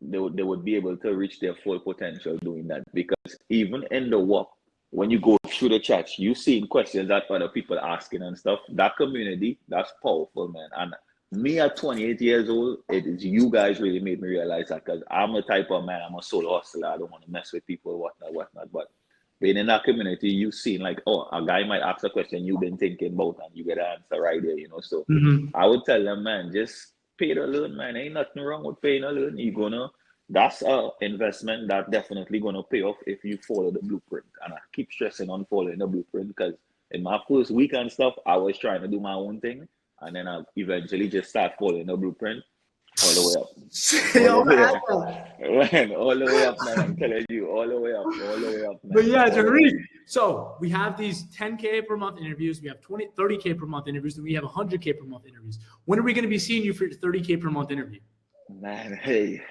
they would be able to reach their full potential doing that because even in the work, when you go through the chats, you seen questions that other people asking and stuff. That community, that's powerful, man. And me at 28 years old, it is you guys really made me realize that, because I'm the type of man, I'm a solo hustler. I don't want to mess with people, whatnot. But being in that community, you've seen like, oh, a guy might ask a question you've been thinking about, and you get an answer right there, you know. So I would tell them, man, just pay the loan, man. Ain't nothing wrong with paying a loan. That's a investment that definitely gonna pay off if you follow the blueprint. And I keep stressing on following the blueprint, because in my first week and stuff, I was trying to do my own thing, and then I eventually just start following the blueprint all the way up. All the way up. Man, all the way up, man. I'm telling you, all the way up, man. But yeah, All the way up. Tariq. So we have these 10K per month interviews. We have 30K per month interviews. And we have 100K per month interviews. When are we going to be seeing you for your 30K per month interview? Man, hey,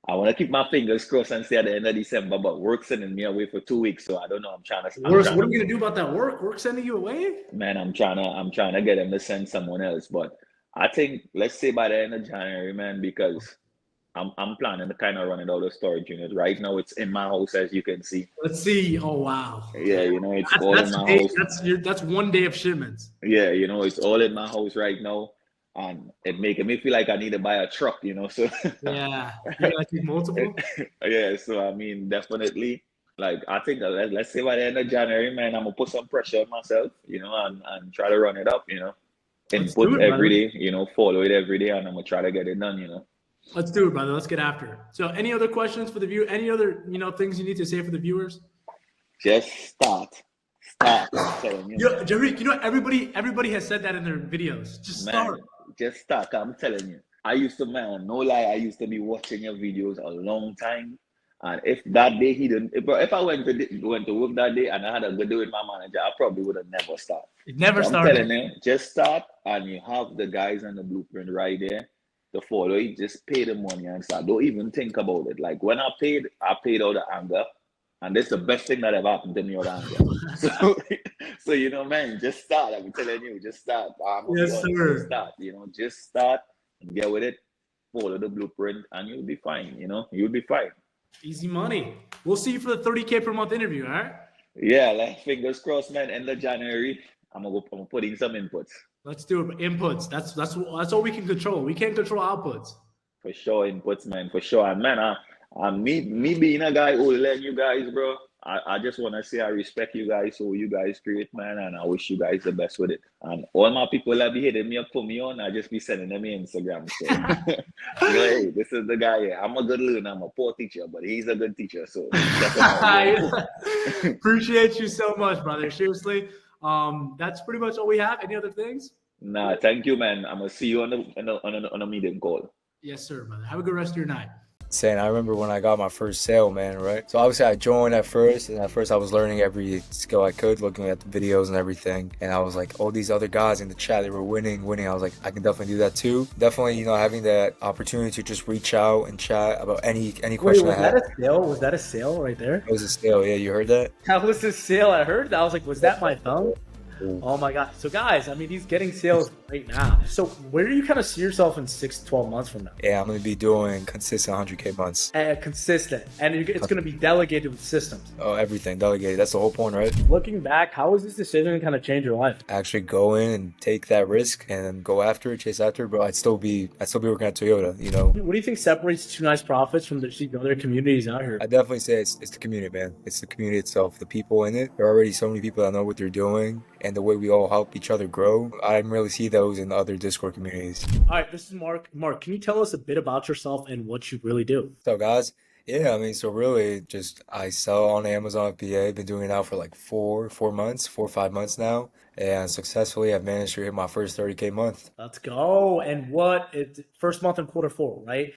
I want to keep my fingers crossed and stay at the end of December, but work's sending me away for 2 weeks, so I don't know. What are you going to do about that work? Work sending you away? Man, I'm trying to get them to send someone else, but I think, let's say by the end of January, man, because I'm planning to kind of run it out of storage unit. Right now, it's in my house, as you can see. Let's see. Oh, wow. Yeah, it's all in my house. That's 1 day of shipments. Yeah, it's all in my house right now. And it making me feel like I need to buy a truck, so yeah, I think multiple. Yeah, so I mean, definitely, like, I think let's say by the end of January, man, I'm gonna put some pressure on myself, and try to run it up, input every day, follow it every day, and I'm gonna try to get it done, Let's do it, brother. Let's get after it. So, any other questions for the view? Any other things you need to say for the viewers? Just start. I'm telling you. Yo, Tariq, everybody has said that in their videos. Just start. Just start. I'm telling you. I used to, man, no lie, I used to be watching your videos a long time. And if that day if I went to work that day and I had a good day with my manager, I probably would have never started. Never started. I'm telling you, just start, and you have the guys on the blueprint right there to follow it. Just pay the money and start. Don't even think about it. Like, when I paid out of anger. And that's the best thing that ever happened to me around here. So man, just start. I'm telling you, just start. Yes, sir. Just start. Just start and get with it. Follow the blueprint, and you'll be fine. You'll be fine. Easy money. We'll see you for the 30K per month interview. All right. Yeah, like, fingers crossed, man. End of January, I'm gonna put in some inputs. Let's do it. Inputs. That's all we can control. We can't control outputs. For sure, inputs, man. For sure, and man, me being a guy older than you guys, bro, I just want to say I respect you guys, so you guys create, man, and I wish you guys the best with it. And all my people that be hitting me up, put me on, I just be sending them in Instagram. So, hey, this is the guy here. I'm a good learner. I'm a poor teacher, but he's a good teacher. So appreciate you so much, brother. Seriously, that's pretty much all we have. Any other things? Nah, thank you, man. I'm gonna see you on a meeting call. Yes, sir, brother. Have a good rest of your night. Saying, I remember when I got my first sale, man, right? So obviously I joined at first, and at first I was learning every skill I could, looking at the videos and everything. And I was like, all these other guys in the chat, they were winning. I was like, I can definitely do that too. Definitely, having that opportunity to just reach out and chat about any question I had. Was that a sale right there? It was a sale, yeah, you heard that? That was a sale. I heard that. I was like, was that my thumb? Oh my God. So guys, I mean, he's getting sales right now. So where do you kind of see yourself in 6 to 12 months from now? Yeah, I'm going to be doing consistent 100K months. Consistent. And it's going to be delegated with systems. Oh, everything delegated. That's the whole point, right? Looking back, how has this decision kind of changed your life? Actually go in and take that risk and go after it, chase after it, but I'd still be working at Toyota, What do you think separates Two Nice Profits from the other communities out here? I definitely say it's the community, man. It's the community itself, the people in it. There are already so many people that know what they're doing, and the way we all help each other grow. I didn't really see those in other Discord communities. All right, this is Mark. Mark, can you tell us a bit about yourself and what you really do? So guys, yeah, I mean, so really just I sell on Amazon FBA. Been doing it now for like 4 or 5 months now. And successfully I've managed to hit my first 30K month. Let's go. And it's first month in quarter 4, right?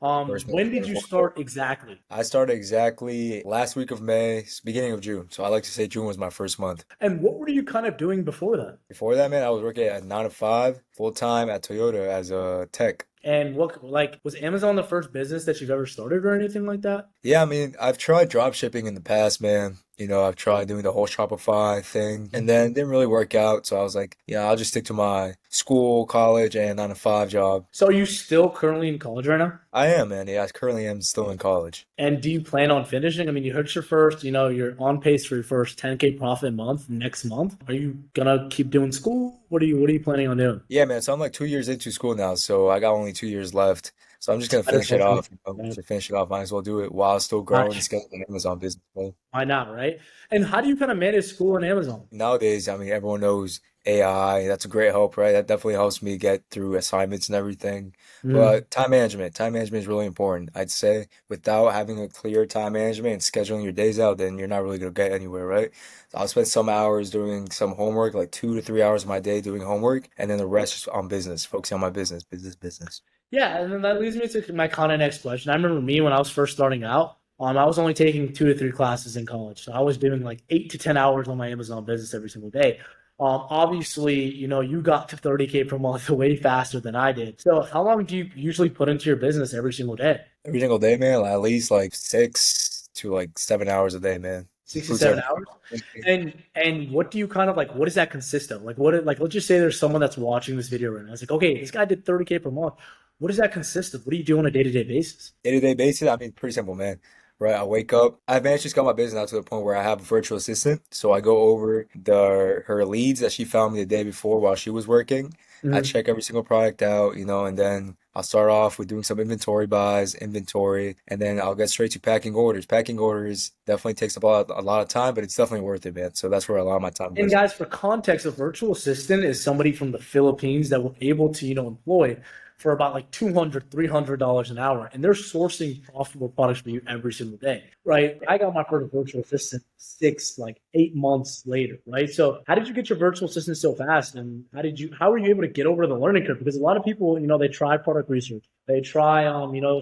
When did you start exactly? I started exactly last week of May, beginning of June. So I like to say June was my first month. And what were you kind of doing before that? Before that, man, I was working at 9 to 5, full time at Toyota as a tech. And was Amazon the first business that you've ever started or anything like that? Yeah, I mean, I've tried drop shipping in the past, man. You know, I've tried doing the whole Shopify thing and then it didn't really work out. So I was like, yeah, I'll just stick to my school, college, and 9 to 5 job. So are you still currently in college right now? I am, man. Yeah, I currently am still in college. And do you plan on finishing? I mean, you hit your first, you're on pace for your first 10K profit month next month. Are you gonna keep doing school? What are you planning on doing? Yeah, man. So I'm like 2 years into school now, so I got only 2 years left. So I'm just gonna Might as finish it well off. finish. To finish it off, might as well do it while still growing and scaling an Amazon business. Bro. Why not, right? And how do you kind of manage school on Amazon? Nowadays, I mean, everyone knows AI. That's a great help, right? That definitely helps me get through assignments and everything. But time management is really important. I'd say without having a clear time management and scheduling your days out, then you're not really gonna get anywhere, right? So I'll spend some hours doing some homework, like 2 to 3 hours of my day doing homework, and then the rest is on business, focusing on my business. Yeah, and then that leads me to my kind of next question. I remember me when I was first starting out. I was only taking 2 to 3 classes in college, so I was doing like 8 to 10 hours on my Amazon business every single day. Obviously, you got to 30K per month way faster than I did. So how long do you usually put into your business every single day? Every single day, man, at least like 6 to 7 hours a day, man. 6 to 7 hours. And what do you kind of like? What does that consist of? Like let's just say there's someone that's watching this video right now. It's like, okay, this guy did 30K per month. What does that consist of? What do you do on a day-to-day basis? Day-to-day basis, I mean, pretty simple, man. Right, I wake up. I've managed to scale my business out to the point where I have a virtual assistant. So I go over her leads that she found me the day before while she was working. I check every single product out, and then I'll start off with doing some inventory buys, and then I'll get straight to packing orders. Packing orders definitely takes up a lot of time, but it's definitely worth it, man. So that's where a lot of my time And goes. guys, for context, a virtual assistant is somebody from the Philippines that we're able to, employ for about like $200, $300 an hour. And they're sourcing profitable products for you every single day, right? I got my first virtual assistant 8 months later, right? So how did you get your virtual assistant so fast? And how were you able to get over the learning curve? Because a lot of people, they try product research. They try,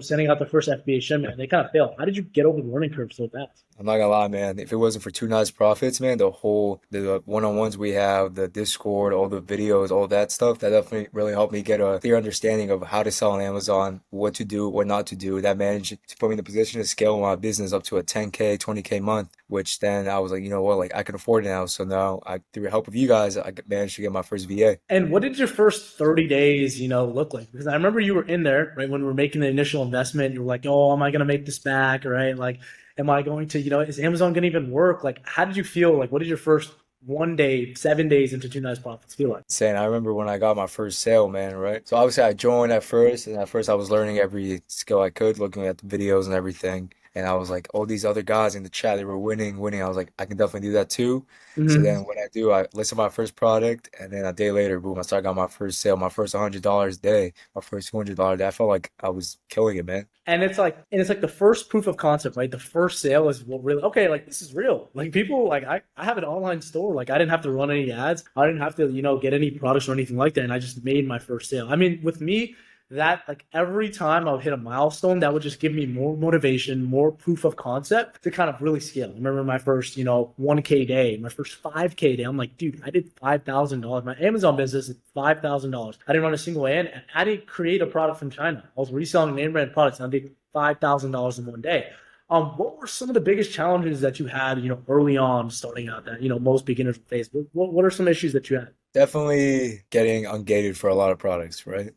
sending out the first FBA shipment, and they kind of fail. How did you get over the learning curve so fast? I'm not gonna lie, man. If it wasn't for Two Nice Profits, man, the one-on-ones we have, the Discord, all the videos, all that stuff, that definitely really helped me get a clear understanding of how to sell on Amazon, what to do, what not to do. That managed to put me in the position to scale my business up to a 10K, 20K month, which then I was like, you know what, like I can afford it now. So now, through the help of you guys, I managed to get my first VA. And what did your first 30 days, look like? Because I remember you were in there, right, when we were making the initial investment. You were like, oh, am I going to make this back, right? Like, am I going to, is Amazon going to even work? Like, how did you feel? Like, what did your first 1 day, 7 days into Two Nice Profits feel like? Saying, I remember when I got my first sale, man, right? So obviously I joined at first, and at first I was learning every skill I could, looking at the videos and everything. And I was like, all these other guys in the chat, they were winning. I was like, I can definitely do that too. So then when I do, I list my first product, and then a day later, boom, I got my first sale, my first $100 a day, my first $200 a day. I felt like I was killing it, man. And it's like the first proof of concept, right? The first sale is what really, okay, like this is real. Like people, like I have an online store. Like I didn't have to run any ads. I didn't have to, get any products or anything like that. And I just made my first sale. I mean, with me, that like every time I would hit a milestone, that would just give me more motivation, more proof of concept to kind of really scale. I remember my first, 1K day, my first 5K day. I'm like, dude, I did $5,000. My Amazon business is $5,000. I didn't run a single ad, and I didn't create a product from China. I was reselling name brand products, and I did $5,000 in 1 day. What were some of the biggest challenges that you had, early on starting out that, most beginners face? What are some issues that you had? Definitely getting ungated for a lot of products, right?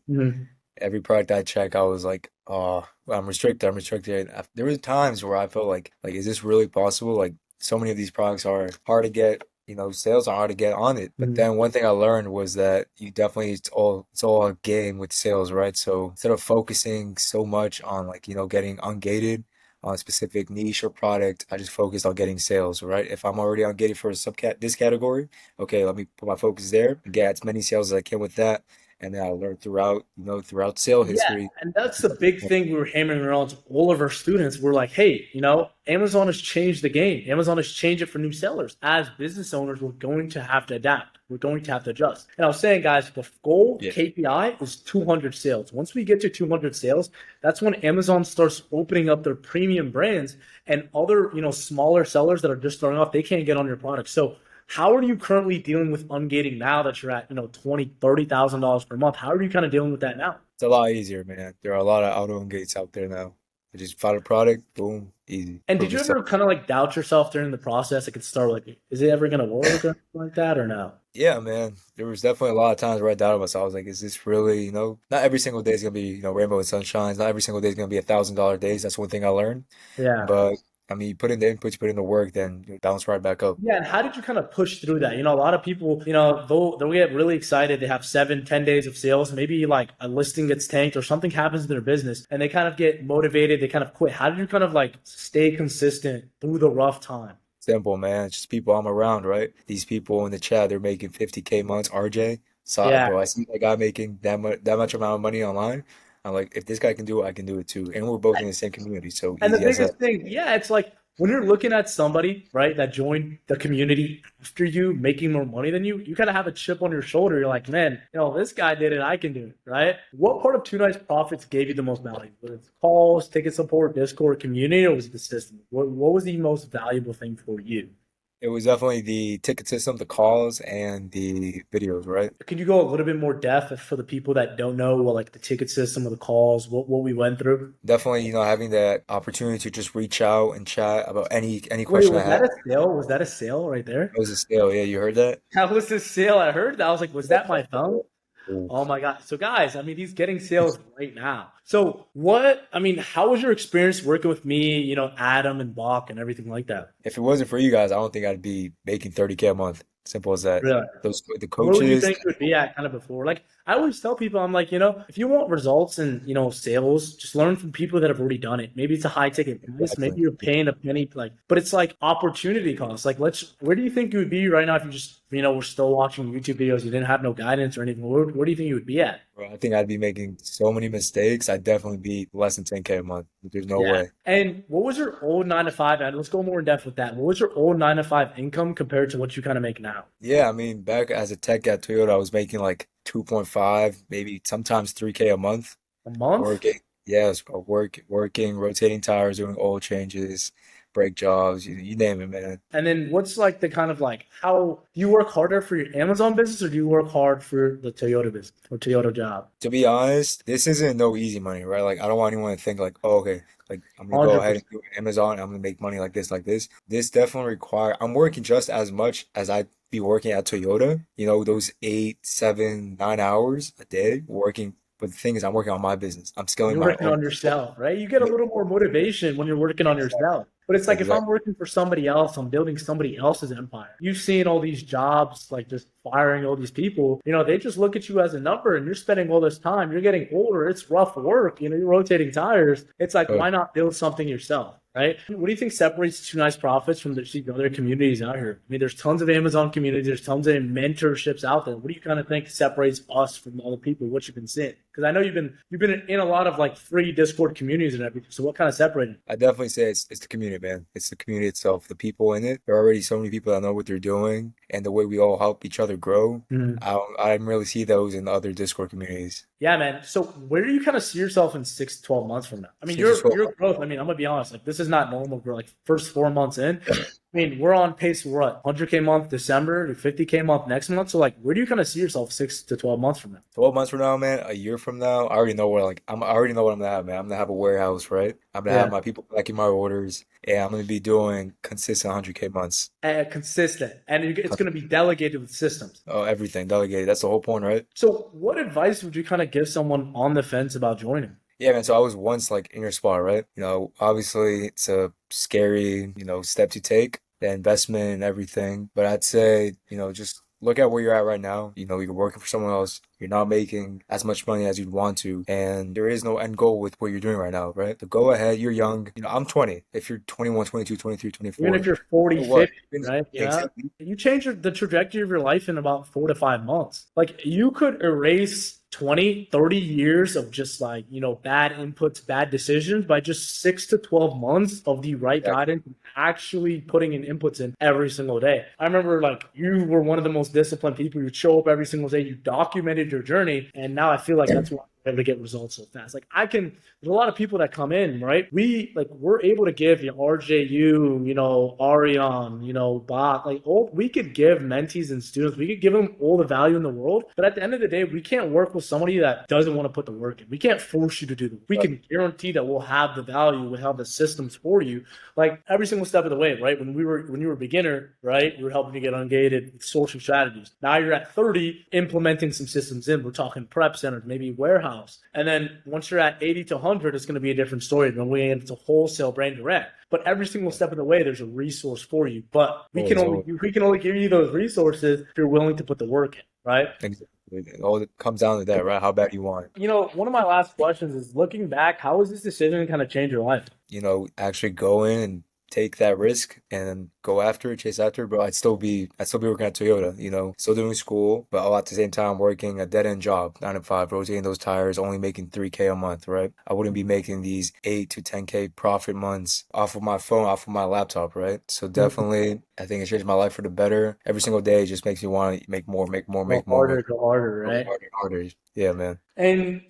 Every product I check, I was like, oh, I'm restricted. There were times where I felt like, is this really possible? Like, so many of these products are hard to get, sales are hard to get on it. But then one thing I learned was that it's all a game with sales, right? So instead of focusing so much on getting ungated on a specific niche or product, I just focused on getting sales, right? If I'm already ungated for this category, okay, let me put my focus there and get as many sales as I can with that. And then I learned throughout sale history. Yeah, and that's the big thing we were hammering around to all of our students. We're like, hey, Amazon has changed the game. Amazon has changed it for new sellers. As business owners, we're going to have to adapt. We're going to have to adjust. And I was saying, guys, the goal KPI is 200 sales. Once we get to 200 sales, that's when Amazon starts opening up their premium brands, and other, smaller sellers that are just starting off, they can't get on your product. So how are you currently dealing with ungating now that you're at, $20,000, $30,000 per month? How are you kind of dealing with that now? It's a lot easier, man. There are a lot of auto ungates out there now. I just found a product, boom, easy. And did you ever kind of like doubt yourself during the process? It could start like, is it ever gonna work or anything like that, or no? Yeah, man. There was definitely a lot of times where I doubted myself. I was like, is this really, not every single day is gonna be, rainbow and sunshines. Not every single day is gonna be $1,000 days. That's one thing I learned. Yeah. But I mean, you put in the inputs, you put in the work, then you bounce right back up. Yeah, and how did you kind of push through that? A lot of people, they'll get really excited. They have 7, 10 days of sales. Maybe like a listing gets tanked or something happens to their business and they kind of get motivated. They kind of quit. How did you kind of like stay consistent through the rough time? Simple, man. It's just people I'm around, right? These people in the chat, they're making 50K months. RJ, so Yeah. bro, I see that guy making that much amount of money online. I'm like, if this guy can do it, I can do it too. And we're both in the same community, so And the easy as biggest that. thing, yeah, it's like when you're looking at somebody, right, that joined the community after you, making more money than you kind of have a chip on your shoulder. You're like, man, this guy did it, I can do it, right? What part of Two Nice Profits gave you the most value? Was it calls, ticket support, Discord, community, or was it the system? What was the most valuable thing for you? It was definitely the ticket system, the calls, and the videos, right? Can you go a little bit more depth for the people that don't know what like the ticket system or the calls, what we went through? Definitely, having that opportunity to just reach out and chat about any Wait, question I was that had. a sale? Was that a sale right there? It was a sale, yeah, you heard that? That was a sale. I heard that. I was like, was that my phone? Oh my God. So guys, I mean, he's getting sales right now. So how was your experience working with me, Adam and Bach and everything like that? If it wasn't for you guys, I don't think I'd be making 30K a month. Simple as that. Really? The Where would you coaches, think you would be at kind of before? Like I always tell people, I'm like, if you want results and sales, just learn from people that have already done it. Maybe it's a high ticket price, maybe you're paying a penny, but it's like opportunity cost. Like where do you think you would be right now if you just we're still watching YouTube videos, you didn't have no guidance or anything? Where do you think you would be at? bro, I think I'd be making so many mistakes. I'd definitely be less than 10K a month. There's no Yeah. way. And what was your old 9 to 5? And let's go more in depth with that. What was your old 9 to 5 income compared to what you kind of make now? Yeah, I mean, back as a tech at Toyota, I was making like 2.5, maybe sometimes 3K a month. A month? Working, yes, working, rotating tires, doing oil changes, brake jobs, you name it, man. And then what's like the kind of like how do you work harder for your Amazon business or do you work hard for the Toyota business or Toyota job? To be honest, this isn't no easy money, right? Like, I don't want anyone to think like, oh, okay, like I'm gonna go ahead and 100%. do Amazon, I'm gonna make money like this, like this. This definitely I'm working just as much as I'd be working at Toyota, those 8, 7, 9 hours a day working. But the thing is, I'm working on my business. I'm scaling You're my working own. on yourself, right? You get a little more motivation when you're working on yourself. But it's like if I'm working for somebody else, I'm building somebody else's empire. You've seen all these jobs, like just firing all these people. They just look at you as a number and you're spending all this time. You're getting older. It's rough work. You're rotating tires. It's like, why not build something yourself? Right? What do you think separates Two Nice Profits from the other communities out here? I mean, there's tons of Amazon communities, there's tons of mentorships out there. What do you kind of think separates us from all the people? What you've been seeing? Because I know you've been in a lot of like free Discord communities and everything. So what kind of separated? I definitely say it's the community, man. It's the community itself, the people in it. There are already so many people that know what they're doing, and the way we all help each other grow. I didn't really see those in the other Discord communities. Yeah, man. So where do you kind of see yourself in 6 to 12 months from now? I mean, 6 to 12 your growth, I mean, I'm gonna be honest, like this is not normal for like first 4 months in. I mean, we're on pace for what? 100K month December to 50K month next month. So like, where do you kind of see yourself 6 to 12 months from now? 12 months from now, man, a year from now, I already know I already know what I'm gonna have, man. I'm gonna have a warehouse, right? I'm gonna have my people packing my orders, and I'm gonna be doing consistent 100K months. Consistent, and it's gonna be delegated with systems. Oh, everything delegated. That's the whole point, right? So what advice would you kind of give someone on the fence about joining? Yeah, man. So I was once like in your spot, right? Obviously it's a scary, step to take, the investment and everything. But I'd say, just look at where you're at right now. You're working for someone else. You're not making as much money as you'd want to. And there is no end goal with what you're doing right now, right? So go ahead. You're young. I'm 20. If you're 21, 22, 23, 24. Even if you're 40, what? 50, right? Yeah, Yeah. exactly. You change the trajectory of your life in about 4 to 5 months. Like you could erase 20, 30 years of just like, bad inputs, bad decisions by just 6 to 12 months of the right guidance, and actually putting in inputs in every single day. I remember like you were one of the most disciplined people. You show up every single day, you documented your journey. And now I feel like that's what able to get results so fast. Like there's a lot of people that come in, right? We're able to give RJU, Arion, Bach, we could give mentees and students, we could give them all the value in the world. But at the end of the day, we can't work with somebody that doesn't want to put the work in. We can't force you to do we can guarantee that we'll have the value, we'll have the systems for you, like every single step of the way, right? When you were a beginner, right, we were helping you get ungated sourcing strategies. Now you're at 30, implementing some systems in. We're talking prep centers, maybe warehouse. And then once you're at 80 to 100, it's going to be a different story. Then we get into wholesale, brand direct. But every single step of the way, there's a resource for you. But we can only give you those resources if you're willing to put the work in, right? Exactly. All it comes down to that, right? How bad you want it. One of my last questions is, looking back, how has this decision kind of changed your life? Actually go in and take that risk and go after it, chase after it, bro. I'd still be working at Toyota, still doing school, but all at the same time working a dead end job, 9 to 5, rotating those tires, only making $3K a month, right? I wouldn't be making these 8 to 10K profit months off of my phone, off of my laptop, right? So definitely, I think it changed my life for the better. Every single day, it just makes me want to make more, Go harder, right? Harder. Yeah, man. And,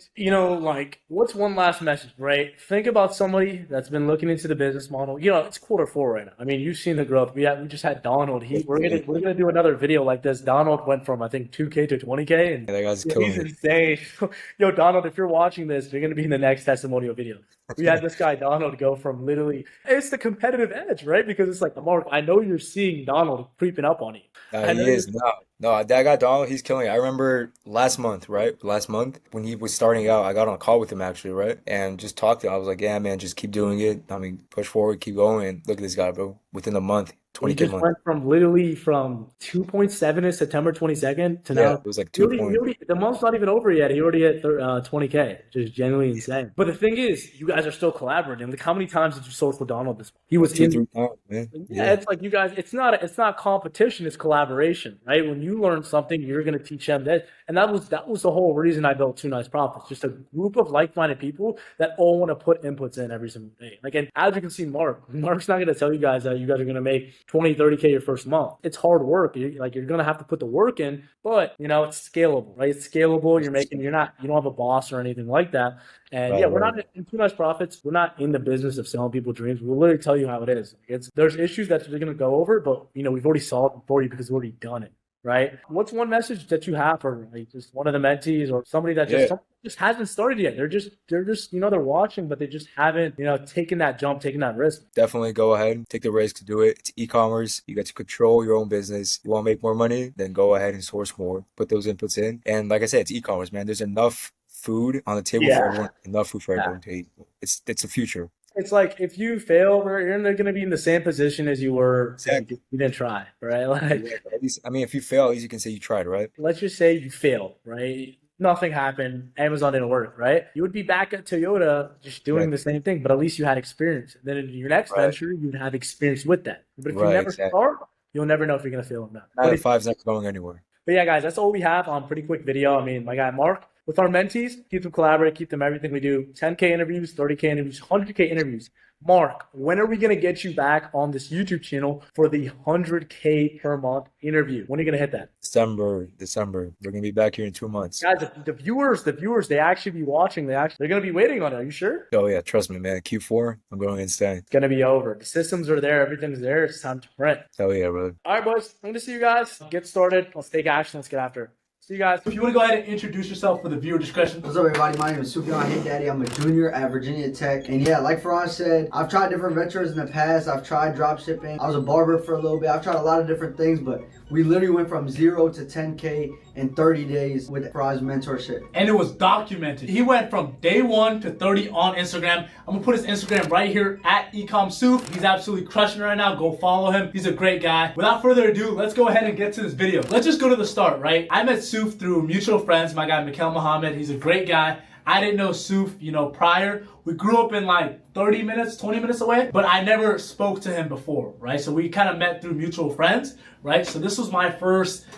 what's one last message, right? Think about somebody that's been looking into the business model. It's Q4 right now. I mean, you've seen the growth. We just had Donald. We're gonna do another video like this. Donald went from, I think, 2K to 20K. And that guy's killing he's it. insane. Yo, Donald, if you're watching this, you're gonna be in the next testimonial video. We had this guy, Donald, go from literally, it's the competitive edge, right? Because it's like, Mark, I know you're seeing Donald creeping up on you. He is. No, that guy Donald, he's killing it. I remember last month, when he was starting out, I got on a call with him actually, right? And just talked to him. I was like, yeah, man, just keep doing it. I mean, push forward, keep going. Look at this guy, bro. Within a month, 20K He just went from 2.7 in September 22nd to now. It was like 2. The month's not even over yet. He already hit 20K, which is genuinely insane. But the thing is, you guys are still collaborating. Like, how many times did you social Donald this month? He was 2-3 times, man. Yeah, it's like you guys. It's not competition. It's collaboration, right? When you learn something, you're gonna teach them that, and that was the whole reason I built Two Nice Profits. Just a group of like-minded people that all want to put inputs in every single day. Like, and as you can see, Mark's not gonna tell you guys that you guys are gonna make 20, 30K your first month. It's hard work. You're gonna have to put the work in, but it's scalable, right? It's scalable. You don't have a boss or anything like that. And we're not in Two Nice Profits. We're not in the business of selling people dreams. We'll literally tell you how it is. There's issues that they're gonna go over, but we've already solved them for you because we've already done it. Right? What's one message that you have for just one of the mentees or somebody that just hasn't started yet? They're just they're watching, but they just haven't taken that jump, taken that risk. Definitely go ahead, take the risk to do it. It's e-commerce. You get to control your own business. You want to make more money? Then go ahead and source more. Put those inputs in. And like I said, it's e-commerce, man. There's enough food on the table for everyone. Enough food for everyone to eat. It's the future. It's like if you fail, you're going to be in the same position as you were. Exactly. You didn't try, right? At least, if you fail, at least you can say you tried, right? Let's just say you failed, right? Nothing happened. Amazon didn't work, right? You would be back at Toyota just doing the same thing, but at least you had experience. Then in your next venture, you'd have experience with that. But if you never start, you'll never know if you're going to fail or not. 9 to 5's not going anywhere. But yeah, guys, that's all we have on pretty quick video. I mean, my guy Mark, with our mentees, keep them collaborate, keep them everything we do. 10K interviews, 30K interviews, 100K interviews. Mark, when are we going to get you back on this YouTube channel for the 100K per month interview? When are you going to hit that? December. We're going to be back here in 2 months. Guys, the viewers, they actually be watching. They're going to be waiting on it. Are you sure? Oh, yeah. Trust me, man. Q4, I'm going insane. It's going to be over. The systems are there. Everything's there. It's time to print. Hell yeah, brother. All right, boys. I'm going to see you guys. Get started. Let's take action. Let's get after it. See you guys. If you want to go ahead and introduce yourself for the viewer discretion. What's up, everybody? My name is Sufjan. Hey, Daddy. I'm a junior at Virginia Tech. And yeah, like Faraj said, I've tried different ventures in the past. I've tried drop shipping. I was a barber for a little bit. I've tried a lot of different things, but we literally went from 0 to 10K in 30 days with Faraj's mentorship. And it was documented. He went from day 1 to 30 on Instagram. I'm going to put his Instagram right here at ecomsuf. He's absolutely crushing it right now. Go follow him. He's a great guy. Without further ado, let's go ahead and get to this video. Let's just go to the start, right? I met Suf through mutual friends. My guy, Mikhail Muhammad. He's a great guy. I didn't know Suf, prior. We grew up in like 30 minutes, 20 minutes away, but I never spoke to him before, right? So we kind of met through mutual friends, right? So this was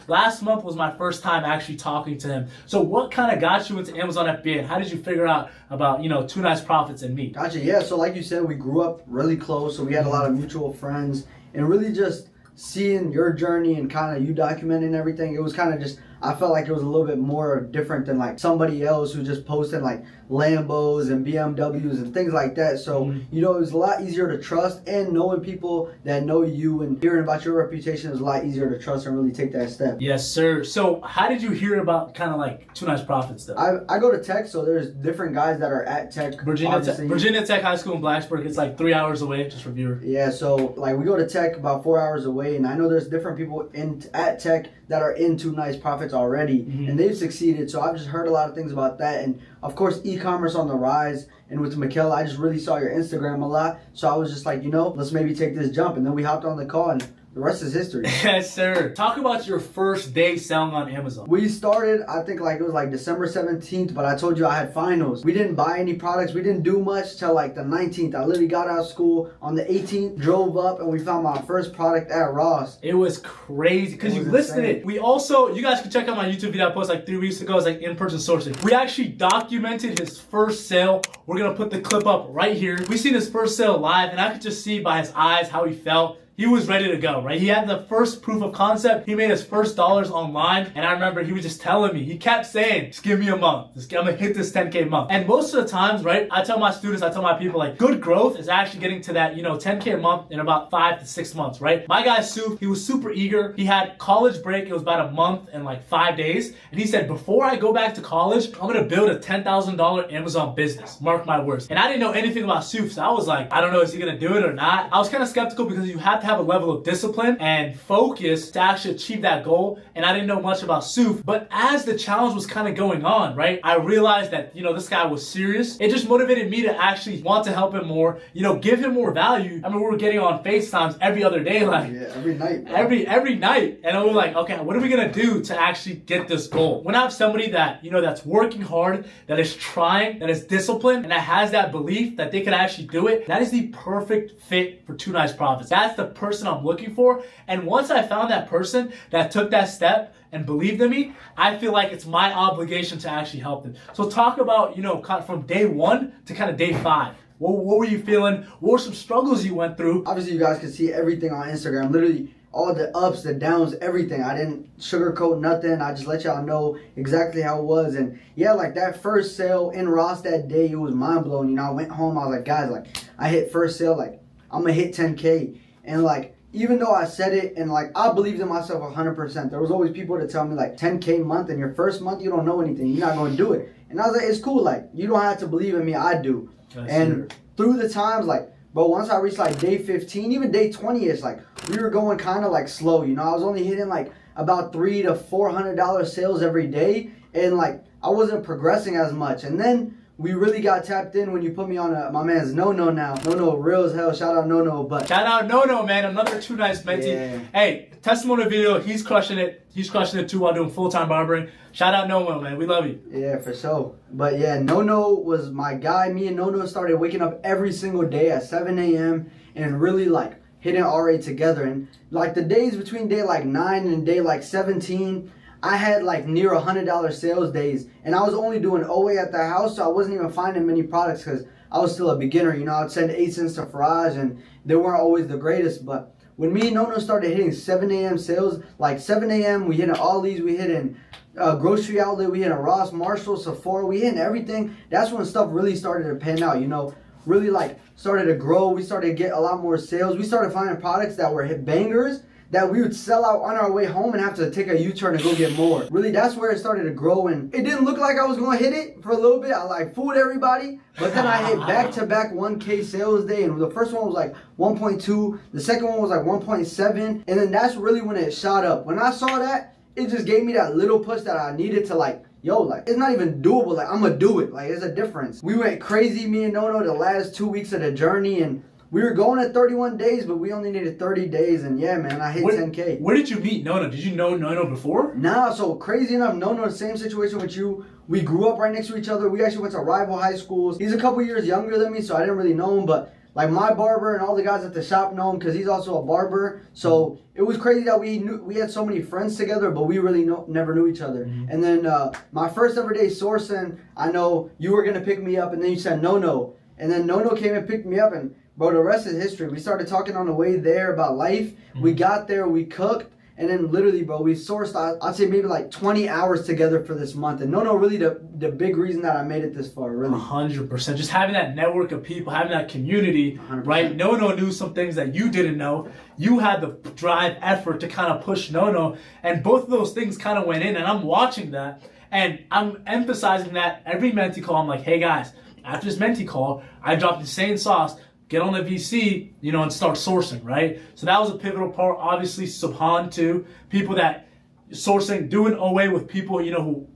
last month was my first time actually talking to him. So what kind of got you into Amazon FBA, and how did you figure out about, Two Nice Profits and me? Gotcha, yeah. So like you said, we grew up really close. So we had a lot of mutual friends, and really just seeing your journey and kind of you documenting everything, it was kind of just, I felt like it was a little bit more different than like somebody else who just posted like Lambos and BMWs and things like that. So, you know, it was a lot easier to trust, and knowing people that know you and hearing about your reputation is a lot easier to trust and really take that step. Yes, sir. So how did you hear about kind of like Two Nice Profits though? I go to Tech, so there's different guys that are at Tech. Virginia Tech High School in Blacksburg. It's like 3 hours away, just for viewer. Yeah, so like we go to Tech about 4 hours away, and I know there's different people at Tech that are in Two Nice Profits already, and they've succeeded. So I've just heard a lot of things about that, and of course e-commerce on the rise. And with Michaela, I just really saw your Instagram a lot, so I was just like, you know, let's maybe take this jump, and then we hopped on the call, and the rest is history. Yes, sir. Talk about your first day selling on Amazon. We started, I think like it was like December 17th, but I told you I had finals. We didn't buy any products. We didn't do much till like the 19th. I literally got out of school on the 18th, drove up, and we found my first product at Ross. It was crazy because you listed it. We also, you guys can check out my YouTube video I posted like 3 weeks ago. It's like in-person sourcing. We actually documented his first sale. We're going to put the clip up right here. We seen his first sale live, and I could just see by his eyes how he felt. He was ready to go, right? He had the first proof of concept. He made his first dollars online. And I remember he was just telling me, he kept saying, just give me a month. I'm gonna hit this 10K month. And most of the times, right, I tell my students, I tell my people, like, good growth is actually getting to that, you know, 10K a month in about 5 to 6 months, right? My guy, Suf, he was super eager. He had college break. It was about a month and like 5 days. And he said, before I go back to college, I'm gonna build a $10,000 Amazon business. Mark my words. And I didn't know anything about Suf, so I was like, I don't know, is he gonna do it or not? I was kind of skeptical because you have to have a level of discipline and focus to actually achieve that goal. And I didn't know much about Suf. But as the challenge was kind of going on, right, I realized that, you know, this guy was serious. It just motivated me to actually want to help him more, you know, give him more value. I mean, we were getting on FaceTimes every other day, like every night, bro. every night. And I was like, okay, what are we gonna do to actually get this goal? When I have somebody that, you know, that's working hard, that is trying, that is disciplined, and that has that belief that they could actually do it, that is the perfect fit for Two Nice Profits. That's the person I'm looking for. And once I found that person that took that step and believed in me, I feel like it's my obligation to actually help them. So talk about, you know, from day 1 to kind of day 5. What were you feeling? What were some struggles you went through? Obviously, you guys can see everything on Instagram. Literally, all the ups, the downs, everything. I didn't sugarcoat nothing. I just let y'all know exactly how it was. And yeah, like that first sale in Ross that day, it was mind blowing. You know, I went home. I was like, guys, like I hit first sale. Like I'm gonna hit 10K. And like, even though I said it and like I believed in myself 100%, there was always people to tell me like 10K month in your first month, you don't know anything. You're not gonna do it. And I was like, it's cool. Like you don't have to believe in me. I do. And through the times, like, bro, once I reached like day 15, even day 20-ish, like we were going kind of like slow. You know, I was only hitting like about $300 to $400 sales every day, and like I wasn't progressing as much. And then we really got tapped in when you put me on my man's No now. No, real as hell. Shout out No. But shout out No, man. Another Two Nice mentee. Yeah. Hey, testimonial video. He's crushing it. He's crushing it too while doing full-time barbering. Shout out No, man. We love you. Yeah, for sure. But yeah, No was my guy. Me and No started waking up every single day at 7 a.m. and really like hitting RA together. And like the days between day like 9 and day like 17, I had like near $100 sales days, and I was only doing OA at the house, so I wasn't even finding many products because I was still a beginner. You know, I'd send ASINs to Faraj, and they weren't always the greatest. But when me and No started hitting 7 a.m. sales, like 7 a.m., we hit in Ollie's, we hit in grocery outlet, we hit in Ross, Marshall, Sephora, we hit in everything. That's when stuff really started to pan out, you know, really like started to grow. We started to get a lot more sales. We started finding products that were hit bangers that we would sell out on our way home and have to take a U-turn and go get more. Really, that's where it started to grow, and it didn't look like I was gonna hit it for a little bit. I like fooled everybody, but then I hit back-to-back 1K sales day, and the first one was like 1.2, the second one was like 1.7, and then that's really when it shot up. When I saw that, it just gave me that little push that I needed to like, yo, like, it's not even doable. Like, I'm gonna do it. Like, there's a difference. We went crazy, me and No, the last 2 weeks of the journey, and we were going at 31 days, but we only needed 30 days. And yeah, man, I hit 10K. Where did you meet No? Did you know No before? Nah, so crazy enough, No, same situation with you. We grew up right next to each other. We actually went to rival high schools. He's a couple years younger than me, so I didn't really know him. But like my barber and all the guys at the shop know him because he's also a barber. So it was crazy that we had so many friends together, but we really never knew each other. And then my first ever day sourcing, I know you were going to pick me up, and then you said No. And then No came and picked me up, and bro, the rest is history. We started talking on the way there about life. We got there, we cooked, And then literally, bro, we sourced, I'd say maybe like 20 hours together for this month. And no, really the big reason that I made it this far, really. 100%. Just having that network of people, having that community, 100%. right? No knew some things that you didn't know. You had the drive, effort to kind of push No. And both of those things kind of went in. And I'm watching that. And I'm emphasizing that every mentee call. I'm like, hey, guys, after this mentee call, I dropped insane sauce. Get on the VC, and start sourcing, right? So that was a pivotal part. Obviously, Subhan too. People that sourcing, doing OA with people, who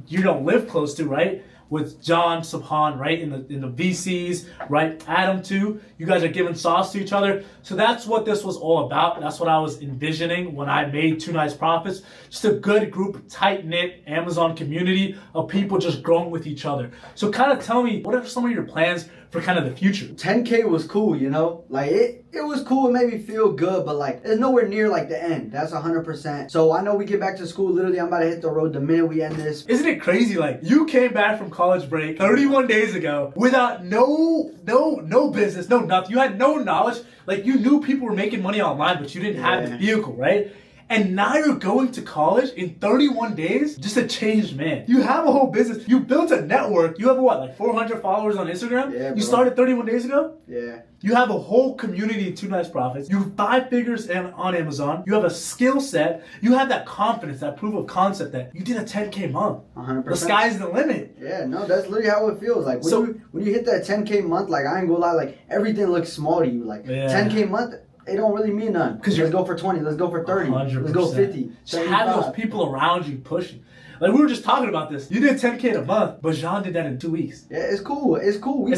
you don't live close to, right? With John, Subhan, right? In the VCs, right? Adam too. You guys are giving sauce to each other. So that's what this was all about. That's what I was envisioning when I made Two Nice Profits. Just a good group, tight-knit Amazon community of people just growing with each other. So kind of tell me, what are some of your plans for kind of the future? 10K was cool, like it was cool. It made me feel good, but like it's nowhere near like the end. That's 100%. So I know we get back to school. Literally, I'm about to hit the road the minute we end this. Isn't it crazy? Like you came back from college break 31 days ago without no business, no nothing. You had no knowledge. Like you knew people were making money online, but you didn't have the vehicle, right? And now you're going to college in 31 days? Just a changed man. You have a whole business. You built a network. You have like 400 followers on Instagram? Yeah, you started 31 days ago? Yeah. You have a whole community of Two Nice Profits. You have 5 figures on Amazon. You have a skill set. You have that confidence, that proof of concept that you did a 10K month. 100%. The sky's the limit. Yeah, no, that's literally how it feels. Like when you hit that 10K month, like I ain't gonna lie, like everything looks small to you. Like 10K month, it don't really mean nothing. Because let's go for 20, let's go for 30, 100%. let's go 50. Just have those people around you pushing. Like we were just talking about this. You did 10K in a month, but Jean did that in 2 weeks. Yeah, it's cool. It's cool. We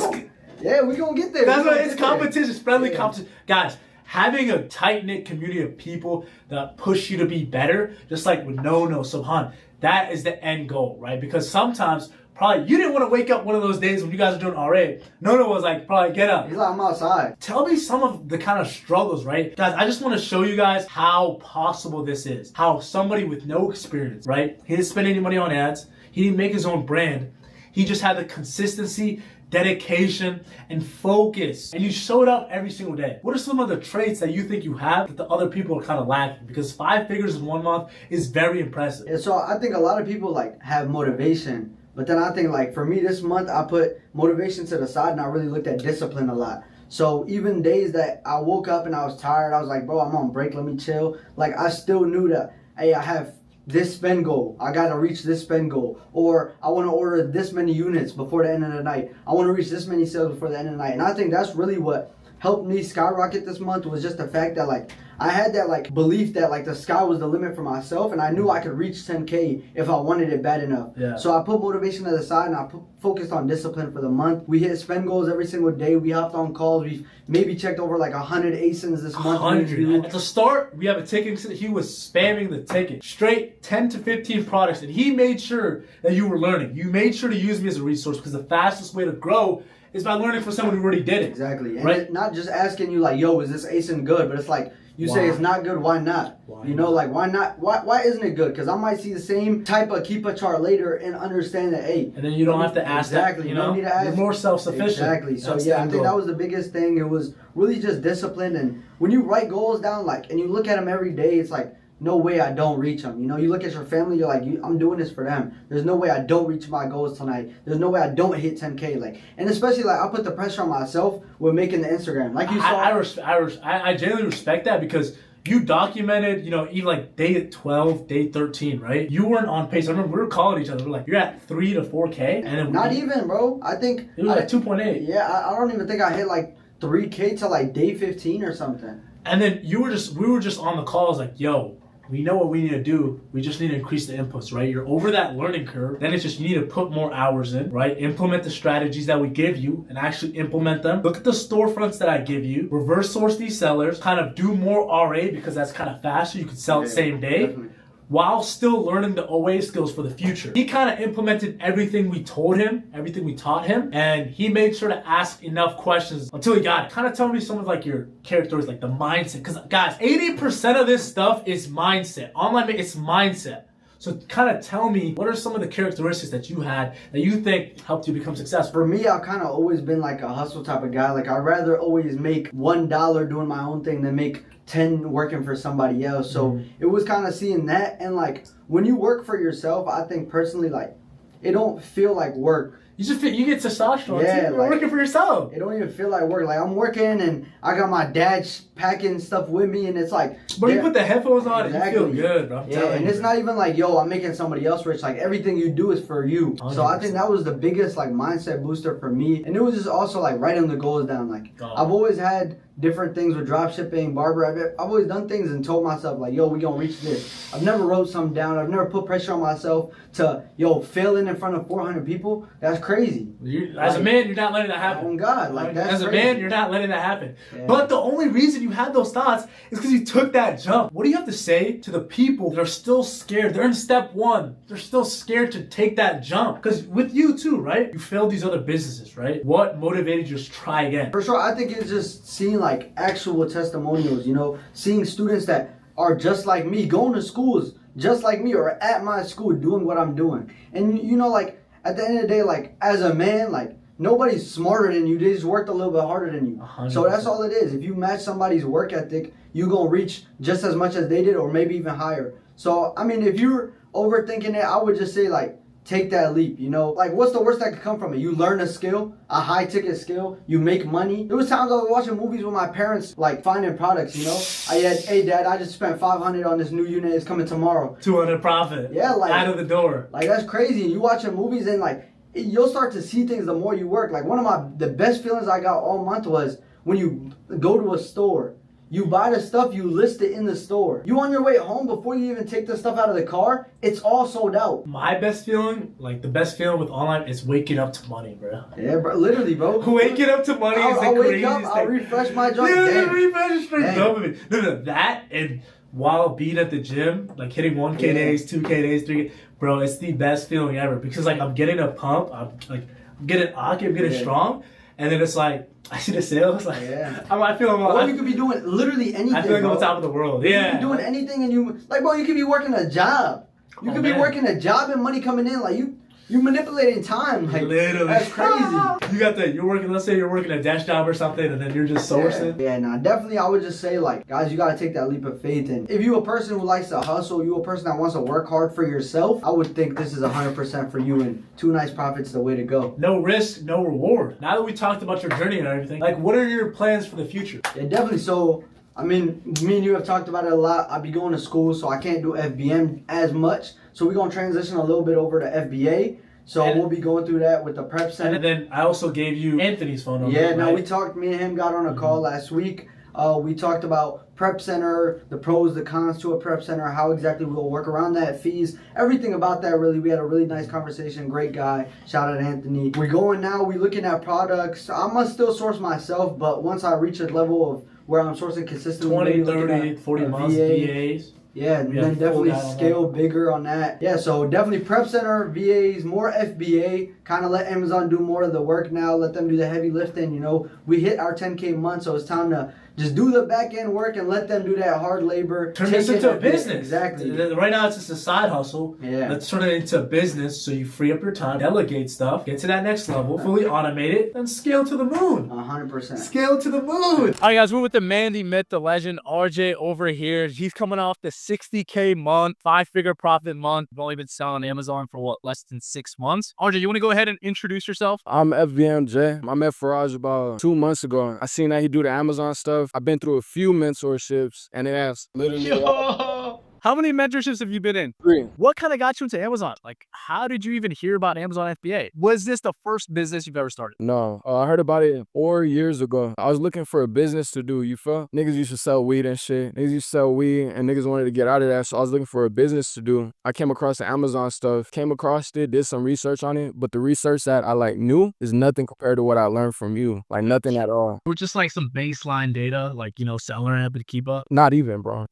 gonna get there. That's why it's competition. It's friendly competition. Guys, having a tight-knit community of people that push you to be better, just like with No, Subhan, that is the end goal, right? Because sometimes probably you didn't want to wake up one of those days when you guys are doing RA. No was like, probably get up. He's like, I'm outside. Tell me some of the kind of struggles, right? Guys, I just want to show you guys how possible this is. How somebody with no experience, right? He didn't spend any money on ads. He didn't make his own brand. He just had the consistency, dedication, and focus. And you showed up every single day. What are some of the traits that you think you have that the other people are kind of lacking? Because 5 figures in 1 month is very impressive. Yeah, so I think a lot of people like have motivation. But then I think like for me this month, I put motivation to the side and I really looked at discipline a lot. So even days that I woke up and I was tired, I was like, bro, I'm on break, let me chill. Like I still knew that, hey, I have this spend goal. I got to reach this spend goal. Or I want to order this many units before the end of the night. I want to reach this many sales before the end of the night. And I think that's really what helped me skyrocket this month was just the fact that like I had that like belief that like the sky was the limit for myself and I knew I could reach 10K if I wanted it bad enough. Yeah. So I put motivation to the side and I focused on discipline for the month. We hit spend goals every single day. We hopped on calls. We maybe checked over like 100 ASINs this month. 100. At the start, we have a ticket. He was spamming the ticket. Straight 10 to 15 products. And he made sure that you were learning. You made sure to use me as a resource because the fastest way to grow is by learning from someone who already did it. Exactly. And right? Not just asking you like, yo, is this ASIN good? But it's like, you say it's not good, why not? Like, why not? Why isn't it good? Because I might see the same type of Keepa chart later and understand that, hey. And then you don't have to ask exactly, that, you don't need to ask. You're more self-sufficient. Exactly. So yeah, I think that was the biggest thing. It was really just discipline. And when you write goals down, like, and you look at them every day, it's like, no way I don't reach them. You look at your family, you're like, I'm doing this for them. There's no way I don't reach my goals tonight. There's no way I don't hit 10K. Like, and especially like I put the pressure on myself with making the Instagram. Like you saw. I genuinely respect that because you documented, even like day 12, day 13, right? You weren't on pace. I remember we were calling each other. We're like, you're at 3 to 4K, and then not even, bro. I think it was like 2.8. Yeah, I don't even think I hit like 3K to like day 15 or something. And then we were just on the calls like, yo, we know what we need to do. We just need to increase the inputs, right? You're over that learning curve. Then it's just you need to put more hours in, right? Implement the strategies that we give you and actually implement them. Look at the storefronts that I give you. Reverse source these sellers. Kind of do more RA because that's kind of faster. You can sell it same day. Definitely. While still learning the OA skills for the future. He kind of implemented everything we told him, everything we taught him, and he made sure to ask enough questions until he got it. Kind of tell me some of like your characters, like the mindset. Because guys, 80% of this stuff is mindset. Online, it's mindset. So kind of tell me, what are some of the characteristics that you had that you think helped you become successful? For me, I've kind of always been like a hustle type of guy. Like I'd rather always make $1 doing my own thing than make 10 working for somebody else. So it was kind of seeing that. And like when you work for yourself, I think personally, like it don't feel like work. You get testosterone. Yeah, You're working for yourself. It don't even feel like work. Like I'm working and I got my dad packing stuff with me, and it's like. But you put the headphones on and you feel good, bro. Yeah, and it's not even like, yo, I'm making somebody else rich. Like everything you do is for you. 100%. So I think that was the biggest like mindset booster for me, and it was just also like writing the goals down. Like I've always had different things with drop shipping, barber. I've always done things and told myself like, yo, we gonna reach this. I've never wrote something down. I've never put pressure on myself to, yo, failing in front of 400 people. That's crazy. As a man, you're not letting that happen. Oh God, like that's as a crazy. man, you're not letting that happen. Yeah. But the only reason you had those thoughts is because you took that jump. What do you have to say to the people that are still scared? They're in step one. They're still scared to take that jump. Because with you too, right? You failed these other businesses, right? What motivated you to try again? For sure, I think it's just seeing like actual testimonials, you know, seeing students that are just like me, going to schools just like me or at my school doing what I'm doing. And you know, like at the end of the day, like as a man, like nobody's smarter than you. They just worked a little bit harder than you. 100%. So that's all it is. If you match somebody's work ethic, you gonna reach just as much as they did or maybe even higher. So, I mean, if you're overthinking it, I would just say like, take that leap, you know? Like, what's the worst that could come from it? You learn a skill, a high-ticket skill, you make money. There was times I was watching movies with my parents, like, finding products, you know? I had, hey, Dad, I just spent $500 on this new unit. It's coming tomorrow. 200 profit. Yeah, like... out of the door. Like, that's crazy. You watching movies and, like, you'll start to see things the more you work. Like, one of the best feelings I got all month was when you go to a store. You buy the stuff, you list it in the store. You on your way home, before you even take the stuff out of the car, it's all sold out. My best feeling, like the best feeling with online is waking up to money, bro. Yeah, bro, literally, bro. Waking up to money is the I'll wake craziest up, I'll thing. refresh my joint. Yeah, Damn. refresh straight Damn. dopamine. No, that and while being at the gym, like hitting 1K days, 2K days, 3K, bro, it's the best feeling ever because like I'm getting a pump, I'm getting aki, I'm getting strong, and then it's like I see the sales, like I feel Or you could be doing literally anything. I feel like I'm bro. on top of the world. You Yeah, could be doing anything, and you like, bro. You could be working a job. You could be working a job and money coming in. Like you manipulating time. Like literally, that's crazy. You're working. Let's say you're working a desk job or something, and then you're just sourcing. Yeah, nah, definitely. I would just say, like, guys, you gotta take that leap of faith. And if you're a person who likes to hustle, you're a person that wants to work hard for yourself, I would think this is 100% for you. And 2 nice profits the way to go. No risk, no reward. Now that we talked about your journey and everything, like, what are your plans for the future? Yeah, definitely. So, I mean, me and you have talked about it a lot. I'll be going to school, so I can't do FBM as much. So we're gonna transition a little bit over to FBA. So we'll be going through that with the prep center. And then I also gave you Anthony's phone number. Yeah, right? no, we talked, me and him got on a call last week. We talked about prep center, the pros, the cons to a prep center, how exactly we'll work around that, fees, everything about that really. We had a really nice conversation, great guy. Shout out Anthony. We're going now, we're looking at products. I must still source myself, but once I reach a level of where I'm sourcing consistently, 20, maybe looking 30, at 40 a months, VA. VAs. Yeah, and then definitely scale bigger on that. Yeah, so definitely prep center, VAs, more FBA, kind of let Amazon do more of the work now, let them do the heavy lifting, you know. We hit our 10K month, so it's time to just do the back end work and let them do that hard labor. Turn this into a business. Exactly. Right now it's just a side hustle. Yeah. Let's turn it into a business so you free up your time, delegate stuff, get to that next level, fully automate it, and scale to the moon. 100%. Scale to the moon. All right, guys, we're with the man, the myth, the legend, RJ over here. He's coming off the 60K month, 5-figure profit month. You've only been selling on Amazon for what, less than 6 months? RJ, you want to go ahead and introduce yourself? I'm FVMJ. I met Faraj about 2 months ago. I seen that he do the Amazon stuff. I've been through a few mentorships, and it has literally How many mentorships have you been in? 3. What kind of got you into Amazon? Like, how did you even hear about Amazon FBA? Was this the first business you've ever started? No, I heard about it 4 years ago. I was looking for a business to do, you feel? Niggas used to sell weed and shit. Niggas used to sell weed, and niggas wanted to get out of that, so I was looking for a business to do. I came across the Amazon stuff, came across it, did some research on it, but the research that I, knew is nothing compared to what I learned from you. Like, nothing at all. Or just, some baseline data, seller app to keep up? Not even, bro.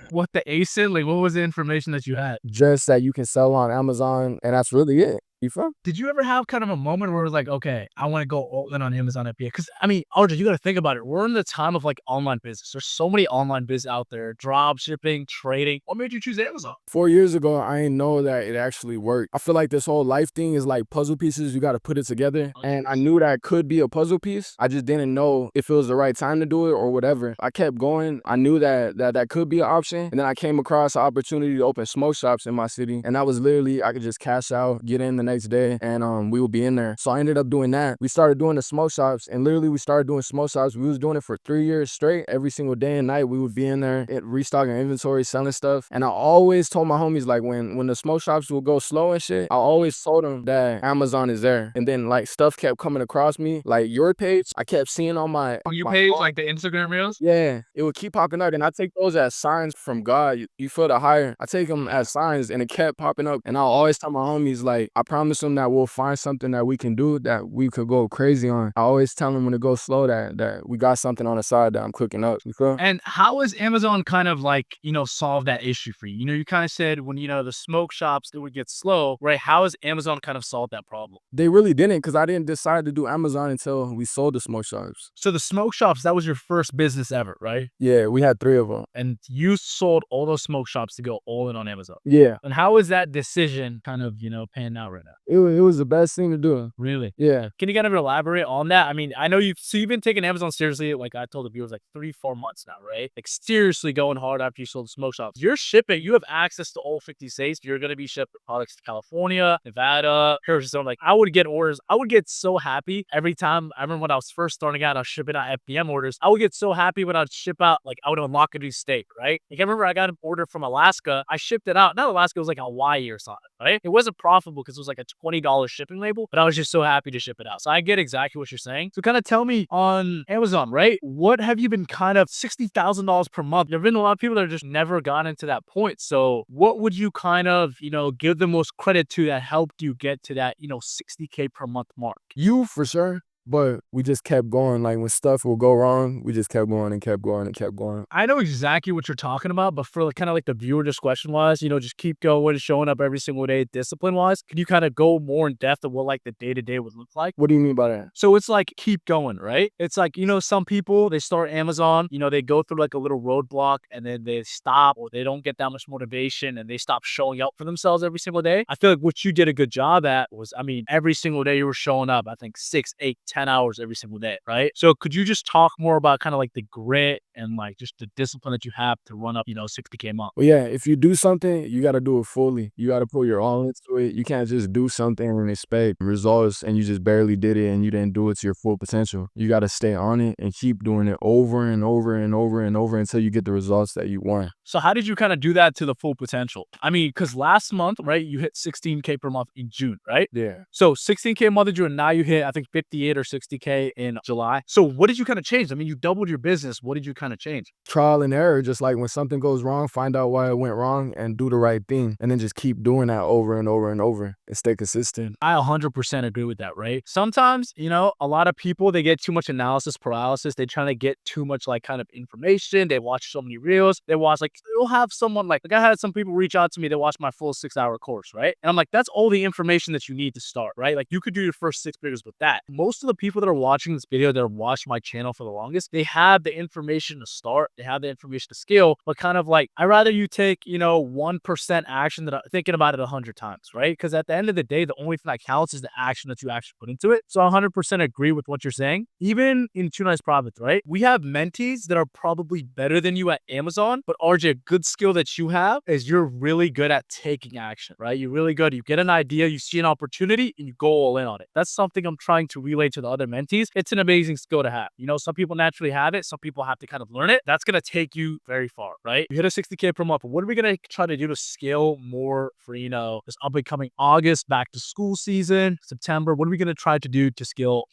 What the ASIN? What was the information that you had? Just that you can sell on Amazon, and that's really it. You feel? Did you ever have kind of a moment where it was like, okay, I want to go all in on Amazon FBA? Because I mean, Arjun, you got to think about it. We're in the time of like online business. There's so many online biz out there, drop shipping, trading. What made you choose Amazon? 4 years ago, I didn't know that it actually worked. I feel like this whole life thing is like puzzle pieces. You got to put it together. And I knew that could be a puzzle piece. I just didn't know if it was the right time to do it or whatever. I kept going. I knew that could be an option. And then I came across an opportunity to open smoke shops in my city. And that was literally, I could just cash out, get in the next day, and we would be in there. So I ended up doing that. We started doing the smoke shops, and literally we started doing smoke shops. We was doing it for 3 years straight. Every single day and night, we would be in there, restocking inventory, selling stuff. And I always told my homies, like, when the smoke shops would go slow and shit, I always told them that Amazon is there. And then like stuff kept coming across me, like your page, I kept seeing on my page, like the Instagram reels? Yeah, it would keep popping up, and I take those as signs from God. You feel the higher. I take them as signs, and it kept popping up. And I'll always tell my homies, like, I promise them that we'll find something that we can do that we could go crazy on. I always tell them when it goes slow that we got something on the side that I'm cooking up. You feel? And how has Amazon kind of like, solved that issue for you? You kind of said when, the smoke shops, it would get slow, right? How has Amazon kind of solved that problem? They really didn't, because I didn't decide to do Amazon until we sold the smoke shops. So the smoke shops, that was your first business ever, right? Yeah, we had 3 of them. And you sold all those smoke shops to go all in on Amazon. Yeah. And how is that decision kind of, panning out right now? It was the best thing to do. Really? Yeah. Can you kind of elaborate on that? I mean, I know you've been taking Amazon seriously, like I told the viewers, like 3-4 months now, right? Like seriously going hard after you sold the smoke shops. You're shipping, you have access to all 50 states. You're going to be shipping products to California, Nevada, Arizona. Like I would get orders. I would get so happy every time. I remember when I was first starting out, I was shipping out FBM orders. I would get so happy when I'd ship out, like I would unlock a new state, right? Like I remember I got an order from Alaska. I shipped it out. Not Alaska, it was like Hawaii or something, right? It wasn't profitable because it was like a $20 shipping label, but I was just so happy to ship it out. So I get exactly what you're saying. So kind of tell me on Amazon, right? What have you been kind of $60,000 per month? There have been a lot of people that have just never gotten to that point. So what would you kind of, give the most credit to that helped you get to that, 60K per month mark? You for sure. But we just kept going. Like when stuff will go wrong, we just kept going and kept going and kept going. I know exactly what you're talking about, but for kind of like the viewer just question wise, just keep going, showing up every single day, discipline wise. Can you kind of go more in depth of what like the day to day would look like? What do you mean by that? So it's like keep going, right? It's like, some people they start Amazon, they go through like a little roadblock and then they stop or they don't get that much motivation and they stop showing up for themselves every single day. I feel like what you did a good job at was, I mean, every single day you were showing up, I think 6, 8, 10 hours every single day, right? So could you just talk more about kind of like the grit and like just the discipline that you have to run up, 60K a month? Well, yeah, if you do something, you got to do it fully. You got to put your all into it. You can't just do something and expect results and you just barely did it and you didn't do it to your full potential. You got to stay on it and keep doing it over and over and over and over until you get the results that you want. So how did you kind of do that to the full potential? I mean, because last month, right, you hit 16K per month in June, right? Yeah. So 16K a month in June, now you hit, I think, 58 or 60K in July. So what did you kind of change? I mean, you doubled your business. What did you kind of change? Trial and error, just like when something goes wrong, find out why it went wrong and do the right thing. And then just keep doing that over and over and over and stay consistent. I 100% agree with that, right? Sometimes, a lot of people, they get too much analysis paralysis. They try to get too much like kind of information. They watch so many reels. They watch like, they'll have someone like I had some people reach out to me. They watched my full 6-hour course, right? And I'm like, that's all the information that you need to start, right? Like you could do your first 6 figures with that. Most of the people that are watching this video, that have watched my channel for the longest, they have the information to start. They have the information to scale, but kind of like, I'd rather you take, 1% action than thinking about it 100 times, right? Because at the end of the day, the only thing that counts is the action that you actually put into it. So I 100% agree with what you're saying. Even in Two Nice Profits, right? We have mentees that are probably better than you at Amazon, but RJ, a good skill that you have is you're really good at taking action, right? You're really good. You get an idea, you see an opportunity, and you go all in on it. That's something I'm trying to relay to the other mentees. It's an amazing skill to have. Some people naturally have it. Some people have to kind of learn it. That's going to take you very far, right? You hit a 60K per month. But what are we going to try to do to scale more for, this up and coming August, back to school season, September? What are we going to try to do to scale,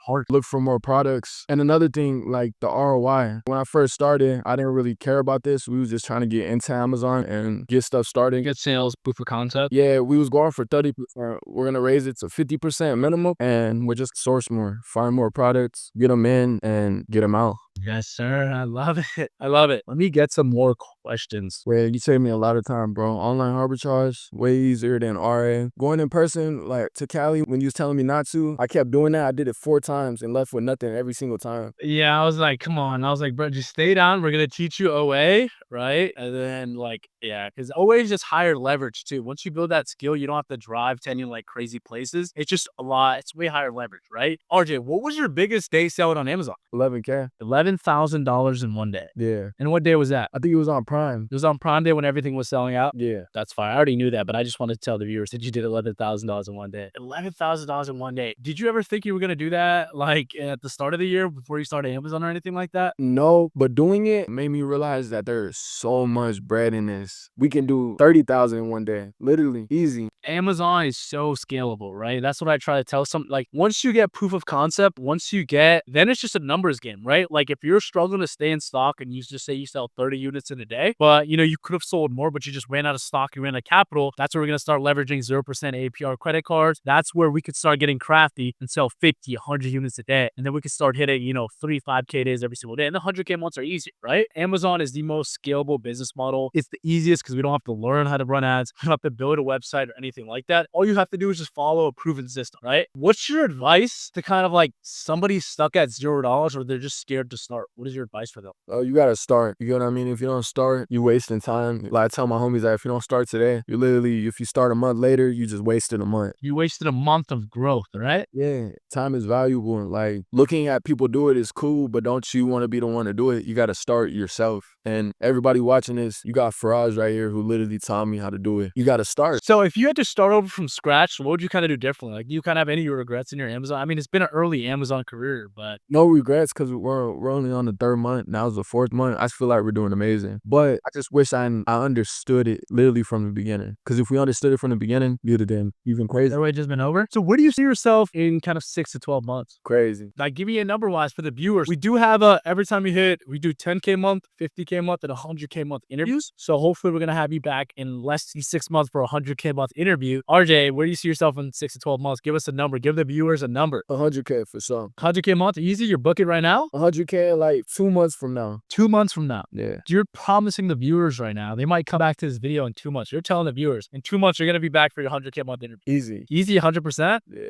hard? Look for more products. And another thing, like the ROI. When I first started, I didn't really care about this. We was just trying to get into Amazon and get stuff started. Get sales, proof of concept. Yeah, we was going for 30%. We're going to raise it to 50% minimum and we'll just source more, find more products, get them in and get them out. Yes, sir. I love it. I love it. Let me get some more questions. Wait, you saved me a lot of time, bro. Online arbitrage, way easier than RA. Going in person, like to Cali, when you was telling me not to, I kept doing that. I did it 4 times and left with nothing every single time. Yeah, I was like, come on. I was like, bro, just stay down. We're gonna teach you OA, right? And then like, yeah, because OA is just higher leverage too. Once you build that skill, you don't have to drive to any like crazy places. It's just a lot. It's way higher leverage, right? RJ, what was your biggest day selling on Amazon? 11K. $11,000 in one day. Yeah. And what day was that? I think it was on Prime. It was on Prime Day when everything was selling out. Yeah. That's fine. I already knew that, but I just wanted to tell the viewers that you did $11,000 in one day. $11,000 in one day. Did you ever think you were gonna do that like at the start of the year before you started Amazon or anything like that? No, but doing it made me realize that there's so much bread in this. We can do 30,000 in one day. Literally. Easy. Amazon is so scalable, right? That's what I try to tell some. Like, once you get proof of concept, then it's just a numbers game, right? Like, if you're struggling to stay in stock and you just say you sell 30 units in a day, but you could have sold more, but you just ran out of stock, you ran out of capital. That's where we're gonna start leveraging 0% APR credit cards. That's where we could start getting crafty and sell 50, 100 units a day, and then we could start hitting 3, 5K days every single day. And the 100K months are easy, right? Amazon is the most scalable business model. It's the easiest because we don't have to learn how to run ads. We don't have to build a website or anything like that. All you have to do is just follow a proven system, right? What's your advice to kind of like somebody stuck at $0 or they're just scared to start? What is your advice for them? Oh, you gotta start. You know what I mean? If you don't start, you wasting time. Like I tell my homies that if you don't start today, you literally, if you start a month later, you just wasted a month. You wasted a month of growth, right? Yeah, time is valuable. Like looking at people do it is cool, but don't you want to be the one to do it? You gotta start yourself. And everybody watching this, you got Faraj right here who literally taught me how to do it. You gotta start. So if you had to start over from scratch, what would you kind of do differently? Like, do you kind of have any regrets in your Amazon? I mean, it's been an early Amazon career, but No regrets because we're only on the 3rd month. Now it's the 4th month. I feel like we're doing amazing. But I just wish I understood it literally from the beginning. Because if we understood it from the beginning, you'd have been even crazy. that way just been over. So where do you see yourself in kind of 6 to 12 months? Crazy. Like, give me a number wise for the viewers. We do have every time we do 10K month, 50K month, and 100K month interviews. So hopefully we're going to have you back in less than 6 months for a 100K month interview. RJ, where do you see yourself in 6 to 12 months? Give us a number. Give the viewers a number. 100K for some. 100K month, easy. You're booking right now? 100K like 2 months from now. 2 months from now. Yeah. You're promising the viewers right now. They might come back to this video in 2 months. You're telling the viewers in 2 months, you're going to be back for your 100K month interview. Easy. Easy, 100%? Yeah.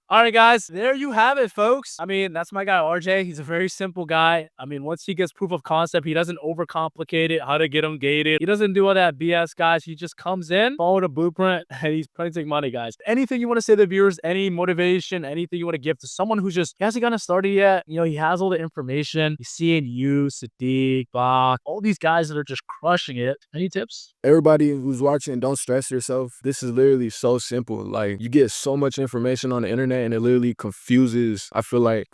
All right, guys, there you have it, folks. I mean, that's my guy, RJ. He's a very simple guy. I mean, once he gets proof of concept, he doesn't overcomplicate it, how to get him gated. He doesn't do all that BS, guys. He just comes in, follow the blueprint, and he's printing money, guys. Anything you want to say to the viewers, any motivation, anything you want to give to someone who's just, he hasn't gotten started yet. He has all the information. He's seeing you, Sadiq, Bach, all these guys that are just crushing it. Any tips? Everybody who's watching, don't stress yourself. This is literally so simple. Like, you get so much information on the internet and it literally confuses, I feel like,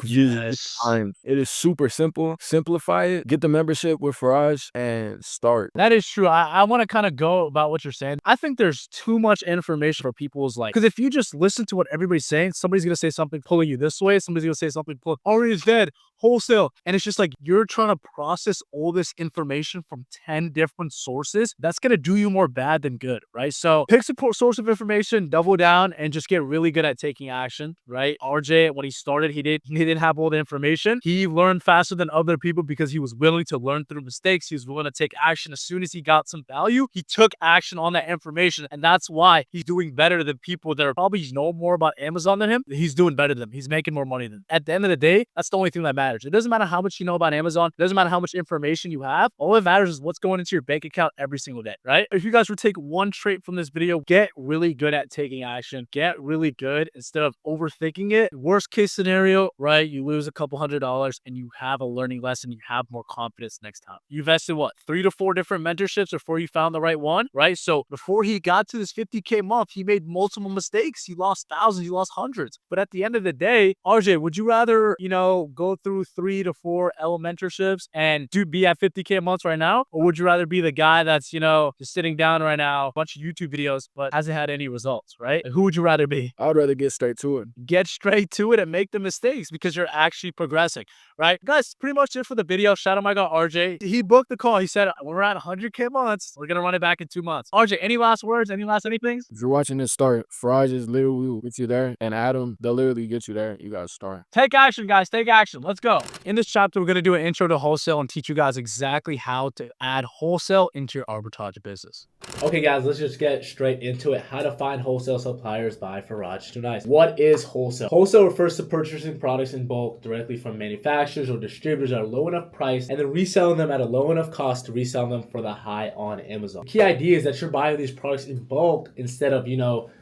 time. It is super simple. Simplify it. Get the membership with Faraj and start. That is true. I want to kind of go about what you're saying. I think there's too much information for people's like, because if you just listen to what everybody's saying, somebody's going to say something pulling you this way. Somebody's going to say something pulling, already is dead, wholesale. And it's just like, you're trying to process all this information from 10 different sources. That's going to do you more bad than good, right? So pick some source of information, double down, and just get really good at taking action, right? RJ, when he started, he didn't have all the information. He learned faster than other people because he was willing to learn through mistakes. He was willing to take action. As soon as he got some value, he took action on that information. And that's why he's doing better than people that are probably know more about Amazon than him. He's doing better than them. He's making more money than them. At the end of the day, that's the only thing that matters. It doesn't matter how much you know about Amazon. It doesn't matter how much information you have. All that matters is what's going into your bank account every single day, right? If you guys were to take one trait from this video, get really good at taking action. Get really good instead of overthinking it. Worst case scenario, right? You lose a couple $100 and you have a learning lesson. You have more confidence next time. You invested what? 3 to 4 different mentorships before you found the right one, right? So before he got to this 50K month, he made multiple mistakes. He lost thousands, he lost hundreds. But at the end of the day, RJ, would you rather, go through 3 to 4 L mentorships and be at 50K a month right now? Or would you rather be the guy that's, just sitting down right now, a bunch of YouTube videos, but hasn't had any results, right? Like, who would you rather be? I would rather get straight to it. Get straight to it and make the mistakes because you're actually progressing, right? Guys, pretty much it for the video. Shout out my guy RJ. He booked the call. He said, when we're at 100K months, months. We're going to run it back in 2 months. RJ, any last words? Any last anythings? If you're watching this start, Faraj is literally get you there, and Adam, they'll literally get you there. You gotta start. Take action, guys. Take action. Let's go. In this chapter, we're going to do an intro to wholesale and teach you guys exactly how to add wholesale into your arbitrage business. Okay, guys, let's just get straight into it. How to find wholesale suppliers by Faraj Too Nice. What is wholesale? Wholesale refers to purchasing products in bulk directly from manufacturers or distributors at a low enough price and then reselling them at a low enough cost to resell them for the high on Amazon. The key idea is that you're buying these products in bulk instead of,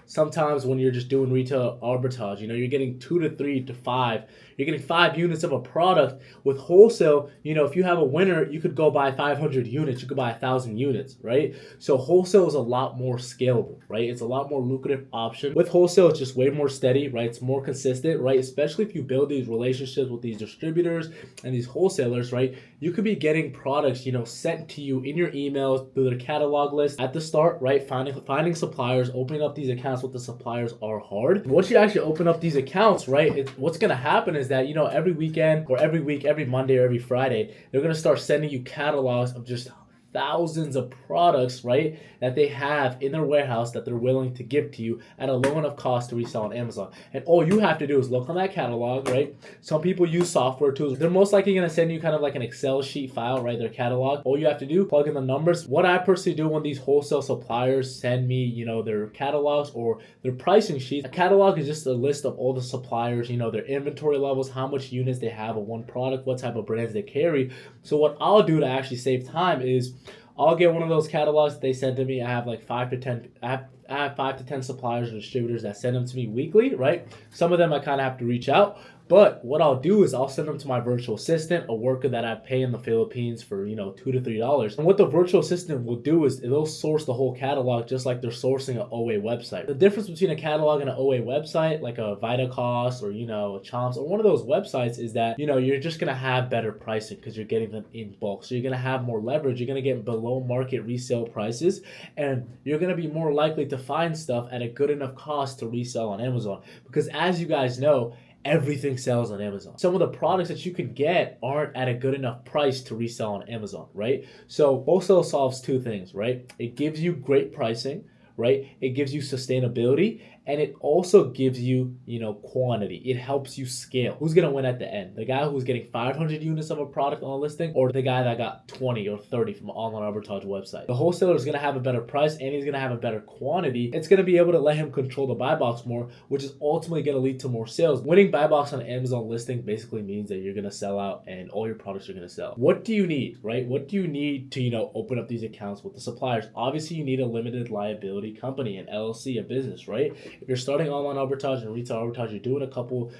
sometimes when you're just doing retail arbitrage, you're getting 2 to 3 to 5. You're getting 5 units of a product. With wholesale, if you have a winner, you could go buy 500 units. You could buy 1,000 units, right? So wholesale is a lot more scalable, right? It's a lot more lucrative option. With wholesale, it's just way more steady, right? It's more consistent, right? Especially if you build these relationships with these distributors and these wholesalers, right? You could be getting products, sent to you in your emails through their catalog list at the start, right? Finding suppliers, opening up these accounts with the suppliers are hard. Once you actually open up these accounts, right, what's going to happen is that, every weekend or every week, every Monday or every Friday, they're going to start sending you catalogs of just thousands of products, right, that they have in their warehouse that they're willing to give to you at a low enough cost to resell on Amazon. And all you have to do is look on that catalog, right? Some people use software tools. They're most likely going to send you kind of like an Excel sheet file, right? Their catalog. All you have to do, plug in the numbers. What I personally do when these wholesale suppliers send me, their catalogs or their pricing sheets, a catalog is just a list of all the suppliers, their inventory levels, how much units they have of one product, what type of brands they carry. So what I'll do to actually save time is I'll get one of those catalogs that they send to me. I have like 5 to 10. I have 5 to 10 suppliers or distributors that send them to me weekly, right? Some of them I kind of have to reach out. But what I'll do is I'll send them to my virtual assistant, a worker that I pay in the Philippines for, $2 to $3. And what the virtual assistant will do is it'll source the whole catalog just like they're sourcing an OA website. The difference between a catalog and an OA website, like a VitaCost or, a Chomps or one of those websites is that, you're just going to have better pricing because you're getting them in bulk. So you're going to have more leverage. You're going to get below market resale prices and you're going to be more likely to find stuff at a good enough cost to resell on Amazon. Because as you guys know, everything sells on Amazon. Some of the products that you can get aren't at a good enough price to resell on Amazon, right? So wholesale solves 2 things, right? It gives you great pricing, right? It gives you sustainability and it also gives you, quantity. It helps you scale. Who's going to win at the end? The guy who's getting 500 units of a product on a listing or the guy that got 20 or 30 from an online arbitrage website? The wholesaler is going to have a better price and he's going to have a better quantity. It's going to be able to let him control the buy box more, which is ultimately going to lead to more sales. Winning buy box on an Amazon listing basically means that you're going to sell out and all your products are going to sell. What do you need, right? What do you need to, open up these accounts with the suppliers? Obviously, you need a limited liability company, an LLC, a business, right? If you're starting online arbitrage and retail arbitrage, you're doing a couple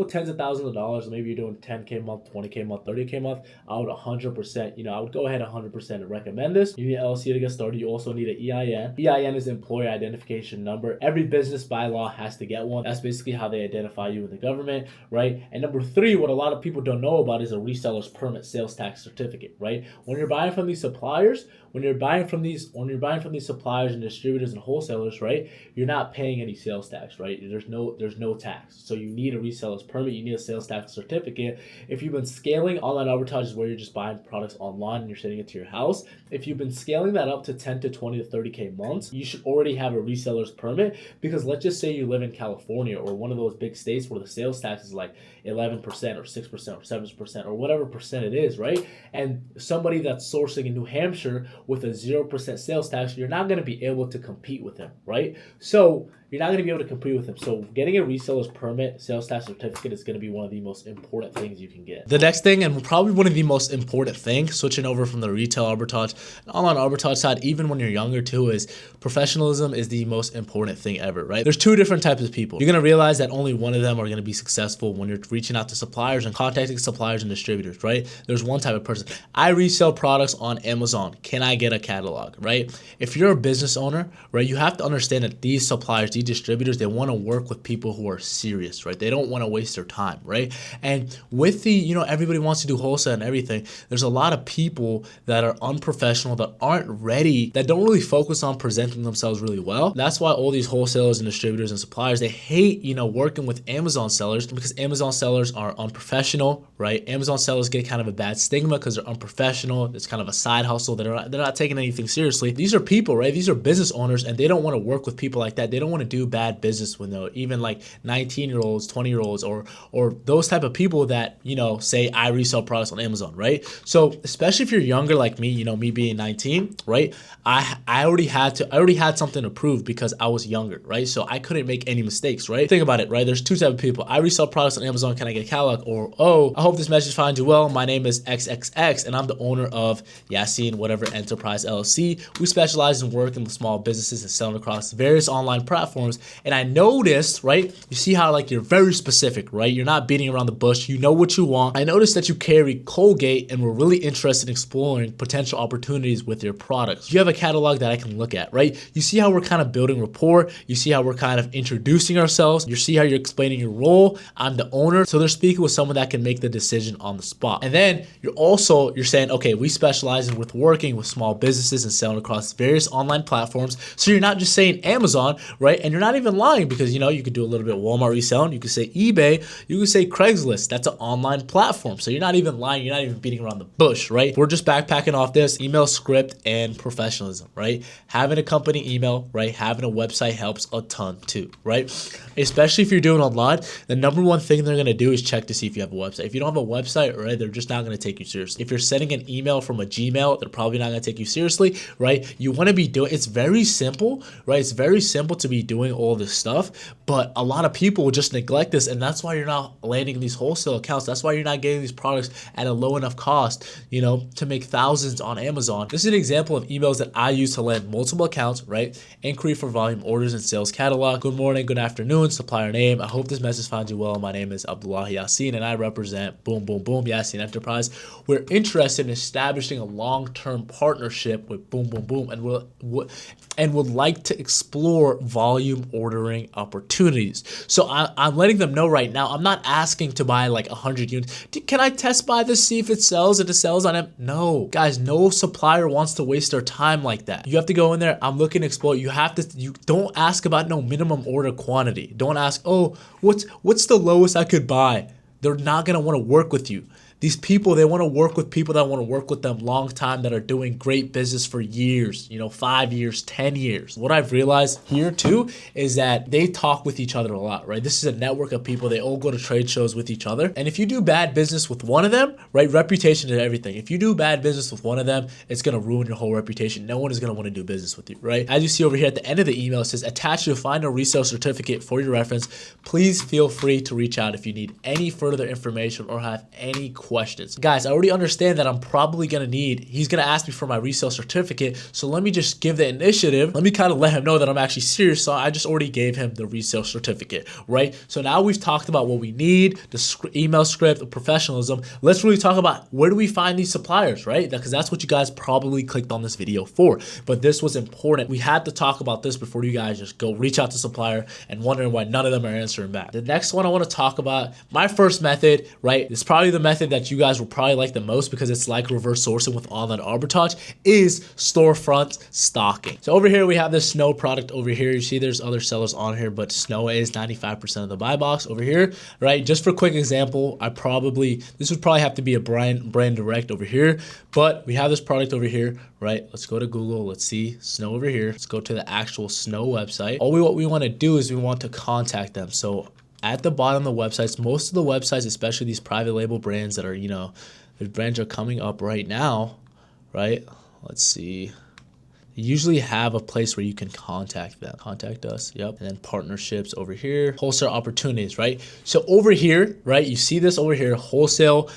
tens of thousands of dollars. Maybe you're doing 10K a month, 20K a month, 30K a month. I would 100%, I would go ahead 100% and recommend this. You need an LLC to get started. You also need an EIN. EIN is employer identification number. Every business by law has to get one. That's basically how they identify you in the government, right? And number 3, what a lot of people don't know about is a reseller's permit sales tax certificate, right? When you're buying from these suppliers, when you're buying from these suppliers and distributors and wholesalers, right, you're not paying any sales tax, right? There's no tax. So you need a reseller's permit, you need a sales tax certificate. If you've been scaling, online arbitrage is where you're just buying products online and you're sending it to your house. If you've been scaling that up to 10 to 20 to 30K months, you should already have a reseller's permit because let's just say you live in California or one of those big states where the sales tax is like 11% or 6% or 7% or whatever percent it is, right? And somebody that's sourcing in New Hampshire with a 0% sales tax, you're not going to be able to compete with them, right? So you're not going to be able to compete with them. So getting a reseller's permit, sales tax certificate is going to be one of the most important things you can get. The next thing, and probably one of the most important things, switching over from the retail arbitrage, online arbitrage side, even when you're younger too, is professionalism is the most important thing ever, right? There's 2 different types of people. You're going to realize that only one of them are going to be successful when you're reaching out to suppliers and contacting suppliers and distributors, right? There's one type of person. I resell products on Amazon. Can I get a catalog, right? If you're a business owner, right, you have to understand that these suppliers, these see distributors, they want to work with people who are serious, right? They don't want to waste their time, right? And with the, you know, everybody wants to do wholesale and everything, there's a lot of people that are unprofessional, that aren't ready, that don't really focus on presenting themselves really well. That's why all these wholesalers and distributors and suppliers, they hate, you know, working with Amazon sellers, because Amazon sellers are unprofessional, right? Amazon sellers get kind of a bad stigma because they're unprofessional. It's kind of a side hustle. They're not taking anything seriously. These are people, right? These are business owners, and they don't want to work with people like that. They don't want to do bad business with even like 19-year-olds, 20-year-olds, or those type of people that, you know, say I resell products on Amazon, right? So especially if you're younger like me, you know, me being 19, right? I already had something to prove because I was younger, right? So I couldn't make any mistakes, right? Think about it, right? There's two types of people. I resell products on Amazon. Can I get a catalog? Or, oh, I hope this message finds you well. My name is XXX, and I'm the owner of Yassine whatever Enterprise LLC. We specialize in working with small businesses and selling across various online platforms. And I noticed, right? You see how like you're very specific, right? You're not beating around the bush. You know what you want. I noticed that you carry Colgate and we're really interested in exploring potential opportunities with your products. You have a catalog that I can look at, right? You see how we're kind of building rapport. You see how we're kind of introducing ourselves. You see how you're explaining your role. I'm the owner. So they're speaking with someone that can make the decision on the spot. And then you're saying, okay, we specialize in working with small businesses and selling across various online platforms. So you're not just saying Amazon, right? And you're not even lying, because, you know, you could do a little bit of Walmart reselling. You could say eBay. You could say Craigslist. That's an online platform. So you're not even lying. You're not even beating around the bush, right? We're just backpacking off this email script and professionalism, right? Having a company email, right? Having a website helps a ton too, right? Especially if you're doing online, the number one thing they're going to do is check to see if you have a website. If you don't have a website, right, they're just not going to take you seriously. If you're sending an email from a Gmail, they're probably not going to take you seriously, right? You want to be doing, it's very simple, right? It's very simple to be doing all this stuff, but a lot of people will just neglect this, and that's why you're not landing these wholesale accounts. That's why you're not getting these products at a low enough cost, you know, to make thousands on Amazon. This is an example of emails that I use to land multiple accounts, right? Inquiry for volume, orders, and sales catalog. Good morning, good afternoon, supplier name. I hope this message finds you well. My name is Abdullahi Yassine, and I represent boom, boom, boom, Yassine Enterprise. We're interested in establishing a long-term partnership with boom, boom, boom, and would like to explore volume ordering opportunities. So I'm letting them know right now, I'm not asking to buy like 100 units. Can I test buy this, see if it sells, and it sells on them? No, guys, no supplier wants to waste their time like that. You have to go in there, I'm looking to explore. You don't ask about no minimum order quantity. Don't ask, oh, what's the lowest I could buy? They're not gonna want to work with you. These people, they want to work with people that want to work with them long time, that are doing great business for years, you know, 5 years, 10 years. What I've realized here too is that they talk with each other a lot, right? This is a network of people. They all go to trade shows with each other. And if you do bad business with one of them, right, reputation is everything. If you do bad business with one of them, it's going to ruin your whole reputation. No one is going to want to do business with you, right? As you see over here at the end of the email, it says, attached, you'll find a resale certificate for your reference. Please feel free to reach out if you need any further information or have any questions. Guys, I already understand that I'm probably gonna he's gonna ask me for my resale certificate, so let me just give the initiative. Let me kind of let him know that I'm actually serious, so I just already gave him the resale certificate, right? So now we've talked about what we need, the email script, the professionalism. Let's really talk about where do we find these suppliers, right? Because that's what you guys probably clicked on this video for, but this was important. We had to talk about this before you guys just go reach out to supplier and wondering why none of them are answering back. The next one I want to talk about, my first method, right? It's probably the method that you guys will probably like the most because it's like reverse sourcing with online arbitrage, is storefront stocking. So over here we have this Snow product over here. You see there's other sellers on here, but Snow is 95% of the buy box over here, right? Just for a quick example, this would probably have to be a brand direct over here, but we have this product over here, right? Let's go to Google. Let's see Snow over here. Let's go to the actual Snow website. What we want to do is we want to contact them. So at the bottom of the websites, most of the websites, especially these private label brands that are, you know, the brands are coming up right now, right? Let's see. They usually have a place where you can contact them. Contact us, yep. And then partnerships over here, wholesale opportunities, right? So over here, right, you see this over here, wholesale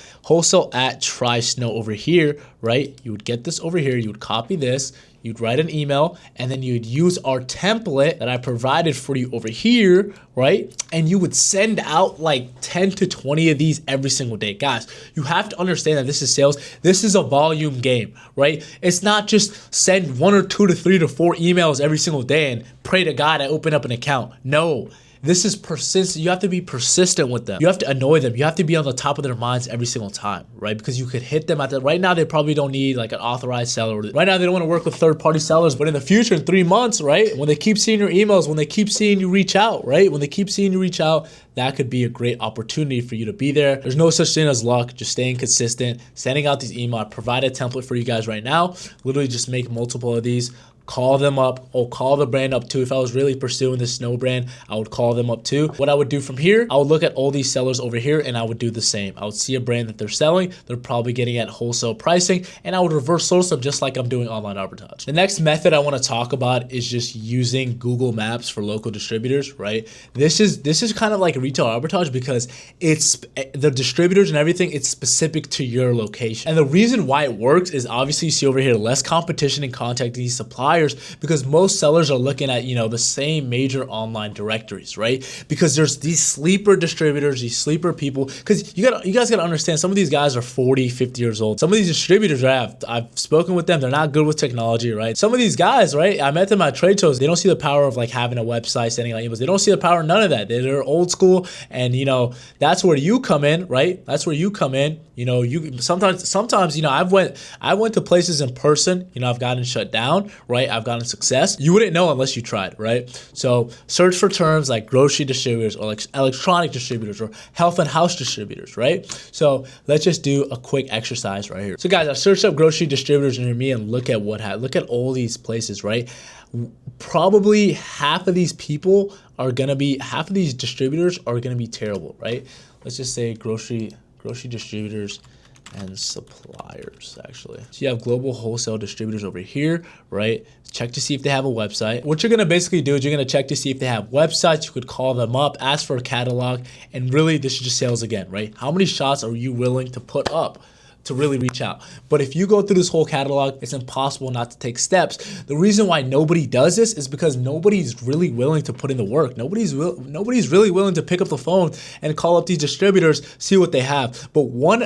at Try Snow over here, right? You would get this over here, you would copy this, you'd write an email, and then you'd use our template that I provided for you over here, right? And you would send out like 10 to 20 of these every single day. Guys, you have to understand that this is sales. This is a volume game, right? It's not just send 1 or 2 to 3 to 4 emails every single day and pray to God I open up an account. No. This is persistent. You have to be persistent with them. You have to annoy them. You have to be on the top of their minds every single time, right? Because you could hit them at the, right now they probably don't need like an authorized seller. Right now they don't want to work with third-party sellers, but in the future, in 3 months, right? When they keep seeing your emails, when they keep seeing you reach out, right? When they keep seeing you reach out, that could be a great opportunity for you to be there. There's no such thing as luck, just staying consistent, sending out these emails. I provide a template for you guys right now. Literally just make multiple of these. Call them up or call the brand up too. If I was really pursuing the snow brand, I would call them up too. What I would do from here, I would look at all these sellers over here and I would do the same. I would see a brand that they're selling, they're probably getting at wholesale pricing, and I would reverse source them just like I'm doing online arbitrage. The next method I want to talk about is just using Google Maps for local distributors, right? This is kind of like retail arbitrage because it's the distributors and everything, it's specific to your location. And the reason why it works is obviously you see over here less competition in contacting these suppliers because most sellers are looking at, you know, the same major online directories, right? Because there's these sleeper distributors, these sleeper people, because you guys got to understand some of these guys are 40, 50 years old. Some of these distributors, right, I've spoken with them, they're not good with technology, right? Some of these guys, right, I met them at trade shows, they don't see the power of like having a website, sending out emails. They don't see the power of none of that. They're old school, and you know, that's where you come in, right? That's where you come in. You know, you sometimes, you know, I went to places in person, you know, I've gotten shut down, right? I've gotten success. You wouldn't know unless you tried, right? So search for terms like grocery distributors or like electronic distributors or health and house distributors, right? So let's just do a quick exercise right here. So guys, I searched up grocery distributors near me and look at all these places, right? Probably half of these distributors are gonna be terrible, right? Let's just say grocery distributors and suppliers, actually. So you have global wholesale distributors over here, right? Check to see if they have a website. What you're gonna basically do is you're gonna check to see if they have websites. You could call them up, ask for a catalog, and really this is just sales again, right? How many shots are you willing to put up to really reach out? But if you go through this whole catalog, it's impossible not to take steps. The reason why nobody does this is because nobody's really willing to put in the work. Nobody's really willing to pick up the phone and call up these distributors, see what they have. But one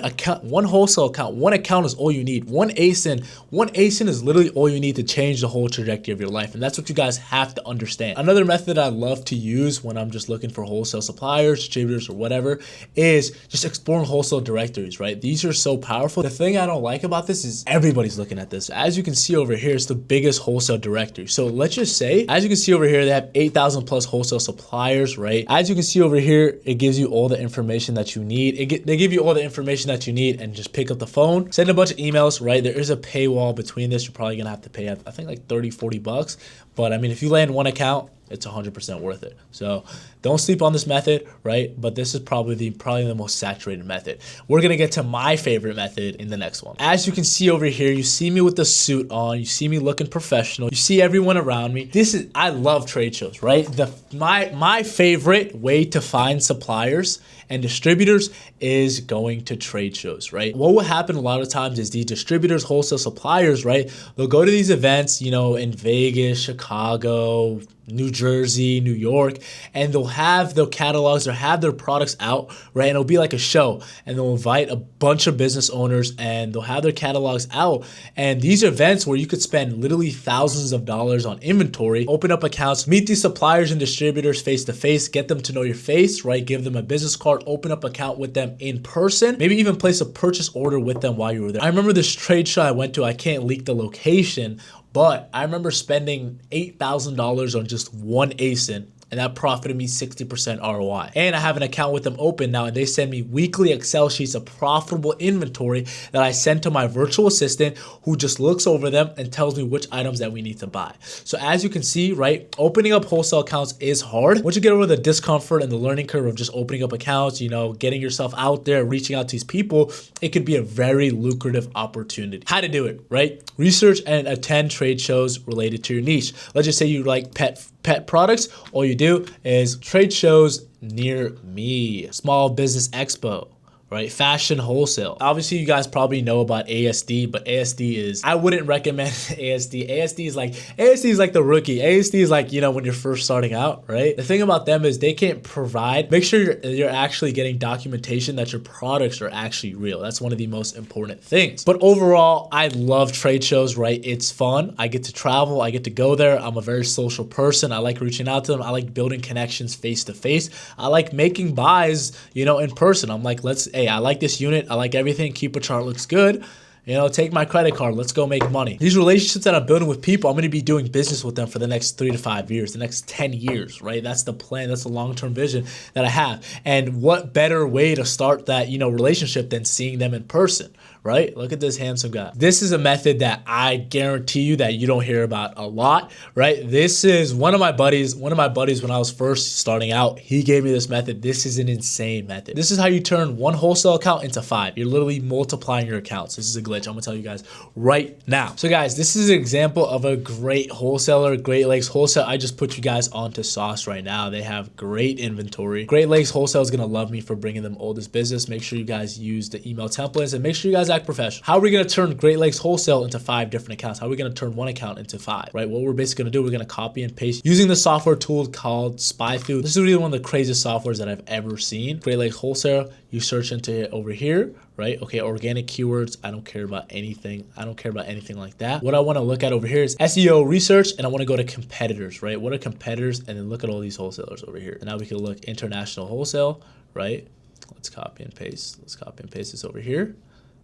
wholesale account, one account is all you need. One ASIN is literally all you need to change the whole trajectory of your life. And that's what you guys have to understand. Another method I love to use when I'm just looking for wholesale suppliers, distributors, or whatever, is just exploring wholesale directories, right? These are so powerful. The thing I don't like about this is everybody's looking at this. As you can see over here, it's the biggest wholesale directory. So let's just say, as you can see over here, they have 8,000 plus wholesale suppliers, right? As you can see over here, it gives you all the information that you need. They give you all the information that you need and just pick up the phone, send a bunch of emails, right? There is a paywall between this. You're probably gonna have to pay, I think like 30, 40 bucks. But I mean, if you land one account, it's 100% worth it. So don't sleep on this method, right? But this is probably the most saturated method. We're gonna get to my favorite method in the next one. As you can see over here, you see me with the suit on, you see me looking professional, you see everyone around me. I love trade shows, right? My favorite way to find suppliers and distributors is going to trade shows, right? What will happen a lot of times is these distributors, wholesale suppliers, right? They'll go to these events, you know, in Vegas, Chicago, New Jersey, New York, and they'll have their catalogs or have their products out, right? And it'll be like a show, and they'll invite a bunch of business owners and they'll have their catalogs out. And these events where you could spend literally thousands of dollars on inventory, open up accounts, meet these suppliers and distributors face to face, get them to know your face, right? Give them a business card, open up account with them in person, maybe even place a purchase order with them while you were there. I remember this trade show I went to, I can't leak the location, but I remember spending $8,000 on just one ASIN, and that profited me 60% ROI. And I have an account with them open now, and they send me weekly Excel sheets of profitable inventory that I send to my virtual assistant, who just looks over them and tells me which items that we need to buy. So as you can see, right, opening up wholesale accounts is hard. Once you get over the discomfort and the learning curve of just opening up accounts, you know, getting yourself out there, reaching out to these people, it could be a very lucrative opportunity. How to do it, right? Research and attend trade shows related to your niche. Let's just say you like pet products. All you do is trade shows near me, Small Business Expo, right? Fashion wholesale. Obviously, you guys probably know about ASD, but ASD is, I wouldn't recommend ASD. ASD is like the rookie. ASD is like, you know, when you're first starting out, right? The thing about them is they can't provide, make sure you're actually getting documentation that your products are actually real. That's one of the most important things. But overall, I love trade shows, right? It's fun. I get to travel. I get to go there. I'm a very social person. I like reaching out to them. I like building connections face to face. I like making buys, you know, in person. I'm like, hey, I like this unit. I like everything. Keeper chart looks good. You know, take my credit card. Let's go make money. These relationships that I'm building with people, I'm going to be doing business with them for the next 3 to 5 years, the next 10 years, right? That's the plan. That's the long-term vision that I have. And what better way to start that, you know, relationship than seeing them in person, right? Look at this handsome guy. This is a method that I guarantee you that you don't hear about a lot, right? This is one of my buddies when I was first starting out, he gave me this method. This is an insane method. This is how you turn one wholesale account into 5. You're literally multiplying your accounts. This is a glitch. I'm gonna tell you guys right now. So guys, this is an example of a great wholesaler, Great Lakes Wholesale. I just put you guys onto Sauce right now. They have great inventory. Great Lakes Wholesale is gonna love me for bringing them all this business. Make sure you guys use the email templates and make sure you guys act professional. How are we gonna turn Great Lakes Wholesale into 5 different accounts? How are we gonna turn one account into 5, right? What we're basically gonna do, we're gonna copy and paste using the software tool called SpyFu. This is really one of the craziest softwares that I've ever seen. Great Lakes Wholesale, you search into it over here, right? Okay, organic keywords. I don't care about anything. I don't care about anything like that. What I want to look at over here is SEO research, and I want to go to competitors, right? What are competitors? And then look at all these wholesalers over here. And now we can look international wholesale, right? Let's copy and paste. Let's copy and paste this over here.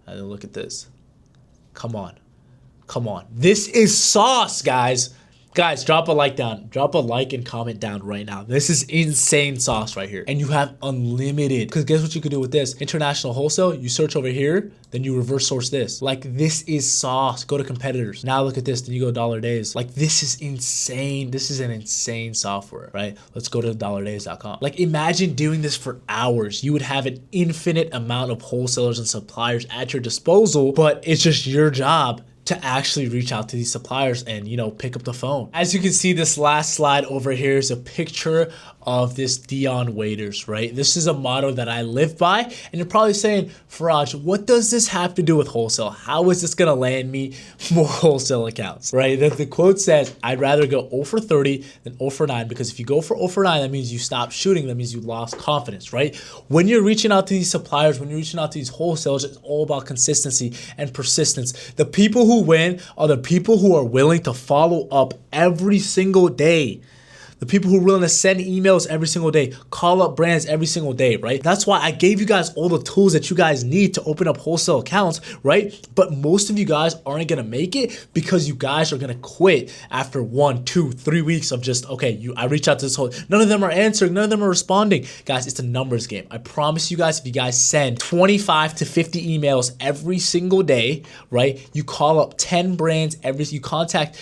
And then look at this. Come on. Come on. This is sauce, guys. Guys, drop a like down. Drop a like and comment down right now. This is insane sauce right here. And you have unlimited. Because guess what you could do with this? International wholesale, you search over here, then you reverse source this. Like, this is sauce. Go to competitors. Now look at this, then you go dollar days. Like, this is insane. This is an insane software, right? Let's go to dollardays.com. Like, imagine doing this for hours. You would have an infinite amount of wholesalers and suppliers at your disposal, but it's just your job to actually reach out to these suppliers and, you know, pick up the phone. As you can see, this last slide over here is a picture of this Dion Waiters, right? This is a motto that I live by. And you're probably saying, Faraj, what does this have to do with wholesale? How is this gonna land me more wholesale accounts, right? The quote says, I'd rather go 0 for 30 than 0 for 9, because if you go for 0 for 9, that means you stop shooting. That means you lost confidence, right? When you're reaching out to these suppliers, when you're reaching out to these wholesalers, it's all about consistency and persistence. The people who win are the people who are willing to follow up every single day. The people who are willing to send emails every single day, call up brands every single day, right? That's why I gave you guys all the tools that you guys need to open up wholesale accounts, right? But most of you guys aren't gonna make it because you guys are gonna quit after 1, 2, 3 weeks of just, okay, I reach out to this whole, none of them are answering, none of them are responding. Guys, it's a numbers game. I promise you guys, if you guys send 25 to 50 emails every single day, right? You call up 10 brands you contact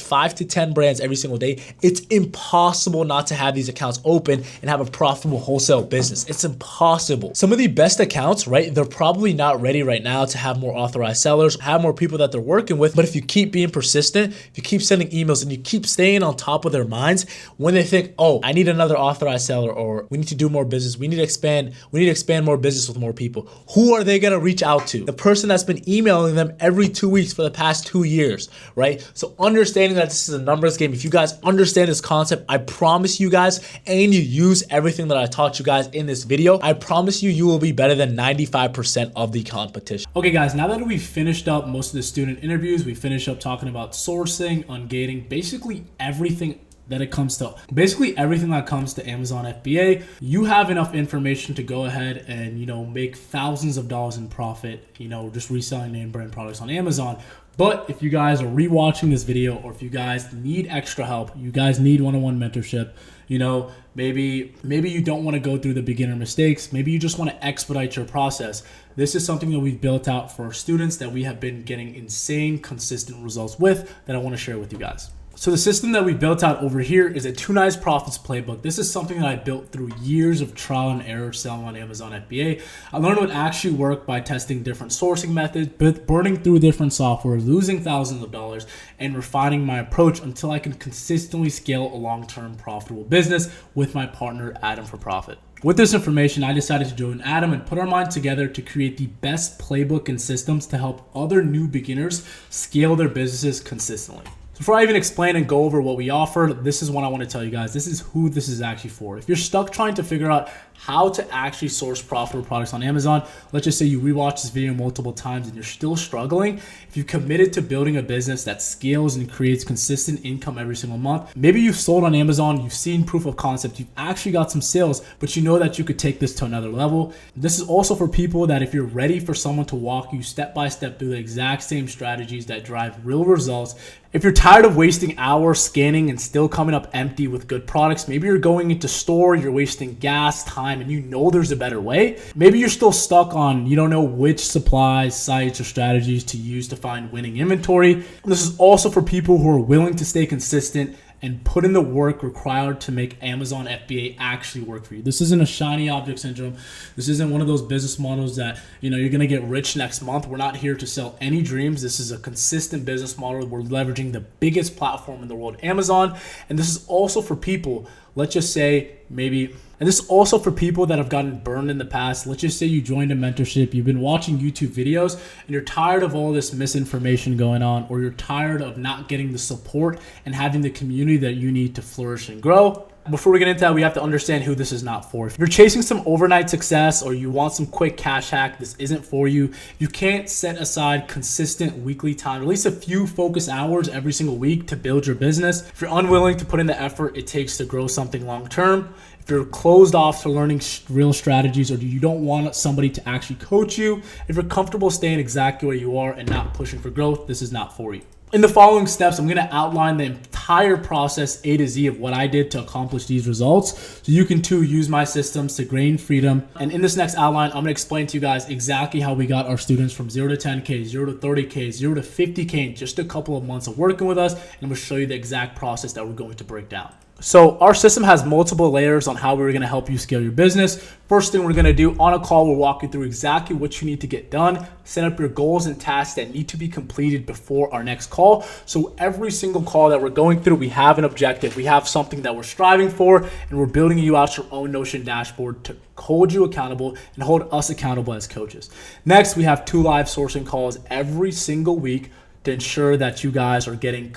5 to 10 brands every single day. It's impossible not to have these accounts open and have a profitable wholesale business. It's impossible. Some of the best accounts, right? They're probably not ready right now to have more authorized sellers, have more people that they're working with. But if you keep being persistent, if you keep sending emails and you keep staying on top of their minds, when they think, oh, I need another authorized seller, or we need to do more business, we need to expand more business with more people, who are they gonna reach out to? The person that's been emailing them every 2 weeks for the past 2 years, right? So understanding that this is a numbers game, if you guys understand this concept, I promise you guys, and you use everything that I taught you guys in this video, I promise you will be better than 95% of the competition. Okay guys, now that we've finished up most of the student interviews, we finished up talking about sourcing, ungating, basically everything that comes to Amazon FBA, you have enough information to go ahead and, you know, make thousands of dollars in profit, you know, just reselling name brand products on Amazon. But if you guys are rewatching this video, or if you guys need extra help, you guys need one-on-one mentorship, you know, maybe you don't want to go through the beginner mistakes, maybe you just want to expedite your process. This is something that we've built out for our students that we have been getting insane, consistent results with, that I want to share with you guys. So the system that we built out over here is a 2 Nice Profits playbook. This is something that I built through years of trial and error selling on Amazon FBA. I learned what actually worked by testing different sourcing methods, burning through different softwares, losing thousands of dollars, and refining my approach until I can consistently scale a long-term profitable business with my partner, Adam for Profit. With this information, I decided to join Adam and put our mind together to create the best playbook and systems to help other new beginners scale their businesses consistently. Before I even explain and go over what we offer, this is what I want to tell you guys. This is who this is actually for. If you're stuck trying to figure out how to actually source profitable products on Amazon, let's just say you rewatch this video multiple times and you're still struggling. If you've committed to building a business that scales and creates consistent income every single month, maybe you've sold on Amazon, you've seen proof of concept, you've actually got some sales, but you know that you could take this to another level. This is also for people that if you're ready for someone to walk you step by step through the exact same strategies that drive real results. If you're tired of wasting hours scanning and still coming up empty with good products, maybe you're going into store, you're wasting gas, time, and you know there's a better way. Maybe you're still stuck on, you don't know which supplies, sites, or strategies to use to find winning inventory. This is also for people who are willing to stay consistent and put in the work required to make Amazon FBA actually work for you. This isn't a shiny object syndrome. This isn't one of those business models that, you know, you're going to get rich next month. We're not here to sell any dreams. This is a consistent business model. We're leveraging the biggest platform in the world, Amazon. And this is also for people, let's just say and this is also for people that have gotten burned in the past. Let's just say you joined a mentorship, you've been watching YouTube videos, and you're tired of all this misinformation going on, or you're tired of not getting the support and having the community that you need to flourish and grow. Before we get into that, we have to understand who this is not for. If you're chasing some overnight success or you want some quick cash hack, this isn't for you. You can't set aside consistent weekly time, at least a few focus hours every single week to build your business. If you're unwilling to put in the effort it takes to grow something long term, if you're closed off to learning real strategies, or you don't want somebody to actually coach you, if you're comfortable staying exactly where you are and not pushing for growth, this is not for you. In the following steps, I'm going to outline the entire process A to Z of what I did to accomplish these results, so you can too use my systems to gain freedom. And in this next outline, I'm going to explain to you guys exactly how we got our students from 0 to 10K, 0 to 30K, 0 to 50K in just a couple of months of working with us, and I'm going to show you the exact process that we're going to break down. So our system has multiple layers on how we're going to help you scale your business. First thing we're going to do on a call, we'll walk you through exactly what you need to get done, set up your goals and tasks that need to be completed before our next call. So every single call that we're going through, we have an objective. We have something that we're striving for, and we're building you out your own Notion dashboard to hold you accountable and hold us accountable as coaches. Next, we have 2 live sourcing calls every single week to ensure that you guys are getting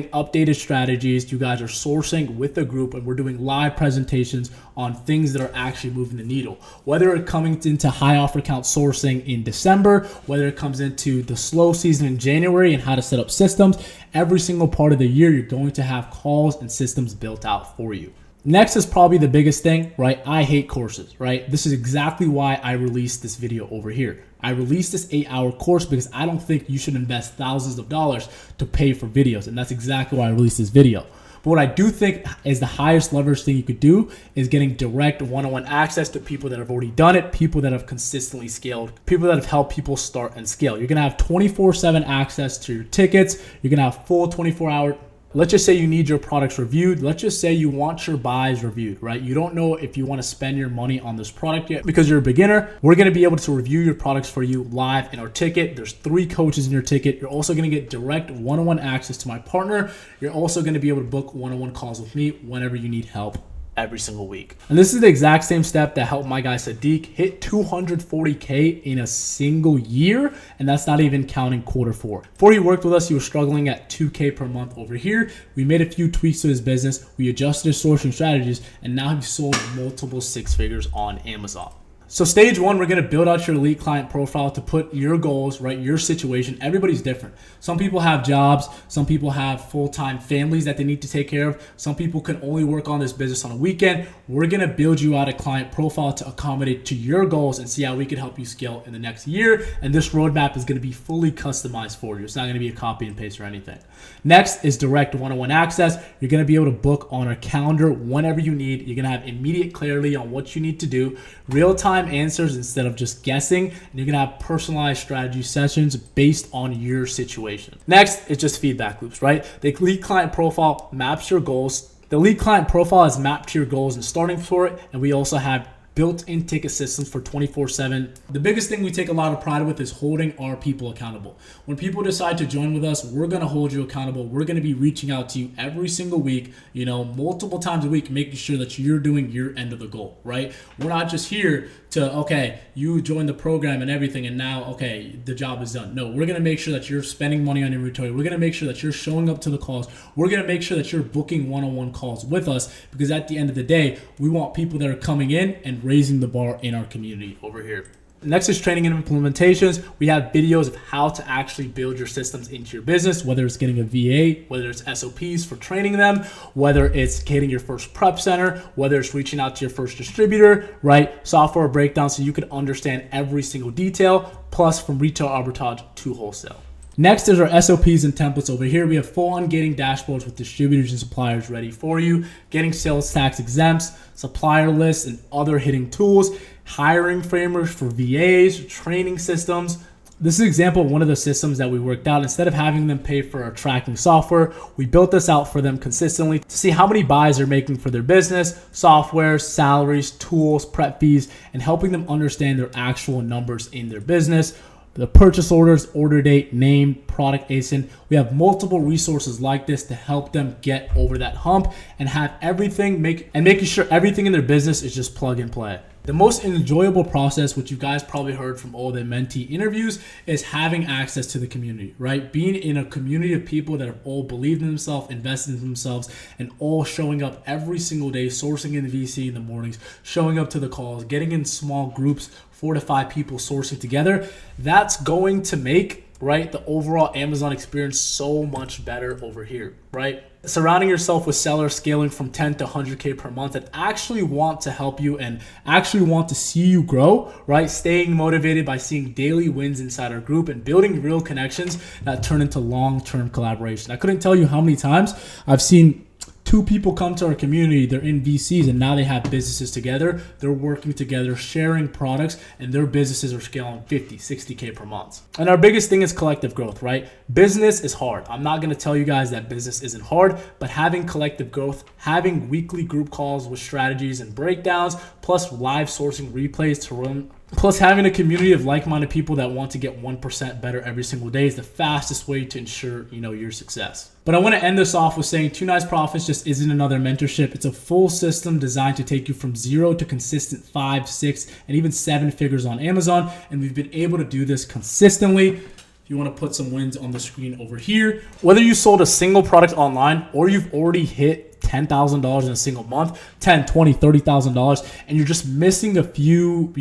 updated strategies, you guys are sourcing with the group, and we're doing live presentations on things that are actually moving the needle. Whether it comes into high offer count sourcing in December, whether it comes into the slow season in January and how to set up systems, every single part of the year, you're going to have calls and systems built out for you. Next is probably the biggest thing, right? I hate courses, right? This is exactly why I released this video over here. I released this 8-hour course because I don't think you should invest thousands of dollars to pay for videos. And that's exactly why I released this video. But what I do think is the highest leverage thing you could do is getting direct one-on-one access to people that have already done it, people that have consistently scaled, people that have helped people start and scale. You're going to have 24/7 access to your tickets. You're going to have full 24-hour. Let's just say you need your products reviewed. Let's just say you want your buys reviewed, right? You don't know if you want to spend your money on this product yet because you're a beginner. We're going to be able to review your products for you live in our ticket. There's 3 coaches in your ticket. You're also going to get direct one-on-one access to my partner. You're also going to be able to book one-on-one calls with me whenever you need help every single week. And this is the exact same step that helped my guy Sadiq hit 240K in a single year, and that's not even counting Q4. Before he worked with us, he was struggling at 2K per month over here. We made a few tweaks to his business, we adjusted his sourcing strategies, and now he's sold multiple 6 figures on Amazon. So stage 1, we're going to build out your elite client profile to put your goals, right? Your situation. Everybody's different. Some people have jobs. Some people have full-time families that they need to take care of. Some people can only work on this business on a weekend. We're going to build you out a client profile to accommodate to your goals and see how we can help you scale in the next year. And this roadmap is going to be fully customized for you. It's not going to be a copy and paste or anything. Next is direct one-on-one access. You're going to be able to book on our calendar whenever you need. You're going to have immediate clarity on what you need to do, real-time answers instead of just guessing, and you're going to have personalized strategy sessions based on your situation. Next is just feedback loops, right? The lead client profile maps your goals. The lead client profile is mapped to your goals and starting for it, and we also have built-in ticket systems for 24/7. The biggest thing we take a lot of pride with is holding our people accountable. When people decide to join with us, we're going to hold you accountable. We're going to be reaching out to you every single week, multiple times a week, making sure that you're doing your end of the goal, right? We're not just here to, okay, you join the program and everything, and now, okay, the job is done. No, we're going to make sure that you're spending money on inventory. We're going to make sure that you're showing up to the calls. We're going to make sure that you're booking one-on-one calls with us, because at the end of the day, we want people that are coming in and raising the bar in our community over here. Next is training and implementations. We have videos of how to actually build your systems into your business, whether it's getting a VA, whether it's SOPs for training them, whether it's getting your first prep center, whether it's reaching out to your first distributor, right? Software breakdown so you can understand every single detail, plus from retail arbitrage to wholesale. Next is our SOPs and templates over here. We have full-on gating dashboards with distributors and suppliers ready for you, getting sales tax exempts, supplier lists, and other hitting tools, hiring frameworks for VAs, training systems. This is an example of one of the systems that we worked out. Instead of having them pay for our tracking software, we built this out for them consistently to see how many buys they're making for their business, software, salaries, tools, prep fees, and helping them understand their actual numbers in their business. The purchase orders, order date, name, product ASIN. We have multiple resources like this to help them get over that hump and have everything making sure everything in their business is just plug and play. The most enjoyable process, which you guys probably heard from all the mentee interviews, is having access to the community, right? Being in a community of people that have all believed in themselves, invested in themselves, and all showing up every single day, sourcing in the VC in the mornings, showing up to the calls, getting in small groups, 4 to 5 people sourcing together. That's going to make, right, the overall Amazon experience so much better over here, right? Surrounding yourself with sellers scaling from 10 to 100K per month that actually want to help you and actually want to see you grow, right? Staying motivated by seeing daily wins inside our group and building real connections that turn into long-term collaboration. I couldn't tell you how many times I've seen 2 people come to our community, they're in VCs, and now they have businesses together. They're working together, sharing products, and their businesses are scaling 50, 60K per month. And our biggest thing is collective growth, right? Business is hard. I'm not going to tell you guys that business isn't hard, but having collective growth, having weekly group calls with strategies and breakdowns, plus live sourcing replays to run, plus having a community of like-minded people that want to get 1% better every single day is the fastest way to ensure, your success. But I want to end this off with saying 2 Nice Profits just isn't another mentorship. It's a full system designed to take you from 0 to consistent 5, 6, and even 7 figures on Amazon. And we've been able to do this consistently. If you want to put some wins on the screen over here, whether you sold a single product online or you've already hit $10,000 in a single month, $10, $20, $30,000, and you're just missing a few,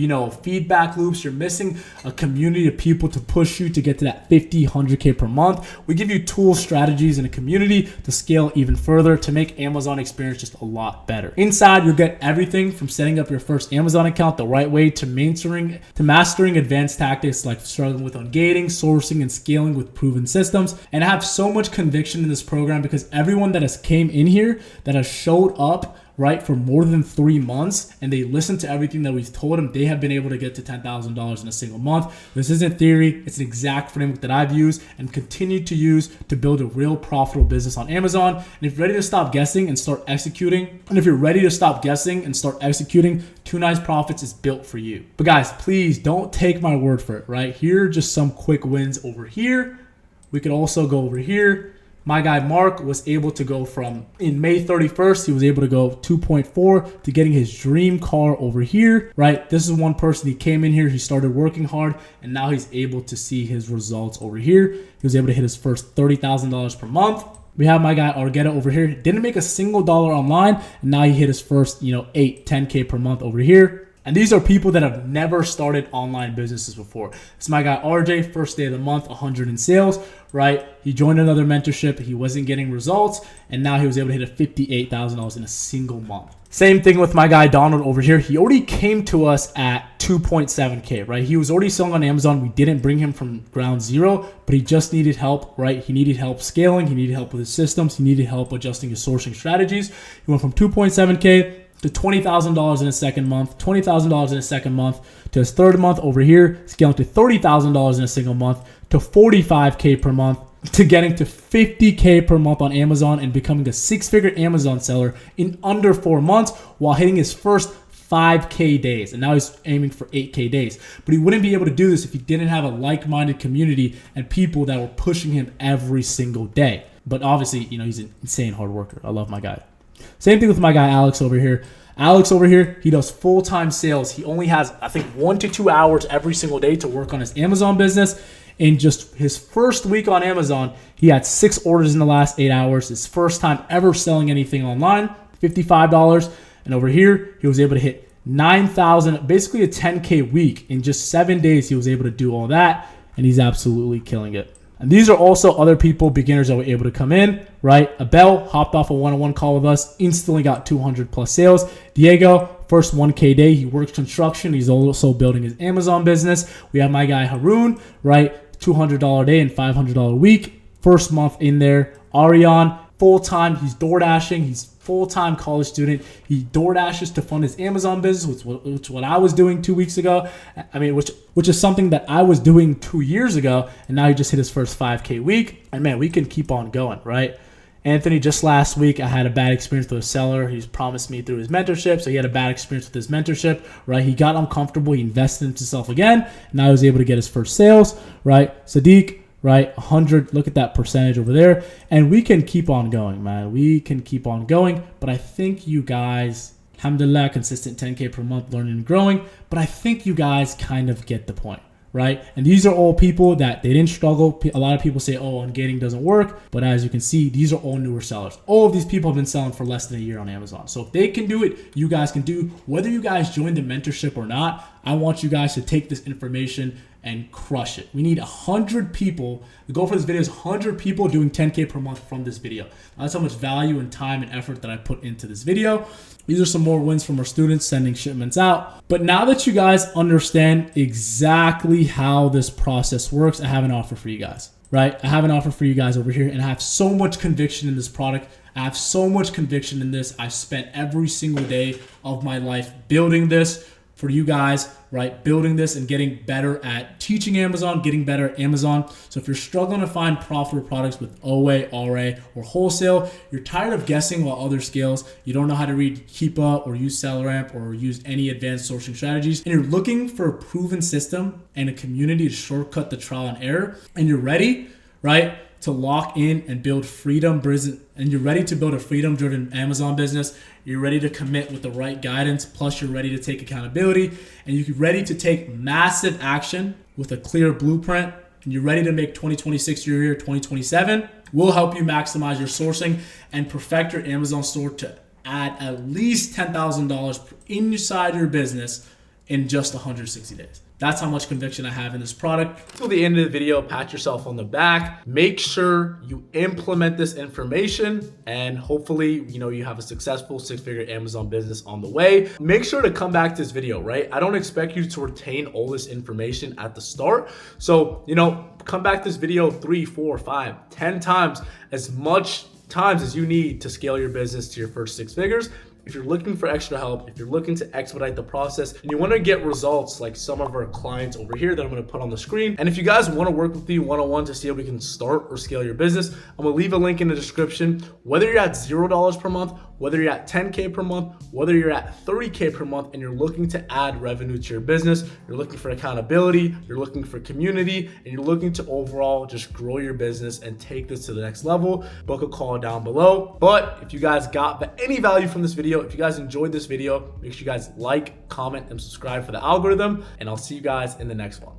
feedback loops. You're missing a community of people to push you to get to that 50, 100K per month. We give you tools, strategies, and a community to scale even further to make Amazon experience just a lot better. Inside, you'll get everything from setting up your first Amazon account the right way to mastering advanced tactics like struggling with ungating, sourcing, and scaling with proven systems. And I have so much conviction in this program because everyone that has came in here that has showed up, right, for more than 3 months and they listen to everything that we've told them, they have been able to get to $10,000 in a single month. This isn't theory. It's an exact framework that I've used and continue to use to build a real profitable business on Amazon. And if you're ready to stop guessing and start executing, 2 Nice Profits is built for you. But guys, please don't take my word for it, right? Here are just some quick wins over here. We could also go over here. My guy Mark was able to go from, in May 31st, he was able to go 2.4 to getting his dream car over here, right? This is one person, he came in here, he started working hard, and now he's able to see his results over here. He was able to hit his first $30,000 per month. We have my guy Argetta over here. Didn't make a single dollar online, and now he hit his first, 8, 10K per month over here. And these are people that have never started online businesses before. It's my guy RJ, first day of the month, 100 in sales, right? He joined another mentorship. He wasn't getting results, and now he was able to hit a $58,000 in a single month. Same thing with my guy Donald over here. He already came to us at 2.7K, right? He was already selling on Amazon. We didn't bring him from ground zero, but he just needed help, right? He needed help scaling. He needed help with his systems. He needed help adjusting his sourcing strategies. He went from 2.7K to $20,000 in a second month, $20,000 in a second month, to his third month over here, scaling to $30,000 in a single month, to $45K per month, to getting to $50K per month on Amazon and becoming a 6-figure Amazon seller in under 4 months while hitting his first 5K days, and now he's aiming for 8K days. But he wouldn't be able to do this if he didn't have a like-minded community and people that were pushing him every single day. But obviously, he's an insane hard worker. I love my guy. Same thing with my guy Alex over here. Alex over here, he does full-time sales. He only has, I think, 1 to 2 hours every single day to work on his Amazon business. In just his first week on Amazon, he had 6 orders in the last 8 hours. His first time ever selling anything online, $55. And over here, he was able to hit 9,000, basically a 10K week. In just 7 days, he was able to do all that, and he's absolutely killing it. And these are also other people, beginners that were able to come in, right? Abel hopped off a one-on-one call with us, instantly got 200 plus sales. Diego, first 1K day, he works construction. He's also building his Amazon business. We have my guy Haroon, right? $200 day and $500 week. First month in there. Ariane, full-time, he's door dashing. He's full-time college student. He door dashes to fund his Amazon business, which is what I was doing 2 weeks ago. I mean, which is something that I was doing 2 years ago, and now he just hit his first 5K week. And man, we can keep on going, right? Anthony, just last week, I had a bad experience with a seller. He's promised me through his mentorship, so he had a bad experience with his mentorship, right? He got uncomfortable. He invested in himself again. Now he was able to get his first sales, right? Sadiq, right? 100. Look at that percentage over there. And we can keep on going, man. We can keep on going. But I think you guys, alhamdulillah, consistent 10K per month, learning and growing. But I think you guys kind of get the point, right? And these are all people that they didn't struggle. A lot of people say, oh, ungating doesn't work. But as you can see, these are all newer sellers. All of these people have been selling for less than a year on Amazon. So if they can do it, you guys can do. Whether you guys join the mentorship or not, I want you guys to take this information and crush it. We need 100 people. The goal for this video is 100 people doing 10K per month from this video. That's how much value and time and effort that I put into this video. These are some more wins from our students sending shipments out. But now that you guys understand exactly how this process works, I have an offer for you guys, right? I have an offer for you guys over here, and I have so much conviction in this product. I have so much conviction in this. I've spent every single day of my life building this for you guys, right? Building this and getting better at teaching Amazon, getting better at Amazon. So if you're struggling to find profitable products with OA, RA, or wholesale, you're tired of guessing while others scales, you don't know how to read Keepa or use SellerAmp or use any advanced sourcing strategies, and you're looking for a proven system and a community to shortcut the trial and error, and you're ready, right, to lock in and build freedom, and you're ready to build a freedom-driven Amazon business. You're ready to commit with the right guidance, plus you're ready to take accountability, and you're ready to take massive action with a clear blueprint, and you're ready to make 2026 your year, 2027. We'll help you maximize your sourcing and perfect your Amazon store to add at least $10,000 inside your business in just 160 days. That's how much conviction I have in this product. Till the end of the video, pat yourself on the back. Make sure you implement this information, and hopefully, you have a successful 6-figure Amazon business on the way. Make sure to come back to this video, right? I don't expect you to retain all this information at the start. So, come back to this video 3, 4, 5, 10 times, as much times as you need to scale your business to your first 6 figures. If you're looking for extra help, if you're looking to expedite the process, and you want to get results like some of our clients over here that I'm going to put on the screen, and if you guys want to work with me one-on-one to see how we can start or scale your business, I'm going to leave a link in the description. Whether you're at $0 per month, whether you're at 10K per month, whether you're at 30K per month, and you're looking to add revenue to your business, you're looking for accountability, you're looking for community, and you're looking to overall just grow your business and take this to the next level, book a call down below. But if you guys got any value from this video, if you guys enjoyed this video, make sure you guys like, comment, and subscribe for the algorithm, and I'll see you guys in the next one.